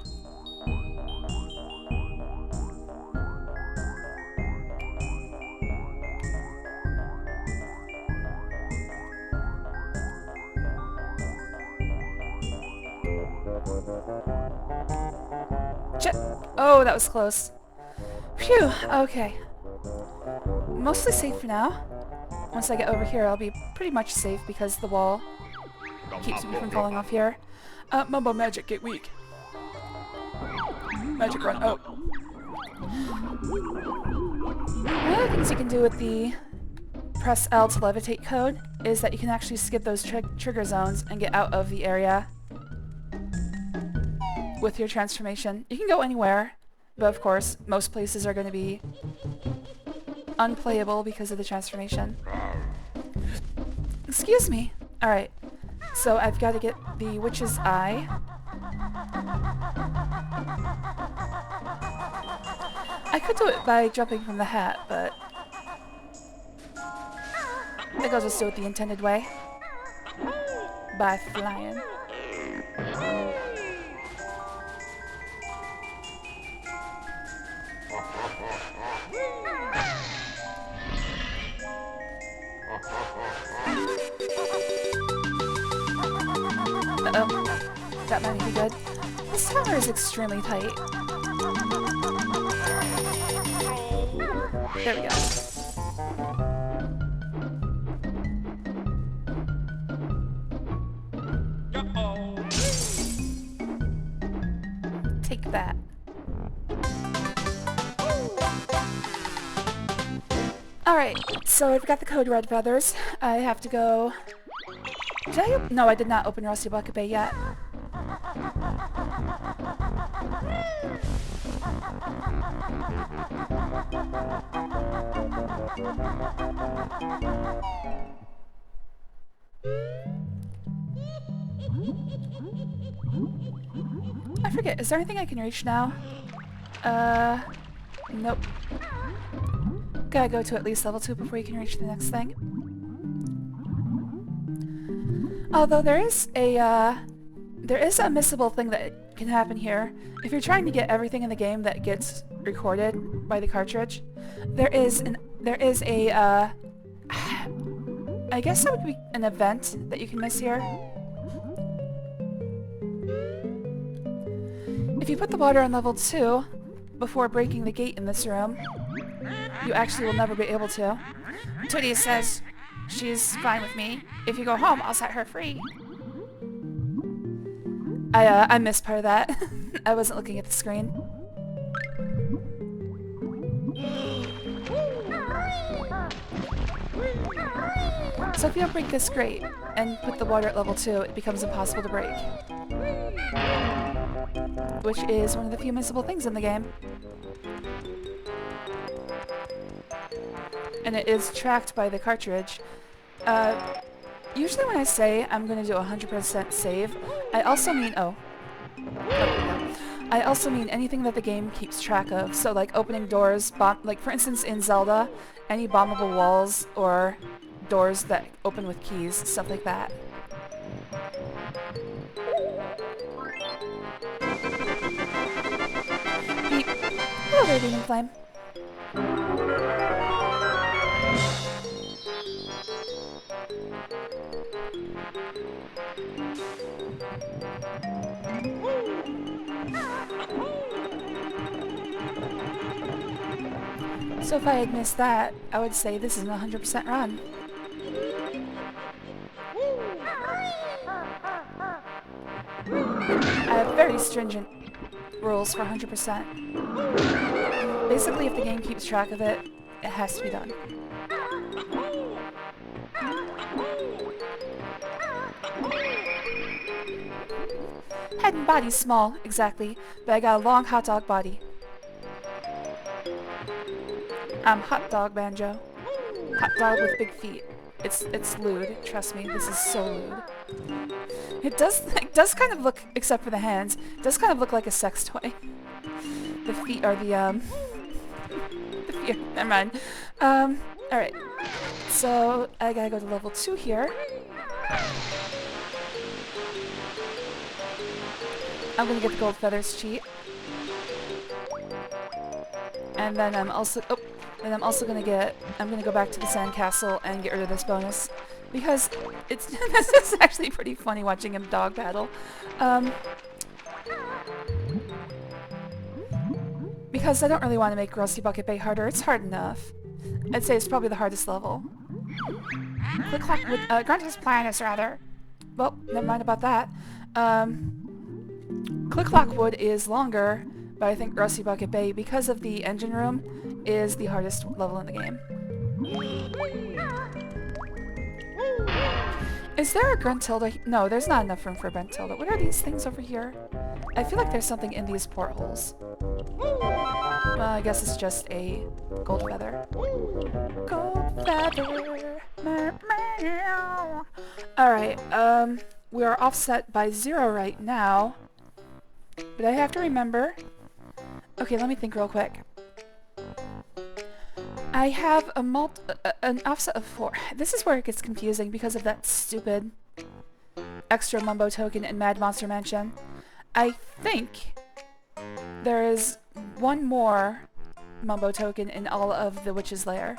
Oh, that was close. Phew, okay. Mostly safe for now. Once I get over here, I'll be pretty much safe because the wall keeps me from falling off here. Mumbo magic, get weak. Magic run, oh. One of the things you can do with the press L to levitate code is that you can actually skip those trigger zones and get out of the area with your transformation. You can go anywhere, but of course, most places are going to be unplayable because of the transformation. Excuse me. Alright, so I've got to get the witch's eye. I could do it by jumping from the hat, but I think I'll just do it the intended way. By flying. Uh-oh. That might be good. This tower is extremely tight. There we go. Take that. Alright, so I've got the code red feathers. I have to go... Did I no, I did not open Rusty Bucket Bay yet. I forget, is there anything I can reach now? Nope. Gotta go to at least level 2 before you can reach the next thing. Although there is a missable thing that can happen here. If you're trying to get everything in the game that gets recorded by the cartridge, there is a I guess that would be an event that you can miss here. If you put the water on level 2 before breaking the gate in this room, you actually will never be able to. Tootie says she's fine with me. If you go home, I'll set her free. I missed part of that. I wasn't looking at the screen. So if you don't break this grate and put the water at level 2, it becomes impossible to break. Which is one of the few missable things in the game. And it is tracked by the cartridge. Usually when I say I'm going to do 100% save, I also mean... Oh. No. I also mean anything that the game keeps track of. So like opening doors, like for instance in Zelda, any bombable walls or doors that open with keys, stuff like that. Beep. Hello there, Demon Flame. So if I had missed that, I would say this is an 100% run. I have very stringent rules for 100%. Basically, if the game keeps track of it, it has to be done. Head and body's small, exactly, but I got a long hot dog body. I'm hot dog Banjo. Hot dog with big feet. It's lewd, trust me, this is so lewd. It does kind of look, except for the hands, it does kind of look like a sex toy. The feet are the the feet, never mind. Alright. So, I gotta go to level 2 here. I'm gonna get the gold feathers cheat. And then I'm also gonna go back to the sandcastle and get rid of this bonus. Because it's this is actually pretty funny watching him dog battle. Because I don't really want to make Rusty Bucket Bay harder, it's hard enough. I'd say it's probably the hardest level. Grunty's plan is rather... Well, never mind about that. Click-Clock Wood is longer, but I think Rusty Bucket Bay, because of the engine room, is the hardest level in the game. Is there a Gruntilda? No, there's not enough room for a Gruntilda. What are these things over here? I feel like there's something in these portholes. Well, I guess it's just a gold feather. Gold feather. Alright, we are offset by 0 right now. But I have to remember... Okay, let me think real quick. I have an offset of 4. This is where it gets confusing because of that stupid extra Mumbo token in Mad Monster Mansion. I think there is one more Mumbo token in all of the Witch's Lair.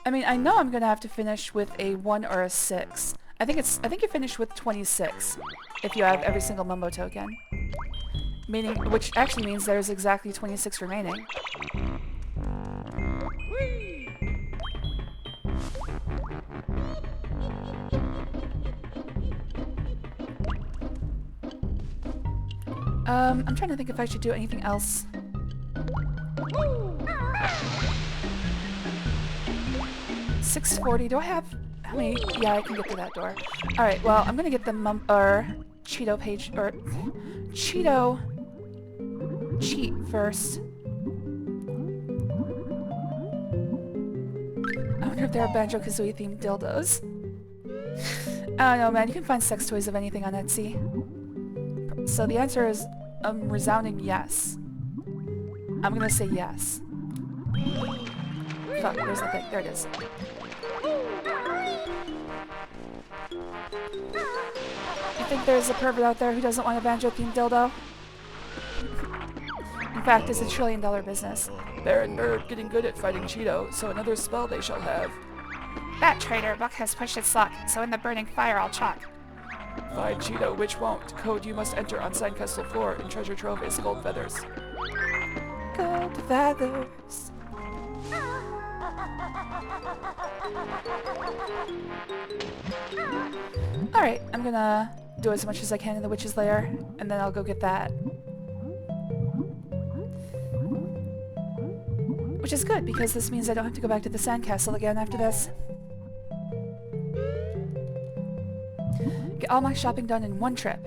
I mean, I know I'm gonna have to finish with a 1 or a 6. I think you finish with 26 if you have every single Mumbo token. Meaning, which actually means there's exactly 26 remaining. I'm trying to think if I should do anything else. $640. Do I have... How many? Yeah, I can get to that door. Alright, well, I'm gonna get the Cheeto page... or... Cheeto... cheat first. I wonder if there are Banjo-Kazooie themed dildos. I don't know, man. You can find sex toys of anything on Etsy. So the answer is a resounding yes. I'm gonna say yes. Fuck, where's the thing? There it is. You think there's a pervert out there who doesn't want a Banjo-themed dildo? In fact, it's $1 trillion business. Baron Bird getting good at fighting Cheeto, so another spell they shall have. That traitor Buck has pushed its luck, so in the burning fire I'll chalk. Find Cheeto, which won't. Code you must enter on Sandcastle floor, and treasure trove is gold feathers. Gold feathers. Alright, I'm gonna do as much as I can in the Witch's Lair, and then I'll go get that. Which is good, because this means I don't have to go back to the sandcastle again after this. Get all my shopping done in one trip.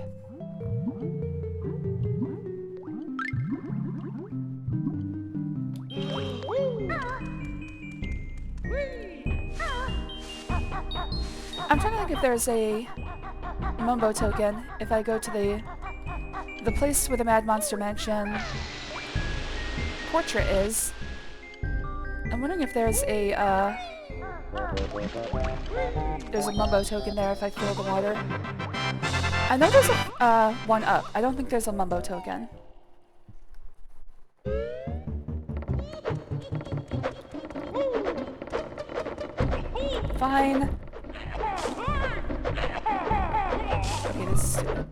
I'm trying to think if there's a Mumbo token if I go to the place where the Mad Monster Mansion portrait is. I'm wondering if there's a Mumbo token there if I fill the water. I know there's a one up. I don't think there's a Mumbo token. Fine. Okay, this is stupid.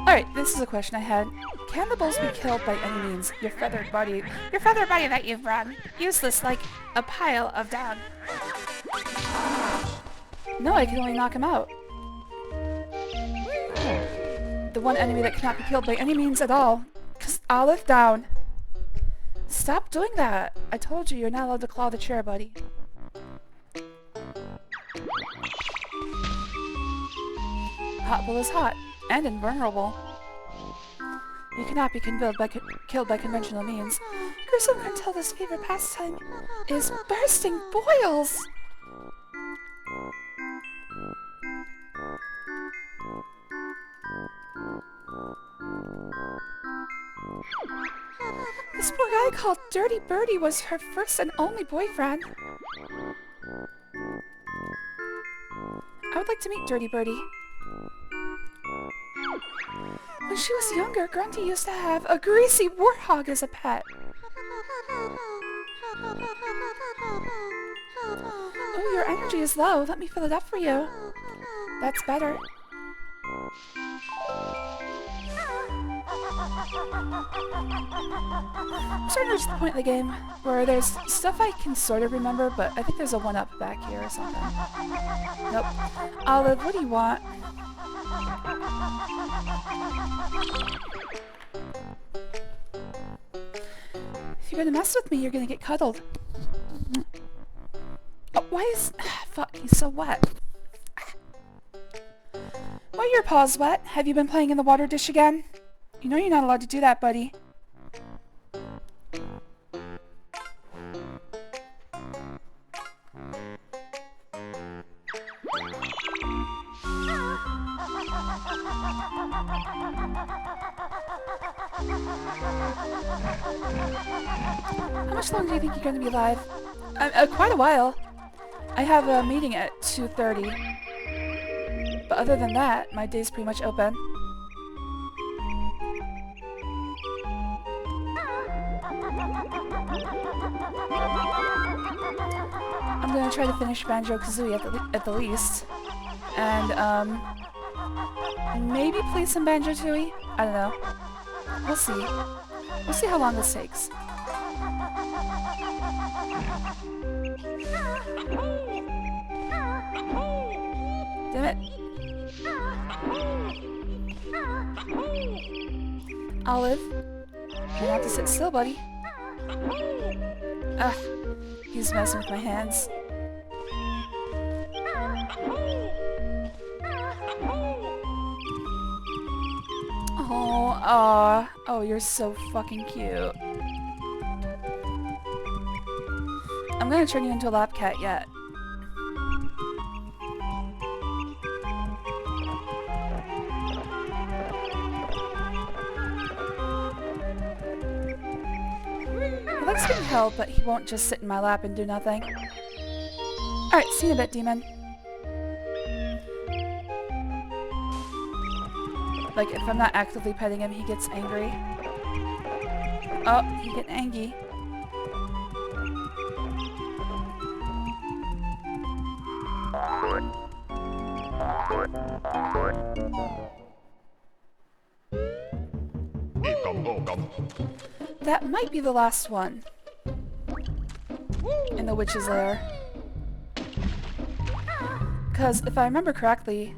Alright, this is a question I had. Can the bulls be killed by any means? Your feathered body that you've run, useless like a pile of dung. No, I can only knock him out. The one enemy that cannot be killed by any means at all. Olive, down. Stop doing that. I told you, you're not allowed to claw the chair, buddy. Hot bull is hot, and invulnerable. You cannot be killed by conventional means. Gruesome Gruntilda's favorite pastime is bursting boils! This poor guy called Dirty Birdie was her first and only boyfriend. I would like to meet Dirty Birdie. When she was younger, Grunty used to have a greasy warthog as a pet. Oh, your energy is low. Let me fill it up for you. That's better. I'm starting to reach the point of the game where there's stuff I can sort of remember, but I think there's a one-up back here or something. Nope. Olive, what do you want? If you're gonna mess with me, you're gonna get cuddled. Oh, why is... fuck, he's so wet. Why are your paws wet? Have you been playing in the water dish again? You know you're not allowed to do that, buddy. How much longer do you think you're going to be live? Quite a while. I have a meeting at 2:30. But other than that, my day's pretty much open. I'm gonna try to finish Banjo-Kazooie at the least. And, maybe play some Banjo-Tooie? I don't know. We'll see. We'll see how long this takes. Damn it. Olive, you have to sit still, buddy. Ugh, he's messing with my hands. Oh, aw. Oh, you're so fucking cute. I'm gonna turn you into a lap cat yet. He likes being held, but he won't just sit in my lap and do nothing. Alright, see you in a bit, demon. Like, if I'm not actively petting him, he gets angry. Oh, he getting angry. That might be the last one. In the witch's lair. Because if I remember correctly...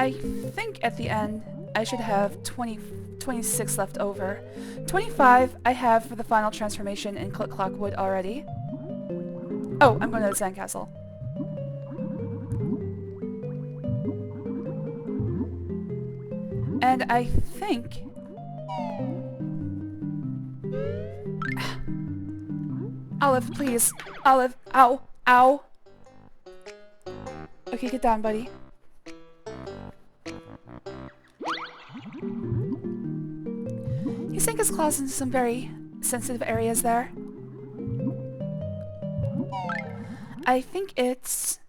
I think at the end I should have 26 left over. 25 I have for the final transformation in Click Clock Wood already. Oh, I'm going to the sandcastle. And I think... Olive, please. Olive. Ow. Ow. Okay, get down, buddy. He sank his claws into some very sensitive areas there. I think it's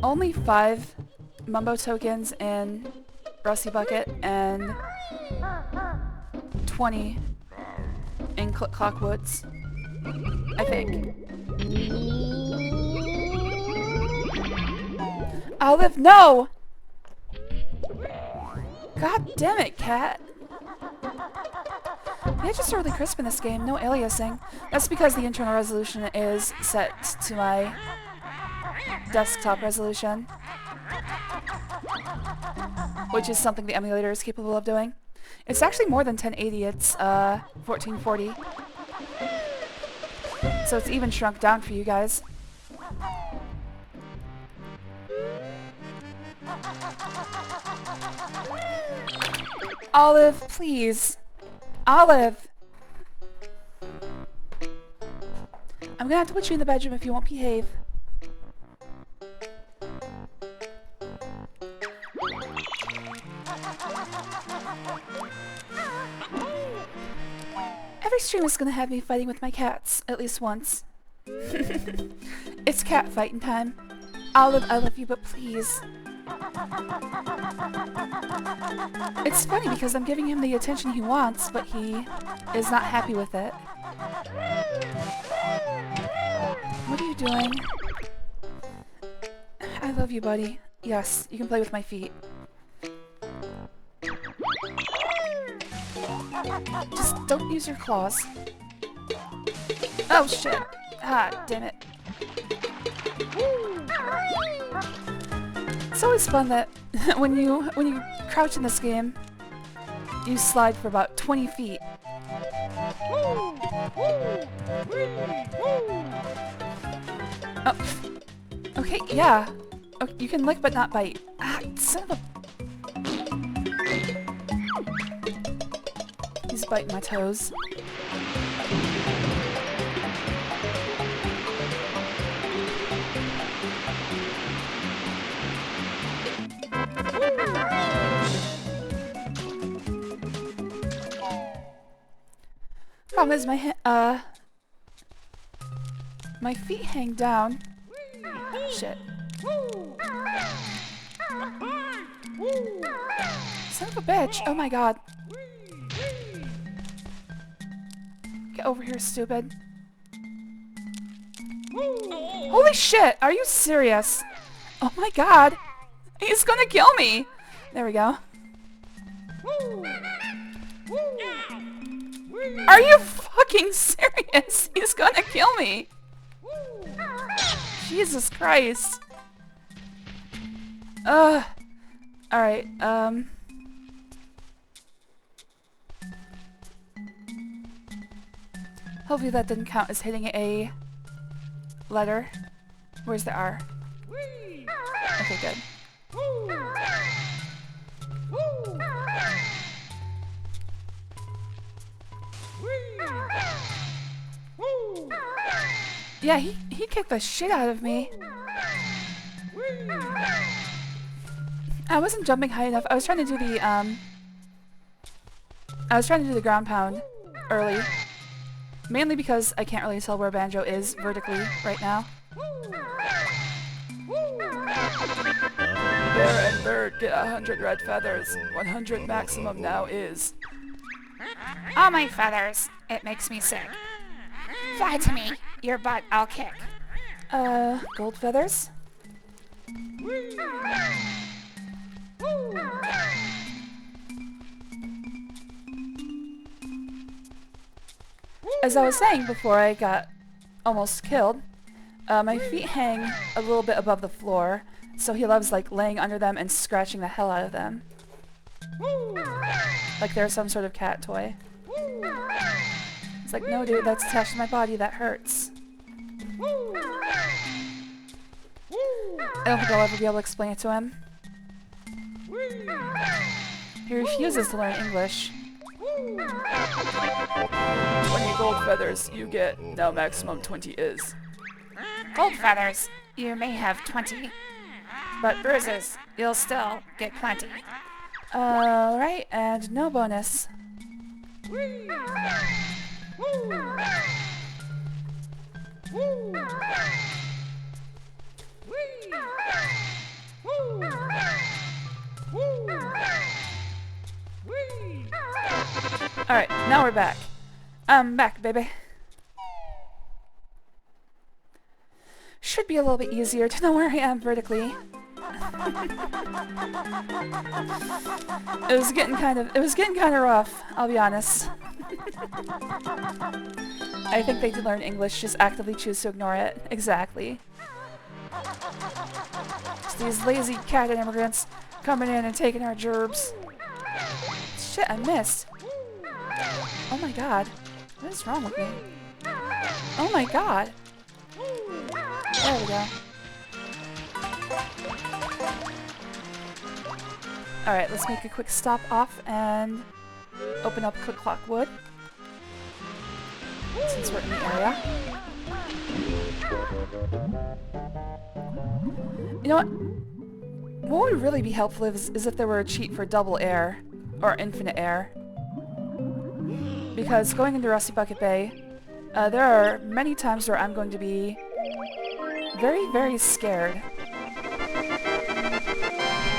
only 5 Mumbo tokens in Rusty Bucket and 20 in Click Clock Woods. I think. Olive, no! God damn it, cat. The edges are really crisp in this game, no aliasing. That's because the internal resolution is set to my desktop resolution, which is something the emulator is capable of doing. It's actually more than 1080, it's 1440. So it's even shrunk down for you guys. Olive, please. Olive! I'm gonna have to put you in the bedroom if you won't behave. Every stream is gonna have me fighting with my cats, at least once. It's cat fighting time. Olive, I love you, but please. It's funny because I'm giving him the attention he wants, but he is not happy with it. What are you doing? I love you, buddy. Yes, you can play with my feet. Just don't use your claws. Oh shit! Ah, damn it. It's always fun that when you crouch in this game, you slide for about 20 feet. Oh. Okay, yeah. Oh, you can lick but not bite. Ah, son of a... He's biting my toes. Problem is my feet hang down. Shit. Son of a bitch! Oh my god. Get over here, stupid. Holy shit! Are you serious? Oh my god! He's gonna kill me! There we go. Are you fucking serious? He's gonna kill me! Jesus Christ. Alright, hopefully that didn't count as hitting a letter. Where's the R? Okay, good. Yeah, he kicked the shit out of me. I wasn't jumping high enough. I was trying to do the ground pound early. Mainly because I can't really tell where Banjo is vertically right now. Bear and bird get 100 red feathers. 100 maximum now is. All my feathers. It makes me sick. Fly to me. Your butt I'll kick. Gold feathers? As I was saying before I got almost killed, my feet hang a little bit above the floor, So he loves like laying under them and scratching the hell out of them. Like they're some sort of cat toy. It's like, no dude, that's attached to my body, that hurts. I don't think I'll ever be able to explain it to him. He refuses to learn English. 20 gold feathers you get. Now maximum 20 is. Gold feathers, you may have 20, but bruises, you'll still get plenty. Alright, and no bonus. Alright, now we're back. I'm back, baby. Should be a little bit easier to know where I am vertically. It was getting kind of rough, I'll be honest. I think they did learn English, just actively choose to ignore it. Exactly. It's these lazy cat immigrants coming in and taking our gerbs. Shit, I missed. Oh my god. What is wrong with me? Oh my god. There we go. Alright, let's make a quick stop off and open up Click Clock Wood. Since we're in the area. You know what? What would really be helpful is if there were a cheat for double air, or infinite air. Because going into Rusty Bucket Bay, there are many times where I'm going to be very, very scared.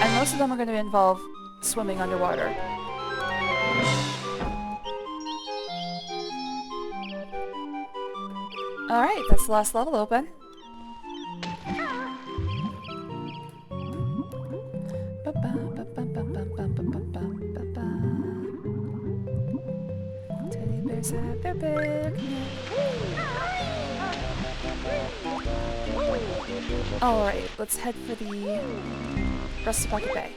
And most of them are going to involve swimming underwater. Alright, that's the last level open. Teddy bears have their picnic. Alright, let's head for the Rusty Bucket Bay.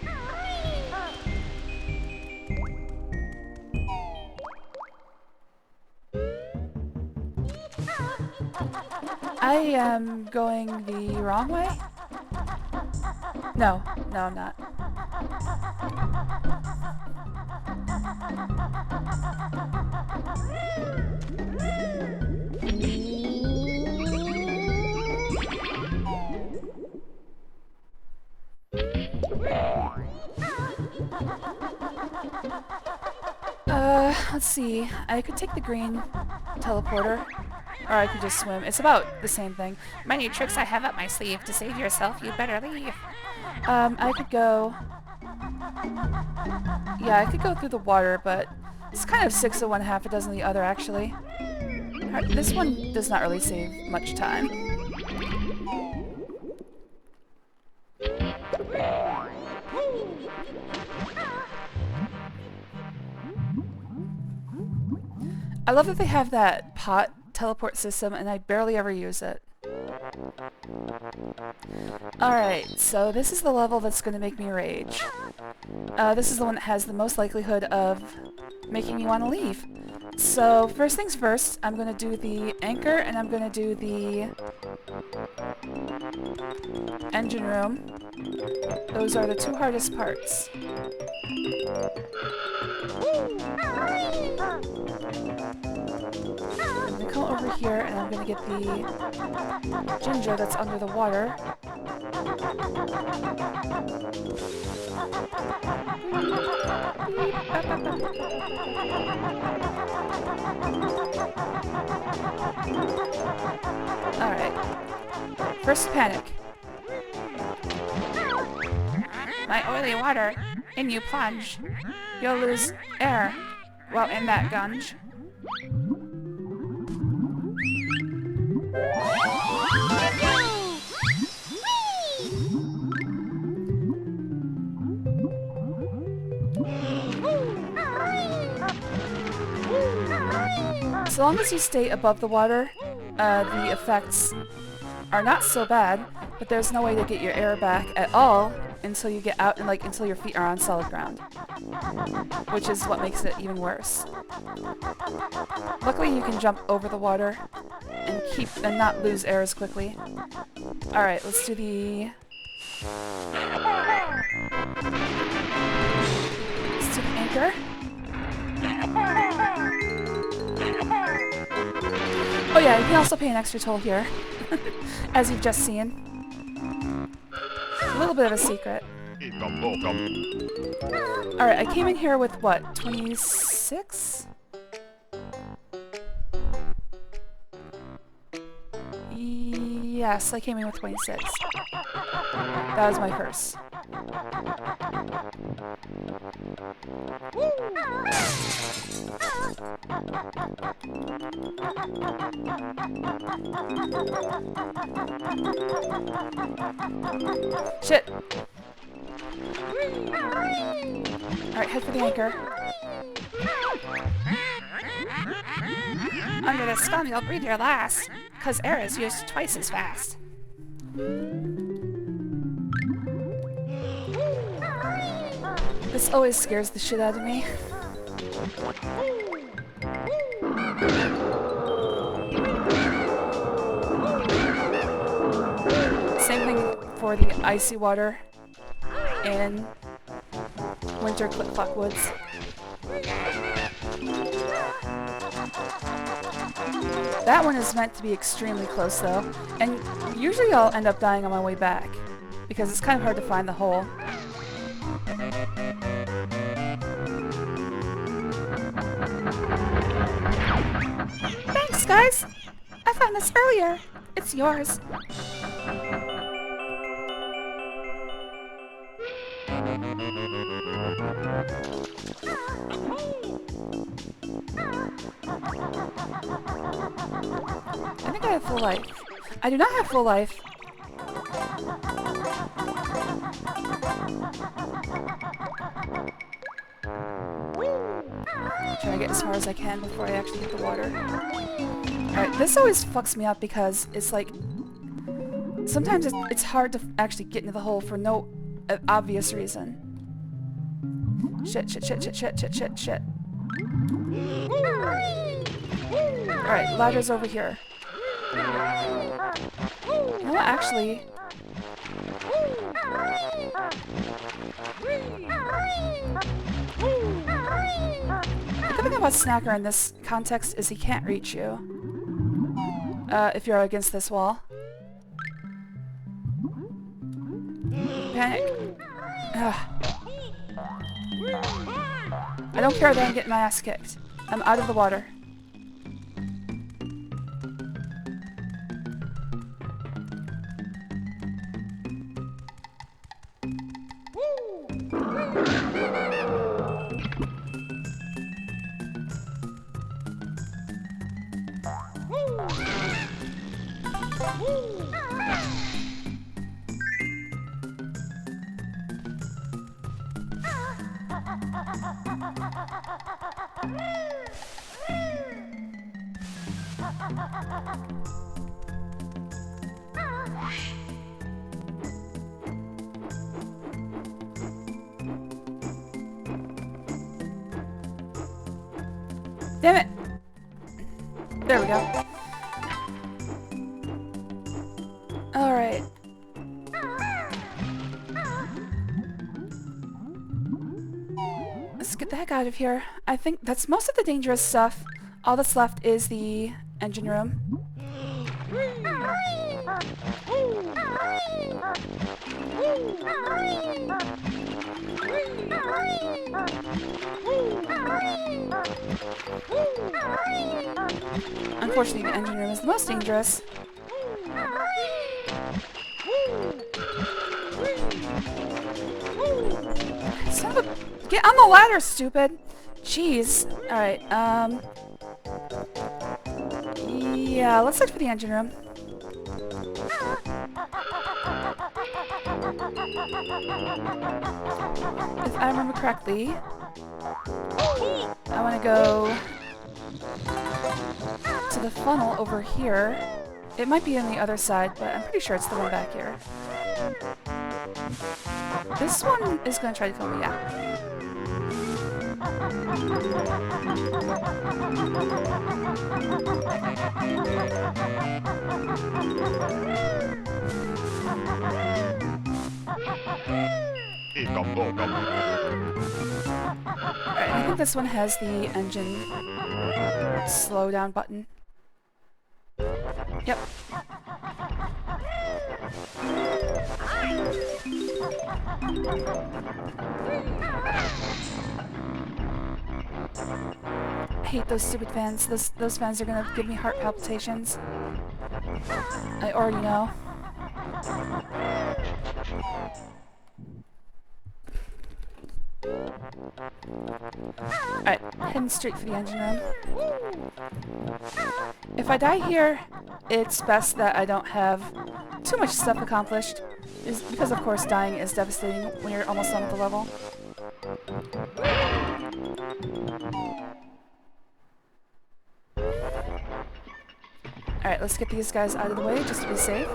I am going the wrong way? No, I'm not. Let's see. I could take the green teleporter, or I could just swim. It's about the same thing. Many tricks I have up my sleeve. To save yourself, you'd better leave. I could go... Yeah, I could go through the water, but it's kind of 6 of one, half a dozen of the other, actually. Alright, this one does not really save much time. I love that they have that pot teleport system, and I barely ever use it. Alright, so this is the level that's going to make me rage. This is the one that has the most likelihood of making me want to leave. So, first things first, I'm going to do the anchor, and I'm going to do the engine room. Those are the two hardest parts. I'm going to come over here, and I'm going to get the ginger that's under the water. Alright. First panic. My oily water, in you plunge. You'll lose air while in that gunge. So long as you stay above the water, the effects are not so bad. but there's no way to get your air back at all until you get out and like until your feet are on solid ground, which is what makes it even worse. Luckily, you can jump over the water and not lose air as quickly. All right, let's do the. Let's do the anchor. Oh yeah, you can also pay an extra toll here, as you've just seen. A little bit of a secret. Alright, I came in here with what, 26? Yes, I came in with 26. That was my first. Shit! Alright, head for the anchor. Under the scum, you'll breathe your last, 'cause air is used twice as fast. This always scares the shit out of me. Same thing for the icy water in Winter Clip-Clop Woods. That one is meant to be extremely close though, and usually I'll end up dying on my way back, because it's kind of hard to find the hole. Thanks, guys! I found this earlier. It's yours. I think I have full life. I do not have full life. Try to get as far as I can before I actually hit the water. Alright, this always fucks me up because it's like... Sometimes it's hard to actually get into the hole for no obvious reason. Shit, shit, shit, shit, shit, shit, shit, shit. Alright, ladder's over here. You know what, actually... The good thing about Snacker in this context is he can't reach you. If you're against this wall. Panic. Ugh. I don't care that I'm getting my ass kicked. I'm out of the water. Damn it! There we go. Alright. Let's get the heck out of here. I think that's most of the dangerous stuff. All that's left is the engine room. Unfortunately, the engine room is the most dangerous. Son of a... Get on the ladder, stupid! Jeez. Alright, yeah, let's look for the engine room. If I remember correctly, I want to go to the funnel over here It might be on the other side, but I'm pretty sure it's the one back here. This one is gonna try to kill me, yeah. Alright, I think this one has the engine slowdown button. Yep. I hate those stupid fans. Those fans are gonna give me heart palpitations. I already know. Alright, heading straight for the engine room. If I die here, it's best that I don't have too much stuff accomplished. Because of course dying is devastating when you're almost done with the level. Alright, let's get these guys out of the way just to be safe.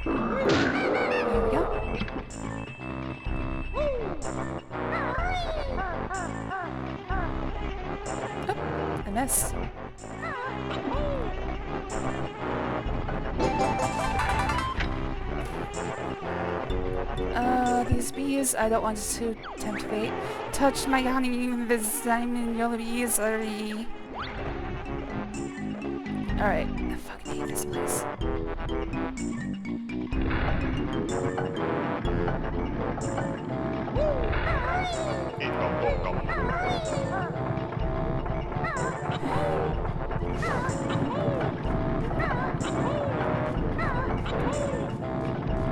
There we go. Oh, I missed. These bees, I don't want to tempt fate. Touch my honey, this diamond, yellow bees, sorry. Alright, I fucking hate this place.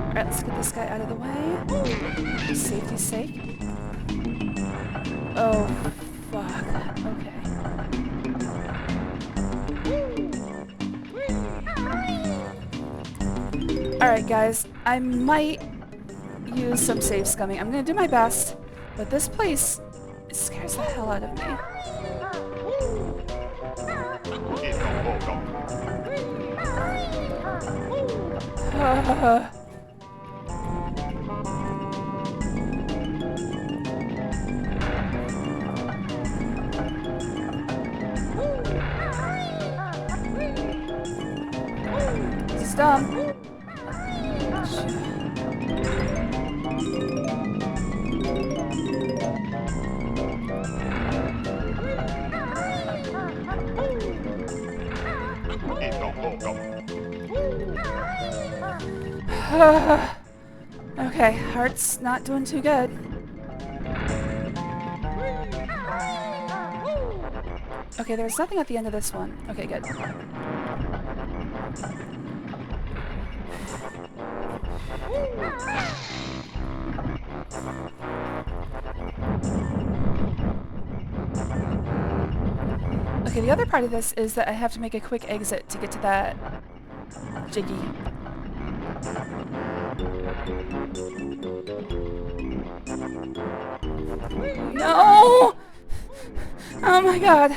Alright, let's get this guy out of the way. For safety's sake. Oh, fuck. Okay. Alright guys, I might use some save scumming. I'm gonna do my best, but this place scares the hell out of me. This is dumb. Okay, heart's not doing too good. Okay, there's nothing at the end of this one. Okay, good. Okay, the other part of this is that I have to make a quick exit to get to that Jiggy. No! Oh my god.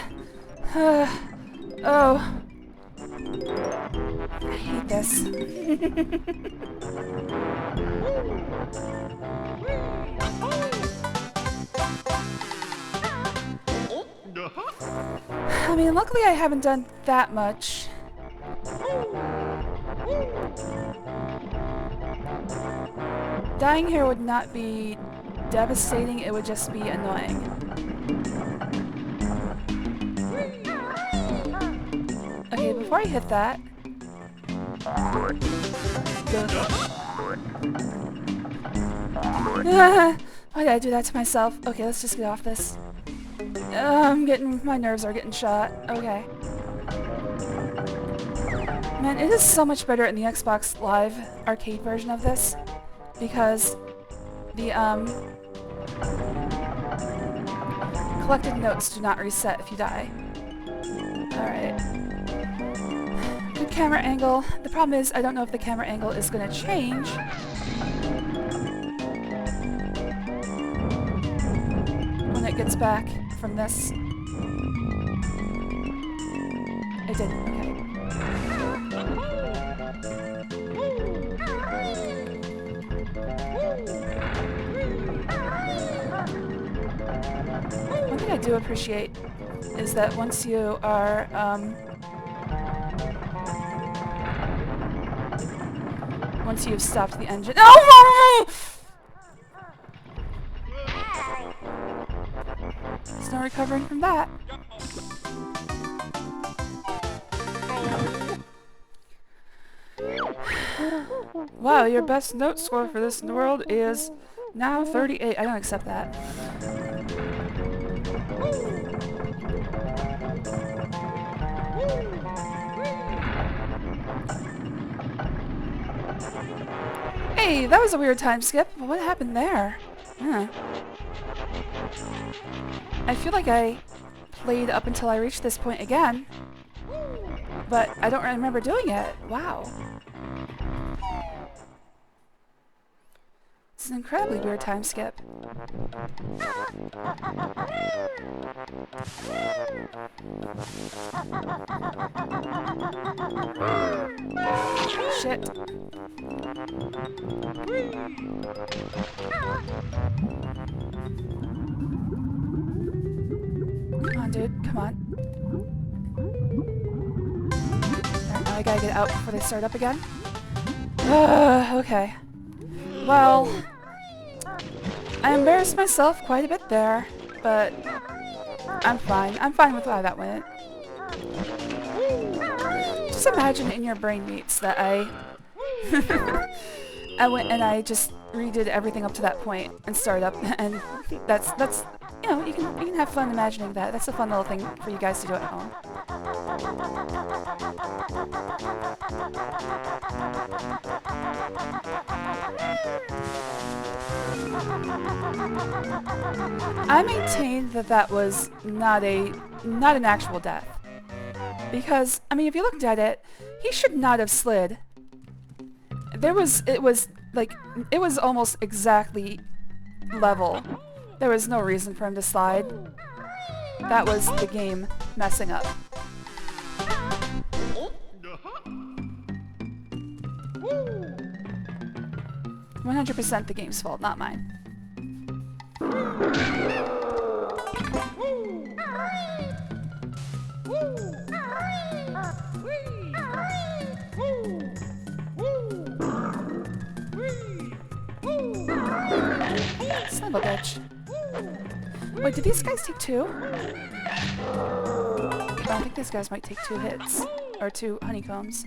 Oh. I hate this. I mean, luckily I haven't done that much. Dying here would not be devastating, it would just be annoying. Okay, before I hit that... Why did I do that to myself? Okay, let's just get off this. My nerves are getting shot. Okay. Man, it is so much better in the Xbox Live arcade version of this, because the, collected notes do not reset if you die. Alright. Good camera angle. The problem is, I don't know if the camera angle is gonna change. When it gets back from this. It didn't, okay. One thing I do appreciate is that once you are, once you've stopped the engine— Oh! There's no recovering from that. Wow, your best note score for this world is now 38. I don't accept that. Hey, that was a weird time skip. What happened there? Huh. I feel like I played up until I reached this point again, but I don't remember doing it. Wow. It's an incredibly weird time skip. Shit. Come on, dude. Come on. Alright, now I gotta get out before they start up again. Okay. Well, I embarrassed myself quite a bit there, but I'm fine. I'm fine with how that went. Just imagine in your brain meets that I went and I just redid everything up to that point and started up, and that's you know, you can have fun imagining that. That's a fun little thing for you guys to do at home. I maintain that that was not an actual death. Because, I mean, if you looked at it, he should not have slid. It was almost exactly level. There was no reason for him to slide. That was the game messing up. 100% the game's fault, not mine. Son of a bitch. Wait, did these guys take two? I think these guys might take 2 hits. Or 2 honeycombs.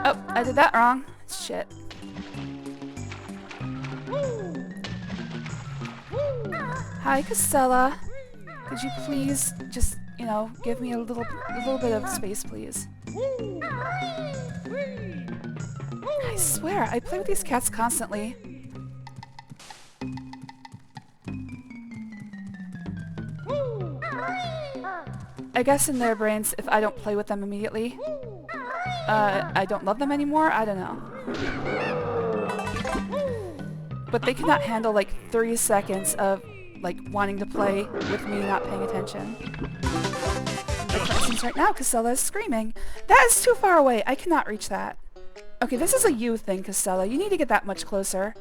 Oh, I did that wrong. Shit. Hi, Casella. Could you please just, you know, give me a little bit of space, please? I swear, I play with these cats constantly. I guess in their brains, if I don't play with them immediately, I don't love them anymore? I don't know. But they cannot handle like 3 seconds of like wanting to play with me not paying attention. Like for instance right now, Casella is screaming. That is too far away. I cannot reach that. Okay, this is a you thing, Casella. You need to get that much closer.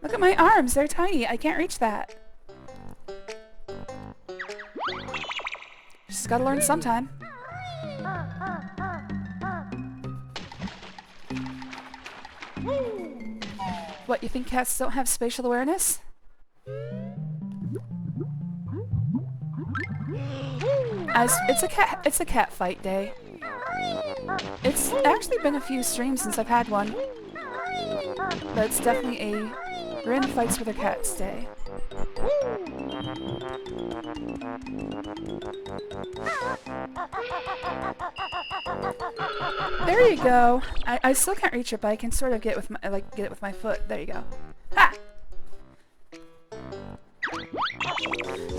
Look at my arms. They're tiny. I can't reach that. Just gotta learn sometime. What, you think cats don't have spatial awareness? It's a cat fight day. It's actually been a few streams since I've had one. But it's definitely a Rin fights with her cats day. There you go. I still can't reach it, but I can sort of get it with my foot. There you go. Ha!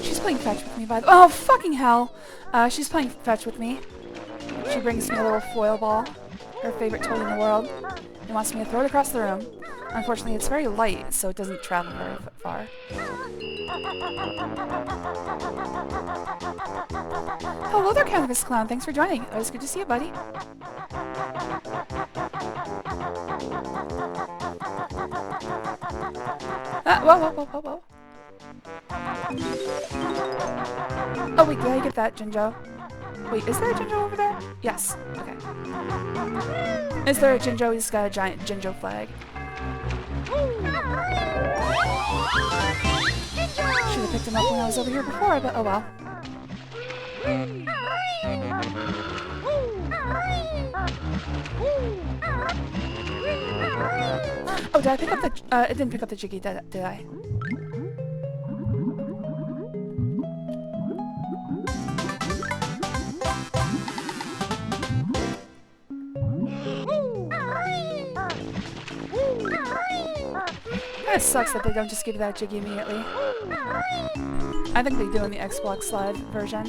She's playing fetch with me by the— oh, fucking hell! She's playing fetch with me. She brings me a little foil ball, her favorite toy in the world, and wants me to throw it across the room. Unfortunately, it's very light, so it doesn't travel very far. Hello there, Canvas Clown. Thanks for joining. Always good to see you, buddy. Whoa, whoa, whoa, whoa, whoa. Oh, wait, did I get that, Jinjo? Wait, is there a Jinjo over there? Yes. Okay. Is there a Jinjo? He's got a giant Jinjo flag. Should have picked him up when I was over here before, but oh well. Oh, did I pick up the— I didn't pick up the Jiggy, did I? It sucks that they don't just give you that Jiggy immediately. I think they do in the Xbox Live version.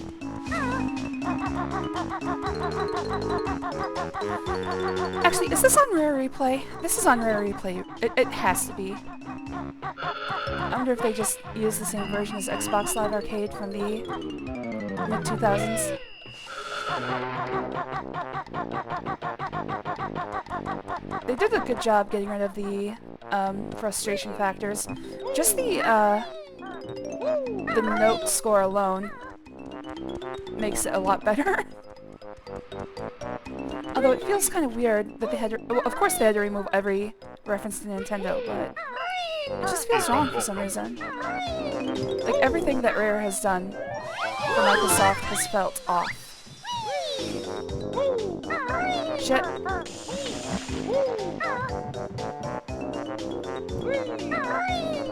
Actually, is this on Rare Replay? This is on Rare Replay. It has to be. I wonder if they just use the same version as Xbox Live Arcade from the mid-2000s. They did a good job getting rid of the frustration factors. Just the note score alone makes it a lot better. Although it feels kind of weird that they had to— well, of course they had to remove every reference to Nintendo, but it just feels wrong for some reason. Like, everything that Rare has done for Microsoft has felt off. Shit.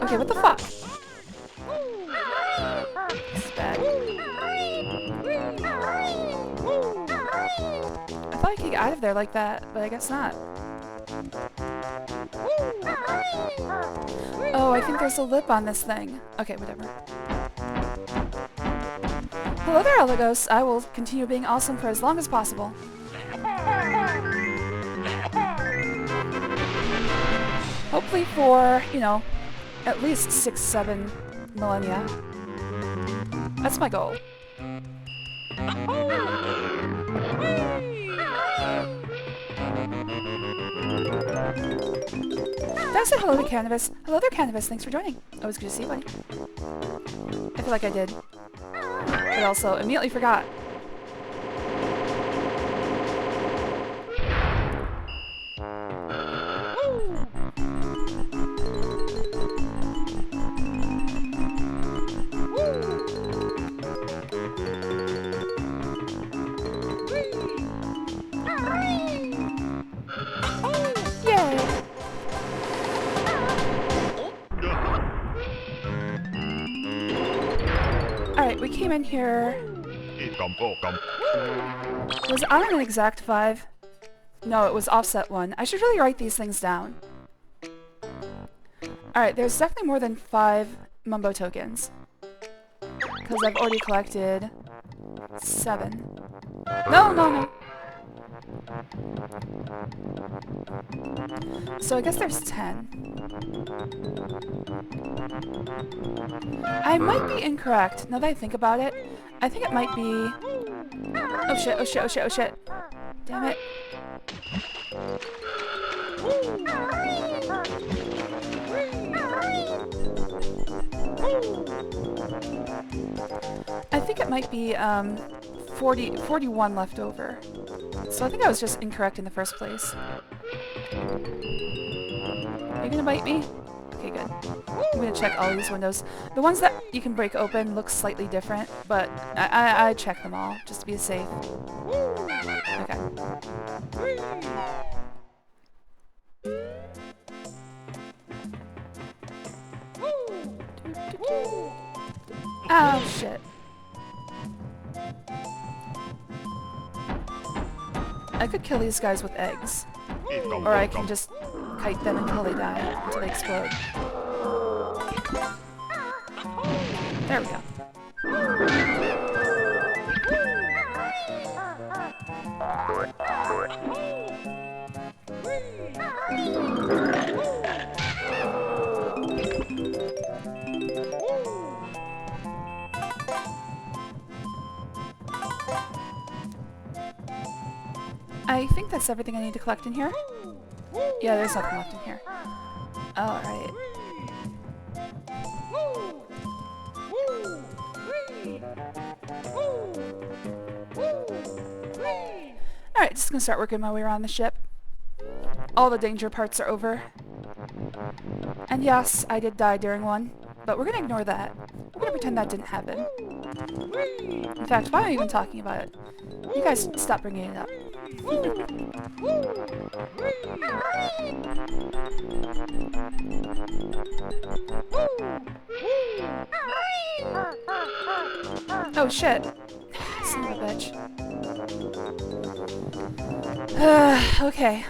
Okay, what the fuck? This is bad. I thought I could get out of there like that, but I guess not. Oh, I think there's a lip on this thing. Okay, whatever. Hello there, Elegos. I will continue being awesome for as long as possible. Hopefully for, you know, at least 6-7 millennia. That's my goal. Did I say hello to Canvas? Hello there, Canvas. Thanks for joining. Always good to see you, buddy. I feel like I did. But also immediately forgot. Alright, we came in here. Was it on an exact 5? No, it was offset 1. I should really write these things down. Alright, there's definitely more than 5 Mumbo tokens. Because I've already collected 7. No! So I guess there's 10. I might be incorrect, now that I think about it. I think it might be... oh shit, oh shit, oh shit, oh shit. Damn it. I think it might be 41 left over. So I think I was just incorrect in the first place. Are you gonna bite me? Okay, good. I'm gonna check all these windows. The ones that you can break open look slightly different, but I check them all, just to be safe. Okay. Oh, shit. I could kill these guys with eggs. Or I can just kite them until they die, until they explode. There we go. I think that's everything I need to collect in here. Yeah, there's nothing left in here. Alright. Alright, just gonna start working my way around the ship. All the danger parts are over. And yes, I did die during one, but we're gonna ignore that. We're gonna pretend that didn't happen. In fact, why am I even talking about it? You guys stop bringing it up. Oh shit. Son of a bitch. Okay.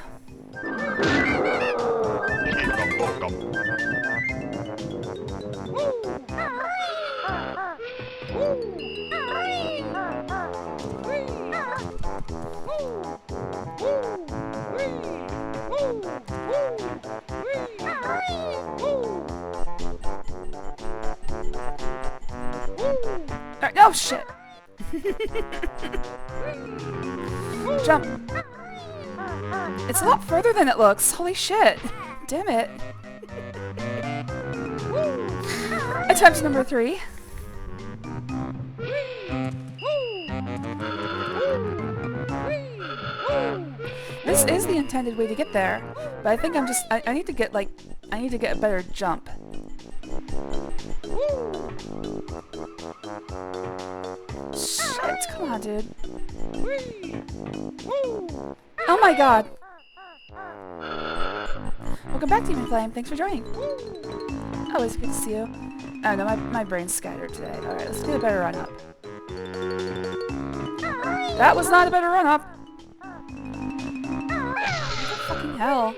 Alright, oh shit! Jump! It's a lot further than it looks. Holy shit! Damn it. Attempt number 3. This is the intended way to get there, but I think I need to get I need to get a better jump. Shit, come on, dude. Oh my god. Welcome back, Demon Flame. Thanks for joining. Always good to see you. Oh no, my brain's scattered today. Alright, let's do a better run-up. That was not a better run-up! Fucking hell.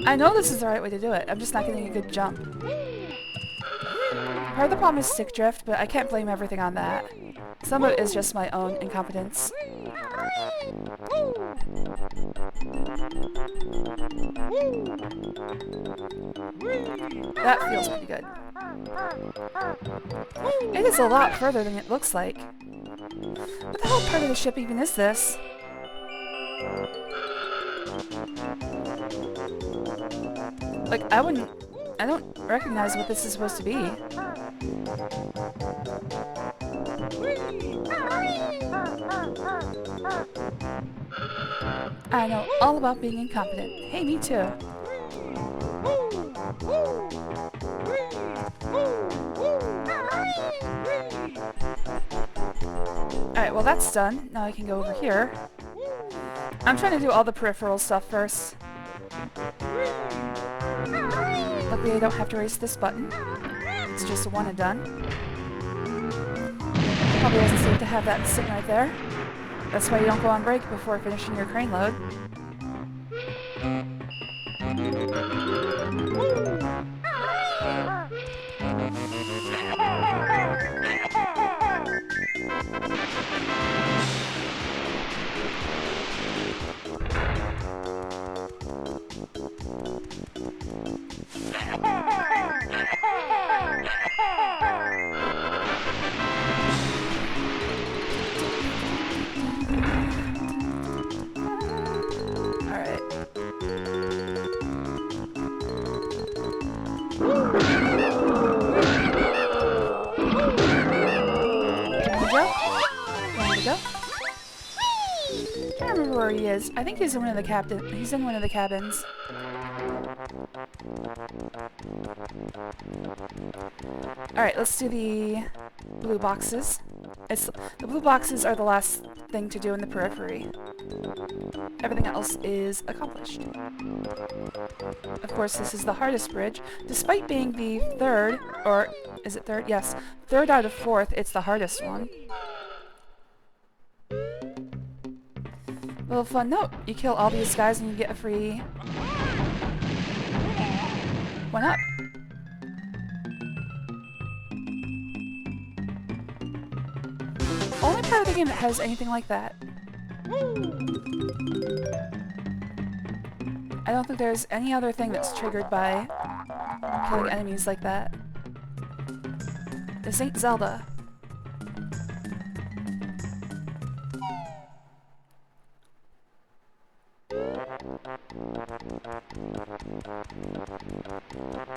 I know this is the right way to do it. I'm just not getting a good jump. Part of the problem is stick drift, but I can't blame everything on that. Some of it is just my own incompetence. That feels pretty good. It is a lot further than it looks like. What the hell part of the ship even is this? Like, I don't recognize what this is supposed to be. I know all about being incompetent. Hey, me too. Alright, well that's done. Now I can go over here. I'm trying to do all the peripheral stuff first. Luckily I don't have to race this button. It's just a one and done. Probably doesn't seem to have that sitting right there. That's why you don't go on break before finishing your crane load. Where he is. I think he's in one of the cabins. Alright, let's do the blue boxes. The blue boxes are the last thing to do in the periphery. Everything else is accomplished. Of course, this is the hardest bridge. Despite being the third, or is it third? Yes. Third out of fourth, it's the hardest one. Little fun note, you kill all these guys and you get a free one up. Only part of the game that has anything like that. I don't think there's any other thing that's triggered by killing enemies like that. This ain't Zelda. Oh,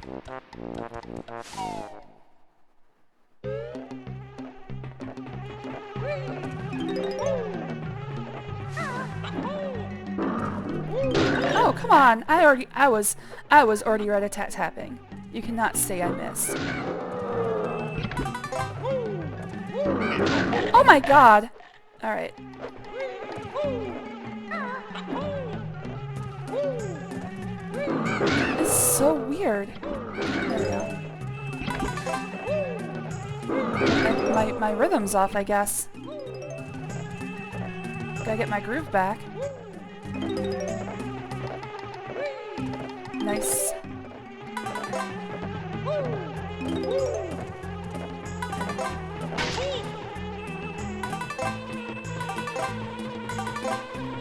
come on! I was already rat-a-tat-tapping. You cannot say I missed. Oh my god! Alright. It's so weird. There we go. My rhythm's off, I guess. Gotta get my groove back. Nice.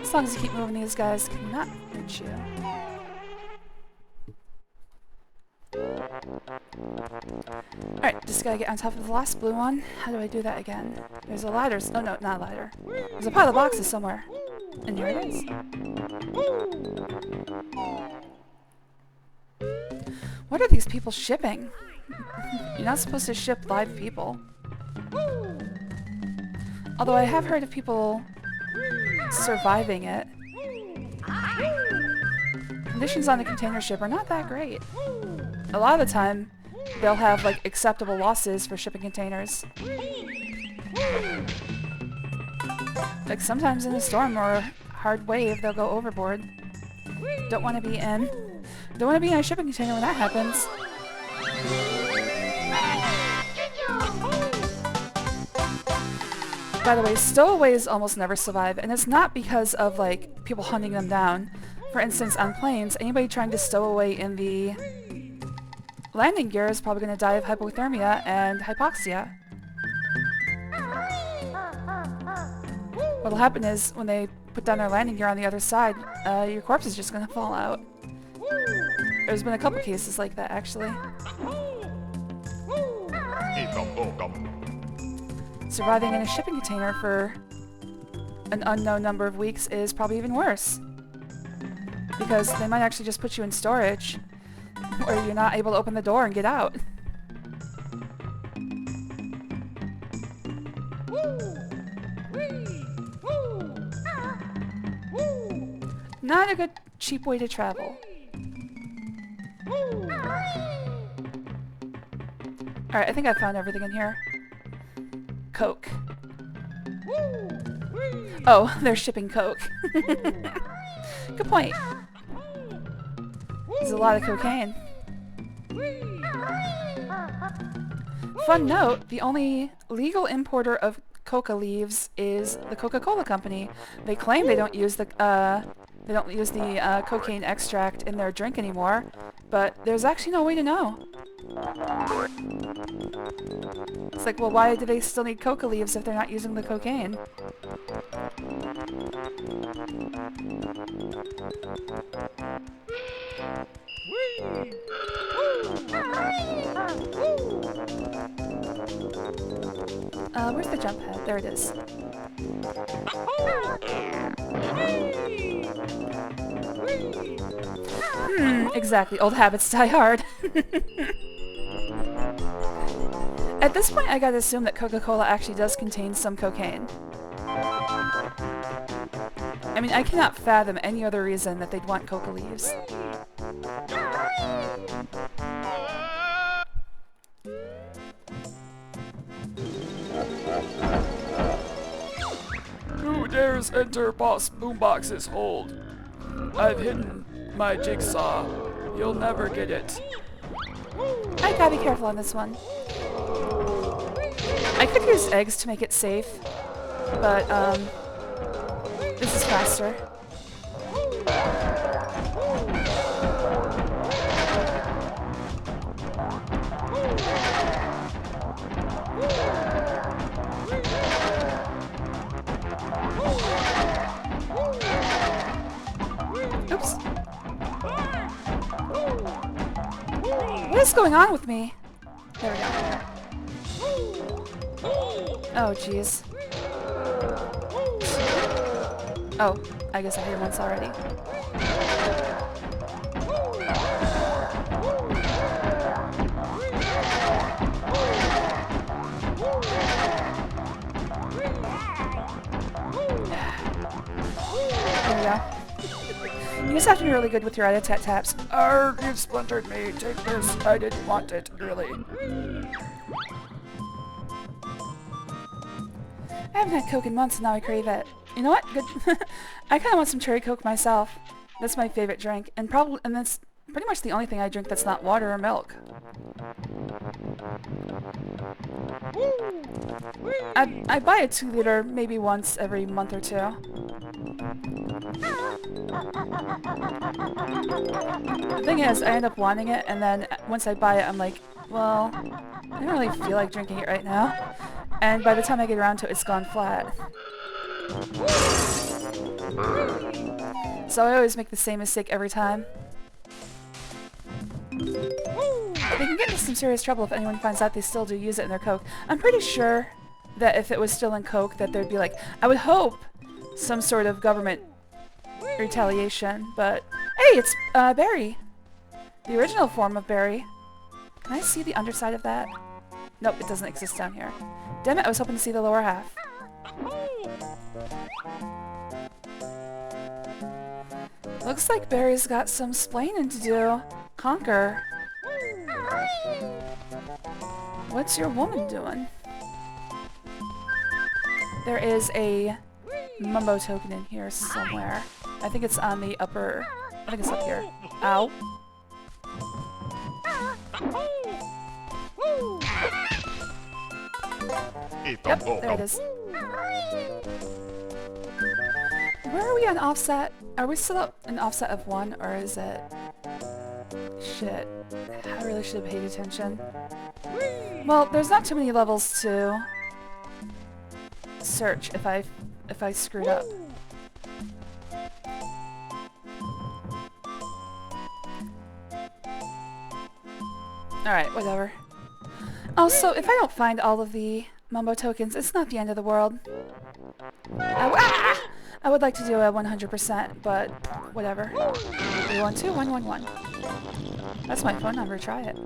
As long as you keep moving, these guys cannot hurt you. Alright, just gotta get on top of the last blue one. How do I do that again? There's a ladder. Oh no, not a ladder. There's a pile of boxes somewhere. And here it is. What are these people shipping? You're not supposed to ship live people. Although I have heard of people surviving it. Conditions on the container ship are not that great. A lot of the time, they'll have like acceptable losses for shipping containers. Like sometimes in a storm or a hard wave, they'll go overboard. Don't want to be in a shipping container when that happens. By the way, stowaways almost never survive, and it's not because of like people hunting them down. For instance, on planes, anybody trying to stow away in the landing gear is probably going to die of hypothermia and hypoxia. What'll happen is, when they put down their landing gear on the other side, your corpse is just going to fall out. There's been a couple cases like that, actually. Surviving in a shipping container for an unknown number of weeks is probably even worse. Because they might actually just put you in storage, where you're not able to open the door and get out. Not a good, cheap way to travel. Alright, I think I found everything in here. Coke. Oh, they're shipping Coke. Good point. There's a lot of cocaine. Fun note, the only legal importer of coca leaves is the Coca-Cola company. They claim they don't use the cocaine extract in their drink anymore, but there's actually no way to know. It's like, well, why do they still need coca leaves if they're not using the cocaine? Where's the jump pad? There it is. Exactly. Old habits die hard. At this point, I gotta assume that Coca-Cola actually does contain some cocaine. I mean, I cannot fathom any other reason that they'd want coca leaves. Who dares enter Boss Boombox's hold? I've hidden my jigsaw. You'll never get it. I gotta be careful on this one. I could use eggs to make it safe, but this is faster. Oops. What is going on with me? There we go. Oh, jeez. Oh, I guess I hit him once already. just have to be really good with your rat-a-tat taps. Arr, you splintered me. Take this. I didn't want it, really. I haven't had Coke in months and now I crave it. You know what? Good. I kind of want some cherry Coke myself. That's my favorite drink, and that's pretty much the only thing I drink that's not water or milk. I buy a 2-liter maybe once every month or two. The thing is, I end up wanting it, and then once I buy it, I'm like, well, I don't really feel like drinking it right now. And by the time I get around to it, it's gone flat. So I always make the same mistake every time. They can get into some serious trouble if anyone finds out they still do use it in their Coke. I'm pretty sure that if it was still in Coke, that there'd be like, I would hope, some sort of government retaliation, but... Hey, it's berry! The original form of berry. Can I see the underside of that? Nope, it doesn't exist down here. Damn it, I was hoping to see the lower half. Looks like Barry's got some splaining to do. Conquer. What's your woman doing? There is a Mumbo token in here somewhere. I think it's on the upper... I think it's up here. Ow. Yep, there it is. Where are we on offset? Are we still up an offset of 1, or is it... Shit. I really should have paid attention. Well, there's not too many levels to search if I screwed up. Alright, whatever. Also, if I don't find all of the Mumbo tokens, it's not the end of the world. I would like to do a 100%, but whatever. 312-111. That's my phone number, try it.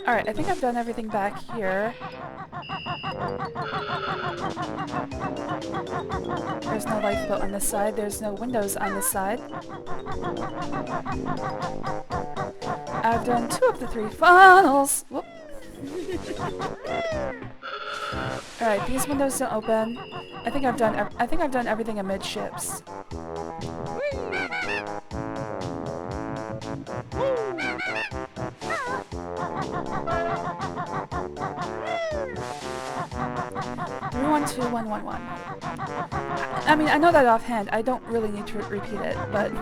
Alright, I think I've done everything back here. There's no lifeboat on this side, there's no windows on this side. I've done 2 of the 3 funnels! Whoop. Alright, these windows don't open. I think I've done everything amidships. Three, 1, 2, 1, 1, 1. I mean, I know that offhand. I don't really need to repeat it, but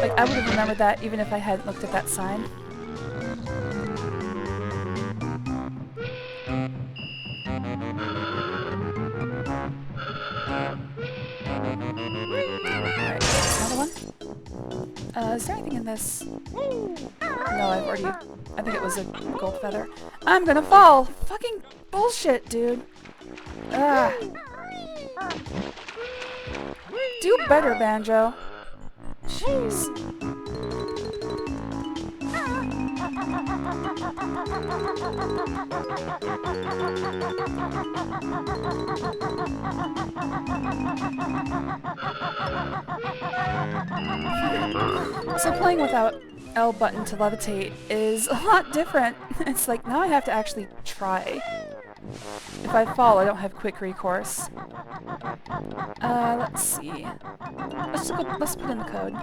like, I would have remembered that even if I hadn't looked at that sign. Alright, another one. Is there anything in this? No, I think it was a gold feather. I'm gonna fall! Fucking bullshit, dude! Ah. Do better, Banjo. Jeez. So playing without L button to levitate is a lot different. It's like, now I have to actually try. If I fall, I don't have quick recourse. Let's see. Let's put in the code.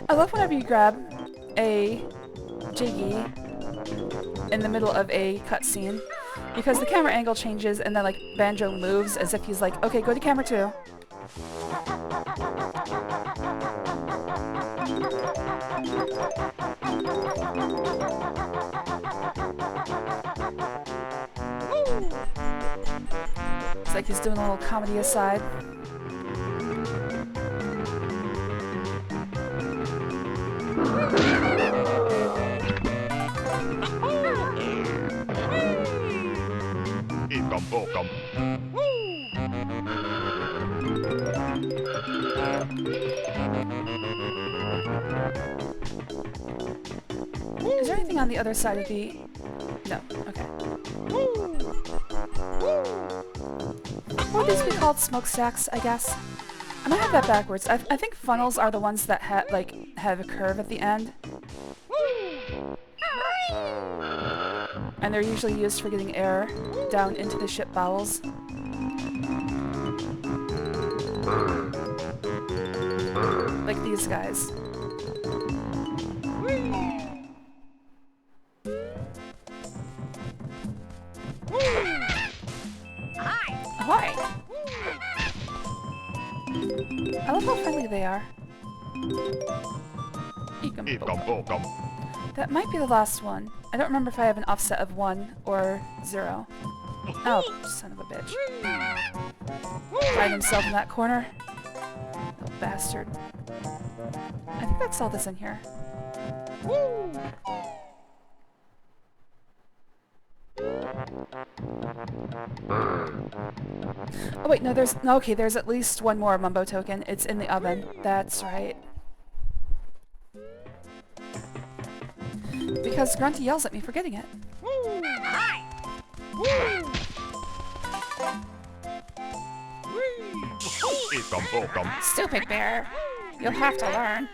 I love whenever you grab a Jiggy in the middle of a cutscene, because the camera angle changes and then like Banjo moves as if he's like, okay, go to camera 2. Like he's doing a little comedy aside. Is there anything on the other side of the... No, okay. What would these be called? Smokestacks, I guess? I might have that backwards. I think funnels are the ones that have a curve at the end. And they're usually used for getting air down into the ship bowels. Like these guys. Ahoy! I love how friendly they are. That might be the last one. I don't remember if I have an offset of 1 or 0. Oh, son of a bitch. Find himself in that corner. Little bastard. I think that's all that's in here. Oh wait, no, there's... Okay, there's at least one more Mumbo token. It's in the oven. That's right. Because Grunty yells at me for getting it. Stupid bear. You'll have to learn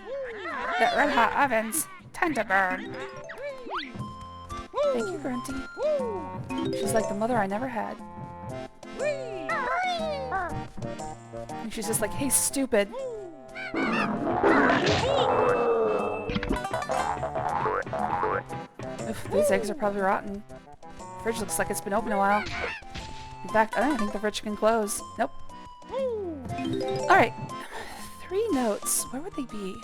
that red hot ovens tend to burn. Thank you, Grunty. She's like the mother I never had. And she's just like, hey, stupid. Oof, these eggs are probably rotten. The fridge looks like it's been open a while. In fact, I don't think the fridge can close. Nope. Alright. 3 notes. Where would they be?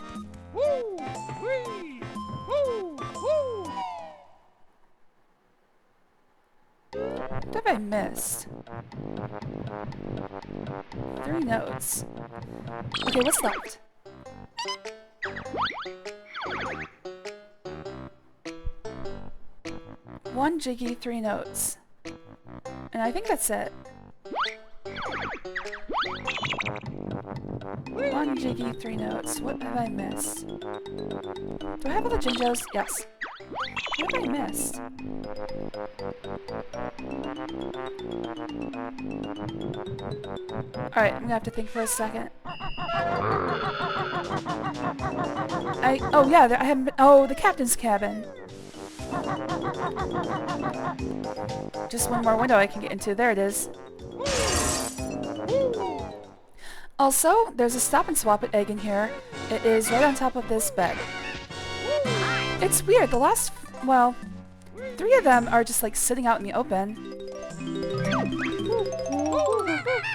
What have I missed? 3 notes. Okay, what's left? One Jiggy, 3 notes. And I think that's it. 1 Jiggy, 3 notes. What have I missed? Do I have all the Jinjos? Yes. What have I missed? Alright, I'm gonna have to think for a second. Oh yeah, I haven't been... Oh, the captain's cabin. Just one more window I can get into. There it is. Also, there's a stop and swap egg in here. It is right on top of this bed. It's weird. The last, well, 3 of them are just like sitting out in the open.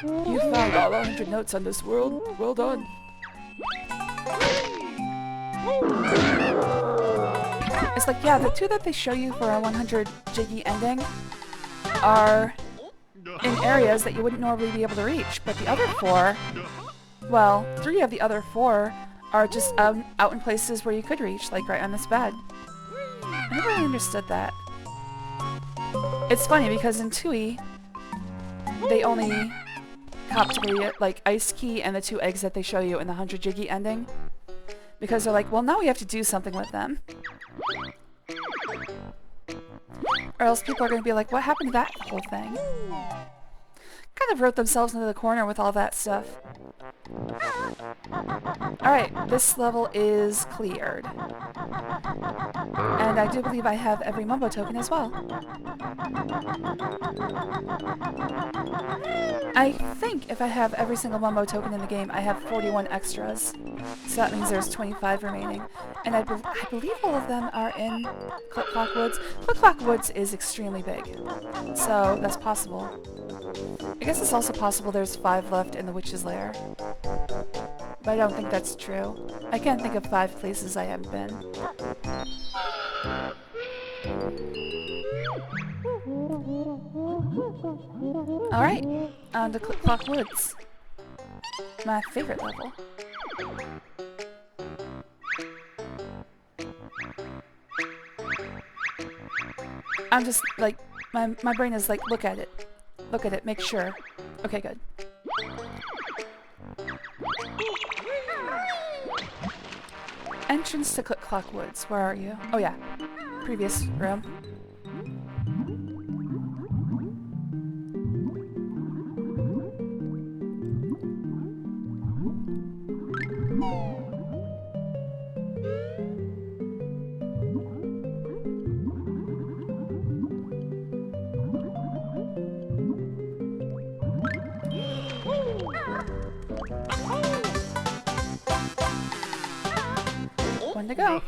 You found all 100 notes on this world. Well done. It's like, yeah, the 2 that they show you for a 100 Jiggy ending are in areas that you wouldn't normally be able to reach, but the other 4, well, 3 of the other 4 are just out in places where you could reach, like right on this bed. I never really understood that. It's funny because in Tui, they only copped the like ice key and the 2 eggs that they show you in the 100 Jiggy ending, because they're like, well, now we have to do something with them. Or else people are going to be like, what happened to that whole thing? Kind of wrote themselves into the corner with all that stuff. Alright, this level is cleared. And I do believe I have every Mumbo token as well. I think if I have every single Mumbo token in the game, I have 41 extras. So that means there's 25 remaining. And I believe all of them are in Click-Clock Woods. Click-Clock Woods is extremely big, so that's possible. I guess it's also possible there's 5 left in the Witch's Lair. But I don't think that's true. I can't think of 5 places I haven't been. Alright, on to Click Clock Woods. My favorite level. I'm just like, my brain is like, look at it. Look at it, make sure. Okay, good. Entrance to Click Clock Woods. Where are you? Oh yeah. Previous room. One to go.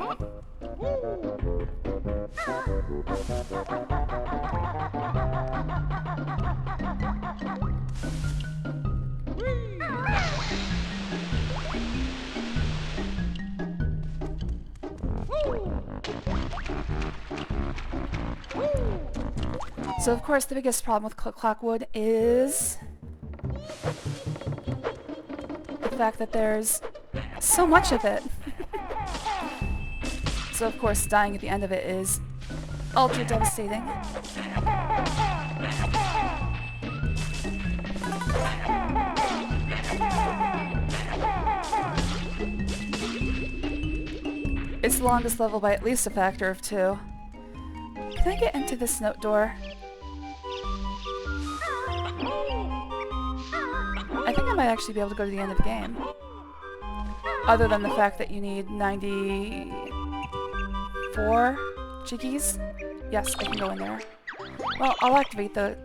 So of course the biggest problem with Click Clock Wood is the fact that there's so much of it. So of course dying at the end of it is ultra devastating. It's the longest level by at least a factor of 2. Can I get into this note door? I think I might actually be able to go to the end of the game. Other than the fact that you need 94 jiggies. Yes, I can go in there. Well, I'll activate the...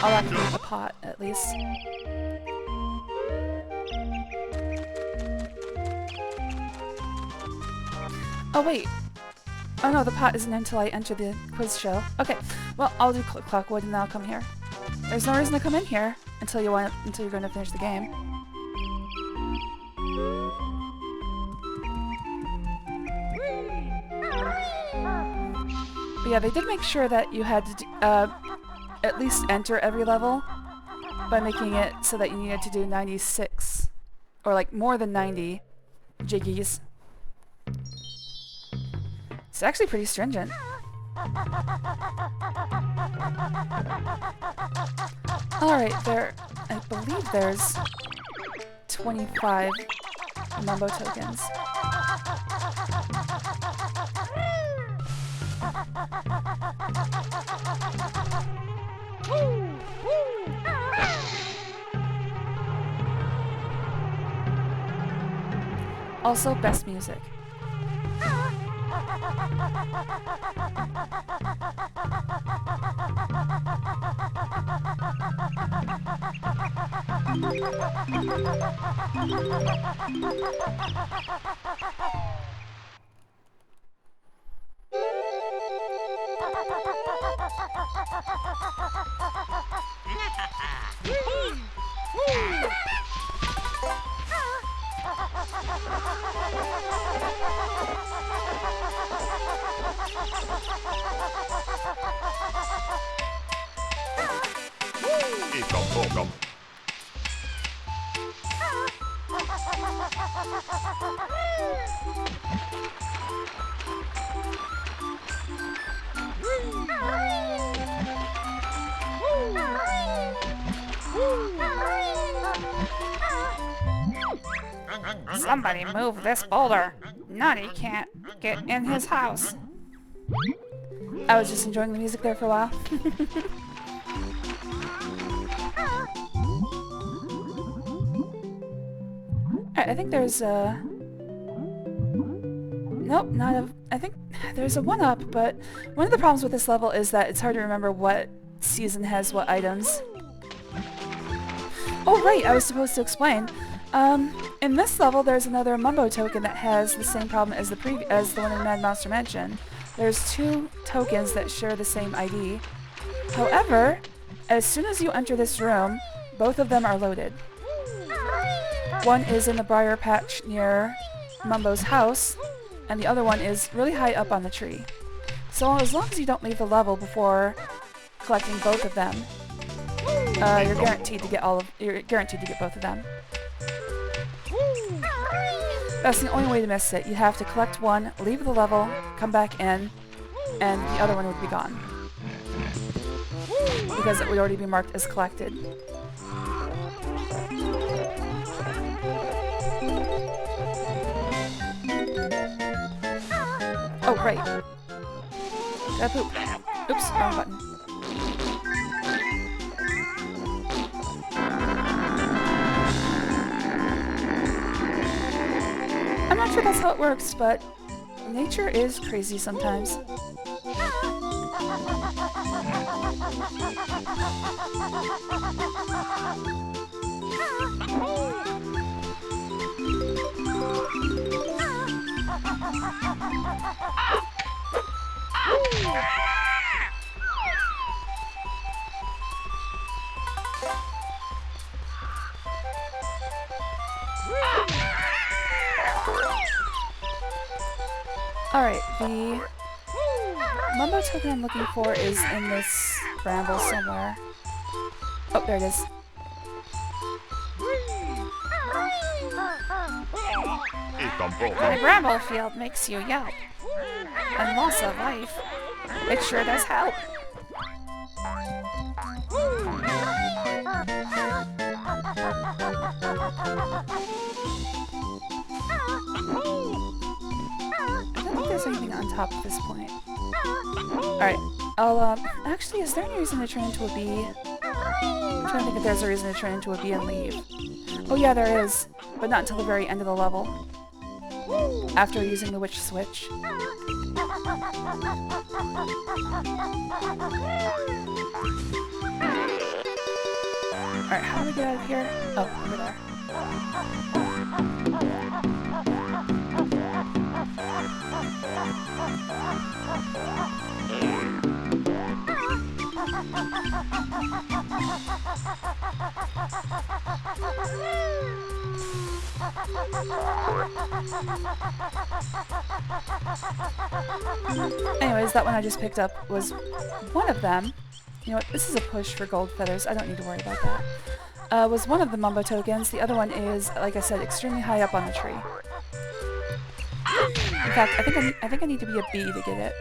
I'll activate the pot, at least. Oh, wait. Oh no, the pot isn't until I enter the quiz show. Okay, well, I'll do Click Clock Wood and then I'll come here. There's no reason to come in here until you're going to finish the game. But yeah, they did make sure that you had to at least enter every level by making it so that you needed to do 96, or like more than 90 jiggies. It's actually pretty stringent. Alright, I believe there's 25 Mumbo tokens. Also, best music. Somebody move this boulder. Nutty can't get in his house. I was just enjoying the music there for a while. Alright, I think there's a... Nope, not a... I think there's a 1-up, but one of the problems with this level is that it's hard to remember what season has what items. Oh right, I was supposed to explain. In this level, there's another Mumbo token that has the same problem as the one in Mad Monster Mansion. There's 2 tokens that share the same ID. However, as soon as you enter this room, both of them are loaded. One is in the briar patch near Mumbo's house, and the other one is really high up on the tree. So as long as you don't leave the level before collecting both of them, you're guaranteed to get both of them. That's the only way to miss it. You have to collect one, leave the level, come back in, and the other one would be gone. Because it would already be marked as collected. Oh, right. Gotta poop. Oops, wrong button. I'm not sure that's how it works, but nature is crazy sometimes. Alright, the Mumbo token I'm looking for is in this bramble somewhere. Oh, there it is. My bramble field makes you yelp. And loss of life. It sure does help. I don't think there's anything on top at this point. Alright, I'll, actually, is there any reason to turn into a bee? I'm trying to think if there's a reason to turn into a bee and leave. Oh yeah, there is, but not until the very end of the level. After using the witch switch. Alright, how do we get out of here? Oh, over there. Anyways, that one I just picked up was one of them. You know what, this is a push for gold feathers, I don't need to worry about that. Was one of the Mumbo tokens, the other one is, like I said, extremely high up on the tree. In fact, I think I need to be a bee to get it.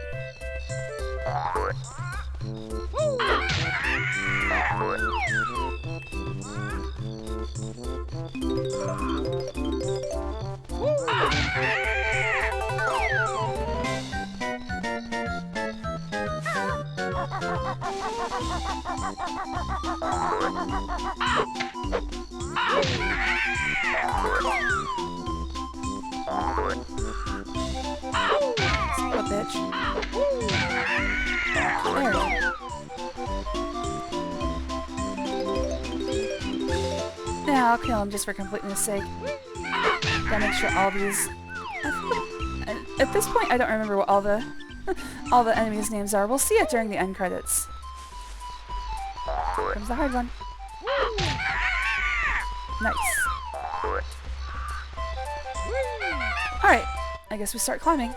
A bitch. There we go. Yeah, I'll kill him just for completeness sake. Gotta make sure all these... At this point, I don't remember what all the all the enemies' names are. We'll see it during the end credits. Comes the hard one. Nice. Alright, I guess we start climbing.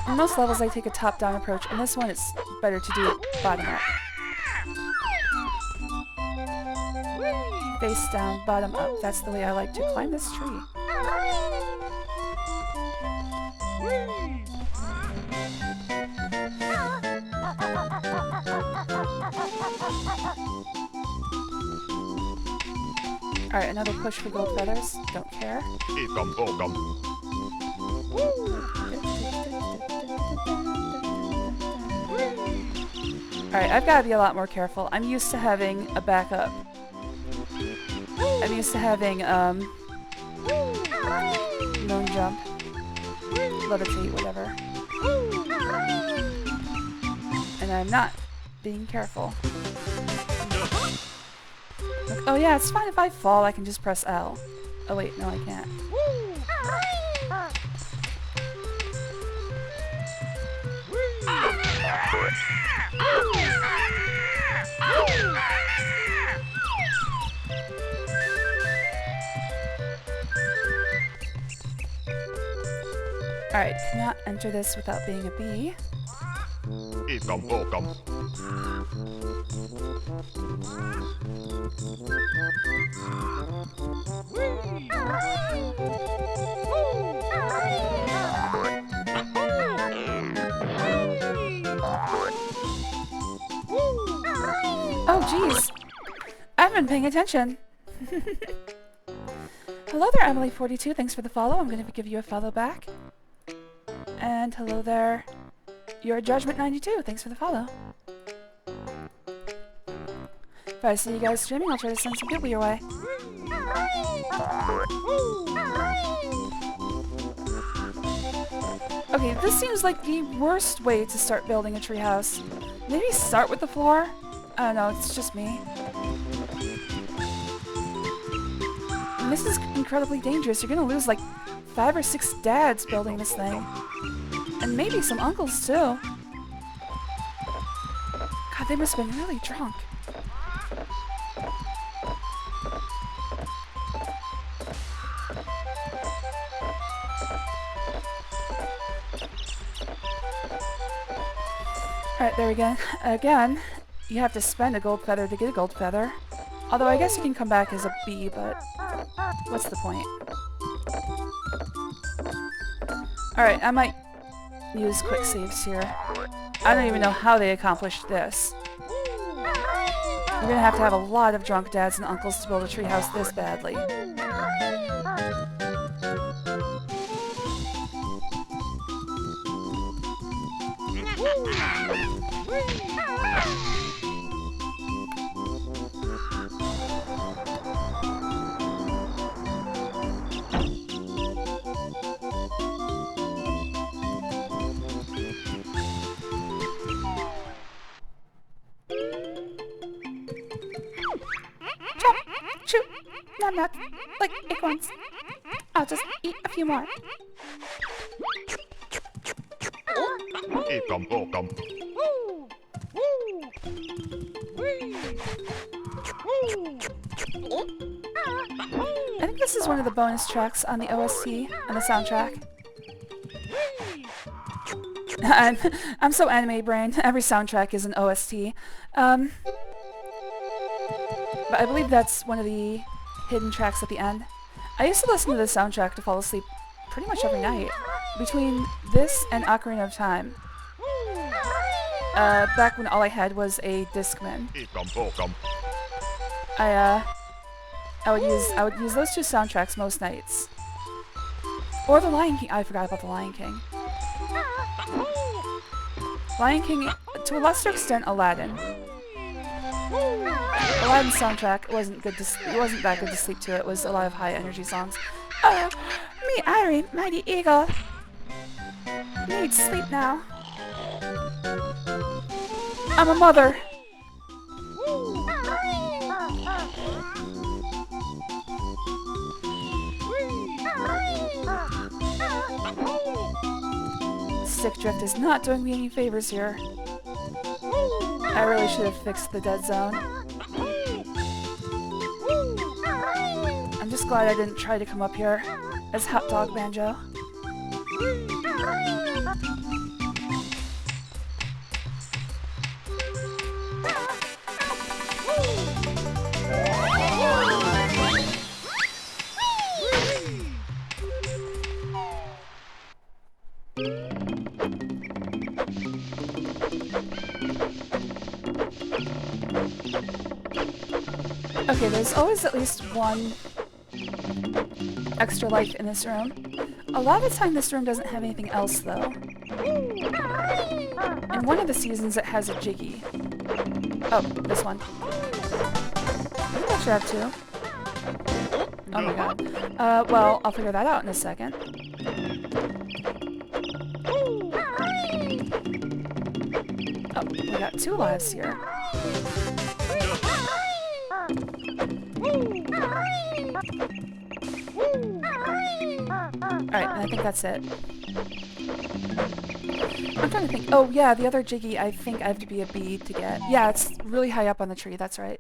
In most levels I take a top-down approach, and this one it's better to do it bottom-up. Face down, bottom up. That's the way I like to climb this tree. Alright, another push for gold feathers. Don't care. Alright, I've got to be a lot more careful. I'm used to having a backup. I'm used to having, known jump. Levitate, whatever. And I'm not being careful. Look, oh yeah, it's fine if I fall, I can just press L. Oh wait, no I can't. Alright, cannot enter this without being a bee. Oh, jeez. I haven't been paying attention. Hello there, Emily42. Thanks for the follow. I'm going to give you a follow back. And hello there, Your Judgment92. Thanks for the follow. If I see you guys streaming, I'll try to send some people your way. Okay, this seems like the worst way to start building a treehouse. Maybe start with the floor? I don't know, it's just me. And this is incredibly dangerous. You're gonna lose like 5 or 6 dads building this thing. And maybe some uncles too. God, they must have been really drunk. Alright, there we go. Again, you have to spend a gold feather to get a gold feather. Although I guess you can come back as a bee, but what's the point? Alright, I might use quick saves here. I don't even know how they accomplished this. You're gonna have a lot of drunk dads and uncles to build a treehouse this badly. Shoot! Nom nom! Like acorns. I'll just eat a few more. I think this is one of the bonus tracks on the OST, on the soundtrack. I'm so anime brained. Every soundtrack is an OST. But I believe that's one of the hidden tracks at the end. I used to listen to the soundtrack to fall asleep pretty much every night. Between this and Ocarina of Time. Back when all I had was a Discman. I would use those two soundtracks most nights. Or the Lion King. I forgot about the Lion King. Lion King, to a lesser extent, Aladdin. Aladdin's soundtrack wasn't that good to sleep to. It was a lot of high energy songs. Oh, me Irie, mighty eagle. Need sleep now. I'm a mother. Stick drift is not doing me any favors here. I really should have fixed the dead zone. I'm just glad I didn't try to come up here as Hot Dog Banjo. Okay, there's always at least one extra life in this room. A lot of the time this room doesn't have anything else, though. In one of the seasons it has a Jiggy. Oh, this one. I think I should have two. Oh my god. Well, I'll figure that out in a second. Oh, we got 2 lives here. Alright, and I think that's it. I'm trying to think. Oh, yeah, the other Jiggy, I think I have to be a bee to get. Yeah, it's really high up on the tree, that's right.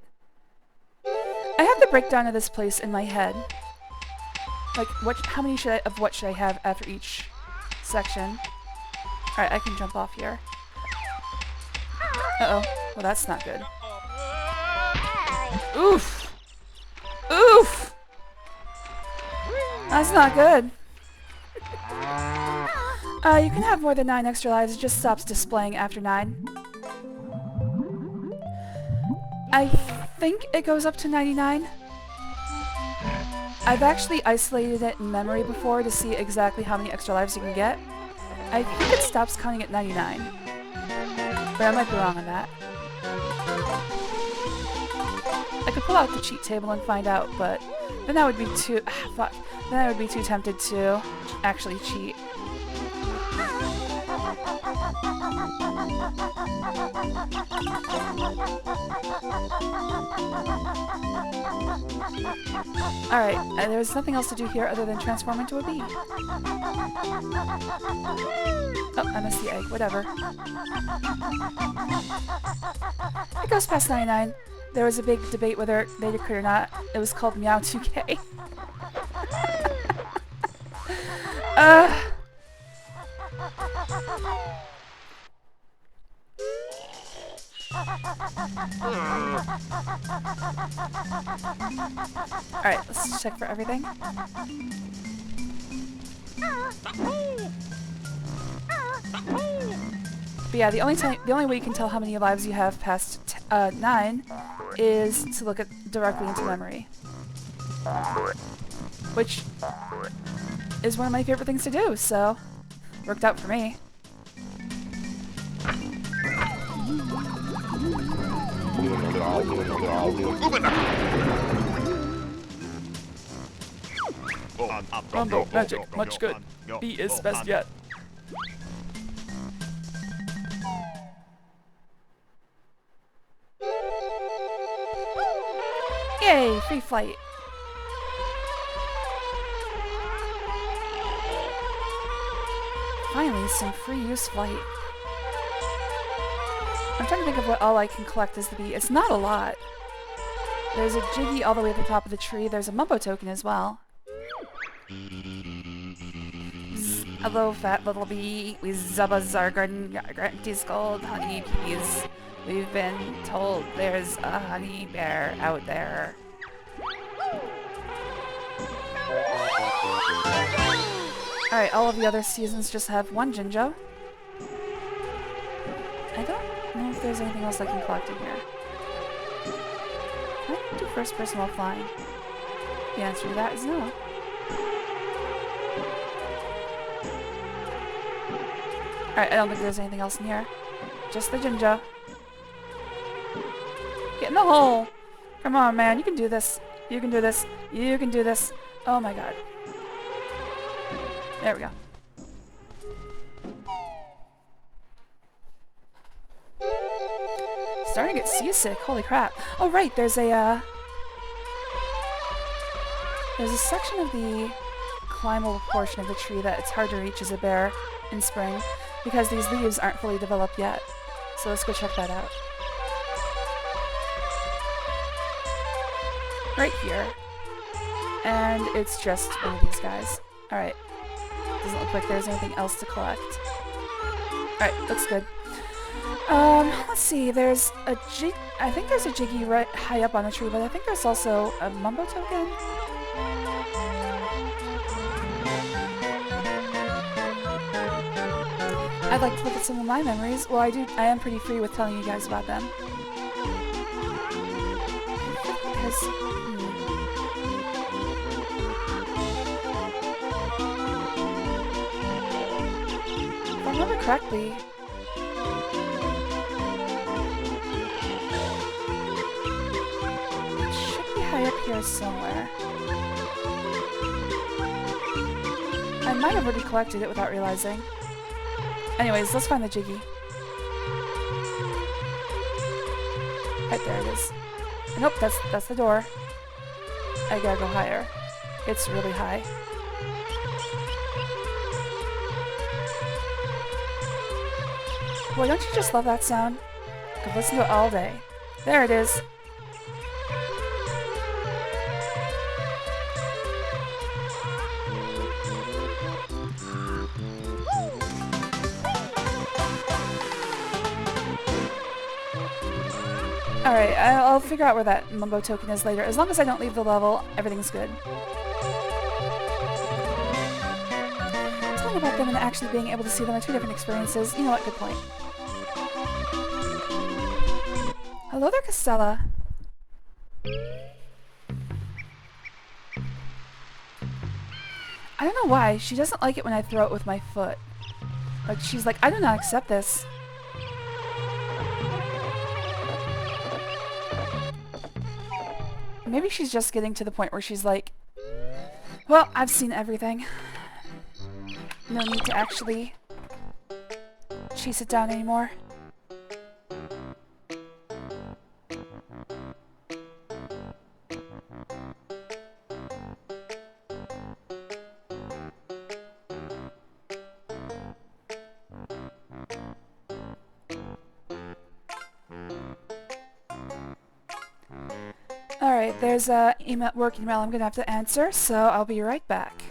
I have the breakdown of this place in my head. Like, how many of what should I have after each section. Alright, I can jump off here. Uh-oh. Well, that's not good. Oof! Oof! That's not good. You can have more than 9 extra lives. It just stops displaying after 9. I think it goes up to 99. I've actually isolated it in memory before to see exactly how many extra lives you can get. I think it stops counting at 99. But I might be wrong on that. I could pull out the cheat table and find out, but then I would be too... fuck. Then I would be too tempted to actually cheat. Alright, there's nothing else to do here other than transform into a bee. Oh, I missed the egg. Whatever. It goes past 99. There was a big debate whether it made it crit or not. It was called Meow 2K. Alright, let's check for everything. But yeah, the only way you can tell how many lives you have past 9 is to look directly into memory. Which is one of my favorite things to do, so worked out for me. Rumble, magic, much good. B is best yet. Yay, free flight. Finally, some free use flight. I'm trying to think of what all I can collect as the bee. It's not a lot. There's a Jiggy all the way at the top of the tree. There's a Mumbo token as well. Hello, fat little bee. We zubbas our garden granty's gold honey bees. We've been told there's a honey bear out there. Alright, all of the other seasons just have one Jinjo. I don't know if there's anything else I can collect in here. Can I do first person while flying? The answer to that is no. Alright, I don't think there's anything else in here. Just the Jinjo. Get in the hole! Come on, man, you can do this. You can do this. You can do this. Oh my god. There we go. Starting to get seasick. Holy crap. Oh right, there's a section of the climbable portion of the tree that it's hard to reach as a bear in spring because these leaves aren't fully developed yet. So let's go check that out. Right here. And it's just one of these guys. Alright. Doesn't look like there's anything else to collect. Alright, looks good. Let's see, there's a I think there's a Jiggy right high up on the tree, but I think there's also a Mumbo token. I'd like to look at some of my memories. Well, I am pretty free with telling you guys about them. Because, if I remember correctly, it should be high up here somewhere. I might have already collected it without realizing. Anyways, let's find the Jiggy. Right there it is. Nope, that's the door. I gotta go higher. It's really high. Boy, don't you just love that sound? I could listen to it all day. There it is. Alright, I'll figure out where that Mumbo token is later. As long as I don't leave the level, everything's good. Talking about them and actually being able to see them are two different experiences. You know what? Good point. Hello there, Castella. I don't know why. She doesn't like it when I throw it with my foot. Like, she's like, I do not accept this. Maybe she's just getting to the point where she's like, well, I've seen everything. No need to actually chase it down anymore. Alright, there's a work email I'm gonna have to answer, so I'll be right back.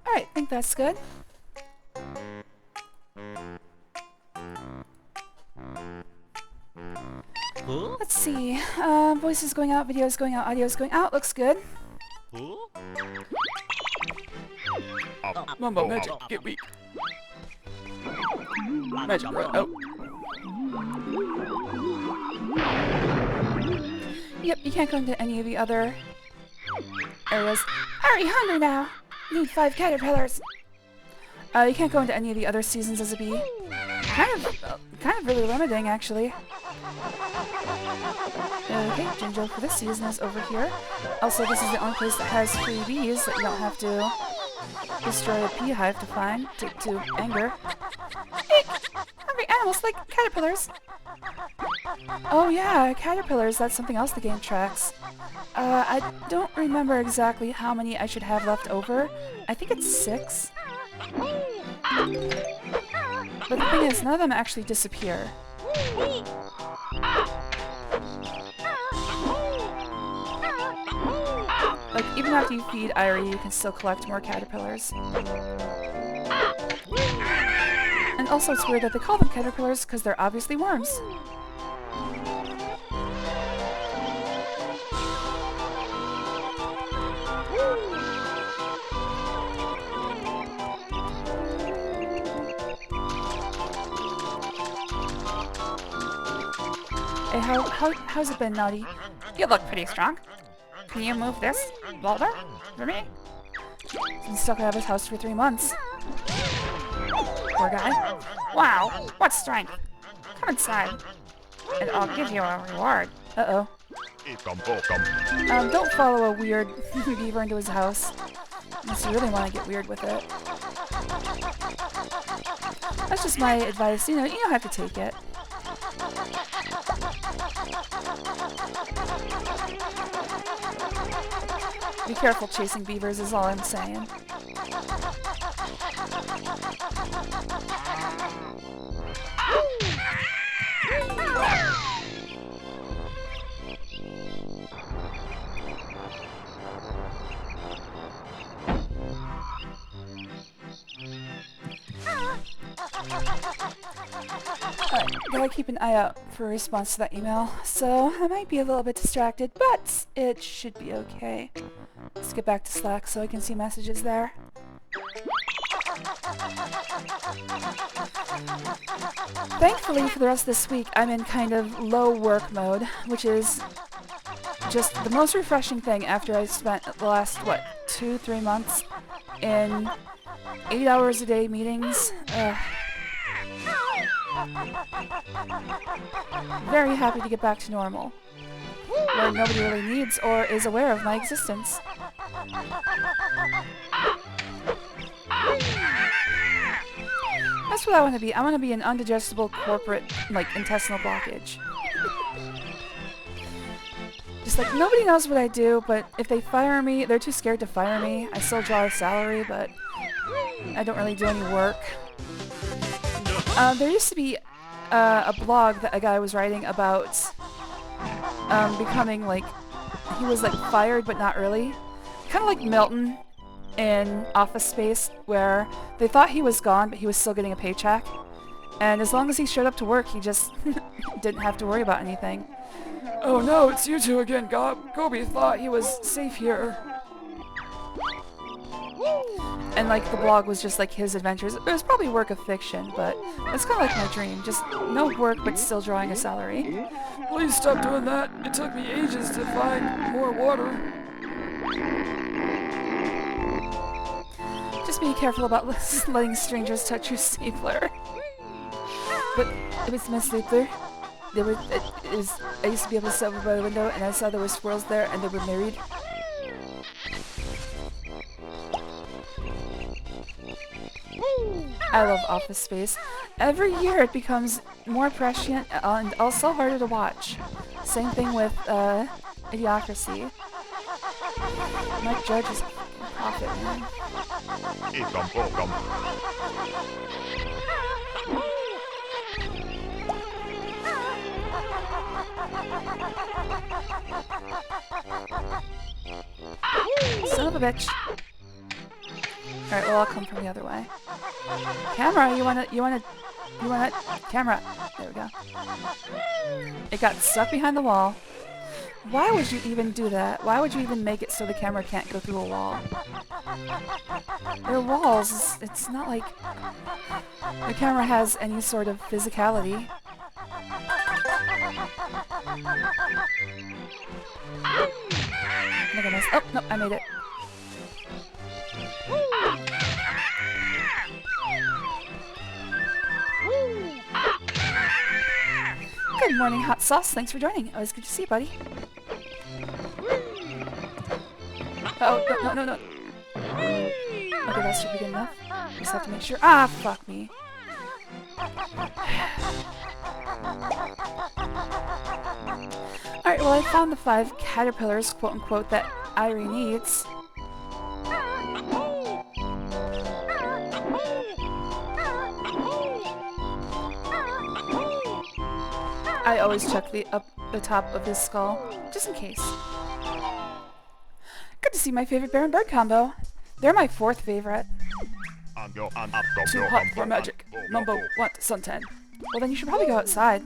Alright, I think that's good. Let's see. Voice is going out, video is going out, audio is going out. Looks good. Mumbo magic, get weak. Magic run out. Yep, you can't go into any of the other areas. Hurry, hungry now! Need 5 caterpillars. You can't go into any of the other seasons as a bee. Kind of really limiting, actually. Okay, Jinjo for this season is over here. Also, this is the only place that has free bees that you don't have to destroy a beehive to find, to anger. Eek! Hungry animals like caterpillars. Oh yeah, caterpillars, that's something else the game tracks. I don't remember exactly how many I should have left over. I think it's 6. But the thing is, none of them actually disappear. Like, even after you feed Irie, you can still collect more caterpillars. And also it's weird that they call them caterpillars because they're obviously worms. Hey, how's it been, Naughty? You look pretty strong. Can you move this boulder for me? He's been stuck at his house for 3 months. Poor guy. Wow, what strength. Come inside, and I'll give you a reward. Uh-oh. Don't follow a weird beaver into his house. Unless you really want to get weird with it. That's just my advice. You know, you don't have to take it. Be careful chasing beavers is all I'm saying. Alright, gotta keep an eye out for a response to that email, so I might be a little bit distracted, but it should be okay. Let's get back to Slack so I can see messages there. Thankfully, for the rest of this week, I'm in kind of low work mode, which is just the most refreshing thing after I spent the last, 2-3 months in 8 hours a day meetings. Very happy to get back to normal, where nobody really needs or is aware of my existence. That's what I want to be. I want to be an undigestible corporate, intestinal blockage. Just like, nobody knows what I do, but if they fire me, they're too scared to fire me. I still draw a salary, but I don't really do any work. There used to be a blog that a guy was writing about becoming, he was, fired, but not really. Kind of like Melon in Office Space, where they thought he was gone, but he was still getting a paycheck. And as long as he showed up to work, he just didn't have to worry about anything. Oh no, it's you two again, Gob. Gobi thought he was safe here. And the blog was just his adventures. It was probably work of fiction, but it's kind of like my dream. Just no work, but still drawing a salary. Please stop doing that. It took me ages to find more water. Just be careful about letting strangers touch your stapler. But it was my stapler. I used to be able to sit over by the window, and I saw there were squirrels there, and they were married. I love Office Space. Every year it becomes more prescient and also harder to watch. Same thing with Idiocracy. Mike Judge is a prophet, man. Son of a bitch. Alright, well, I'll come from the other way. Camera, you wanna, camera. There we go. It got stuck behind the wall. Why would you even do that? Why would you even make it so the camera can't go through a wall? They're walls. It's not like the camera has any sort of physicality. Oh my goodness. Oh, no, I made it. Good morning, Hot Sauce. Thanks for joining. Always good to see you, buddy. Oh, no. Okay, that should be good enough. Just have to make sure. Ah, fuck me. Alright, well I found the 5 caterpillars, quote-unquote, that Irie needs. I always check the top of his skull, just in case. Good to see my favorite bear and bird combo. They're my 4th favorite. Too hot for magic. Mumbo, want suntan. Well then you should probably go outside.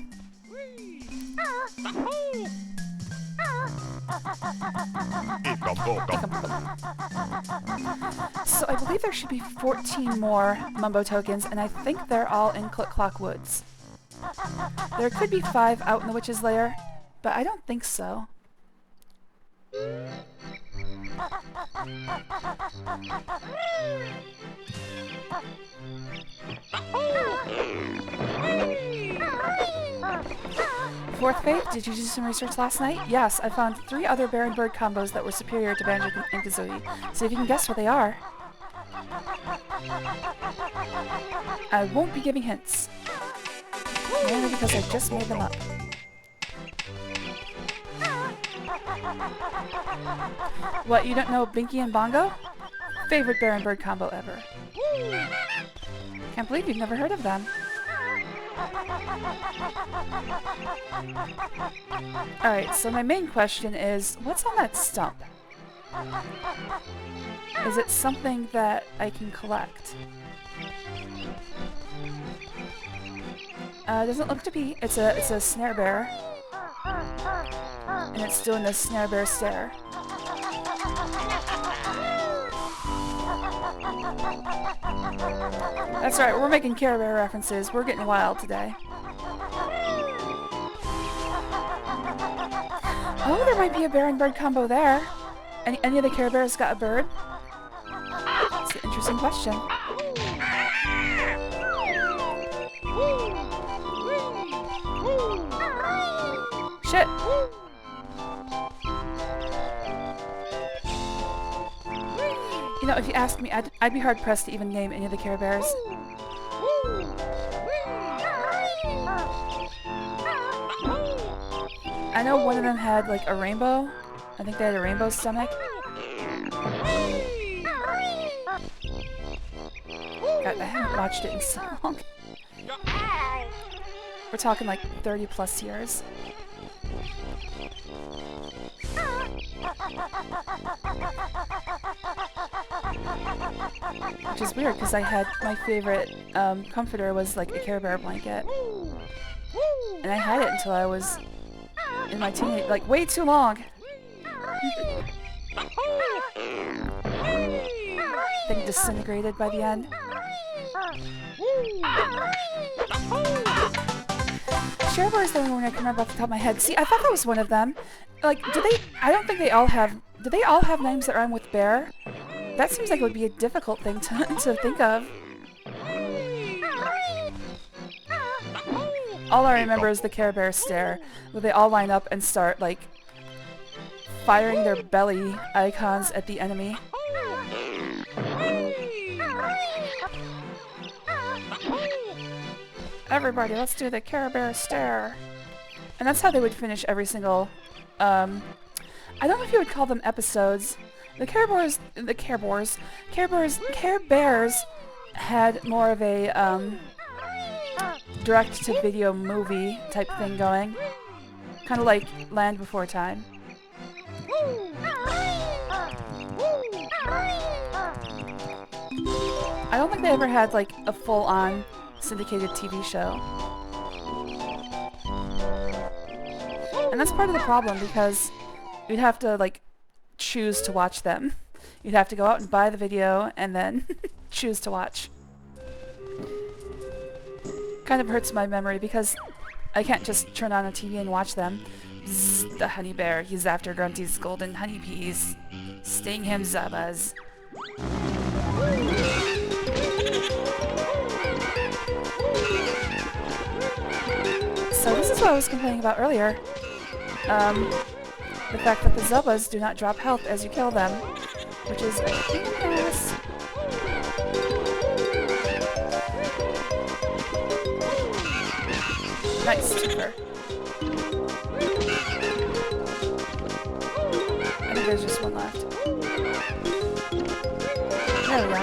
So I believe there should be 14 more Mumbo tokens, and I think they're all in Click Clock Woods. There could be 5 out in the Witch's Lair, but I don't think so. Fourth Fate, did you do some research last night? Yes, I found 3 other bear and bird combos that were superior to Banjo and Kazooie. See if you can guess what they are. I won't be giving hints. Mainly because I just made them up. What, you don't know Binky and Bongo? Favorite bear and bird combo ever. Can't believe you've never heard of them. Alright, so my main question is, what's on that stump? Is it something that I can collect? Doesn't look to be. It's a snare bear. And it's doing the snare bear stare. That's right, we're making Care Bear references. We're getting wild today. Oh, there might be a bear and bird combo there. Any of the Care Bears got a bird? That's an interesting question. Shit! You know, if you ask me, I'd be hard-pressed to even name any of the Care Bears. I know one of them had, like, a rainbow. I think they had a rainbow stomach. God, I haven't watched it in so long. We're talking, like, 30-plus years. Which is weird, because I had my favorite comforter was like a Care Bear blanket. And I had it until I was in my teenage, like way too long. Thing disintegrated by the end. Share Bar is the only one I can remember off the top of my head. See, I thought that was one of them. Like, do they all have names that rhyme with bear? That seems like it would be a difficult thing to think of. All I remember is the Care Bear stare, where they all line up and start, like, firing their belly icons at the enemy. Everybody, let's do the Care Bear stare. And that's how they would finish every single, I don't know if you would call them episodes. The Care Bears had more of a, direct-to-video movie type thing going. Kind of like Land Before Time. I don't think they ever had, like, a full-on syndicated TV show. And that's part of the problem, because you'd have to, like, choose to watch them. You'd have to go out and buy the video, and then choose to watch. Kind of hurts my memory, because I can't just turn on a TV and watch them. Bzz, the honey bear, he's after Grunty's golden honey peas. Sting him, Zabas. So this is what I was complaining about earlier. The fact that the Zubas do not drop health as you kill them, which is a pain in the ass. Nice, super. I think there's just one left. There we go.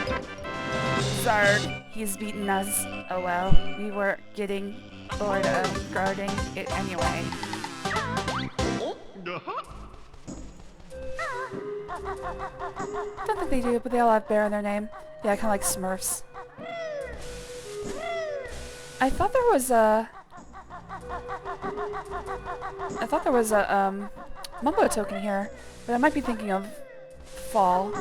Zarg, he's beaten us. Oh well, we were getting bored of guarding it anyway. Don't think they do, but they all have bear in their name. Yeah, kinda like Smurfs. I thought there was a Mumbo token here, but I might be thinking of Fall.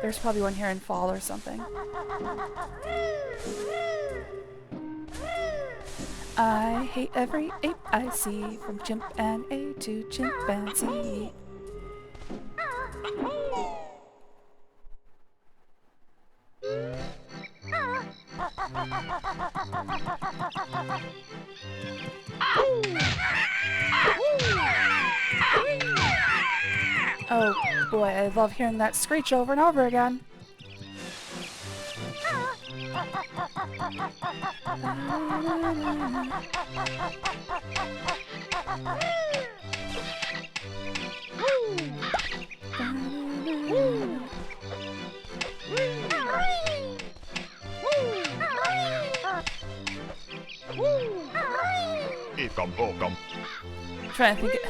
There's probably one here in Fall or something. I hate every ape I see, from chimp and A to chimpanzee. Oh boy, I love hearing that screech over and over again. Trying to think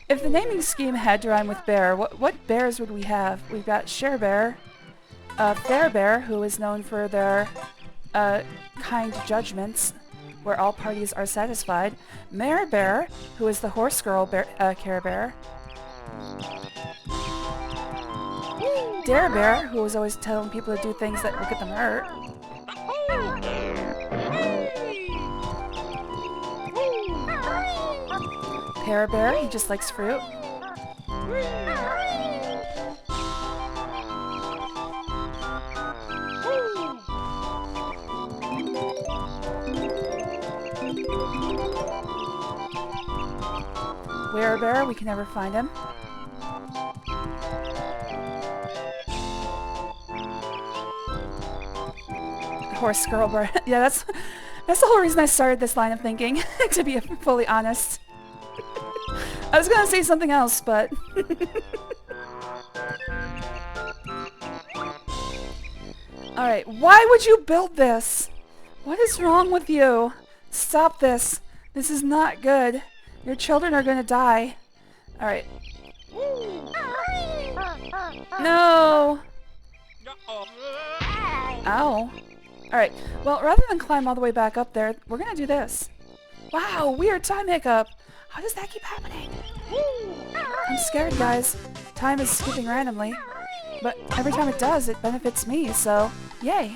if the naming scheme had to rhyme with bear, what bears would we have? We've got Share Bear, Fair Bear, who is known for their kind judgments, where all parties are satisfied. Mare Bear, who is the horse girl Care Bear. Dare Bear, who was always telling people to do things that would get them hurt. Pear Bear, he just likes fruit. Were Bear, we can never find him. Horse Girl Bear. Yeah, that's the whole reason I started this line of thinking, to be fully honest. I was gonna say something else, but... Alright, why would you build this? What is wrong with you? Stop this. This is not good. Your children are gonna die. Alright. No! Ow. Alright, well, rather than climb all the way back up there, we're gonna do this. Wow, weird time hiccup! How does that keep happening? I'm scared, guys. Time is skipping randomly. But every time it does, it benefits me, so yay!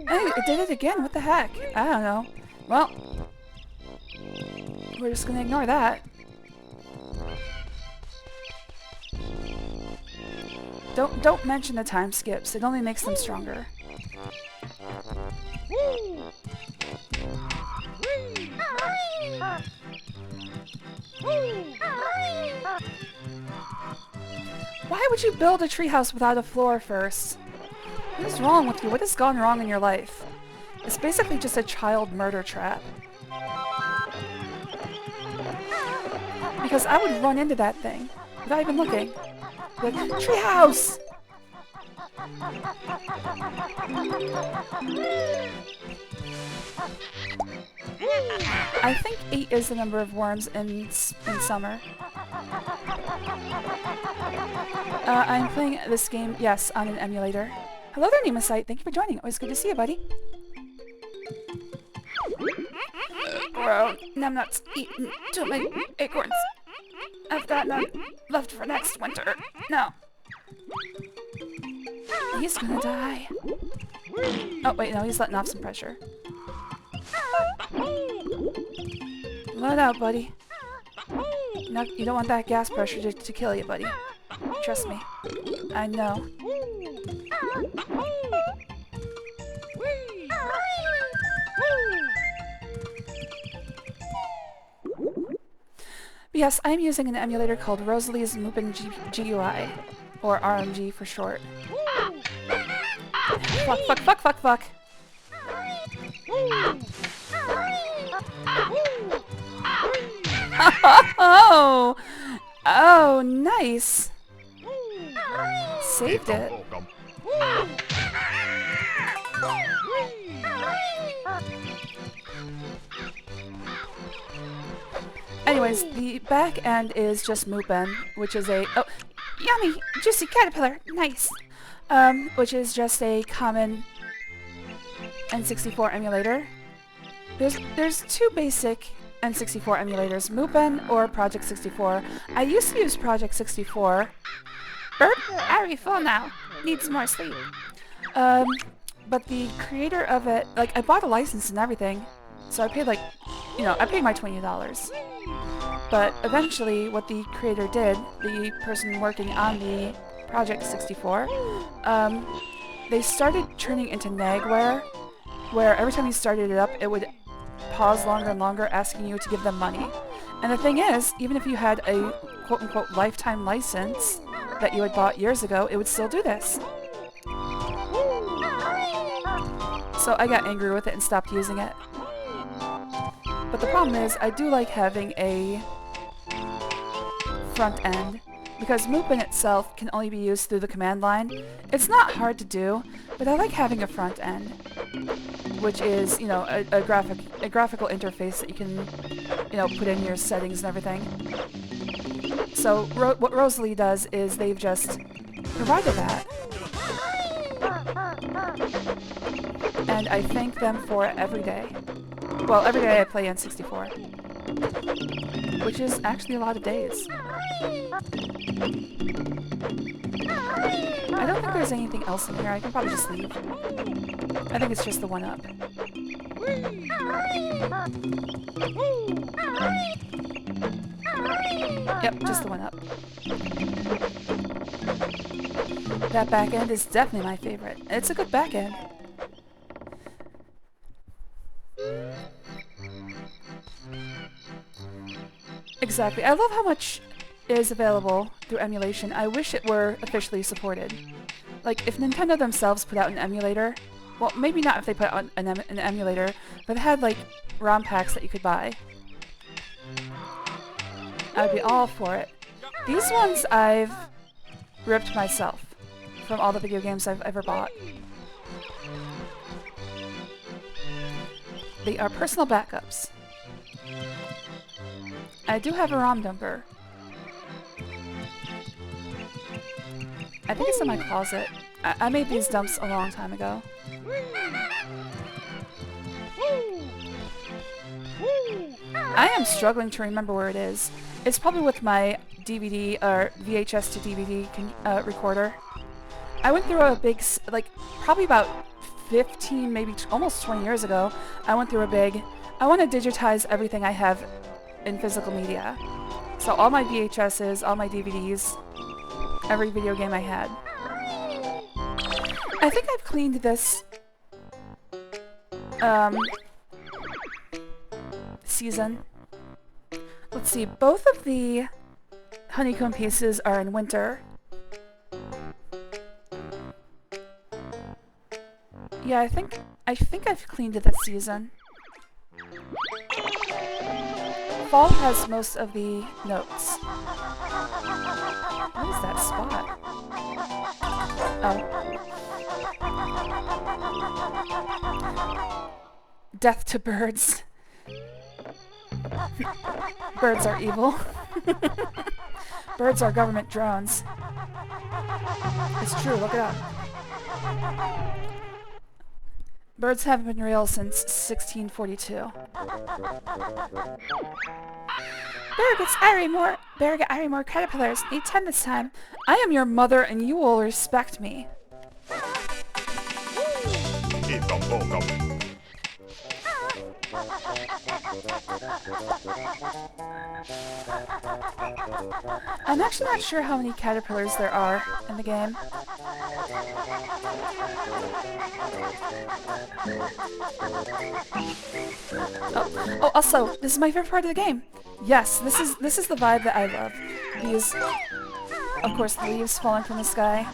Hey, it did it again, what the heck? I don't know. Well, we're just gonna ignore that. Don't mention the time skips, it only makes them stronger. Why would you build a treehouse without a floor first? What is wrong with you? What has gone wrong in your life? It's basically just a child murder trap. Because I would run into that thing without even looking. Like, treehouse! I think 8 is the number of worms in summer. I'm playing this game, yes, on an emulator. Hello there, Nemasite. Thank you for joining. Always good to see you, buddy. Bro, numbnuts eaten too many acorns. I've got none left for next winter. No. He's gonna die. Oh, wait, no, he's letting off some pressure. Let out, buddy. No, you don't want that gas pressure to kill you, buddy. Trust me. I know. Yes, I'm using an emulator called Rosalie's Mupin GUI. or RMG for short. Fuck, fuck, fuck, fuck, fuck. Oh! Oh, nice! Saved it. Anyways, the back end is just Mupen, which is a... Oh, Yummy! Juicy caterpillar! Nice! which is just a common N64 emulator. There's two basic N64 emulators, Mupen or Project 64. I used to use Project 64. Burp! Ari full now. Needs more sleep. But the creator of it, like, I bought a license and everything, so I paid like, you know, I paid my $20. But eventually, what the creator did, the person working on the Project 64, they started turning into nagware, where every time you started it up, it would pause longer and longer, asking you to give them money. And the thing is, even if you had a quote-unquote lifetime license that you had bought years ago, it would still do this. So I got angry with it and stopped using it. But the problem is, I do like having a front end, because Mupen itself can only be used through the command line. It's not hard to do, but I like having a front end, which is, you know, a graphical interface that you can, you know, put in your settings and everything. So what Rosalie does is they've just provided that. And I thank them for it every day. Well, every day I play N64. Which is actually a lot of days. I don't think there's anything else in here. I can probably just leave. I think it's just the 1-up. Yep, just the 1-up. That back end is definitely my favorite. It's a good back end. Exactly. I love how much is available through emulation. I wish it were officially supported. Like, if Nintendo themselves put out an emulator, well, maybe not if they put out an emulator, but it had, like, ROM packs that you could buy. I'd be all for it. These ones I've ripped myself from all the video games I've ever bought. They are personal backups. I do have a ROM dumper. I think it's in my closet. I made these dumps a long time ago. I am struggling to remember where it is. It's probably with my DVD or VHS to DVD recorder. I went through a big, like, probably about 15, maybe almost 20 years ago, I went through a big, I want to digitize everything I have in physical media. So all my VHSs, all my DVDs, every video game I had. I think I've cleaned this season. Let's see, both of the honeycomb pieces are in winter. Yeah, I think I've cleaned it this season. Fall has most of the notes. What is that spot? Oh. Death to birds. Birds are evil. Birds are government drones. It's true, look it up. Birds haven't been real since 1642. Bear get Ari more caterpillars. Need 10 this time. I am your mother and you will respect me. I'm actually not sure how many caterpillars there are in the game. Oh, also, this is my favorite part of the game. Yes, this is the vibe that I love. These of course, the leaves falling from the sky.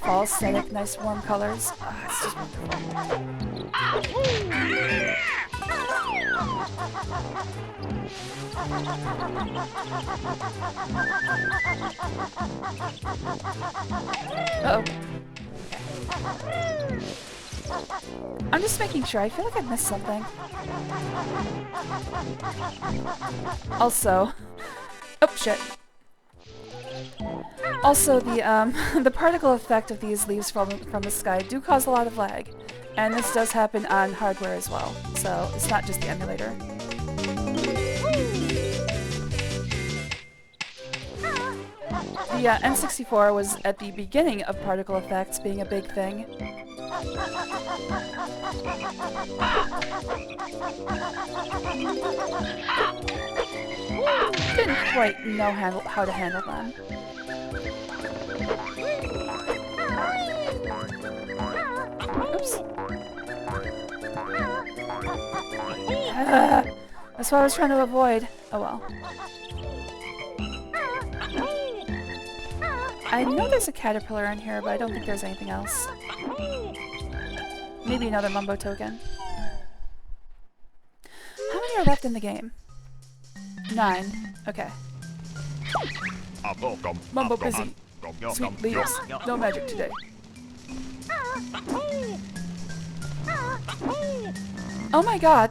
Fall aesthetic, nice warm colors. Ah, it's just wonderful. Uh-oh. I'm just making sure. I feel like I missed something. Also... Oh, shit. Also, the the particle effect of these leaves from the sky do cause a lot of lag. And this does happen on hardware as well. So, it's not just the emulator. The N64 was at the beginning of particle effects being a big thing. Didn't quite know how to handle them. Oops. That's what I was trying to avoid. Oh well. I know there's a caterpillar in here, but I don't think there's anything else. Maybe another Mumbo token. How many are left in the game? 9. Okay. Mumbo busy. Sweet leaves. No magic today. Oh my god!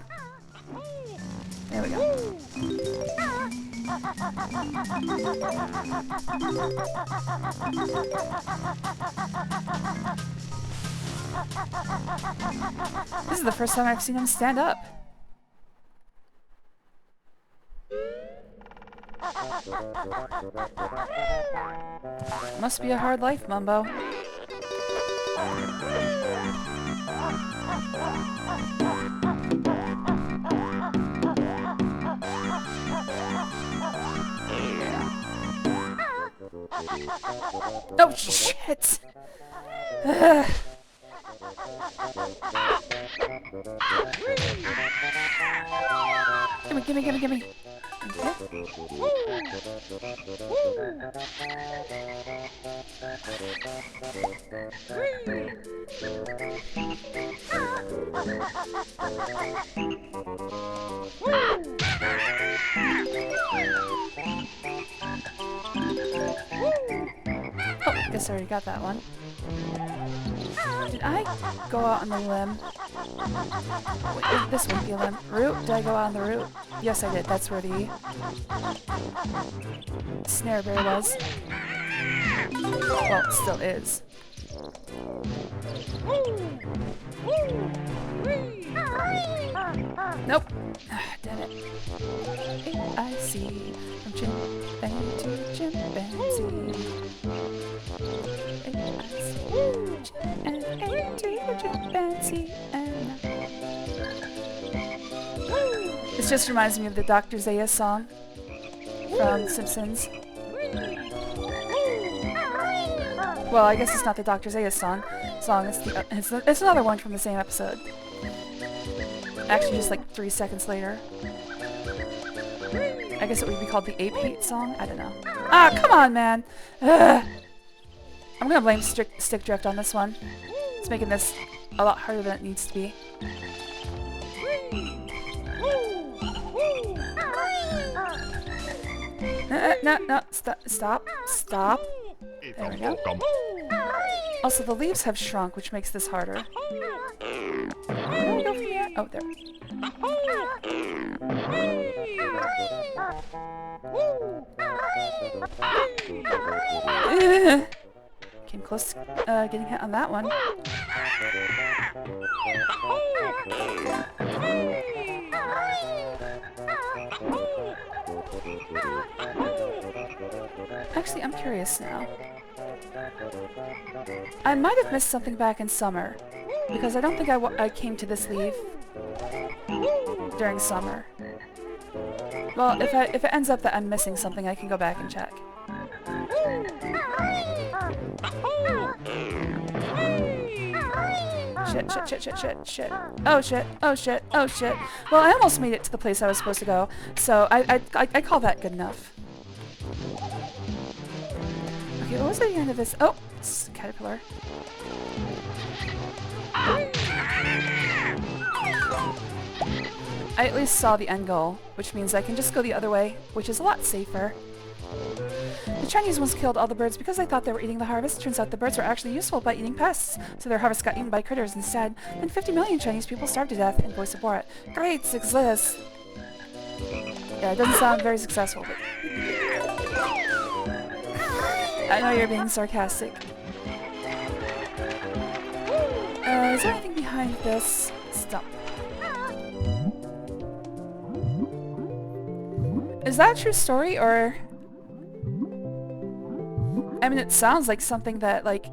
There we go. This is the first time I've seen him stand up. Must be a hard life, Mumbo. Oh shit! Gimme. Oh, guess I already got that one. Did I go out on the limb? Wait, this wouldn't be a limb. Root? Did I go out on the root? Yes, I did. That's where the snare bear was. Well, it still is. Nope. Damn it. A-I-C. From chimpanzee to chimpanzee. A-I-C. And A to chimpanzee. And... This just reminds me of the Dr. Zaya song from Simpsons. Well, I guess it's not the Dr. Zaya song. It's another one from the same episode. Actually, just like 3 seconds later. I guess it would be called the Ape Hate song? I don't know. Ah, come on, man! Ugh. I'm gonna blame stick drift on this one. It's making this a lot harder than it needs to be. No, stop. There we go. Also, the leaves have shrunk, which makes this harder. Where do I go from here? Oh, there. Came close to getting hit on that one. Actually, I'm curious now. I might have missed something back in summer, because I don't think I came to this leaf during summer. Well, if it ends up that I'm missing something, I can go back and check. Shit. Oh shit. Well, I almost made it to the place I was supposed to go, so I call that good enough. Okay, what was at the end of this? Oh, it's a caterpillar. I at least saw the end goal, which means I can just go the other way, which is a lot safer. The Chinese once killed all the birds because they thought they were eating the harvest. Turns out the birds were actually useful by eating pests, so their harvest got eaten by critters instead. Then 50 million Chinese people starved to death, and voice support. Great success! Yeah, it doesn't sound very successful, but... I know you're being sarcastic. Is there anything behind this stump? Is that a true story, or... I mean, it sounds like something that, like,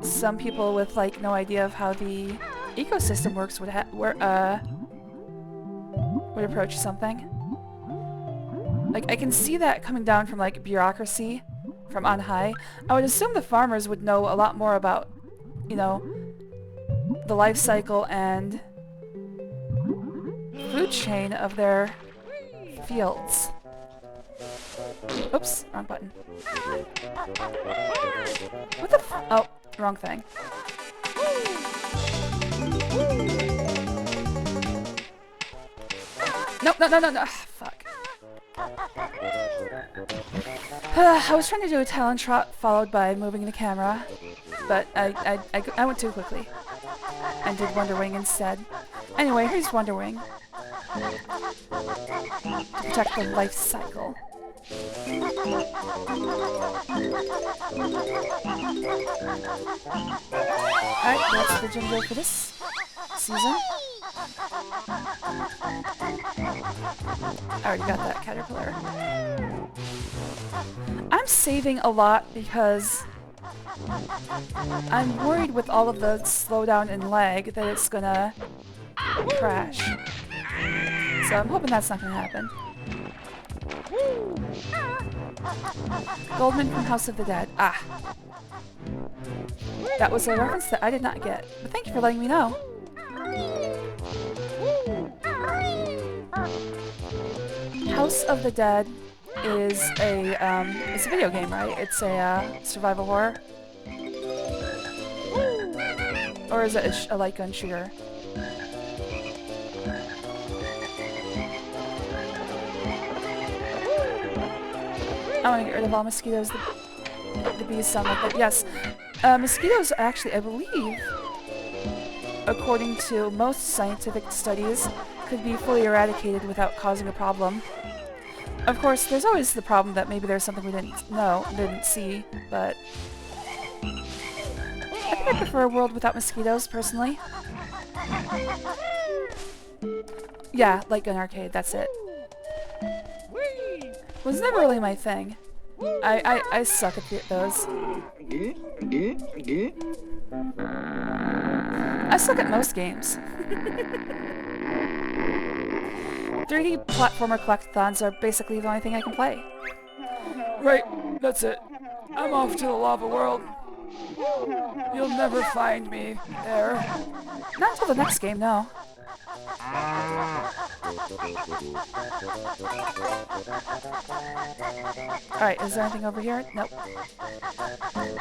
some people with, like, no idea of how the ecosystem works would approach something. Like, I can see that coming down from, like, bureaucracy from on high. I would assume the farmers would know a lot more about, you know, the life cycle and food chain of their fields. Oops, wrong button. What the f- oh, wrong thing. No, no, no, no, no. Fuck. I was trying to do a talent trot followed by moving the camera, but I went too quickly and did Wonder Wing instead. Anyway, here's Wonder Wing. To protect the life cycle. Alright, that's the ginger for this season. I already got that caterpillar. I'm saving a lot because I'm worried with all of the slowdown and lag that it's gonna crash. So I'm hoping that's not gonna happen. Goldman from House of the Dead. Ah. That was a reference that I did not get, but thank you for letting me know. House of the Dead is it's a video game, right? It's a survival horror? Or is it a light gun shooter? I want to get rid of all mosquitoes. The bees sound like that. Yes. Mosquitoes actually, I believe, according to most scientific studies, could be fully eradicated without causing a problem. Of course, there's always the problem that maybe there's something we didn't see, but... I think I prefer a world without mosquitoes, personally. Yeah, light gun arcade, that's it. Was never really my thing. I suck at those. I suck at most games. 3D platformer collectathons are basically the only thing I can play. Right, that's it. I'm off to the lava world. You'll never find me there. Not until the next game, no. Alright, is there anything over here? Nope.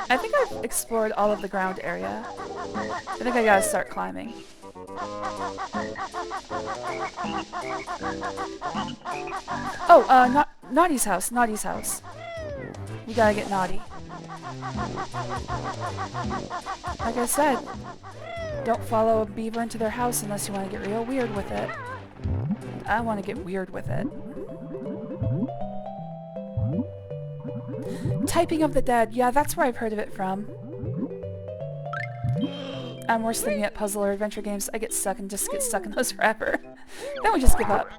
I think I've explored all of the ground area. I think I gotta start climbing. Oh, Naughty's house, Naughty's house. We gotta get naughty. Like I said, don't follow a beaver into their house unless you want to get real weird with it. I want to get weird with it. Typing of the Dead. Yeah, that's where I've heard of it from. I'm worse than me at puzzle or adventure games. I get stuck and just get stuck in those forever. Then we just give up.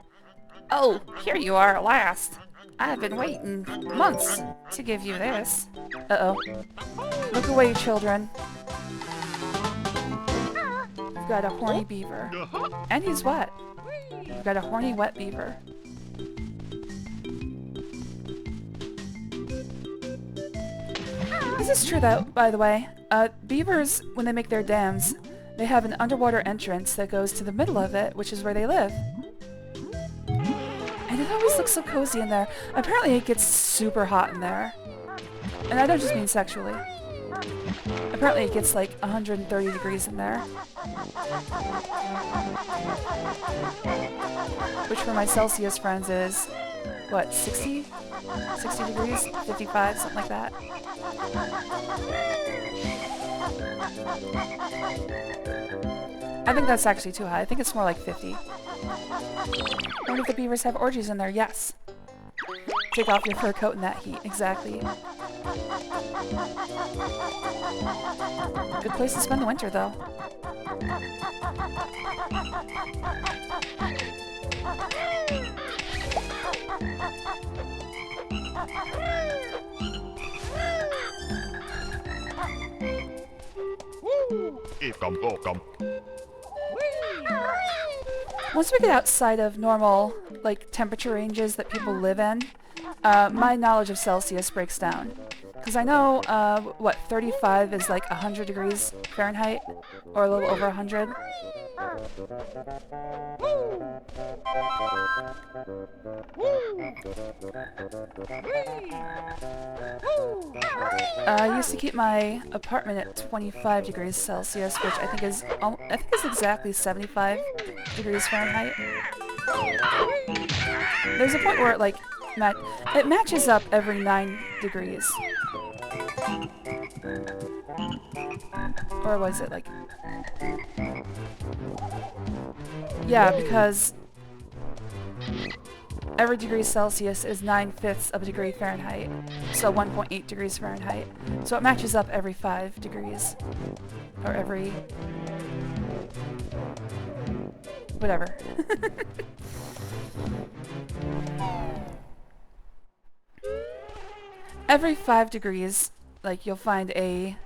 Oh, here you are at last. I've been waiting months to give you this. Uh-oh. Look away, children. We've got a horny beaver. And he's wet. We've got a horny, wet beaver. This is true, though, by the way. Beavers, when they make their dams, they have an underwater entrance that goes to the middle of it, which is where they live. And it always looks so cozy in there. Apparently it gets super hot in there. And I don't just mean sexually. Apparently it gets like 130 degrees in there. Which for my Celsius friends is, what, 60? 60 degrees? 55, something like that. I think that's actually too high. I think it's more like 50. Wonder if the beavers have orgies in there? Yes. Take off your fur coat in that heat. Exactly. Good place to spend the winter, though. Once we get outside of normal, like, temperature ranges that people live in, my knowledge of Celsius breaks down. Because I know, what, 35 is like 100 degrees Fahrenheit? Or a little over 100? I used to keep my apartment at 25 degrees Celsius, which I think is exactly 75 degrees Fahrenheit. There's a point where it, like, it matches up every 9 degrees. Or was it like... Yeah, because every degree Celsius is 9/5 of a degree Fahrenheit. So 1.8 degrees Fahrenheit. So it matches up every 5 degrees. Or every... whatever. Every 5 degrees, like, you'll find a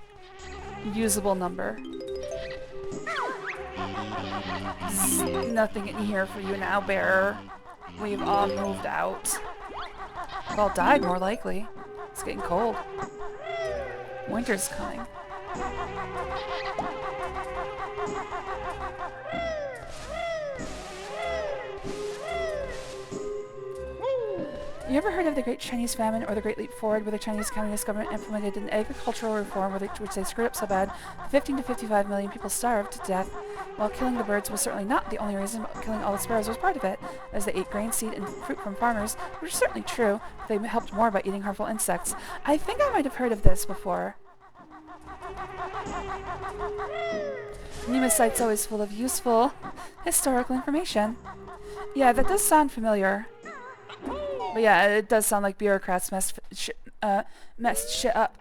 usable number. Nothing in here for you now, bearer. We've all moved out. We've all died, more likely. It's getting cold. Winter's coming. You ever heard of the Great Chinese Famine or the Great Leap Forward, where the Chinese Communist government implemented an agricultural reform which they screwed up so bad 15 to 55 million people starved to death? While killing the birds was certainly not the only reason, but killing all the sparrows was part of it, as they ate grain, seed, and fruit from farmers, which is certainly true, but they helped more by eating harmful insects. I think I might have heard of this before. Nema's site's always full of useful historical information. Yeah, that does sound familiar. But yeah, it does sound like bureaucrats messed shit up.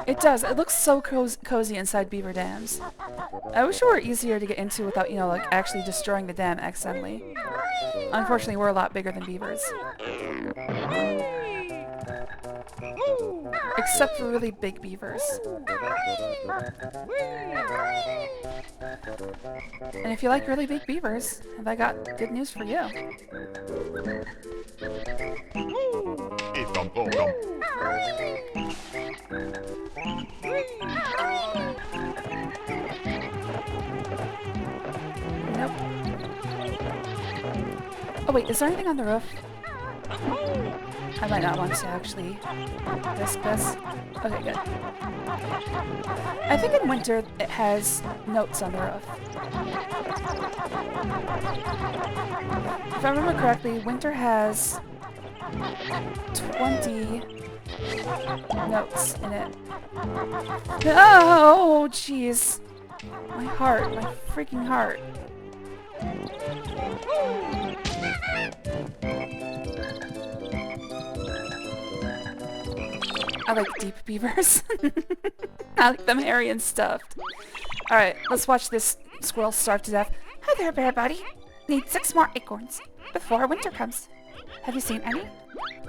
It does. It looks so cozy inside beaver dams. I wish it were easier to get into without, you know, like, actually destroying the dam accidentally. Unfortunately, we're a lot bigger than beavers. Except for really big beavers. And if you like really big beavers, have I got good news for you. Nope. Oh wait, is there anything on the roof? I might not want to actually risk this. Okay, good. I think in winter it has notes on the roof. If I remember correctly, winter has 20 notes in it. Oh, jeez. My heart, my freaking heart. I like deep beavers. I like them hairy and stuffed. Alright, let's watch this squirrel starve to death. Hi there, bear buddy. Need 6 more acorns before winter comes. Have you seen any?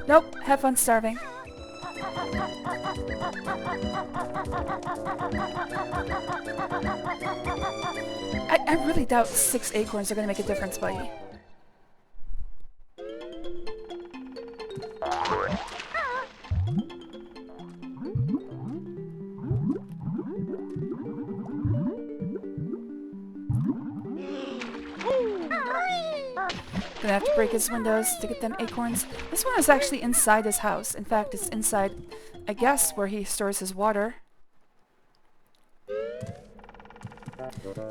Nope, have fun starving. I really doubt 6 acorns are gonna make a difference, buddy. Gonna have to break his windows to get them acorns. This one is actually inside his house. In fact, it's inside, I guess, where he stores his water.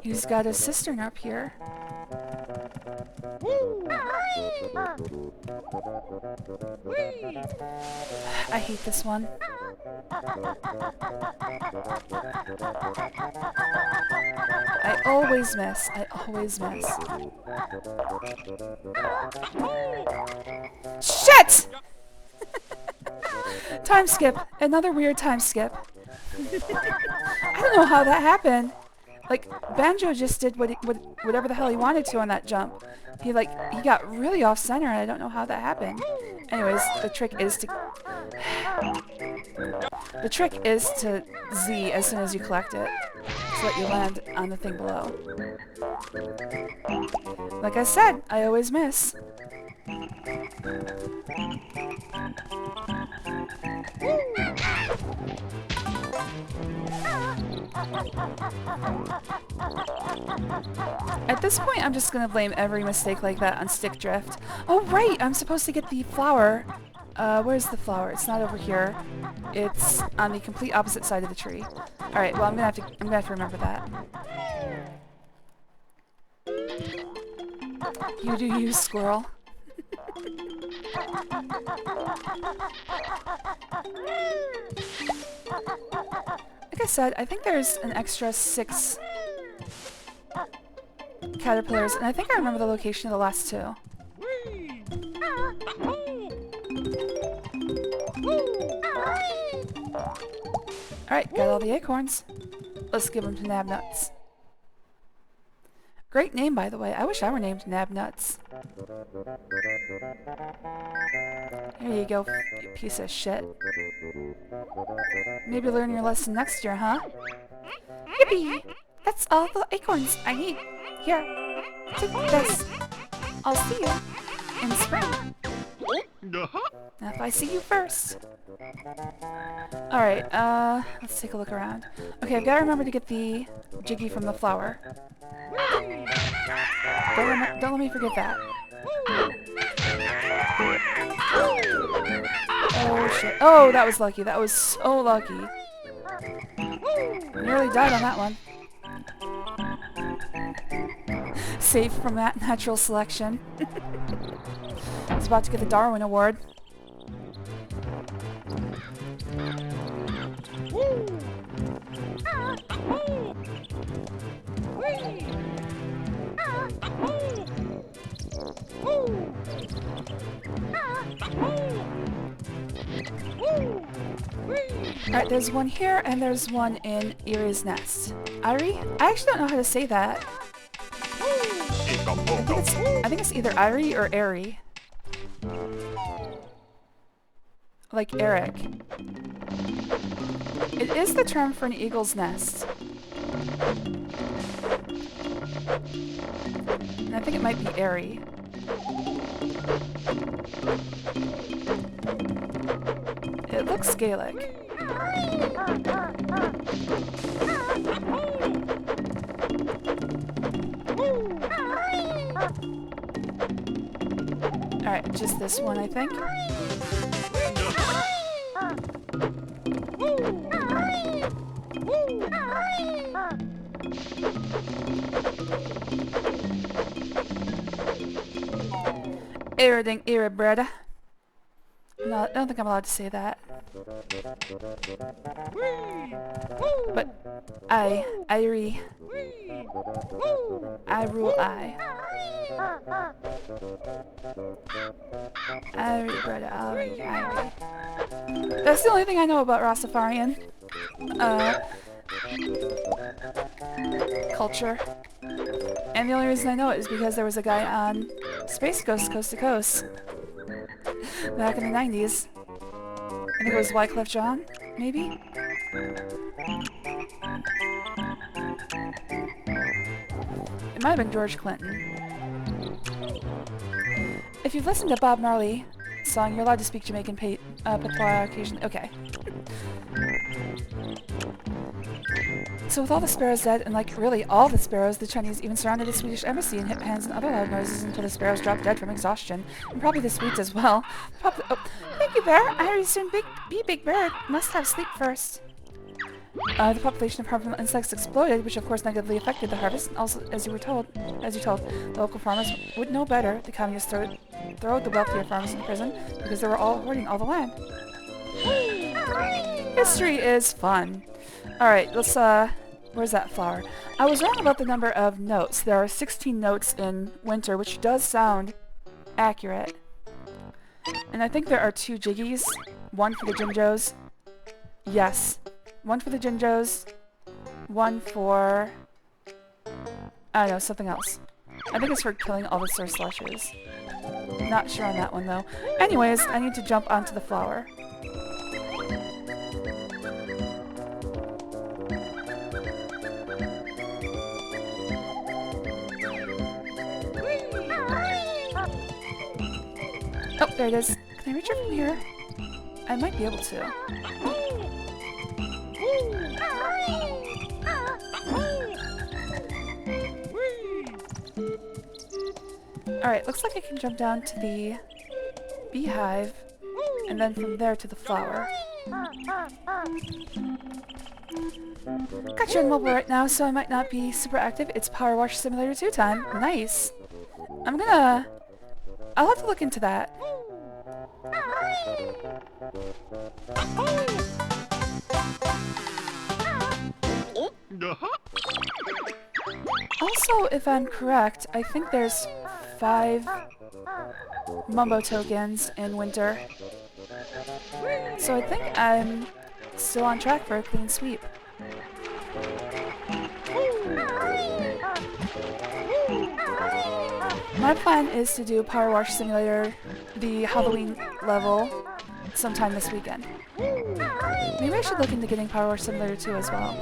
He's got a cistern up here. I hate this one. I always miss. I always miss. Shit! Time skip. Another weird time skip. I don't know how that happened. Like, Banjo just did whatever the hell he wanted to on that jump. He got really off center, and I don't know how that happened. Anyways, the trick is to Z as soon as you collect it, so that you land on the thing below. Like I said, I always miss. At this point, I'm just gonna blame every mistake like that on stick drift. Oh right, I'm supposed to get the flower. Where's the flower? It's not over here. It's on the complete opposite side of the tree. All right, well I'm gonna have to remember that. You do you, squirrel. Like I said, I think there's an extra 6 caterpillars, and I think I remember the location of the last 2. Alright, got all the acorns. Let's give them to Nabnuts. Great name, by the way. I wish I were named Nabnuts. Here you go, you piece of shit. Maybe learn your lesson next year, huh? Yippee! That's all the acorns I need. Here, take this. I'll see you in spring. Now if I see you first. Alright, let's take a look around. Okay, I've got to remember to get the Jiggy from the flower. Don't let me forget that. Oh shit. Oh, that was lucky. That was so lucky. Nearly died on that one. Safe from that natural selection. I was about to get the Darwin Award. Alright, there's one here, and there's one in Erie's nest. Irie? I actually don't know how to say that. I think it's either Irie or Airy. Like Eric. It is the term for an eagle's nest. And I think it might be airy. It looks Gaelic. Alright, just this one, I think. Ereding Erebreda. No, I don't think I'm allowed to say that. But Irie. I rule I. Irie Breda, Irie. That's the only thing I know about Rastafarian culture. And the only reason I know it is because there was a guy on Space Ghost Coast to Coast back in the 90s. I think it was Wyclef Jean, maybe? It might have been George Clinton. If you've listened to Bob Marley song, you're allowed to speak Jamaican patois occasionally. Okay. So with all the sparrows dead, and like really all the sparrows, the Chinese even surrounded the Swedish embassy and hit pans and other loud noises until the sparrows dropped dead from exhaustion. And probably the Swedes as well. Thank you, Bear. I heard you soon be Big Bird. Must have sleep first. The population of harmful insects exploded, which of course negatively affected the harvest. And also, as you told, the local farmers would know better. The communists throwed the wealthier farmers in prison because they were all hoarding all the land. History is fun. Alright, let's, where's that flower? I was wrong about the number of notes. There are 16 notes in winter, which does sound accurate. And I think there are 2 jiggies. One for the Jinjos. Yes. One for the Jinjos. One for... I don't know, something else. I think it's for killing all the Sir Slushes. Not sure on that one, though. Anyways, I need to jump onto the flower. Oh, there it is. Can I reach it from here? I might be able to. Alright, looks like I can jump down to the beehive, and then from there to the flower. Got you on mobile right now, so I might not be super active. It's Power Wash Simulator 2 time. Nice! I'll have to look into that. Also, if I'm correct, I think there's 5 Mumbo tokens in winter. So I think I'm still on track for a clean sweep. My plan is to do Power Wash Simulator, the Halloween level, sometime this weekend. Maybe I should look into getting Power Wash Simulator 2 as well.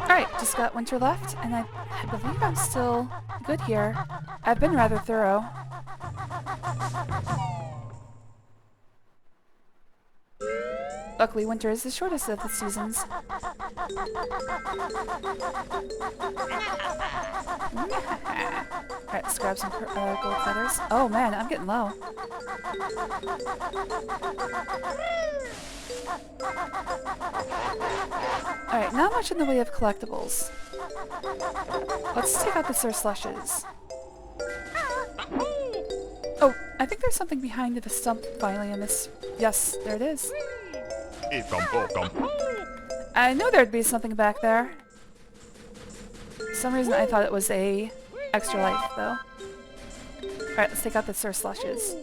Alright, just got winter left, and I believe I'm still good here. I've been rather thorough. Luckily, winter is the shortest of the seasons. Alright, let's grab some gold feathers. Oh man, I'm getting low. Alright, not much in the way of collectibles. Let's take out the Sir Slushes. Oh, I think there's something behind the stump finally in this. Yes, there it is. I knew there'd be something back there. For some reason I thought it was a extra life, though. Alright, let's take out the Sir Slushes.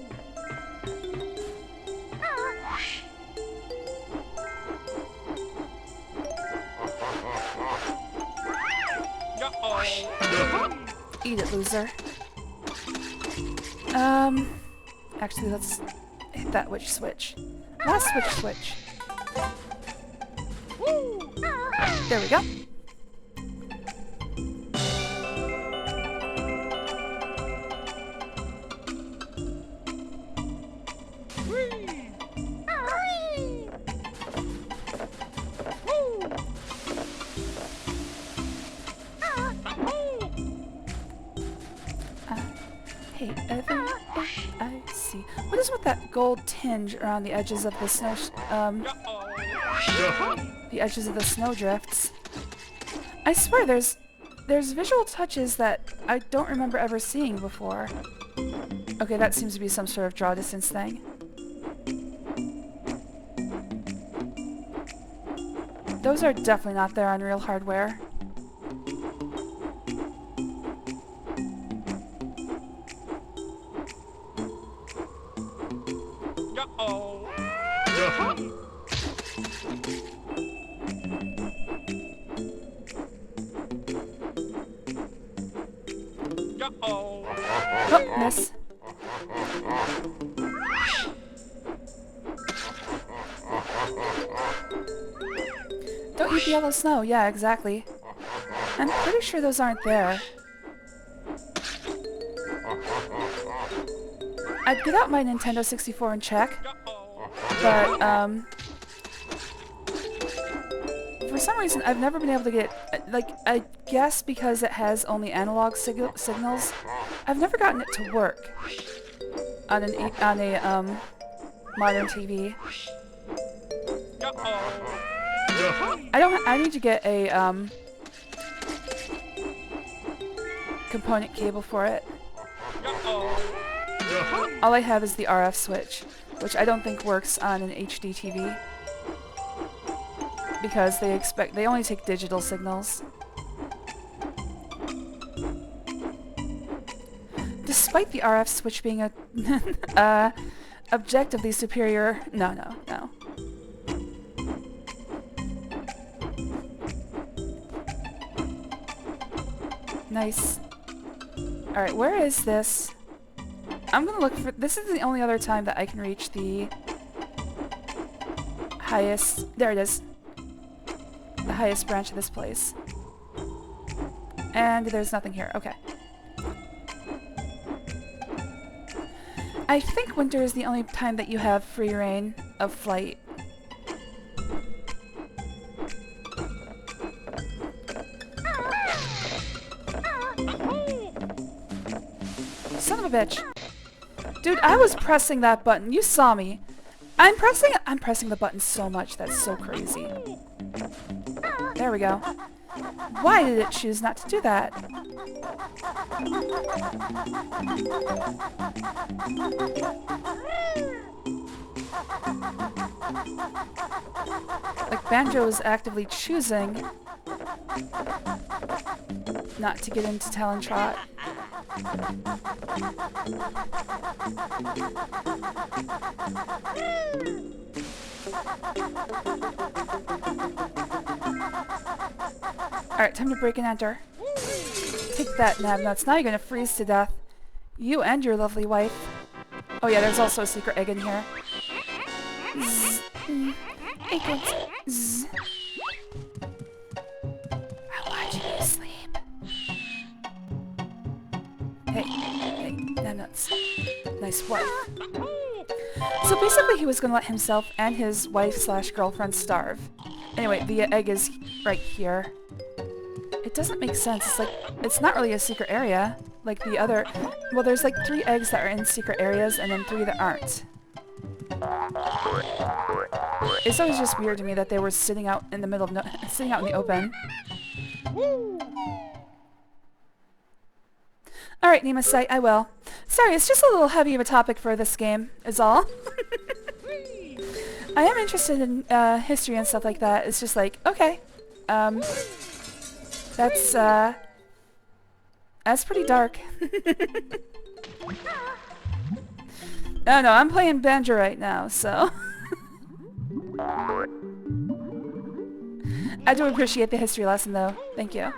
Eat it, loser. Actually, let's hit that witch switch. Last switch. There we go. Hey, everything I see. What is with that gold tinge around the edges of the snow? The edges of the snowdrifts. I swear, there's visual touches that I don't remember ever seeing before. Okay, that seems to be some sort of draw distance thing. Those are definitely not there on real hardware. Oh, miss. deep yellow snow. Yeah, exactly. I'm pretty sure those aren't there. I'd get out my Nintendo 64 and check, but for some reason I've never been able to get, like, I guess because it has only analog signals, I've never gotten it to work on a modern TV. I need to get a component cable for it. All I have is the RF switch, which I don't think works on an HD TV because they only take digital signals. Despite the RF switch being a objectively superior, no. Nice. Alright, where is this? I'm gonna look for... This is the only other time that I can reach the highest... There it is. The highest branch of this place. And there's nothing here. Okay. I think winter is the only time that you have free reign of flight. Son of a bitch. Dude, I was pressing that button. You saw me. I'm pressing the button so much. That's so crazy. There we go. Why did it choose not to do that? Like, Banjo is actively choosing not to get into Talon Trot. Alright, time to break and enter. Take that, Nabnuts. Now you're gonna freeze to death. You and your lovely wife. Oh yeah, there's also a secret egg in here. Zzz. Eggs. Zzz. I want you to sleep. Hey, Nabnuts. Nice wife. So basically he was gonna let himself and his wife/girlfriend starve. Anyway, the egg is right here. It doesn't make sense. It's like, it's not really a secret area. Like the other... Well, there's like 3 eggs that are in secret areas and then 3 that aren't. It's always just weird to me that they were sitting out in the middle of sitting out in the open. Alright, Nemasite, I will. Sorry, it's just a little heavy of a topic for this game, is all. I am interested in history and stuff like that. It's just like, okay. That's pretty dark. No, I'm playing Banjo right now, so... I do appreciate the history lesson, though. Thank you.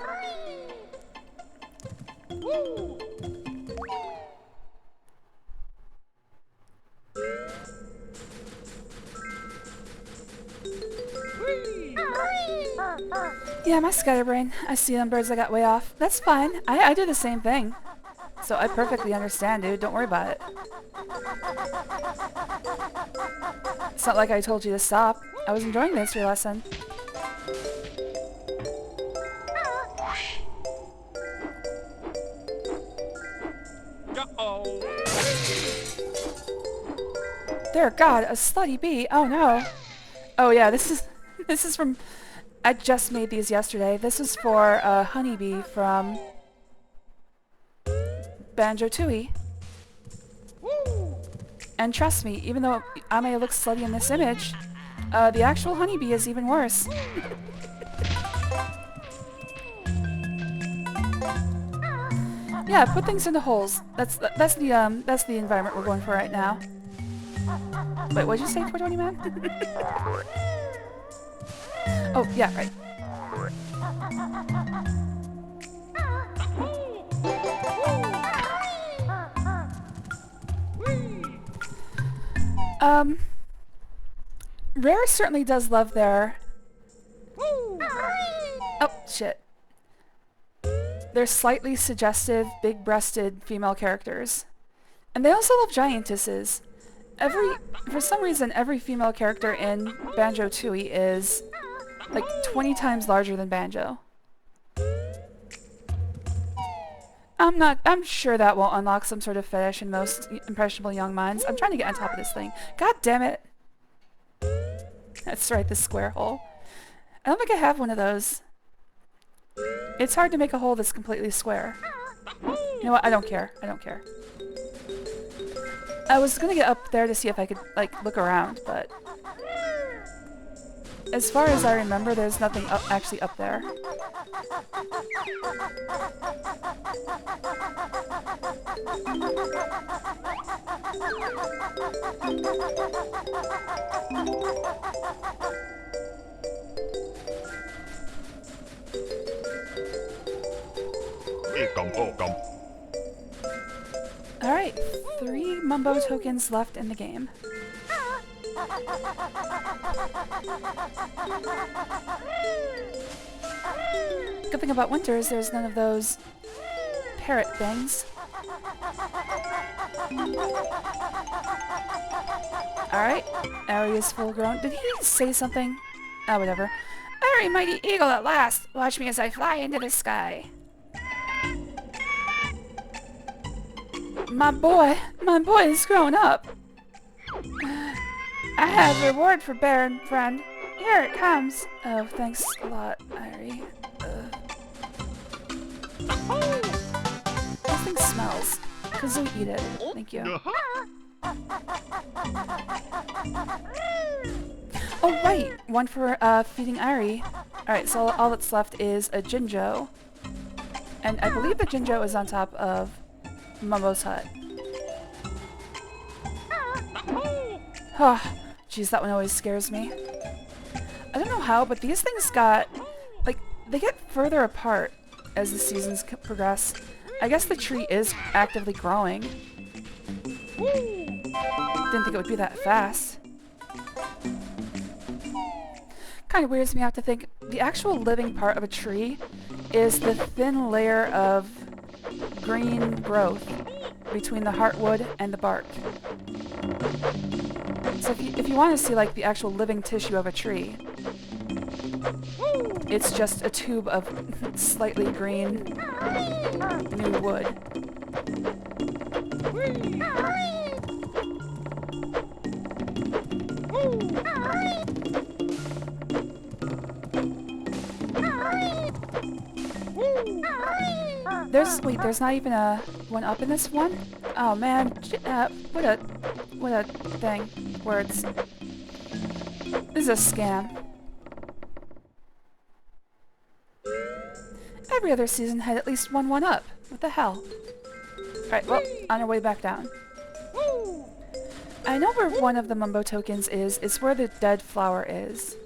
Yeah, my scatterbrain. I see them birds I got way off. That's fine. I do the same thing. So I perfectly understand, dude. Don't worry about it. It's not like I told you to stop. I was enjoying the history lesson. Dear God, a slutty bee. Oh no. Oh yeah, this is from... I just made these yesterday. This is for a honeybee from Banjo-Tooie. And trust me, even though I may look slutty in this image, the actual honeybee is even worse. Yeah, put things into holes. That's the environment we're going for right now. Wait, what'd you say, 420 man? Oh, yeah, right. Rare certainly does love their Oh, shit. They're slightly suggestive, big-breasted female characters. And they also love giantesses. For some reason, every female character in Banjo-Tooie is like 20 times larger than Banjo. I'm sure that will unlock some sort of fetish in most impressionable young minds. I'm trying to get on top of this thing. God damn it! That's right, the square hole. I don't think I have one of those. It's hard to make a hole that's completely square. You know what? I don't care. I don't care. I was gonna get up there to see if I could, like, look around, but... as far as I remember, there's nothing actually up there. Alright, 3 Mumbo tokens left in the game. Good thing about winter is there's none of those parrot things. Alright, Ari is full grown. Did he say something? Oh, whatever. Ari, mighty eagle at last! Watch me as I fly into the sky. My boy is grown up. I have a reward for Baron friend. Here it comes. Oh, thanks a lot, Irie. This thing smells. Kazooie, eat it. Thank you. Oh, right! One for feeding Irie. Alright, so all that's left is a Jinjo. And I believe the Jinjo is on top of Mumbo's hut. Oh, jeez, that one always scares me. I don't know how, but these things got... like, they get further apart as the seasons progress. I guess the tree is actively growing. Didn't think it would be that fast. Kind of weirds me out to think the actual living part of a tree is the thin layer of green growth between the heartwood and the bark. So if you want to see like the actual living tissue of a tree, it's just a tube of slightly green new wood. There's not even a one up in this one? Oh man, what a thing. Words. This is a scam. Every other season had at least one up. What the hell? Alright, well, on our way back down. I know where one of the Mumbo tokens is. It's where the dead flower is.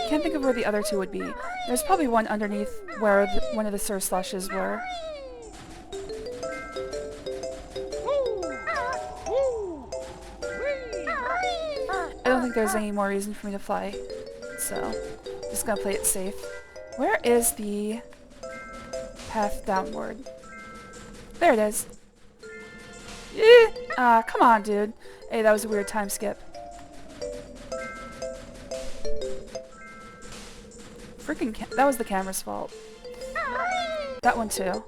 Can't think of where the other two would be. There's probably one underneath where one of the Sir Slushes were. I don't think there's any more reason for me to fly, so just gonna play it safe. Where is the path downward? There it is. Ah, come on, dude. Hey, that was a weird time skip. Freaking that was the camera's fault. That one too.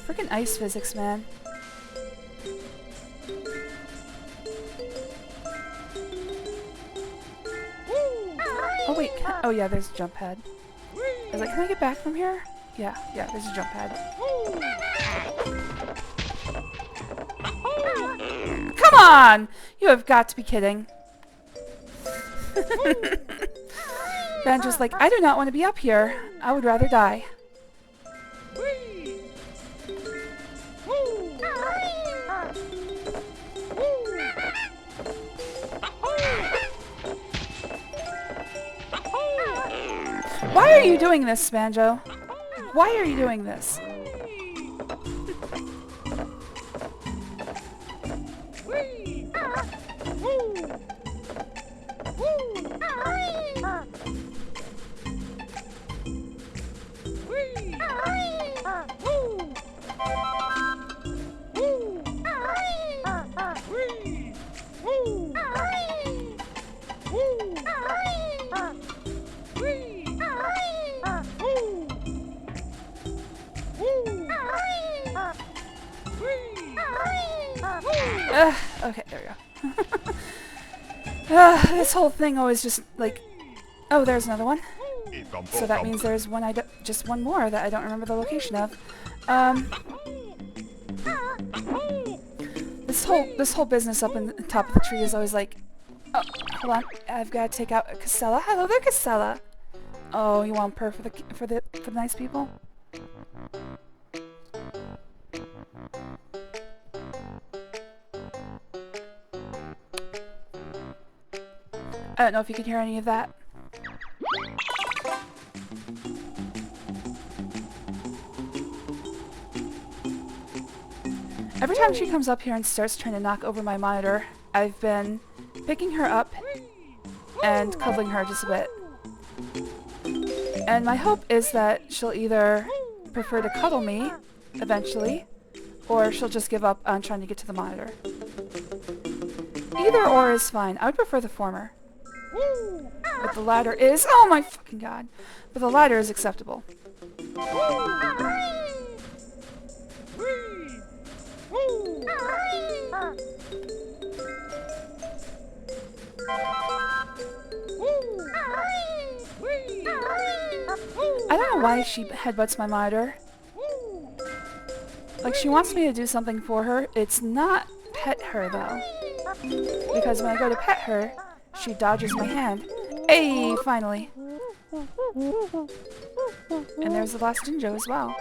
Freaking ice physics, man. Oh wait, oh yeah, there's a jump pad. I was like, can I get back from here? Yeah, there's a jump pad. Come on! You have got to be kidding. Banjo's like, I do not want to be up here. I would rather die. Why are you doing this, Banjo? Why are you doing this? Okay, there we go. This whole thing always just like... Oh, there's another one. So that means there's one just one more that I don't remember the location of. This whole business up in the top of the tree is always like... Oh, hold on. I've got to take out Casella. Hello there, Casella. Oh, you want purr for the nice people? I don't know if you can hear any of that. Every time she comes up here and starts trying to knock over my monitor, I've been picking her up and cuddling her just a bit. And my hope is that she'll either prefer to cuddle me, eventually, or she'll just give up on trying to get to the monitor. Either or is fine. I would prefer the former. But the latter is... Oh my fucking god! But the latter is acceptable. I don't know why she headbutts my monitor. Like, she wants me to do something for her. It's not pet her, though. Because when I go to pet her, she dodges my hand. Hey, finally. And there's the last Jinjo as well.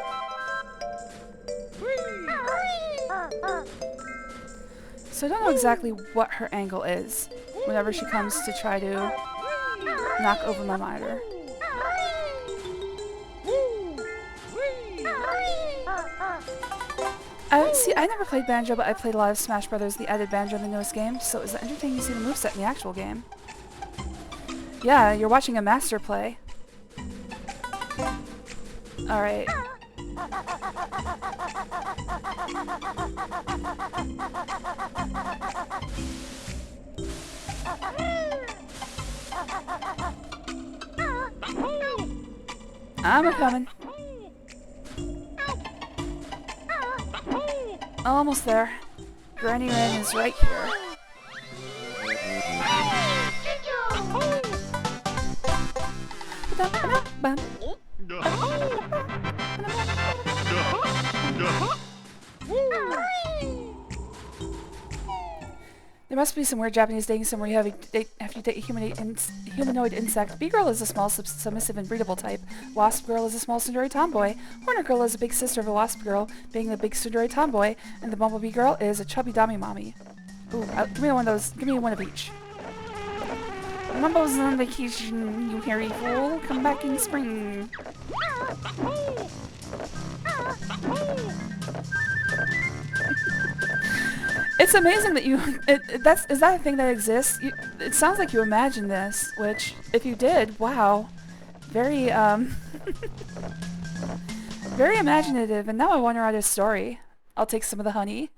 So I don't know exactly what her angle is whenever she comes to try to knock over my monitor. See, I never played Banjo, but I played a lot of Smash Brothers, the added Banjo in the newest game, so it was entertaining to see the moveset in the actual game. Yeah, you're watching a master play. Alright. I'm a-coming. Almost there. Granny Ren is right here. There must be some weird Japanese dating somewhere you have to date a humanoid insect. Bee girl is a small, submissive, and breedable type. Wasp girl is a small tsundere tomboy. Hornet girl is a big sister of a wasp girl, being the big tsundere tomboy. And the bumblebee girl is a chubby dami mommy. Ooh, give me one of those. Give me one of each. Mumbo's on vacation, you hairy fool. Come back in spring. It's amazing that you... is that a thing that exists? It sounds like you imagined this, which, if you did, wow. Very, very imaginative, and now I want to write a story. I'll take some of the honey.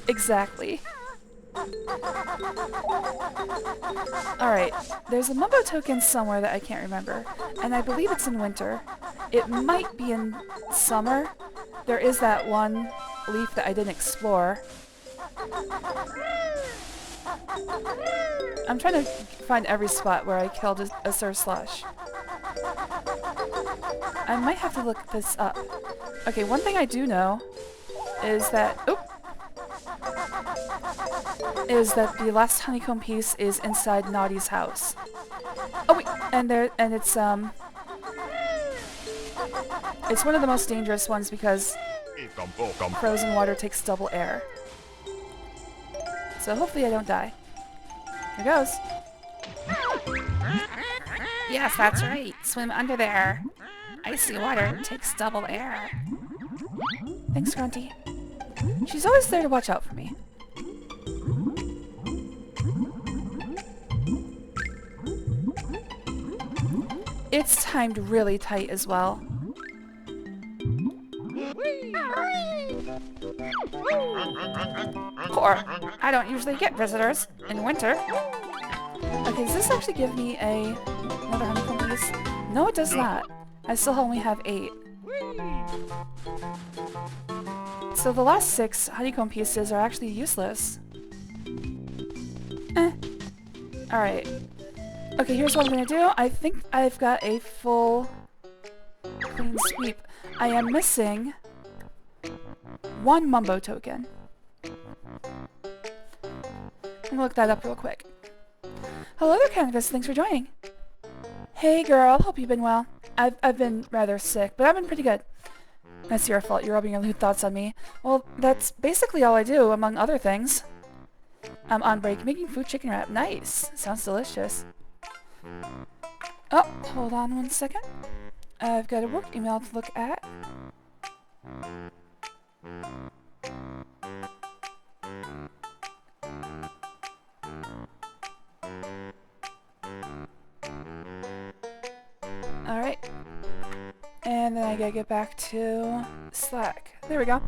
Exactly. Alright, there's a Mumbo token somewhere that I can't remember, and I believe it's in winter. It might be in summer. There is that one leaf that I didn't explore. I'm trying to find every spot where I killed a Sir Slush. I might have to look this up. Okay, one thing I do know is that... Oop! Is that the last honeycomb piece is inside Naughty's house. Oh wait, and it's one of the most dangerous ones because frozen water takes double air. So hopefully I don't die. Here goes. Yes, that's right. Swim under there. Icy water takes double air. Thanks, Grunty. She's always there to watch out for me. It's timed really tight as well. Poor. I don't usually get visitors in winter. Okay, does this actually give me another honeycomb piece? No, it does not. I still only have 8. So So the last 6 honeycomb pieces are actually useless. Eh. Alright. Okay, here's what I'm gonna do. I think I've got a full clean sweep. I am missing 1 Mumbo token. I'm gonna look that up real quick. Hello there, Canvas. Thanks for joining. Hey, girl. Hope you've been well. I've been rather sick, but I've been pretty good. That's your fault. You're rubbing your lewd thoughts on me. Well, that's basically all I do, among other things. I'm on break making food chicken wrap. Nice. Sounds delicious. Oh, hold on one second. I've got a work email to look at. Alright. And then I gotta get back to Slack. There we go.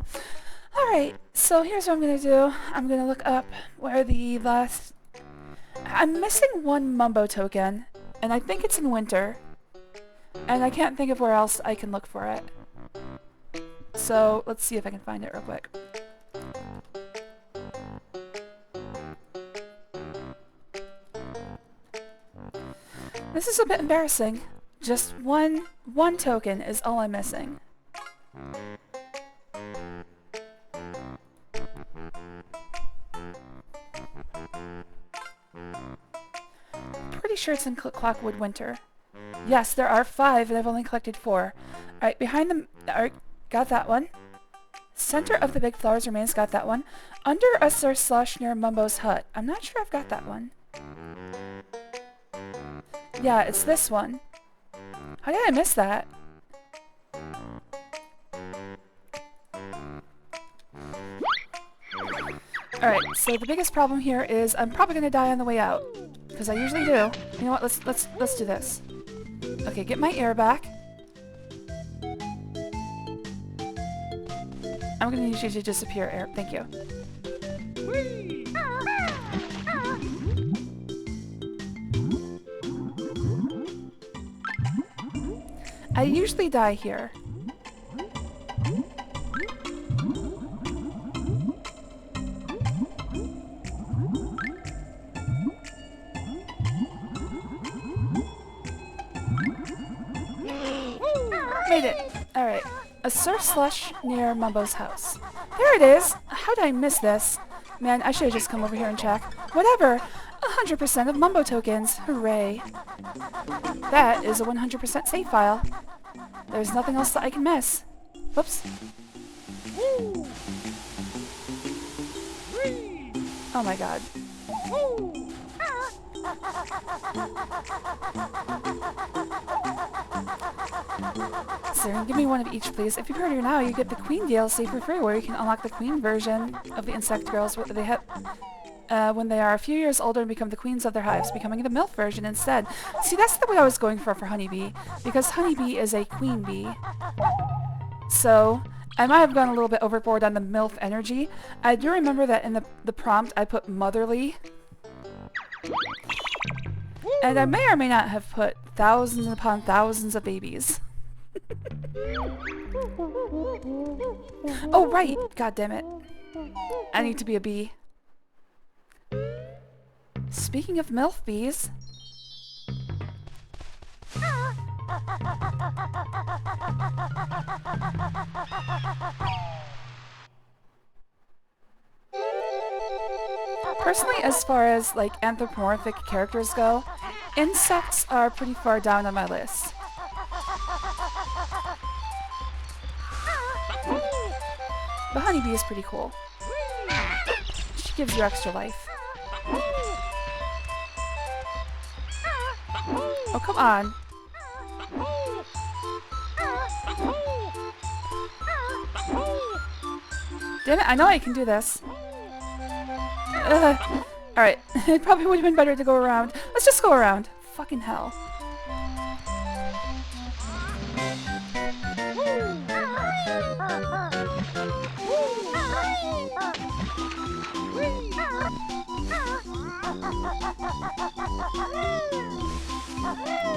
Alright, so here's what I'm gonna do. I'm gonna look up where the last... I'm missing 1 Mumbo token, and I think it's in winter. And I can't think of where else I can look for it. So, let's see if I can find it real quick. This is a bit embarrassing. Just one token is all I'm missing. Pretty sure it's in Clockwood Winter. Yes, there are 5 and I've only collected 4. Alright, behind them... Alright, got that one. Center of the big flowers remains, got that one. Under a slush near Mumbo's hut. I'm not sure I've got that one. Yeah, it's this one. How did I miss that? Alright, so the biggest problem here is I'm probably gonna die on the way out. Because I usually do. You know what, let's do this. Okay, get my air back. I'm gonna need you to disappear, air. Thank you. I usually die here. Made it! Alright. A surf slush near Mumbo's house. There it is! How did I miss this? Man, I should have just come over here and check. Whatever! 100% of Mumbo tokens! Hooray! That is a 100% save file. There's nothing else that I can miss. Whoops. Oh my god. Sir, give me one of each, please. If you pre-order now, you get the Queen DLC for free, where you can unlock the Queen version of the Insect Girls when they are a few years older and become the queens of their hives, becoming the MILF version instead. See, that's what I was going for Honeybee, because Honeybee is a queen bee. So, I might have gone a little bit overboard on the MILF energy. I do remember that in the prompt I put motherly. And I may or may not have put thousands upon thousands of babies. Oh, right! God damn it. I need to be a bee. Speaking of MILF bees... Personally, as far as, like, anthropomorphic characters go, insects are pretty far down on my list. But Honeybee is pretty cool. She gives you extra life. Oh, come on. Damn it, I know I can do this. Alright, it probably would have been better to go around. Let's just go around. Fucking hell.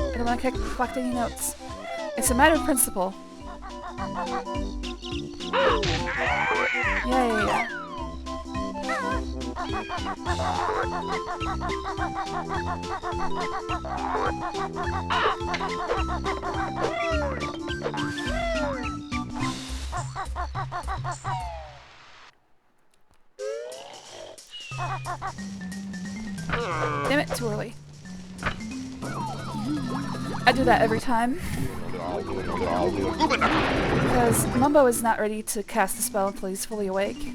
I don't want to collect any notes. It's a matter of principle. Damn it, too early. I do that every time. Because Mumbo is not ready to cast the spell until he's fully awake.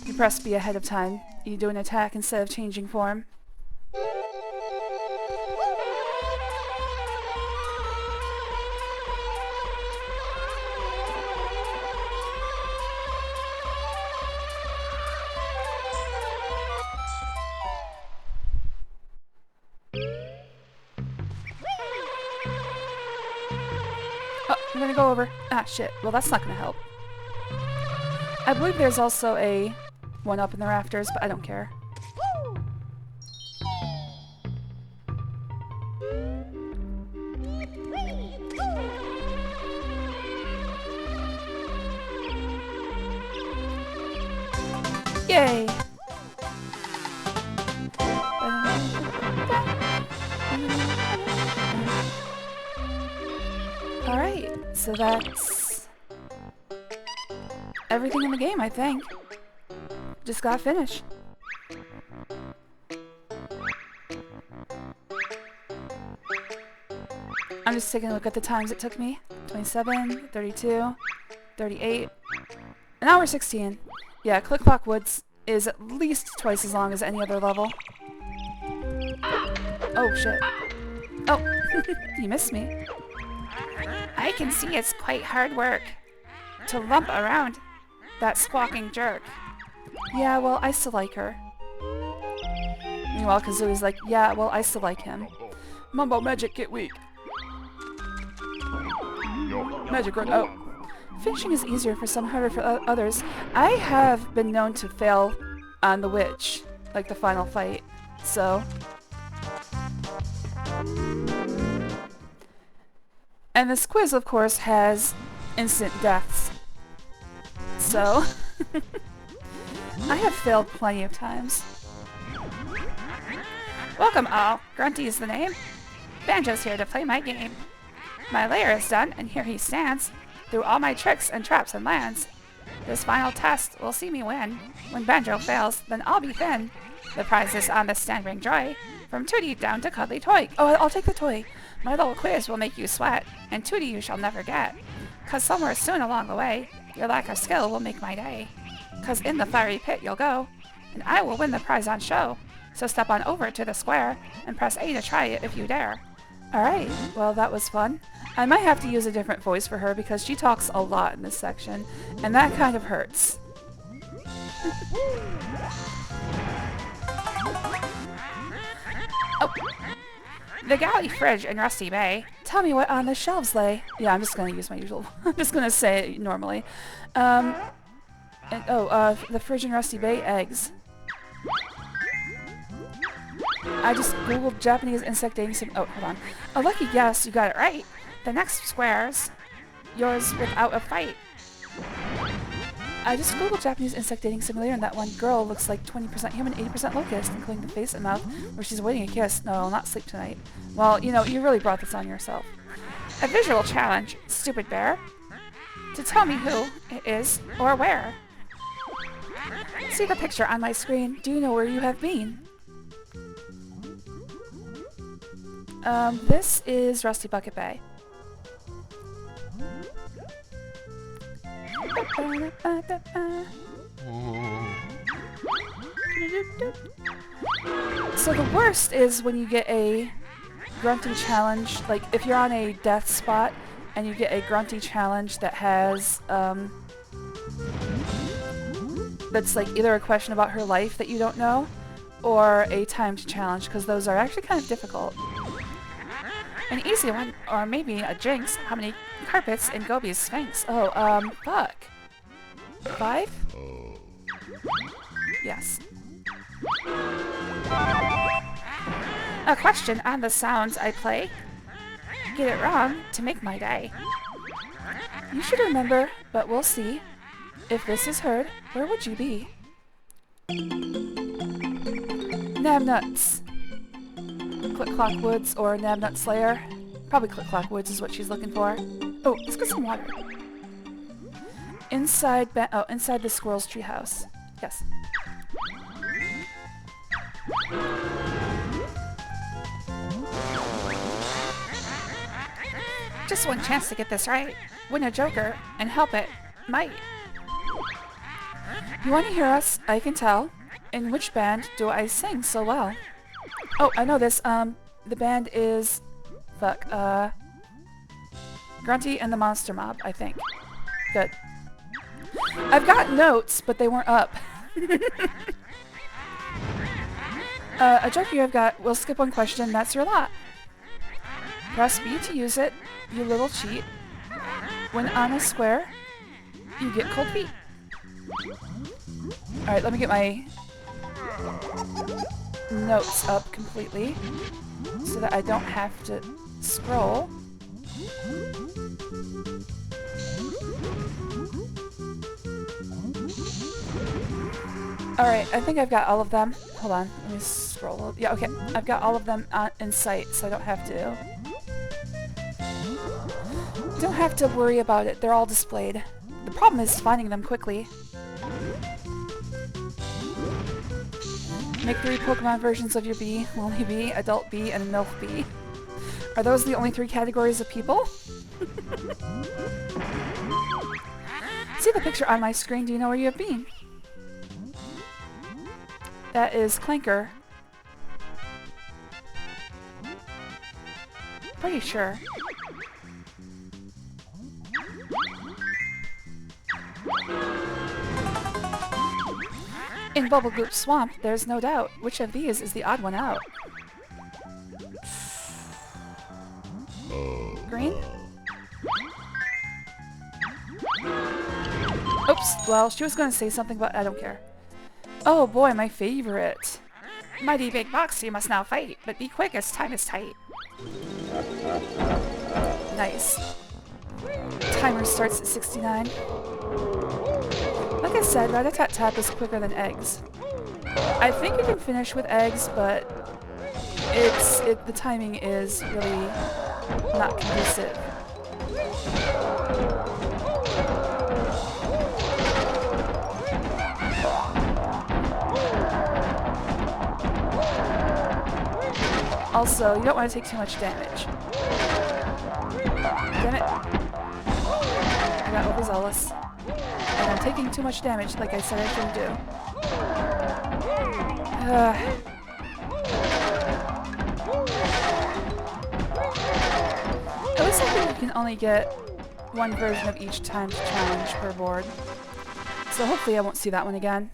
You press B ahead of time. You do an attack instead of changing form. Oh, I'm gonna go over. Ah, shit. Well, that's not gonna help. I believe there's also a one up in the rafters, but I don't care. Yay! Alright, so that's everything in the game, I think. Just gotta finish. I'm just taking a look at the times it took me. 27, 32, 38, an hour 16. Yeah, Click Clock Woods is at least twice as long as any other level. Oh, shit. Oh, you missed me. I can see it's quite hard work to lump around that squawking jerk. Yeah, well, I still like her. Meanwhile, Kazooie's like, yeah, well, I still like him. Mumbo magic, get weak. Magic run. Oh. Finishing is easier for some, harder for others. I have been known to fail on the witch, like the final fight, so... And this quiz, of course, has instant deaths. So... I have failed plenty of times. Welcome all. Grunty is the name. Banjo's here to play my game. My lair is done, and here he stands, through all my tricks and traps and lands. This final test will see me win. When Banjo fails, then I'll be thin. The prizes on this stand bring joy, from Tootie down to Cuddly Toy. Oh, I'll take the toy. My little quiz will make you sweat, and Tootie you shall never get. 'Cause somewhere soon along the way, your lack of skill will make my day. 'Cause in the fiery pit you'll go, and I will win the prize on show. So step on over to the square, and press A to try it if you dare. Alright, well that was fun. I might have to use a different voice for her because she talks a lot in this section, and that kind of hurts. Oh! The galley fridge in Rusty Bay. Tell me what on the shelves lay. Yeah, I'm just gonna use my usual. I'm just gonna say it normally. The fridge in Rusty Bay, eggs. I just googled Japanese insect dating sim. Oh, hold on. A lucky guess, you got it right. The next square's yours without a fight. I just googled Japanese insect dating simulator, and that one girl looks like 20% human, 80% locust, including the face and mouth, where she's awaiting a kiss. No, not sleep tonight. Well, you know, you really brought this on yourself. A visual challenge, stupid bear, to tell me who it is or where. See the picture on my screen. Do you know where you have been? This is Rusty Bucket Bay. So the worst is when you get a grunty challenge, like if you're on a death spot and you get a grunty challenge that has, that's like either a question about her life that you don't know, or a timed challenge, because those are actually kind of difficult. An easy one, or maybe a jinx. How many carpets in Gobi's Sphinx? Oh, fuck. 5? Yes. A question on the sounds I play. Get it wrong to make my day. You should remember, but we'll see. If this is heard, where would you be? Nabnuts. Click Clock Woods or Nabnut Slayer. Probably Click Clock Woods is what she's looking for. Oh, let's get some water. Inside inside the squirrel's treehouse. Yes. Just one chance to get this right. Win a joker and help it. Might. You want to hear us? I can tell. In which band do I sing so well? Oh, I know this. The band is... Fuck, Grunty and the Monster Mob, I think. Good. I've got notes, but they weren't up. A joker I've got, we'll skip one question, that's your lot. Press B to use it, you little cheat. When on a square, you get cold feet. Alright, let me get my notes up completely so that I don't have to scroll. Alright, I think I've got all of them. Hold on, let me scroll. Yeah, okay. I've got all of them in sight, so I don't have to. Don't have to worry about it. They're all displayed. The problem is finding them quickly. Make 3 Pokemon versions of your bee, lonely bee, adult bee, and a MILF bee. Are those the only 3 categories of people? See the picture on my screen, do you know where you have been? That is Clanker. Pretty sure. In Bubblegoop Swamp, there's no doubt. Which of these is the odd one out? Green? Oops, well, she was going to say something, but I don't care. Oh boy, my favorite. Mighty big box you must now fight, but be quick as time is tight. Nice. Timer starts at 69. Like I said, Rat-a-tat-tap is quicker than eggs. I think you can finish with eggs, but the timing is really not conducive. Also, you don't want to take too much damage. Damn it. I got overzealous. And I'm taking too much damage like I said I shouldn't do. At least I think you can only get one version of each time's challenge per board. So hopefully I won't see that one again.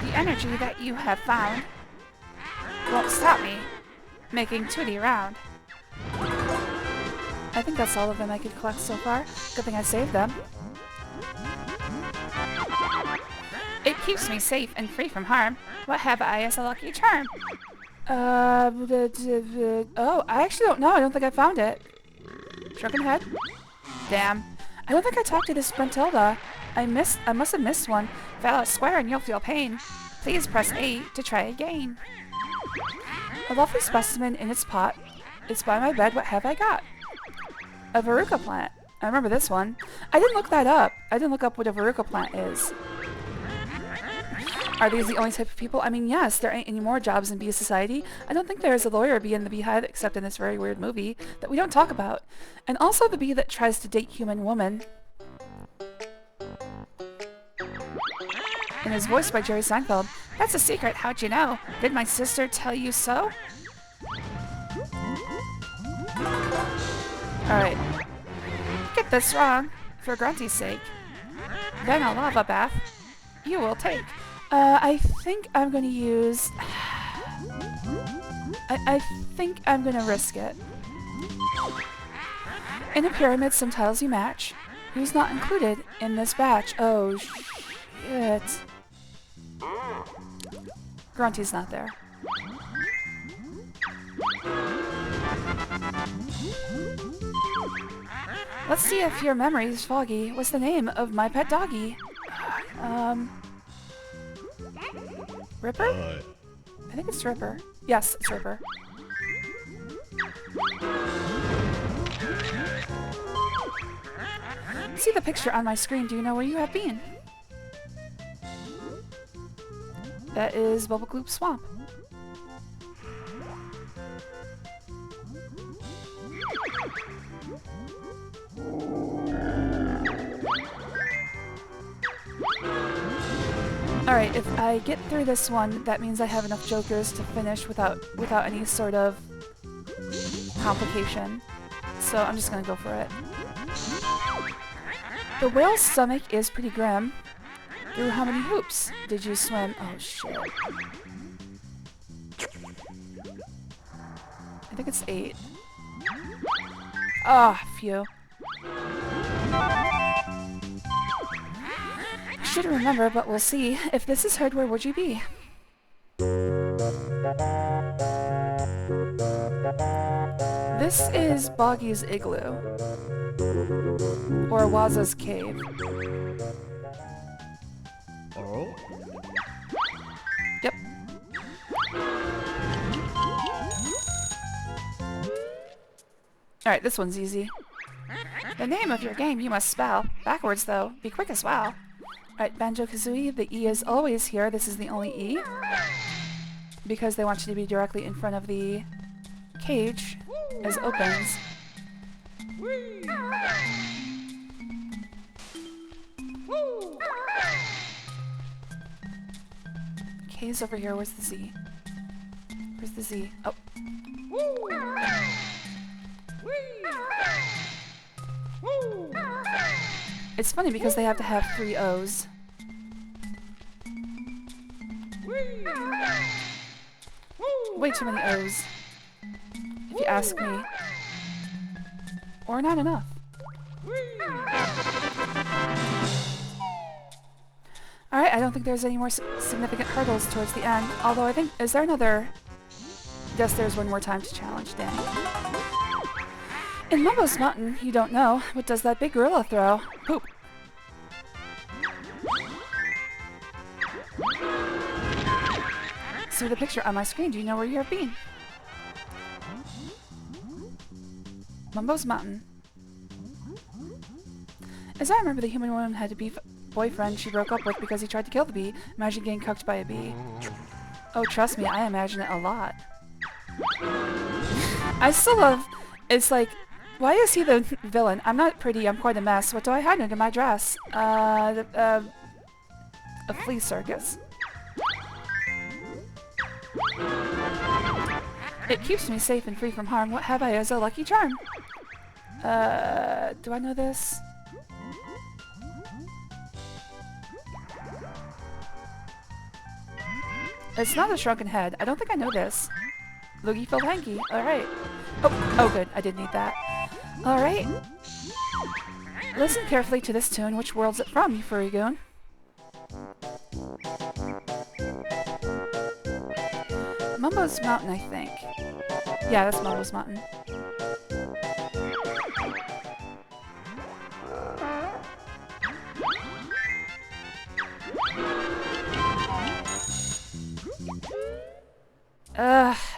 The energy that you have found won't stop me making Tootie round. I think that's all of them I could collect so far. Good thing I saved them. It keeps me safe and free from harm. What have I as a lucky charm? Oh, I actually don't know. I don't think I found it. Shrunken head? Damn. I don't think I talked to this Sprintilda. I must have missed one. Fell a square and you'll feel pain. Please press A to try again. A lovely specimen in its pot. It's by my bed. What have I got? A Veruca plant. I remember this one. I didn't look that up. I didn't look up what a Veruca plant is. Are these the only type of people? I mean, yes, there ain't any more jobs in bee society. I don't think there is a lawyer bee in the beehive except in this very weird movie that we don't talk about. And also the bee that tries to date human woman. And is voiced by Jerry Seinfeld. That's a secret. How'd you know? Did my sister tell you so? Alright. Get this wrong, for Grunty's sake. Then a lava bath you will take. I think I'm gonna use... I think I'm gonna risk it. In a pyramid, some tiles you match. Who's not included in this batch? Oh, shit. Grunty's not there. Let's see if your memory's foggy. What's the name of my pet doggy? Ripper? I think it's Ripper. Yes, it's Ripper. See the picture on my screen. Do you know where you have been? That is Bubblegloop Swamp. Alright, if I get through this one, that means I have enough jokers to finish without any sort of complication. So I'm just gonna go for it. The whale's stomach is pretty grim. Through how many hoops did you swim? Oh shit. I think it's 8. Ah, phew. I should remember, but we'll see. If this is heard, where would you be? This is Boggy's Igloo. Or Waza's Cave. Oh? Yep. Alright, this one's easy. The name of your game you must spell. Backwards, though. Be quick as well. Alright, Banjo-Kazooie, the E is always here. This is the only E. Because they want you to be directly in front of the cage as it opens. K's over here. Where's the Z? Where's the Z? Oh. It's funny because they have to have 3 O's. Way too many O's, if you ask me. Or not enough. Alright, I don't think there's any more significant hurdles towards the end. Although I think... Is there another... Guess there's one more time to challenge, dang. In Mumbo's Mountain, you don't know. What does that big gorilla throw? Poop. See the picture on my screen. Do you know where you have been? Mumbo's Mountain. As I remember, the human woman had a bee boyfriend she broke up with because he tried to kill the bee. Imagine getting cucked by a bee. Oh, trust me, I imagine it a lot. I still love... It's like... Why is he the villain? I'm not pretty, I'm quite a mess. What do I hide under my dress? A flea circus. It keeps me safe and free from harm. What have I as a lucky charm? Do I know this? It's not a shrunken head. I don't think I know this. Loogie filled hanky. Alright. Oh good. I did need that. Alright. Listen carefully to this tune. Which world's it from, you furry goon? Mumbo's Mountain, I think. Yeah, that's Mumbo's Mountain.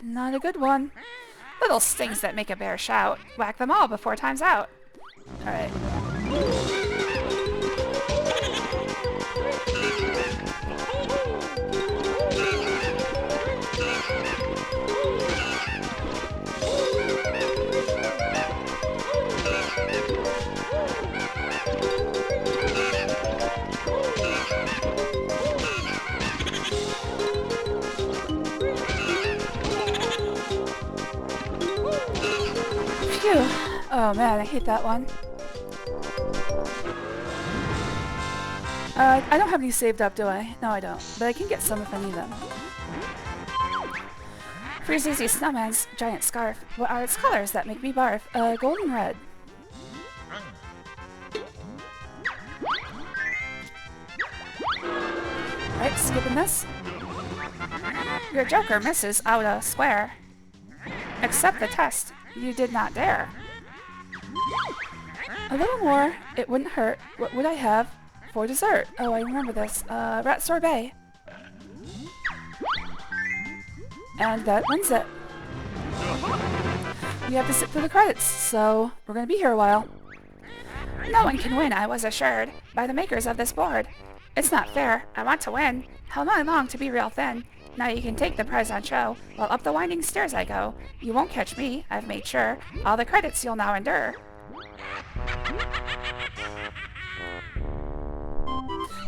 Not a good one. Little stings that make a bear shout. Whack them all before time's out. Alright. Phew. Oh man, I hate that one. I don't have any saved up, do I? No, I don't. But I can get some if I need them. Freezeezy Snowman's giant scarf. What are its colors that make me barf? Gold and red. Right, skipping this. Your Joker misses out a square. Accept the test. You did not dare. A little more. It wouldn't hurt. What would I have for dessert? Oh, I remember this. Rat sorbet. And that ends it. We have to sit through the credits, so we're gonna be here a while. No one can win, I was assured, by the makers of this board. It's not fair. I want to win. How I long to be real thin. Now you can take the prize on show, while up the winding stairs I go. You won't catch me, I've made sure. All the credits you'll now endure.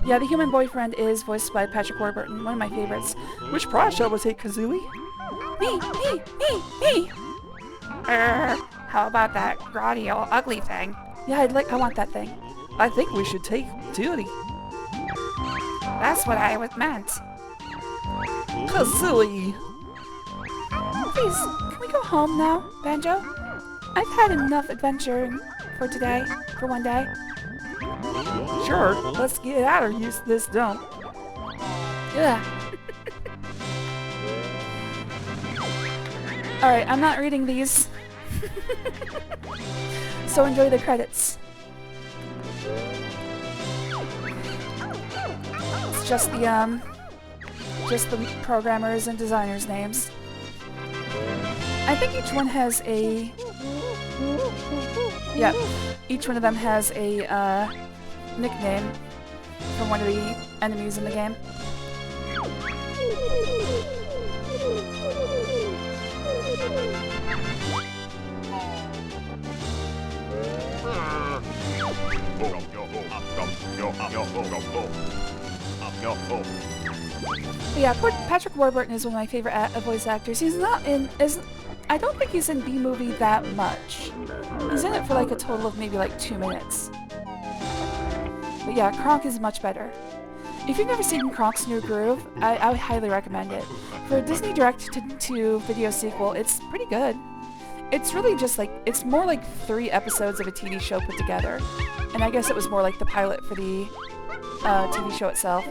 Yeah, the human boyfriend is voiced by Patrick Warburton, one of my favorites. Which prize shall we take, Kazooie? Me! How about that grotty old ugly thing? Yeah, I want that thing. I think we should take Duty. That's what I meant. Kazooie! Please, can we go home now, Banjo? I've had enough adventuring for today, for one day. Sure, let's get out of this dump. Yeah. Alright, I'm not reading these. So enjoy the credits. It's just the programmers and designers' names. I think each one has a... Yep, each one of them has a nickname from one of the enemies in the game. But yeah, Patrick Warburton is one of my favorite voice actors. He's not in... I don't think he's in B-Movie that much. He's in it for like a total of maybe like 2 minutes. But yeah, Kronk is much better. If you've never seen Kronk's New Groove, I would highly recommend it. For a Disney direct-to-video sequel, it's pretty good. It's really just like, it's more like 3 episodes of a TV show put together. And I guess it was more like the pilot for the TV show itself.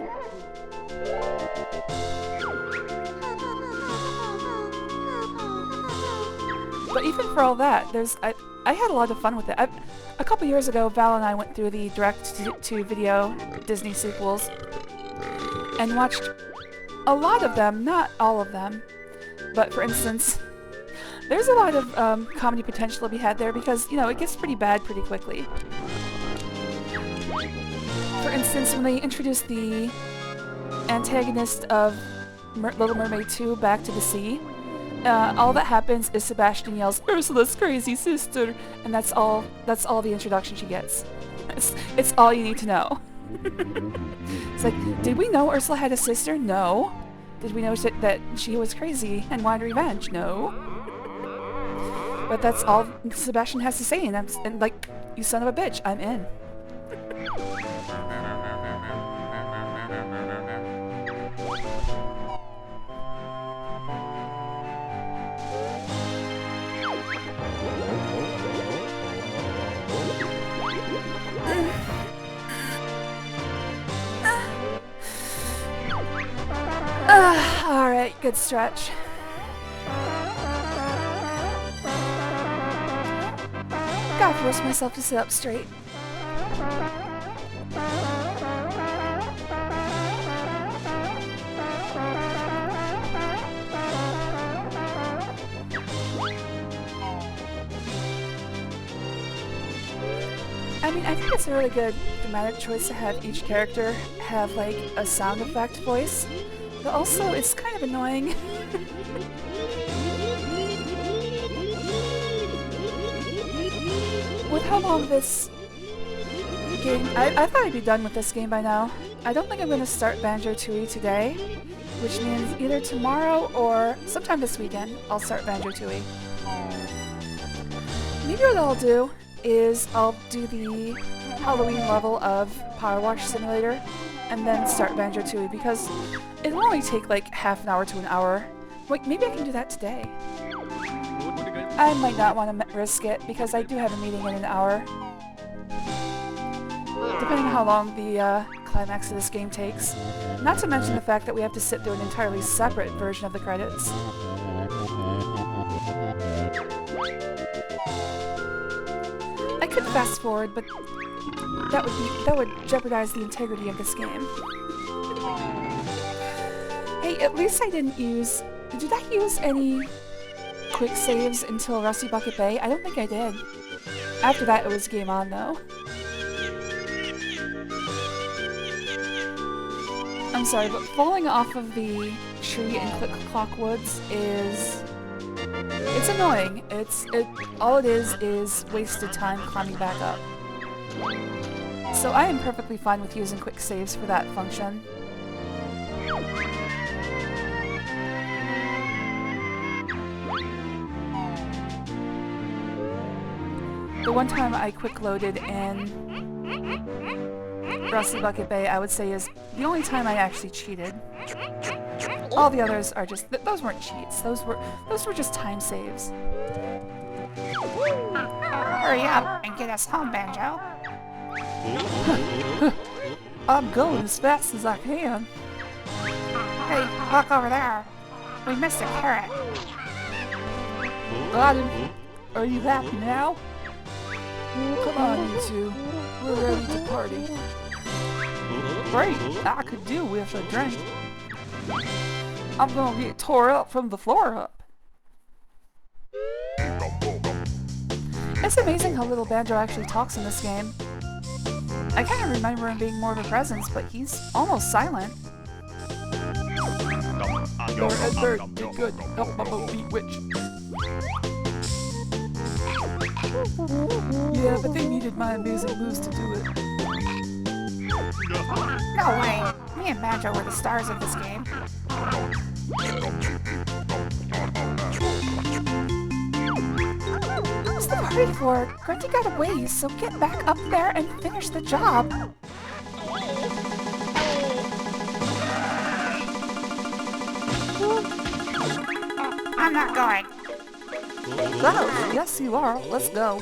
But even for all that, I had a lot of fun with it. A couple years ago, Val and I went through the direct-to-video Disney sequels and watched a lot of them, not all of them. But for instance, there's a lot of comedy potential to be had there because, you know, it gets pretty bad pretty quickly. For instance, when they introduced the antagonist of Little Mermaid 2 back to the sea, all that happens is Sebastian yells, "Ursula's crazy sister!" And that's all the introduction she gets. It's all you need to know. It's like, did we know Ursula had a sister? No. Did we know that she was crazy and wanted revenge? No. But that's all Sebastian has to say, and like, you son of a bitch, I'm in. Alright, good stretch. Gotta force myself to sit up straight. I mean, I think it's a really good thematic choice to have each character have, like, a sound effect voice. But also, it's kind of annoying. With how long this game... I thought I'd be done with this game by now. I don't think I'm going to start Banjo-Tooie today, which means either tomorrow or sometime this weekend, I'll start Banjo-Tooie. Maybe what I'll do is I'll do the Halloween level of Power Wash Simulator and then start Banjo-Tooie because it'll only take like half an hour to an hour. Wait, maybe I can do that today. I might not want to risk it because I do have a meeting in an hour. Depending on how long the climax of this game takes. Not to mention the fact that we have to sit through an entirely separate version of the credits. I could fast forward, but that would jeopardize the integrity of this game. Hey, at least I didn't use... Did I use any quick saves until Rusty Bucket Bay? I don't think I did. After that, it was game on, though. I'm sorry, but falling off of the tree in Click Clock Woods is... It's annoying. All it is wasted time climbing back up. So I am perfectly fine with using quick saves for that function. The one time I quick loaded in Rusty Bucket Bay, I would say is the only time I actually cheated. All the others are just those weren't cheats. Those were just time saves. Hurry up and get us home, Banjo. I'm going as fast as I can. Hey, look over there. We missed a carrot. Got him. Are you happy now? Come on, you two. We're ready to party. Great, I could do with a drink. I'm gonna get tore up from the floor up. It's amazing how little Banjo actually talks in this game. I kind of remember him being more of a presence, but he's almost silent. Your head bird did good. Help my boat beat witch. Yeah, but they needed my amazing moves to do it. No way. Me and Banjo were the stars of this game. What's the party for? Grunty got away, so get back up there and finish the job. I'm not going. Go! Yes, you are. Let's go.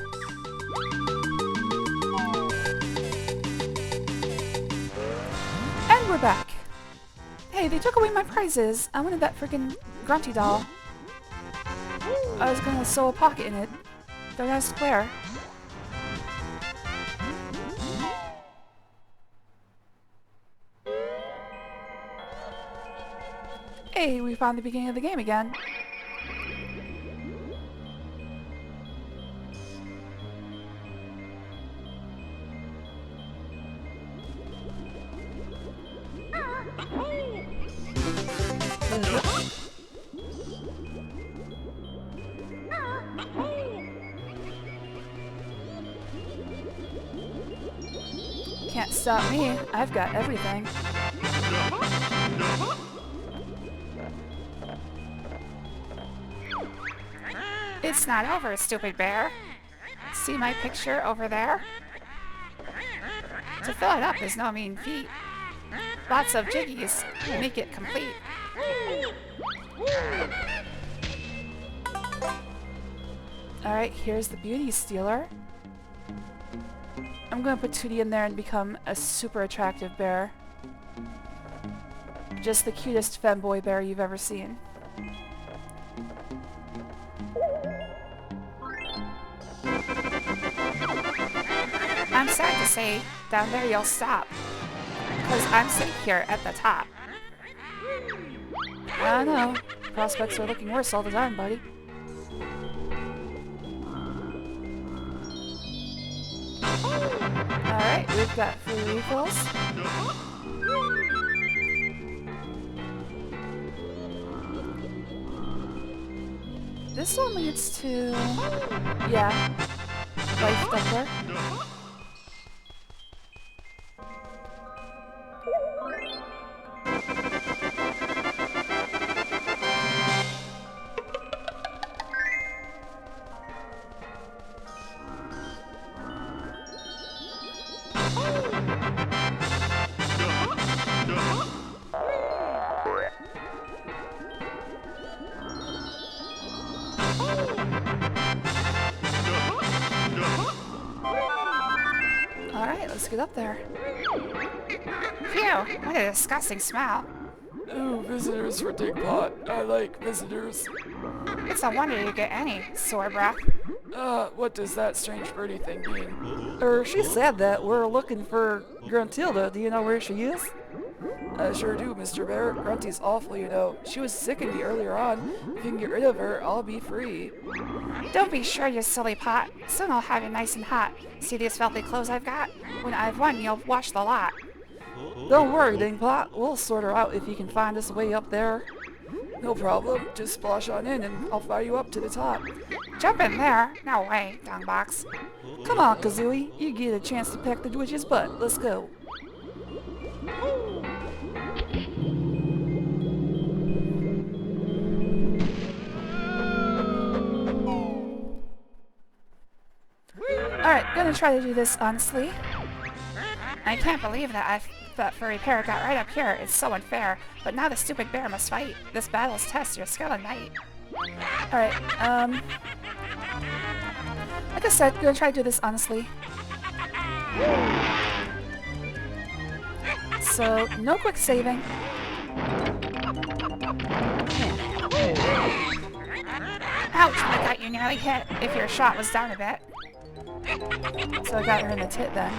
And we're back. Hey, they took away my prizes. I wanted that freaking Grunty doll. I was gonna sew a pocket in it. They're not square. Hey, we found the beginning of the game again. Can't stop me. I've got everything. It's not over, stupid bear. See my picture over there? To fill it up is no mean feat. Lots of jiggies make it complete. Alright, here's the beauty stealer. I'm gonna put Tootie in there and become a super attractive bear. Just the cutest femboy bear you've ever seen. I'm sad to say, down there you'll stop. Because I'm safe here at the top. I know. Prospects are looking worse all the time, buddy. Alright, we've got free refills. This one leads to... yeah. Life Thunder. Alright, let's get up there. Phew, what a disgusting smell. Ooh, visitors for Dig Pot. I like visitors. It's a wonder you get any sore breath. What does that strange birdie thing mean? She said that we're looking for Gruntilda. Do you know where she is? I sure do, Mr. Bear. Grunty's awful, you know. She was sicking me earlier on. If you can get rid of her, I'll be free. Don't be sure, you silly pot. Soon I'll have you nice and hot. See these filthy clothes I've got? When I've won, you'll wash the lot. Don't worry, Dingpot. We'll sort her out if you can find us way up there. No problem. Just splash on in and I'll fire you up to the top. Jump in there. No way, dongbox. Come on, Kazooie. You get a chance to peck the witch's butt. Let's go. Alright, gonna try to do this honestly. I can't believe that that furry pair got right up here. It's so unfair. But now the stupid bear must fight. This battle's test your skill and might. Alright, like I said, gonna try to do this honestly. So, no quick saving. Ouch! I got you nearly hit. If your shot was down a bit. So I got her in the tit then.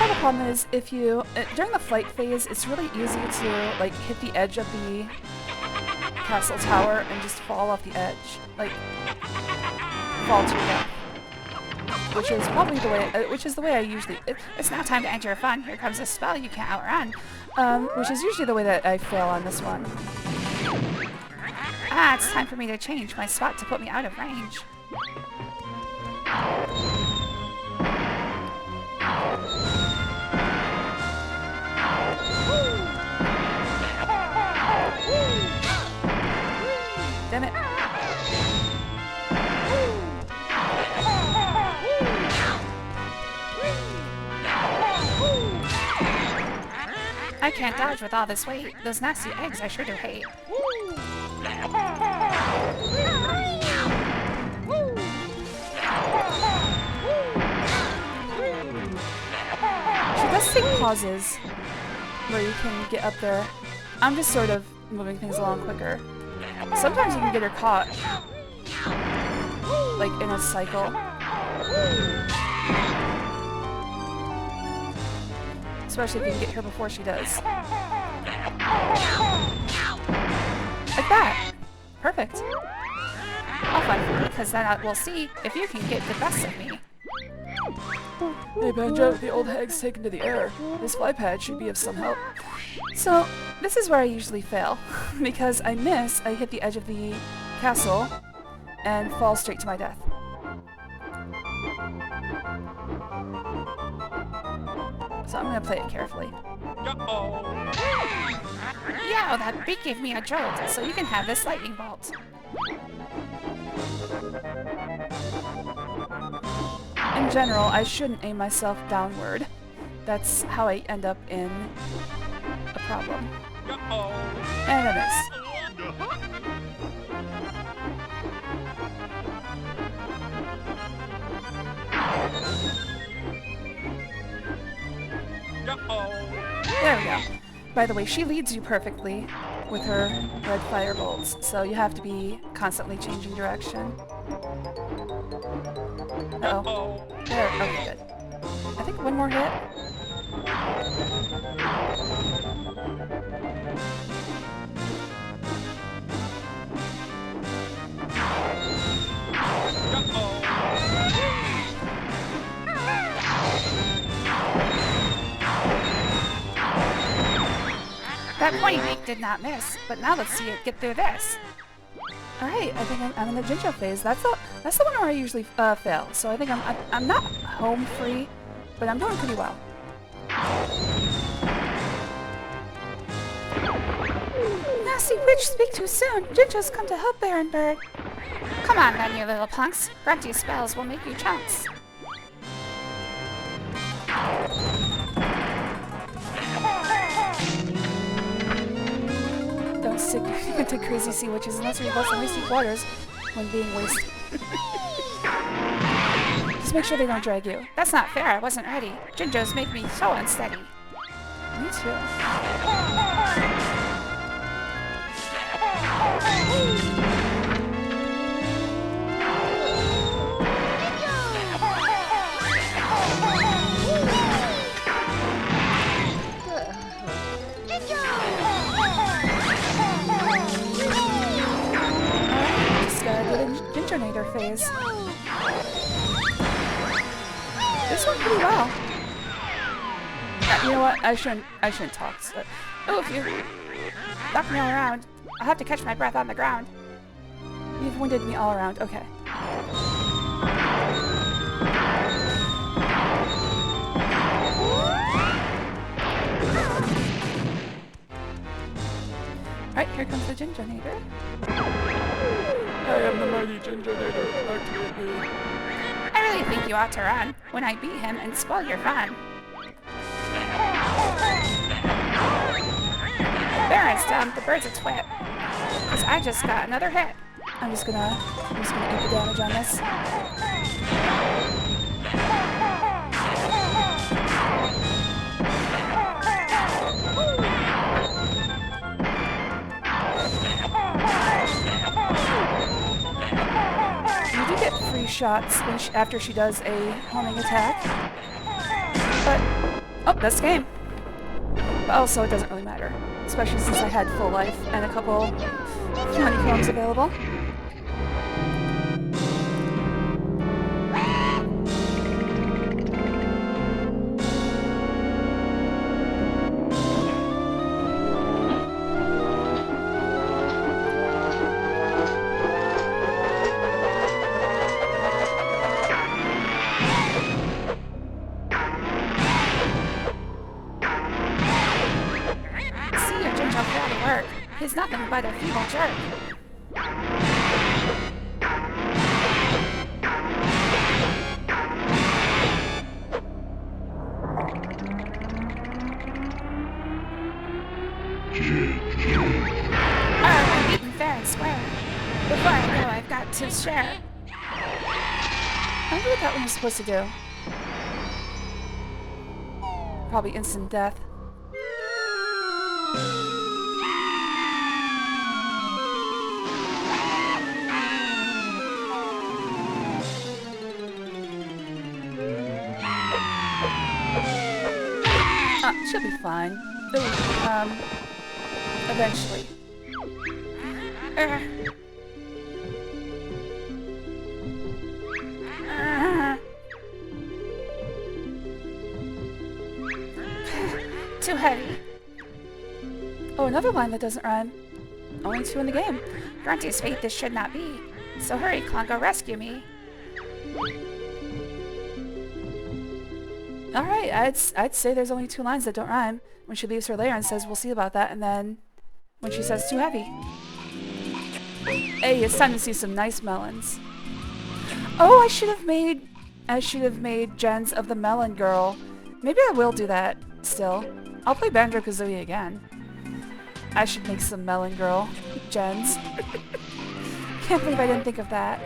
The problem is, if you during the flight phase, it's really easy to like hit the edge of the castle tower and just fall off the edge, like fall to your death. Which is probably the way, the way I usually. It's now time to enter your fun. Here comes a spell you can't outrun. Which is usually the way that I fail on this one. Ah, it's time for me to change my spot to put me out of range. Damn it. I can't dodge with all this weight. Those nasty eggs I sure do hate. She does take pauses where you can get up there. I'm just sort of moving things along quicker. Sometimes you can get her caught, like in a cycle. Especially if you can get her before she does. Like that. Perfect. I'll fight for you, because then we'll see if you can get the best of me. Hey Banjo, the old hag's taken to the air. This fly pad should be of some help. So, this is where I usually fail. Because I hit the edge of the castle, and fall straight to my death. So I'm gonna play it carefully. Yeah, that beak gave me a jolt, so you can have this lightning bolt. In general, I shouldn't aim myself downward. That's how I end up in a problem. And a miss. There we go. By the way, she leads you perfectly with her red fire bolts, so you have to be constantly changing direction. Uh-oh. There, okay, good. I think one more hit. That pointy beak did not miss, but now let's see it get through this. Alright, I think I'm in the ginger phase. That's the one where I usually fail. So I think I'm not home free, but I'm doing pretty well. Nasty witch, speak too soon. Ginger's come to help Baron Bird. Come on then, you little punks. Grunty's spells will make you chunks. Don't stick into crazy sea witches unless you're less than wasting waters when being wasted. Just make sure they don't drag you. That's not fair, I wasn't ready. Jinjos make me so unsteady. Me too. Just gotta get in Gingernator phase. This went pretty well. You know what? I shouldn't talk. So. Oh, if you knock me all around, I'll have to catch my breath on the ground. You've winded me all around. Okay. Alright, here comes the Gingernator. I am the mighty Gingernator. Activate me. I really think you ought to run when I beat him and spoil your fun. Baron's dumb, the bird's a twit. 'Cause I just got another hit. I'm just gonna eat the damage on this. You do get free shots when after she does a homing attack. But, oh, that's the game. But also, it doesn't really matter. Especially since I had full life and a couple honeycombs available. He's nothing but a feeble jerk. I'm beaten fair and square. Before I go, I've got to share. I wonder what that one was supposed to do. Probably instant death. She'll be fine. Eventually. Too heavy. Oh, another line that doesn't rhyme. Only 2 in the game. Grunty's fate this should not be. So hurry, Klungo, rescue me. Alright, I'd say there's only 2 lines that don't rhyme. When she leaves her lair and says, we'll see about that, and then when she says, too heavy. Hey, it's time to see some nice melons. Oh, I should have made gens of the Melon Girl. Maybe I will do that still. I'll play Banjo-Kazooie again. I should make some Melon Girl gens. Can't believe I didn't think of that.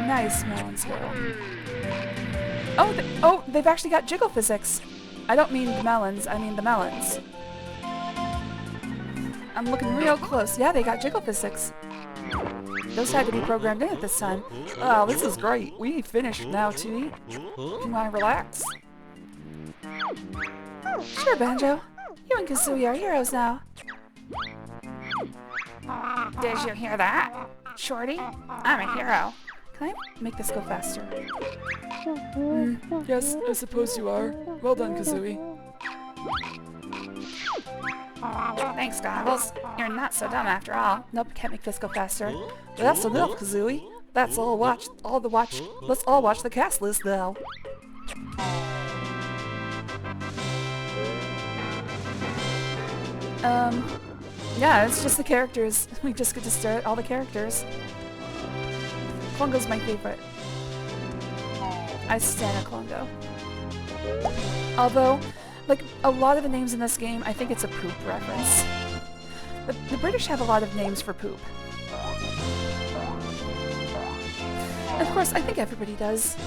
Nice Melons Girl. Oh, they've actually got jiggle physics. I don't mean the melons, I mean the melons. I'm looking real close. Yeah, they got jiggle physics. Those had to be programmed in at this time. Oh, this is great. We finished now, Tootie. Can I relax? Sure, Banjo. You and Kazooie are heroes now. Did you hear that? Shorty, I'm a hero. Can I make this go faster? Yes, I suppose you are. Well done, Kazooie. Thanks, Goggles. You're not so dumb after all. Nope, can't make this go faster. That's enough, Kazooie. Let's all watch the cast list now. Yeah, it's just the characters. We just get to stare at all the characters. Klungo's my favorite. I stand a Klungo. Although, like, a lot of the names in this game, I think it's a poop reference. The British have a lot of names for poop. Of course, I think everybody does.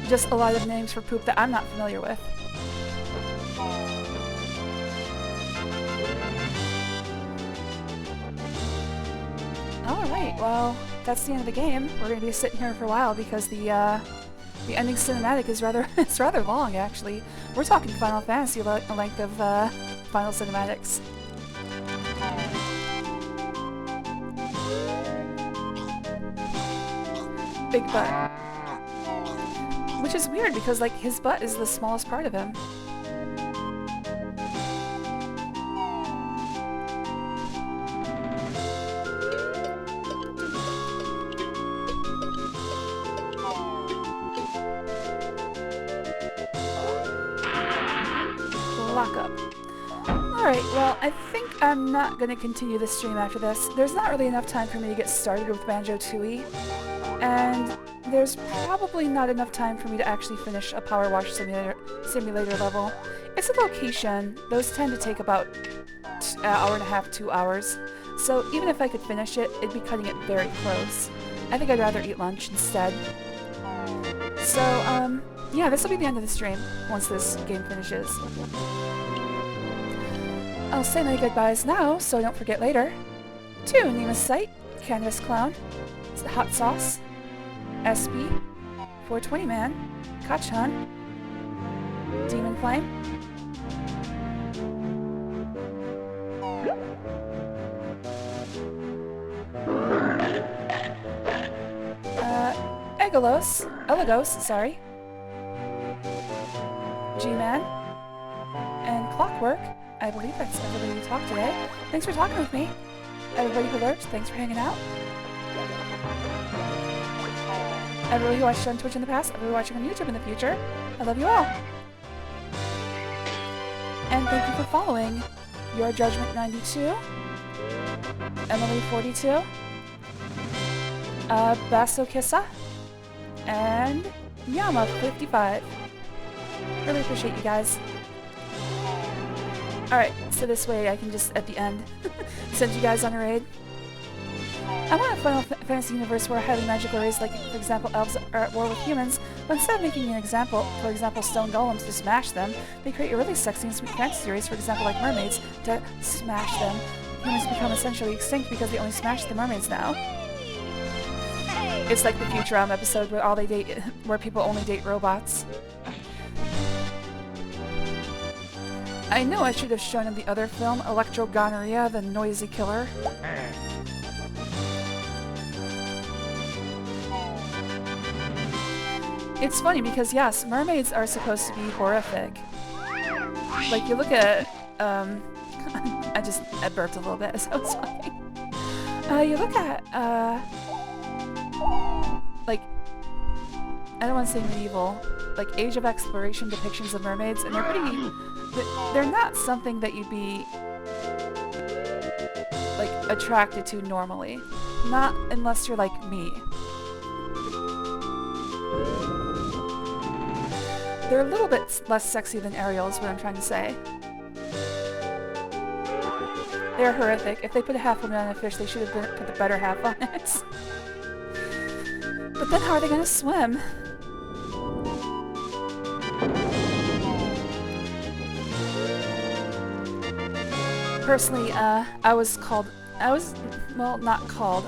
Just a lot of names for poop that I'm not familiar with. Alright, well, that's the end of the game. We're going to be sitting here for a while because the ending cinematic is rather it's rather long, actually. We're talking Final Fantasy length of final cinematics. Big butt. Which is weird because, like, his butt is the smallest part of him. Lock up. Alright, well, I think I'm not going to continue this stream after this. There's not really enough time for me to get started with Banjo-Kazooie. And there's probably not enough time for me to actually finish a power wash simulator level. It's a location. Those tend to take about an hour and a half, 2 hours. So even if I could finish it, it'd be cutting it very close. I think I'd rather eat lunch instead. So, yeah, this will be the end of the stream once this game finishes. I'll say my goodbyes now, so don't forget later. To Neema's Sight, Canvas Clown, Hot Sauce, SB, 420 Man, Kachan, Demon Flame, Elagos, sorry, G-Man, and Clockwork. I believe that's everybody who talked today. Thanks for talking with me. Everybody who lurked, thanks for hanging out. Everybody who watched on Twitch in the past, everybody watching on YouTube in the future, I love you all. And thank you for following Your Judgment 92, Emily 42, Basso Kissa, and Yama 55. Really appreciate you guys. Alright, so this way I can just, at the end, send you guys on a raid. I want a Final Fantasy universe where highly magical races, like, for example, elves are at war with humans, but instead of making an example, for example, stone golems to smash them, they create a really sexy and sweet fantasy race, for example, like mermaids, to smash them. Humans become essentially extinct because they only smash the mermaids now. It's like the Futurama episode where where people only date robots. I know I should have shown in the other film, Electrogonorrhea, the Noisy Killer. It's funny because, yes, mermaids are supposed to be horrific. Like, you look at, I burped a little bit as I was talking. You look at, like, I don't want to say medieval, like Age of Exploration depictions of mermaids, and they're not something that you'd be, like, attracted to normally. Not unless you're like me. They're a little bit less sexy than Ariel is what I'm trying to say. They're horrific. If they put a half woman on a fish, they should have put the better half on it. But then how are they going to swim? Personally, not called.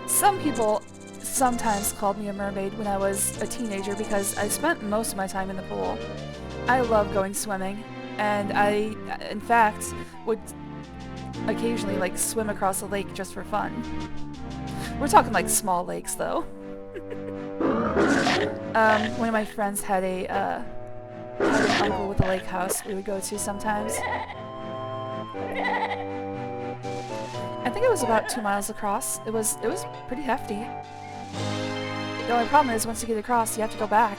Some people sometimes called me a mermaid when I was a teenager because I spent most of my time in the pool. I love going swimming, and I, in fact, would occasionally, like, swim across a lake just for fun. We're talking, like, small lakes, though. One of my friends had an uncle with a lake house we would go to sometimes. I think it was about 2 miles across. It was pretty hefty. The only problem is once you get across, you have to go back.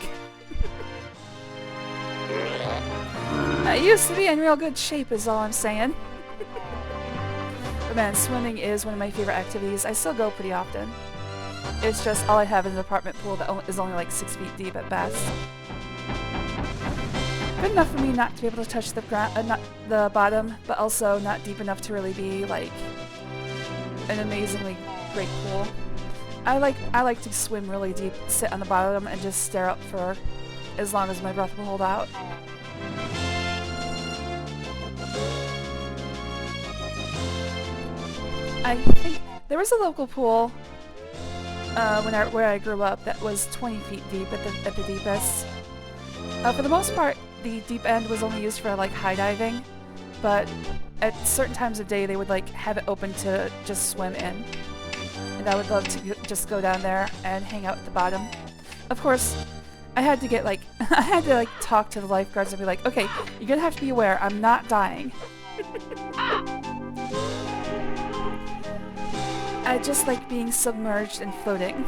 I used to be in real good shape is all I'm saying. But man, swimming is one of my favorite activities. I still go pretty often. It's just all I have is an apartment pool that is only like 6 feet deep at best. Good enough for me not to be able to touch the not the bottom, but also not deep enough to really be like an amazingly great pool. I like to swim really deep, sit on the bottom, and just stare up for as long as my breath will hold out. I think there was a local pool where I grew up that was 20 feet deep at the deepest. For the most part, the deep end was only used for like high diving, but at certain times of day they would like have it open to just swim in. And I would love to just go down there and hang out at the bottom. Of course, I had to get like I had to like talk to the lifeguards and be like, okay, you're gonna have to be aware I'm not dying. I just like being submerged and floating.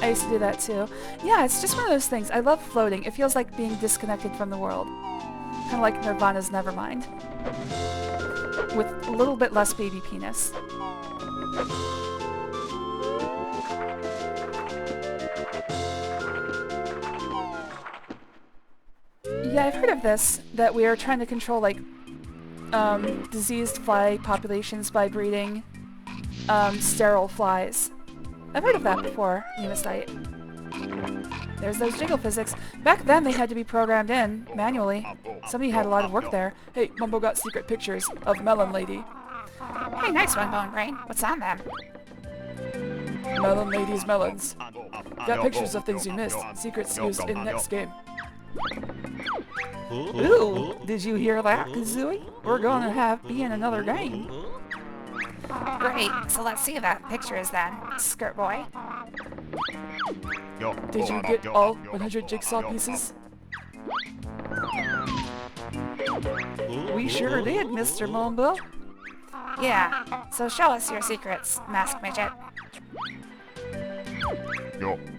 I used to do that too. Yeah, it's just one of those things. I love floating. It feels like being disconnected from the world. Kind of like Nirvana's Nevermind. With a little bit less baby penis. Yeah, I've heard of this, that we are trying to control like diseased fly populations by breeding sterile flies. I've heard of that before, Nemasite. There's those jiggle physics. Back then they had to be programmed in, manually. Somebody had a lot of work there. Hey, Mumbo got secret pictures of Melon Lady. Hey, nice one, Bone Brain. What's on them? Melon Lady's melons. Got pictures of things you missed. Secrets used in next game. Ooh, did you hear that, Kazooie? We're gonna be in another game. Great, so let's see the pictures then, Skirt Boy. Did you get all 100 jigsaw pieces? We sure did, Mr. Mumbo. Yeah, so show us your secrets, Mask Midget.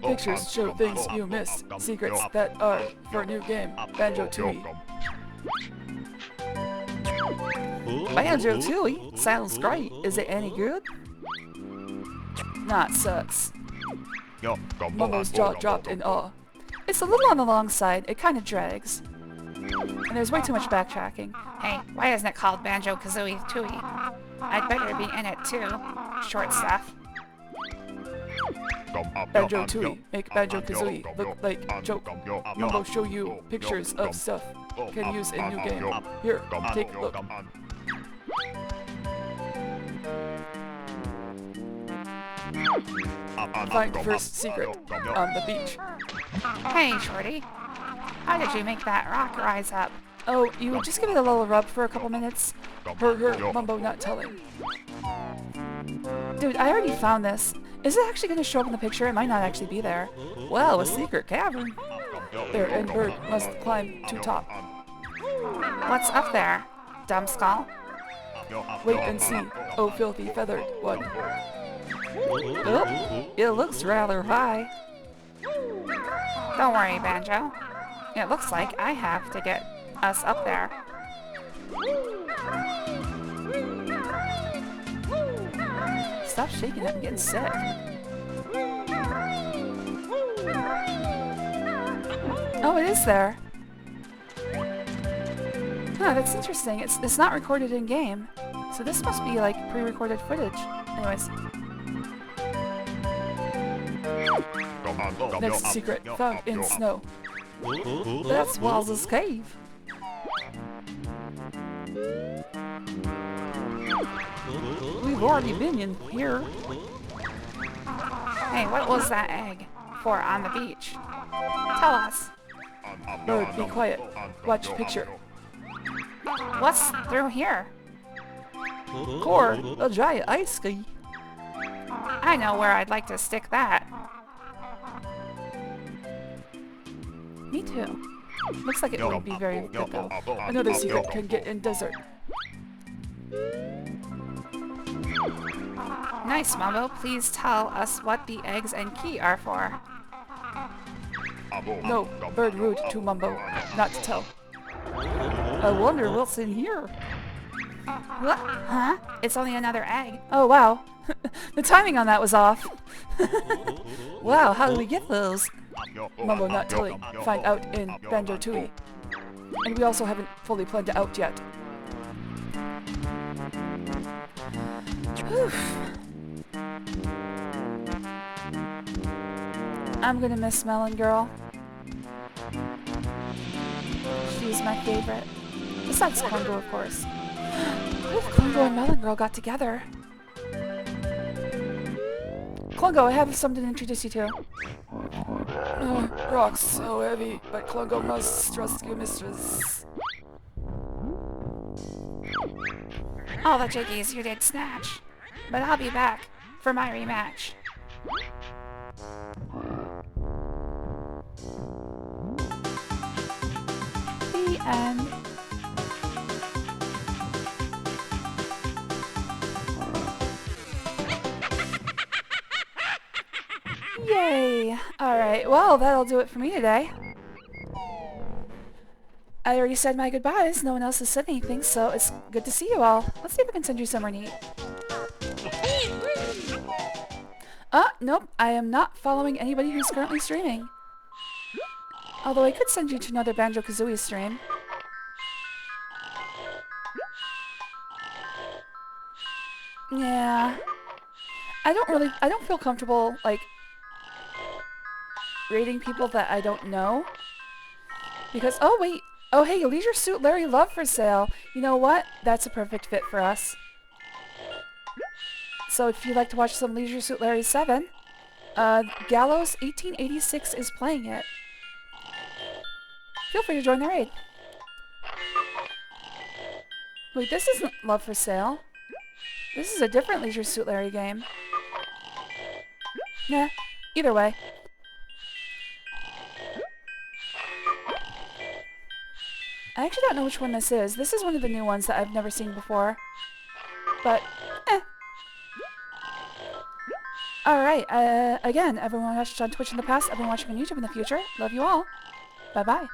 Pictures show things you missed. Secrets that are for a new game. Banjo-Kazooie. Banjo-Kazooie? Sounds great. Is it any good? Nah, it sucks. Mumbo's jaw dropped in awe. It's a little on the long side. It kind of drags. And there's way too much backtracking. Hey, why isn't it called Banjo-Kazooie Tooie? I'd better be in it too. Short stuff. Banjo-Kazooie. Make Banjo-Kazooie look like joke. Mumbo show you pictures of stuff can use in new game. Here, take a look. Find first secret on the beach. Hey, Shorty. How did you make that rock rise up? Oh, you would just give it a little rub for a couple minutes? Her, Mumbo not telling. Dude, I already found this. Is it actually going to show up in the picture? It might not actually be there. Well, a secret cavern. There, and Bird must climb to top. What's up there, dumb skull? Wait and see. Oh, filthy feathered one. Oh, it looks rather high. Don't worry, Banjo. It looks like I have to get us up there. Stop shaking it, I'm getting sick. Oh, it is there. Huh, that's interesting. It's not recorded in game. So this must be like pre-recorded footage. Anyways. Next secret found in snow. That's Waz's cave. We've already been in here. Hey, what was that egg for on the beach? Tell us. Bird, be quiet. Watch picture. What's through here? Core, a giant ice ski. I know where I'd like to stick that. Me too. Looks like it wouldn't be very good though. Another secret can get in desert. Nice, Mumbo. Please tell us what the eggs and key are for. No, Bird rude to Mumbo. Not to tell. I wonder what's in here. What? Huh? It's only another egg. Oh wow. The timing on that was off. Wow, how do we get those? Mumbo not telling. Find out in Banjo-Tooie. And we also haven't fully planned it out yet. Whew. I'm gonna miss Melon Girl. She's my favorite. Besides Klungo, of course. What if Klungo and Melon Girl got together? Klungo, I have something to introduce you to. Rocks so heavy, but Klungo must rescue mistress. All the jiggies you did snatch. But I'll be back for my rematch. The end. Yay! Alright, well, that'll do it for me today. I already said my goodbyes. No one else has said anything, so it's good to see you all. Let's see if I can send you somewhere neat. Nope. I am not following anybody who's currently streaming. Although I could send you to another Banjo-Kazooie stream. Yeah. I don't feel comfortable, like, rating people that I don't know. Because, oh wait, oh hey, Leisure Suit Larry Love for sale. You know what? That's a perfect fit for us. So if you'd like to watch some Leisure Suit Larry 7, Gallows 1886 is playing it. Feel free to join the raid. Wait, this isn't Love for Sale. This is a different Leisure Suit Larry game. Nah, either way. I actually don't know which one this is. This is one of the new ones that I've never seen before. But, Alright, again, everyone watched on Twitch in the past, everyone watching on YouTube in the future. Love you all. Bye-bye.